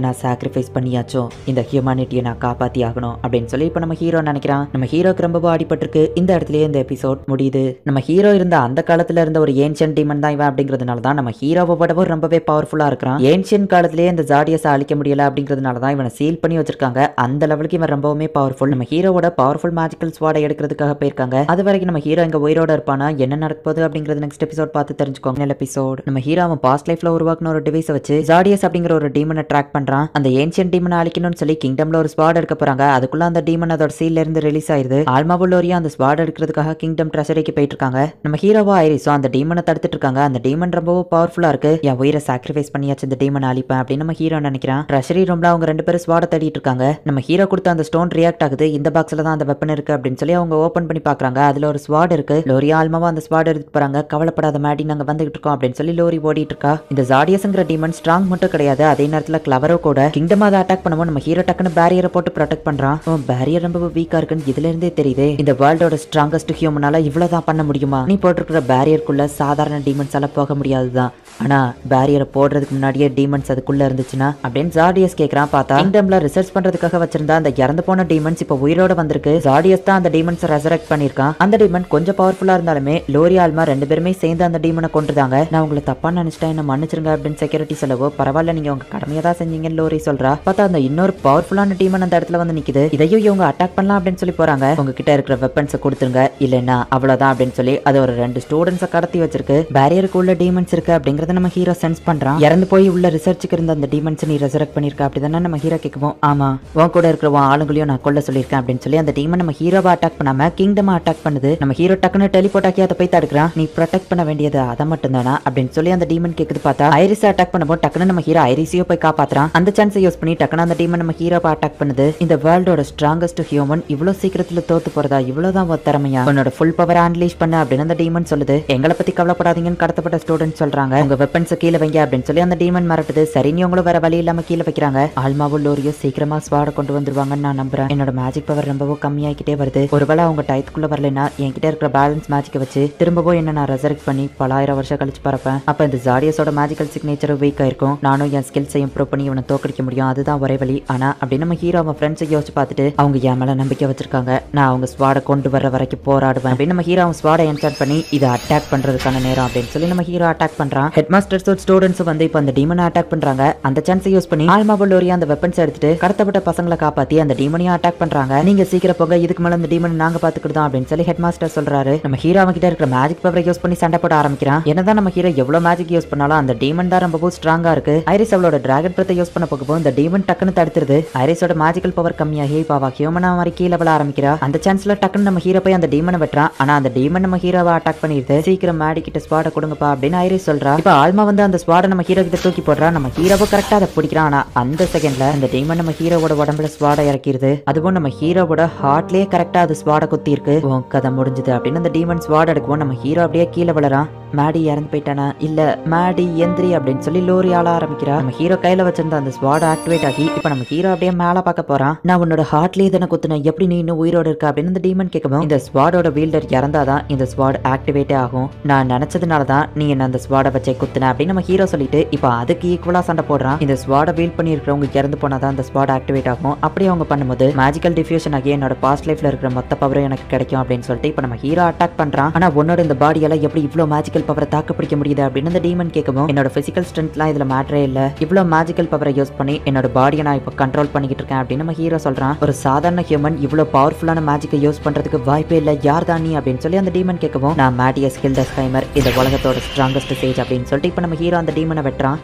நான் சாக்ரிஃபைஸ் பண்ணியாச்சோ, இந்த ஹியூமனிட்டியை நான் காப்பாத்தி ஆகணும் அப்படின்னு சொல்லி இப்போ நம்ம ஹீரோ நினைக்கிறான். நம்ம ஹீரோக்கு ரொம்ப அடிபட்டிருக்கு. இந்த இடத்துலயே இந்த எபிசோட் முடியுது. நம்ம ஹீரோ இருந்த அந்த காலத்துல இருந்த ஒரு ஏன்ஷியன் டீமன் தான் இவன் அப்படிங்கிறதுனால தான் நம்ம ஹீரோவை விடவும் ரொம்பவே பவர்ஃபுல்லா இருக்கிறான். ஏன்ஷியன் காலத்திலேயே இந்த ஜார்டியஸை அழிக்க முடியல அப்படிங்கிறதுனால தான் இவனை சீல் பண்ணி வச்சிருக்காங்க. அந்த லெவலுக்கு இவன் ரொம்பவுமே பவர்ஃபுல். நம்ம ஹீரோவோட பவர்ஃபுல் மேஜிக்கல் ஸ்வாடை எடுக்கிறதுக்காக போயிருக்காங்க. அது வரைக்கும் நம்ம ஹீரோ இங்க உயிரோட இருப்பானா, என்ன நடக்க போகுது அப்படிங்கிறது நெக்ஸ்ட் எபிசோட் பார்த்து தெரிஞ்சுக்கோங்க. எபிசோட் நம்ம ஹீரோ அவன் பாஸ்ட் லைஃப்ல உருவாக்குன ஒரு டிவைஸை வச்சு ஜார்டியஸ் அப்படிங்கிற ஒரு டீமனை ட்ராக் பண்றான். அந்த ஏன்ஷியன் டீமனை அழிக்கணும்னு சொல்லி கிங்டம்ல ஒரு ஸ்வாட் எடுக்க போறாங்க. அதுக்குள்ள அந்த டீமன் அதோட சீல்ல இருந்து ரிலீஸ் ஆயிருது. ஆல்மாவுல்லோரியா அந்த ஸ்வாட் எடுக்கிறதுக்காக கிங்டம் ட்ரெஷரிக்கு போயிட்டு இருக்காங்க. நம்ம ஹீரோவா ஐரிஸோ அந்த டீமனை தடுத்துட்டு இருக்காங்க. அந்த டீமன் ரொம்பவும் பவர்ஃபுல்லா இருக்கு. என் உயிரை சாக்ரிஃபைஸ் பண்ணியாச்சு, இந்த டீமனை அழிப்பேன் அப்படின்னு நம்ம ஹீரோ நினைக்கிறான். ட்ரெஷரி ரூம்ல அவங்க ரெண்டு பேரும் ஸ்வாட தேடிட்டு இருக்காங்க. நம்ம ஹீரோ கொடுத்த அந்த ஸ்டோன் ரியாக்ட் ஆகுது. இந்த பாக்ஸ்ல தான் அந்த வெப்பன் இருக்கு அப்படின்னு சொல்லி அவங்க ஓபன் பண்ணி பாக்குறாங்க. அதுல ஒரு ஸ்வாட் இருக்கு. லோரியா ஆல்மாவா அந்த ஸ்வாட் எடுத்து போறாங்க. கவலைப்படாத மேடி, நாங்க வந்துகிட்டு இருக்கோம் அப்படின்னு சொல்லி லோரி ஓடிட்டு இருக்கா. இந்த ஜார்டியஸ்ங்கிற டீமன் ஸ்ட்ராங் மட்டும் கிடையாது, அதே நேரத்துல இடத்துல கிளவரோ கூட கிங்டம் அதை அட்டாக் பண்ணுவோம். நம்ம ஹீரோ டக்குன்னு பேரியரை போட்டு ப்ரொடெக்ட் பண்றான். பேரியர் ரொம்ப வீக்கா இருக்குன்னு இதுல இருந்தே தெரியுது. இந்த வேர்ல்டோட ஸ்ட்ராங்கஸ்ட் ஹியூமனால இவ்வளவுதான் பண்ண முடியுமா? நீ போட்டிருக்கிற பேரியருக்குள்ள சாதாரண டீமன்ஸால போக முடியாதுதான். ஆனா பேரியரை போடுறதுக்கு முன்னாடியே டீமன்ஸ் அதுக்குள்ள இருந்துச்சுன்னா அப்படின்னு ஜார்டியஸ் கேக்குறான். பார்த்தா கிங்டம்ல ரிசர்ச் பண்றதுக்காக வச்சிருந்தா அந்த இறந்து போன டீமன்ஸ் இப்ப உயிரோட வந்திருக்கு. ஜார்டியஸ் தான் அந்த டீமன்ஸ் ரெசரெக்ட் பண்ணிருக்கான். அந்த டீமன் கொஞ்சம் பவர்ஃபுல்லா இருந்தாலுமே லோரி ஆல்மா ரெண்டு பேருமே சேர்ந்து அந்த டீமனை கொண்டுதாங்க. நான் உங்களை தப்பா நினைச்சிட்டேன், என்ன மன்னிச்சிருங்க அப்படின்னு செக்யூரிட்டி சொல்லவோ, பரவாயில்ல நீங்க உங்க கடமையை தான் செஞ்சீங்கன்னு லோரி சொல்றா. பார்த்தா அந்த இன்னொரு பவர்ஃபுல்லான டீமன் அந்த இடத்துல வந்து நிக்குது. இதையும் இவங்க அட்டாக் பண்ணலாம் அப்படின்னு சொல்லி போறாங்க. உங்ககிட்ட இருக்கிற வெப்பன்ஸை கொடுத்துருங்க, இல்லைன்னா அவ்வளவுதான் அப்படின்னு சொல்லி அது ஒரு 2 ஸ்டூடெண்ட்ஸை கடத்தி வச்சிருக்கு. பேரியருக்கு உள்ள டீமன்ஸ் இருக்கு அப்படிங்கறத நம்ம ஹீரோ சென்ஸ் பண்றான். இறந்து போய் உள்ள ரிசர்ச்சுக்கு இருந்த அந்த டீமன்ஸ் நீ ரெசரெக்ட் பண்ணிருக்க அப்படிதானே நம்ம ஹீரோ கேட்கவும், ஆமா உன் கூட இருக்கிற ஆளுங்களையும் நான் கொல்ல சொல்லியிருக்கேன் அப்படின்னு சொல்லி அந்த டீமன் நம்ம ஹீரோவை அட்டாக் பண்ணாம கிங்டம் அட்டாக் பண்ணுது. நம்ம ஹீரோ டக்குன்னு டெலிபோர்ட் ஆக்கி அதை போய் தடுக்கிறான். நீ ப்ரொடெக்ட் பண்ண வேண்டியது அதை மட்டும் தானா அப்படின்னு சொல்லி அந்த டீமன் கேக்குது. பார்த்தா ஐரிஸ் அட்டாக் பண்ணும்போது டக்குன்னு நம்ம ஹீரோ ஐரிஸையும் போய் காப்பாத்துறான். அந்த சான்ஸை யூஸ் பண்ணி டக்குன்னு அந்த டீமன் நம்ம ஹீரோவை அட்டாக் பண்ணுது. இந்த வேர்ல்டோட ஸ்ட்ராங்கஸ்ட் ஹியூமன் இவ்வளவு சீக்கிரத்துல தோத்து போறதா? இவ்வளவுதான் திறமையா? உன்னோட ஃபுல் பவர் அன்லீஷ் பண்ண அப்படின்னு அந்த டீமன் சொல்லுது. எங்களை பத்தி கவலைப்படாதீங்கன்னு கடத்தப்பட்ட ஸ்டூடெண்ட் சொல்றாங்க. உங்க வெப்பன்ஸ் கீழே வைங்க அப்படின்னு சொல்லி அந்த டீமன் மிரட்டுது. சரி நீங்களும் வேற வழி இல்லாம கீழே வைக்கிறாங்க. ஆல்மாவும் லோரியோ சீக்கிரமா ஸ்வாட கொண்டு வந்துருவாங்கன்னு நான் நம்புறேன். என்னோட மேஜிக் பவர் ரொம்பவும் கம்மியாகிட்டே வருது. ஒருவேளை அவங்க டயத்துக்குள்ள வரலன்னா என்கிட்ட இருக்கிற பேலன்ஸ் மேஜிக்கை வச்சு திரும்பவும் என்ன நான் ரெசரெக்ட் பண்ணி பல ஆயிரம் வருஷம் கழிச்சு பறப்பேன். அப்ப இந்த ஜாடியஸோட மேஜிக்கல் சிக்னேச்சர் வீக்கா இருக்கும். நானும் என் ஸ்கில்ஸை இம்ப்ரூவ் பண்ணி இவனை தோக்கடிக்க முடியும். அதுதான் ஒரே வழி. ஆனா அப்படின்னு நம்ம ஹீரோ அவன் ஃப்ரெண்ட்ஸை யோசிச்சு பார்த்துட்டு அவங்க என் மேல நம்பிக்கை வச்சிருக்காங்க. நான் அவங்க ஸ்வாட கொண்டு வர வரைக்கும் போராடுவேன் அப்படின்னு நம்ம ஹீரோ அவன் ஸ்வாட என்சார்ட் பண்ணி இதை அட்டாக் பண்றதுக்கான நேரம் அப்படின்னு சொல்லி நம்ம ஹீரோ அட்டாக் பண்றான். ஹெட் மாஸ்டர்ஸ் ஸ்டூடெண்ட்ஸ் வந்து இப்ப அந்த டீமனை அட்டாக் பண்றாங்க. அந்த சான்ஸை யூஸ் பண்ணி ஆல்மாவும் லோரியா அந்த வெப்பன்ஸ் எடுத்துட்டு கடத்தப்பட்ட பசங்களை காப்பாத்தி அந்த டீமனையும் அட்டாக் பண்றாங்க. நீங்க சீக்கிரம் போக, இதுக்கு மேல அந்த டீமன் நாங்க பாத்துக்கிட்டோம் அப்படின்னு சொல்லி ஹெட் மாஸ்டர் சொல்றாரு. நம்ம ஹீரோ அவன் கிட்ட இருக்கிற மேஜிக் பவரை யூஸ் பண்ணி சண்டை போட ஆரம்பிக்கிறான். என்னதான் நம்ம ஹீரோ எவ்வளவு மேஜிக் யூஸ் பண்ணாலும் அந்த டீமன் தான் ரொம்பவும் ஸ்ட்ராங்கா இருக்கு. ஐரிஸ் அவளோட டிராகன் பிரத்தை யூஸ் பண்ண போகும்போது இந்த டீமன் டக்குன்னு தடுத்துருது. ஐரிஸோட மேஜிக்கல் பவர் கம்மியாகி பாவா ஹியூமனா மாதிரி கீழே விழ ஆரம்பிக்கிறா. அந்த சான்ஸ்ல டக்குன்னு நம்ம ஹீரோ போய் அந்த டீமனை வெட்டுறான். ஆனா அந்த டீமன் நம்ம ஹீரோவை அட்டாக் பண்ணிடுது. சீக்கிரம் மேடி கிட்ட ஸ்வாட கொடுங்கப்பா அப்படின்னு ஐரிஸ் சொல்றா. இப்ப ஆல்மா வந்து அந்த ஸ்வாட நம்ம ஹீரோ கிட்ட தூக்கி போடுறா. நம்ம ஹீரோவை கரெக்டா அதை பிடிக்கிறான். ஆனா அந்த செகண்ட்ல அந்த டீமன் நம்ம ஹீரோவோட உடம்புல ஸ்வாட இறக்கிடுது. அதுவும் நம்ம ஹீரோவோட ஹார்ட்லயே கரெக்டா அது ஸ்வாட குத்தி இருக்கு. உன் கதை முடிஞ்சது அப்படின்னு அந்த டீமன் ஸ்வாட எடுக்கும். நம்ம ஹீரோ அப்படியே கீழே விழறான். மேடி இறந்து போயிட்டானா? இல்ல மேடி எந்திரி அப்படின்னு சொல்லி லோரி ஆள ஆரம்பிக்கிறா. நம்ம ஹீரோ கையில வச்சிருந்த அந்த ஸ்வாட் ஆக்டிவேட் ஆகி இப்ப நம்ம ஹீரோ அப்படியே மேல பார்க்க போறான். நான் உன்னோட ஹார்ட்லயே தானே குத்துன, எப்படி நீ இன்னும் உயிரோட இருக்க அப்படின்னு அந்த டீமன் கேட்கவும், இந்த ஸ்வாடோட வீல்டர் இறந்தாதான் இந்த ஸ்வாட் ஆக்டிவேட்டே ஆகும். நான் நினைச்சதுனாலதான் நீ என்ன அந்த ஸ்வாட வச்சே குத்துன அப்படின்னு நம்ம ஹீரோ சொல்லிட்டு இப்ப அதுக்கு ஈக்குவலா சண்டை போடுறான். இந்த ஸ்வாட வீல் பண்ணி இருக்கிறவங்க இறந்து போனாதான் அந்த ஸ்வாட் ஆக்டிவேட் ஆகும். அப்படி அவங்க பண்ணும்போது மேஜிக்கல் டிஃபியூஷன் ஆகி என்னோட பாஸ்ட் லைஃப்ல இருக்கிற மொத்த பவரும் எனக்கு கிடைக்கும் அப்படின்னு சொல்லிட்டு இப்ப நம்ம ஹீரோ அட்டாக் பண்றான். ஆனா உன்னோட இந்த பாடியால எப்படி இவ்வளவு மேஜிக்கல் பவரை தாக்கு பிடிக்க முடியுது அப்படின்னு அந்த டீமன் கேட்கவும், என்னோட பிசிக்கல் ஸ்ட்ரென்த்லாம் இதுல மேட்டரே இல்ல, இவ்வளவு மேஜிக்கல் பவரை யூஸ் பண்ணி என்னோட பாடியை நான் இப்ப கண்ட்ரோல் பண்ணிக்கிட்டு இருக்கேன் அப்படின்னு நம்ம ஹீரோ சொல்றான். ஒரு சாதாரண ஹியூமன் இவ்வளவு பவர்ஃபுல்லான மேஜிக்கை யூஸ் பண்றதுக்கு வாய்ப்பே இல்ல, யார் தான் நீ அப்படின்னு சொல்லி அந்த டீமன் கேட்கவும், நான் மேட்டியஸ் ஹில்டஸ்ஹைமர், இந்த உலகத்தோட ஸ்ட்ராங்கஸ்ட் சேஜ் அப்படின்னு சொல்லிட்டு இப்ப நம்ம ஹீரோ அந்த டீமனை வெட்டுறான்.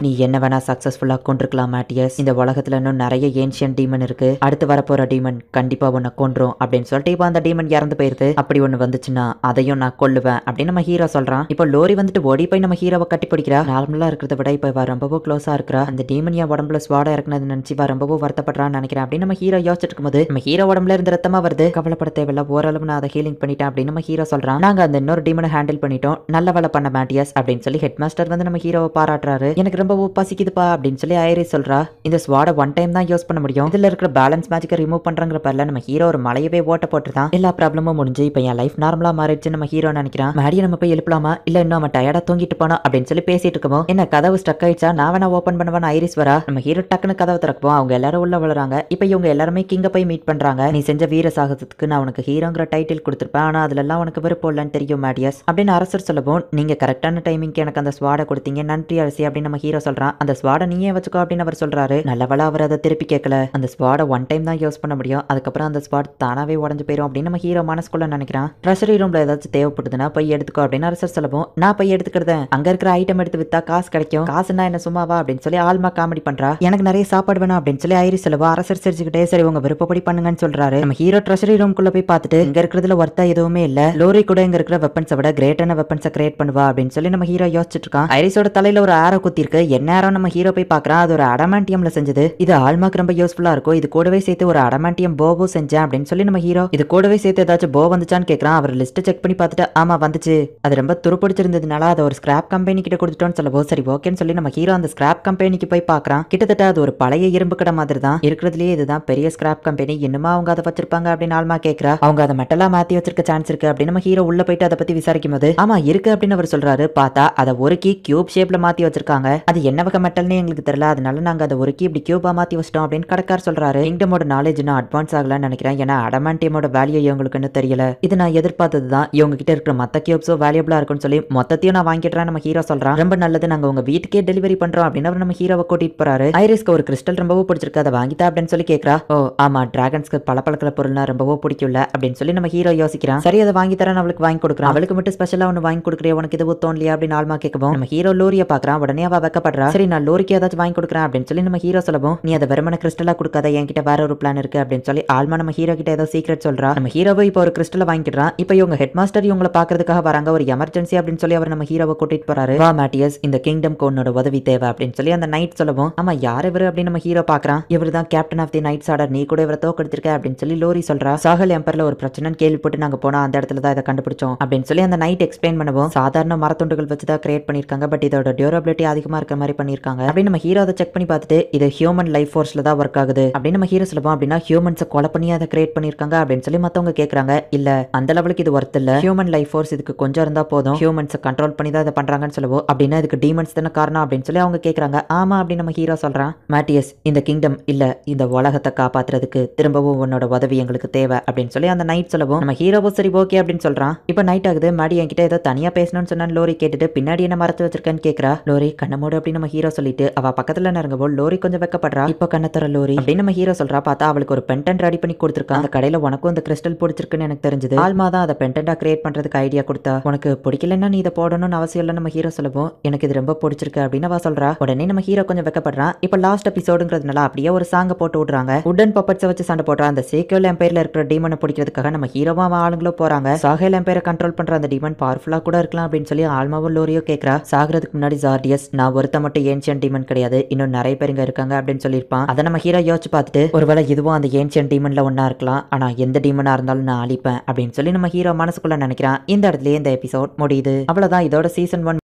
நீ என்ன வேணா சக்சஸ்ஃபுல்லா கொண்டிருக்கலாம் மேட்டியஸ், இந்த உலகத்துல இன்னும் நிறைய ஏன்ஷியன் டீமன் இருக்கு, அடுத்து வரப்போற டீமன் கண்டிப்பா உன்னை கொன்றும் அப்படின்னு சொல்லிட்டு இப்ப அந்த டீமன் இறந்து போயிருது. அப்படி ஒண்ணு வந்துச்சுன்னா அதையும் நான் கொல்லுவேன் அப்படின்னு நம்ம ஹீரோ சொல்றான். இப்போ லோரி வந்துட்டு ஓடி போய் நம்ம ஹீரோவை கட்டி பிடிக்கிறா. நார்மலா இருக்கிறத விட இப்ப ரொம்பவும் க்ளோஸா இருக்கிறா. அந்த டீமன் என் உடம்புல ஸ்வாட இறக்குனது நினைச்சு ரொம்பவும் வருத்தப்படுறான்னு நினைக்கிறேன் அப்படின்னு நம்ம ஹீரோ யோசிச்சுட்டு இருக்கும்போது நம்ம ஹீரோ உடம்புல இருந்து ரத்தமா வருது. கவலைப்பட தேவையில்ல, ஓரளவு நான் அதை ஹீலிங் பண்ணிட்டேன் அப்படின்னு நம்ம ஹீரோ சொல்றான். நாங்க அந்த இன்னொரு டீமனை ஹேண்டில் பண்ணிட்டோம், நல்ல வேலை பண்ண மேட்டியஸ் அப்படின்னு சொல்லி ஹெட் மாஸ்டர் வந்து நம்ம ஹீரோவை பாராட்டுறாரு. எனக்கு ரொம்ப பசிக்குதுப்பா அப்படின்னு சொல்லி ஐரிஸ் சொல்றா. இந்த ஸ்வாட ஒன் டைம் தான் யூஸ் பண்ண முடியும், இதுல இருக்கிற பேலன்ஸ் மேஜிக்கை ரிமூவ் பண்றங்கிற பேர்ல நம்ம ஹீரோ ஒரு மலையவே ஓட்ட போட்டுதான் எல்லா ப்ராப்ளமும் முடிஞ்சு இப்ப என் லைஃப் நார்மலா மாறிடுச்சு நம்ம ஹீரோ நினைக்கிறான். மேடியை நம்ம போய் எழுப்பலாமா, இல்ல இன்னும் அவன் டயர்டா தூங்கிட்டு போனா அப்படின்னு சொல்லி பேசிட்டு இருக்கோம். என்ன கதவு ஸ்டக் ஆயிடுச்சா, நான் வேணா ஓபன் பண்ணுவேன் ஐரிஸ் வரா. நம்ம ஹீரோ டக்குன்னு கதவை திறப்போம். அவங்க எல்லாரும் உள்ள விழுறாங்க. இப்ப இவங்க எல்லாருமே கிங்க போய் மீட் பண்றாங்க. நீ செஞ்ச வீர சாகசத்துக்கு நான் உனக்கு ஹீரோங்கிற டைட்டில் கொடுத்திருப்பேன், ஆனா அதுல எல்லாம் உனக்கு விருப்பம் இல்லன்னு தெரியும் மேடியஸ் அப்படின்னு அரசர் சொல்லவும், நீங்க கரெக்டான டைமிங்க்கு எனக்கு அந்த ஸ்வாட கொடுத்தீங்க, நன்றி அரசி அப்படின்னு நம்ம ஹீரோ சொல்றான். அந்த ஸ்வாட நீயே வச்சுக்கோ அப்படின்னு அவர் சொல்றாரு. நல்லவளா அவர் அதை திருப்பி கேட்கல. அந்த ஸ்வாட ஒன் டைம் தான் யூஸ் பண்ண முடியும், அதுக்கப்புறம் அந்த ஸ்வாட் தானாவே உடஞ்சு போயிடும் அப்படின்னு நம்ம ஹீரோ மனசுக்குள்ள நினைக்கிறான். ட்ரெஷரி ரூம்ல ஏதாச்சும் தேவைப்படுதுன்னா போய் எடுத்துக்கோ அப்படின்னு அரசர் சொல்லவும், நான் போய் எடுத்துக்கிறேன், அங்க இருக்கிற ஐட்டம் எடுத்து வித்தா காசு கிடைக்கும், காசுனா என்ன சும்மாவா அப்படின்னு சொல்லி ஆல்மா காமெடி பண்றா. எனக்கு நிறைய சாப்பாடு வேணும் அப்படின்னு சொல்லி ஐரிஸ் சொல்லவா. அரசர் சிரிச்சுக்கிட்டே சரி உங்க விருப்பப்படி பண்ணுங்கன்னு சொல்றாரு. நம்ம ஹீரோ ட்ரெஷரி ரூம்குள்ள போய் பார்த்துட்டு இங்க இருக்கிறதுல ஒர்த்தா எதுவுமே இல்ல, லோரி கூட இங்க இருக்கிற வெப்பன்ஸை விட கிரேட்டான வெப்பன்ஸை கிரியேட் பண்ணுவா அப்படின்னு சொல்லி நம்ம ஹீரோ யோசிச்சுட்டு இருக்கான். ஐரிஸோட தலையில ஒரு ஆரோ குத்தி இருக்கு. என்ன ஆரோ நம்ம ஹீரோ போய் பாக்குறான். அது ஒரு அடமாண்டியம்ல செஞ்சது. இது ஆல்மாக்கு ரொம்ப யூஸ்ஃபுல்லா இருக்கும், இது கூடவே சேர்த்து ஒரு அடமாண்டியம் போவோ செஞ்சேன் அப்படின்னு சொல்லி நம்ம ஹீரோ இது கூடவே சேர்த்து ஏதாச்சும் போ வந்துச்சான்னு கேட்கறான். அவர் லிஸ்ட் செக் பண்ணி பார்த்துட்டு ஆமா வந்துச்சு, அது ரொம்ப துருப்பிடிச்சிருந்தது இருந்ததுனால அதை ஒரு ஸ்கிராப் கம்பெனி கிட்ட கொடுத்துட்டோம்னு சொல்லவோ சரி ஓகேன்னு சொல்லி நம்ம ஹீரோ அந்த ஸ்கிராப் கம்பெனிக்கு போய் பார்க்கறான். கிட்டத்தட்ட அது ஒரு பழைய இரும்பு கடை மாதிரி தான் இருக்கிறதுலயே இதுதான் பெரிய ஸ்கிராப் கம்பெனி. இன்னுமா அவங்க அதை வச்சிருப்பாங்க அப்படின்னு ஆல்மா கேட்கறா. அவங்க அதை மெட்டலா மாத்தி வச்சிருக்க சான்ஸ் இருக்கு அப்படின்னு நம்ம ஹீரோ உள்ள போயிட்டு அதை பத்தி விசாரிக்கும் போது ஆமா இருக்கு அப்படின்னு அவர் சொல்றாரு. பார்த்தா அதை ஒரு கீ கியூப் ஷேப்ல மாத்தி வச்சிருக்காங்க. அது என்ன வகை மெட்டல்னு எங்களுக்கு தெரியல, அதனால நாங்க அதை ஒரு கீ இப்படி கியூபா மாத்தி வச்சிட்டோம் அப்படின்னு கடைக்கார் சொல்றாரு. கிங்டமோட நாலேஜ் இன்னும் அட்வான்ஸ் ஆகலன்னு நினைக்கிறேன், ஏன்னா அடமாண்டியமோட வேல்யூ இவங்களுக்கு தெரியல. இது நான் எதிர்பார்த்தது தான், இவங்க கிட்ட இருக்கிற மத்த கியூப்ஸோ வேல்யூபிளா இருக்கும்னு சொல்லி மொத்தத்தையும் நான் வாங்கிடுறேன் நம்ம ஹீரோ சொல்றான். ரொம்ப நல்லது, நாங்க உங்க வீட்டுக்கே டெலிவரி பண்றோம் அப்படின்னு அவர் நம்ம ஹீரோவை கூட்டிட்டு போறாரு. ஐரிஸ்க்கு ஒரு கிறிஸ்டல் ரொம்பவும் பிடிச்சிருக்கு, அதை வாங்கிட்டா அப்படின்னு சொல்லி கேட்கறா. ஓ ஆமா, டிராகன்ஸ்க்கு பளபளக்கிற பொருள்னா ரொம்பவும் பிடிக்கும்ல அப்படின்னு சொல்லி நம்ம ஹீரோ யோசிக்கிறான். சரி அதை வாங்கி தரேன் அவளுக்கு வாங்கி கொடுக்குறான். அவளுக்கு மட்டும் ஸ்பெஷலா ஒன்னு வாங்கி கொடுக்குறேன், உனக்கு இது தோணலையா அப்படின்னு ஆல்மா கேட்கவும் நம்ம ஹீரோ லோரியை பாக்குறான். உடனே அவ வெக்கப்படுறா. சரி நான் லோரிக்கு ஏதாச்சும் வாங்கி கொடுக்குறேன் அப்படின்னு சொல்லி நம்ம ஹீரோ சொல்லவும் நீ அதை வெறுமன கிறிஸ்டலா கொடுக்காத, என்கிட்ட வேற ஒரு பிளான் இருக்கு அப்படின்னு சொல்லி ஆல்மா நம்ம ஹீரோ கிட்ட ஏதோ சீக்ரெட் சொல்றா. நம்ம ஹீரோவை இப்போ ஒரு கிறிஸ்டலை வாங்கிக்கிறான். இப்போ இவங்க ஹெட் மாஸ்டர் இவங்களை பாக்குறதுக்காக வராங்க, ஒரு எமர்ஜென்சி அப்படின்னு சொல்லி அவர் நம்ம ஹீரோவை கூட்டிட்டு போறாரு. வா மேட்டியஸ், இந்த கிங்டம் கோனோட உதவி தேவை அப்படின்னு சொல்லி அந்த நைட் சொல்லவும் ஆமா யார் இவரு அப்படின்னு நம்ம ஹீரோ பாக்குறான். இவர் தான் captain of the knights order, நீ கூட இவரை தோக்கடிச்சிருக்க அப்படின்னு சொல்லி லோரி சொல்றா. சாகல் எம்பர்ல ஒரு பிரச்சனைன்னு கேள்விப்பட்டு நாங்க போனா அந்த இடத்துல தான் இதை கண்டுபிடிச்சோம் அப்படின்னு சொல்லி அந்த நைட் எக்ஸ்பிளைன் பண்ணவும் சாதாரண மரத்துண்டுகள் வச்சு தான் கிரியேட் பண்ணிருக்காங்க, பட் இதோட டியூரபிலிட்டி அதிகமா இருக்கிற மாதிரி பண்ணிருக்காங்க அப்படின்னு நம்ம ஹீரோ அதை செக் பண்ணி பார்த்துட்டு இது ஹியூமன் லைஃப் ஃபோர்ஸ்ல தான் ஒர்க் ஆகுது அப்படின்னு நம்ம ஹீரோ சொல்லுவோம். அப்படின்னா ஹியூமன்ஸை கொலை பண்ணி அதை கிரியேட் பண்ணிருக்காங்க அப்படின்னு சொல்லி மத்தவங்க கேட்கறாங்க. இல்ல அந்த லெவலுக்கு இது ஒர்த் இல்ல, ஹியூமன் லைஃப் ஃபோர்ஸ் இதுக்கு கொஞ்சம் இருந்தா போதும், ஹியூமன்ஸை கண்ட்ரோல் பண்ணி தான் இதை பண்றாங்கன்னு சொல்லுவோம். அப்படின்னா இதுக்கு டீமன்ஸ் தானே காரணம் அப்படின்னு சொல்லி அவங்க கேட்கறாங்க. ஆமா அப்படின்னு நம்ம ஹீரோ சொல்றான். மேட்டியஸ், இந்த கிங்டம் இல்ல இந்த உலகத்தை காப்பாத்துறதுக்கு திரும்பவும் உன்னோட உதவி எங்களுக்கு தேவை அப்படின்னு சொல்லி அந்த நைட் சொல்லவும் நம்ம ஹீரோவும் சரி ஓகே அப்படின்னு சொல்றான். இப்போ நைட் ஆகுது. மாடி என்கிட்ட ஏதோ தனியா பேசணும்னு சொன்னா லோரி கேட்டுட்டு பின்னாடி என்ன மறைச்சு வச்சிருக்கேன்னு கேட்கறா. லோரி கண்ணமோடு அப்படின்னு நம்ம ஹீரோ சொல்லிட்டு அவ பக்கத்துல நெருங்கவோ லோரி கொஞ்சம் வெக்கப்படுறா. இப்போ கண்ணத்தர லோரி அப்படின்னு நம்ம ஹீரோ சொல்றா. பார்த்தா அவளுக்கு ஒரு பென்டென்ட் ரெடி பண்ணி கொடுத்துருக்கான். அந்த கடையில உனக்கும் அந்த கிறிஸ்டல் பிடிச்சிருக்குன்னு எனக்கு தெரிஞ்சது. ஆல்மா தான் அதை பென்டென்டா கிரியேட் பண்றதுக்கு ஐடியா கொடுத்தா. உனக்கு பிடிக்கலன்னா நீ இதை போடணும்னு அவசியம் இல்லை நம்ம ஹீரோ சொல்லுவோம். எனக்கு இது ரொம்ப பிடிச்சிருக்கு அப்படின்னு அவ சொல்றா. உடனே நம்ம ஹீரோ கொஞ்சம் வெக்கப்படுறான். இப்போ லாஸ்ட் எபிசோடுங்கிறதுனால அப்படியே ஒரு சாங்க போட்டு விடுறாங்க. உடன் பப்பட்ஸை வச்சு சண்டை போடுற அந்த சேக்கியோல் எம்பையர்ல இருக்கிற டீமனை பிடிக்கிறதுக்காக நம்ம ஹீரோவா ஆளுங்களும் போறாங்க. சாகேல் எம்பையரை கண்ட்ரோல் பண்ற அந்த டீமன் பவர்ஃபுல்லா கூட இருக்கலாம் அப்படின்னு சொல்லி ஆல்மாவும் லோரியோ கேட்கறா. சாகிறதுக்கு முன்னாடி ஜார்டியஸ் நான் ஒருத்த மட்டும் ஏன்ஷியன் டீமன் கிடையாது, இன்னும் நிறைய பேருங்க இருக்காங்க அப்படின்னு சொல்லியிருப்பான். அதை நம்ம ஹீரோ யோசிச்சு பார்த்துட்டு ஒருவேளை இதுவும் அந்த ஏன்ஷியன் டீமன்ல ஒன்னா இருக்கலாம், ஆனா எந்த டீமனா இருந்தாலும் நான் அழிப்பேன் அப்படின்னு சொல்லி நம்ம ஹீரோ மனசுக்குள்ள நினைக்கிறான். இந்த இடத்துலயே இந்த எபிசோட் முடியுது. அவ்வளவுதான், இதோட சீசன் 1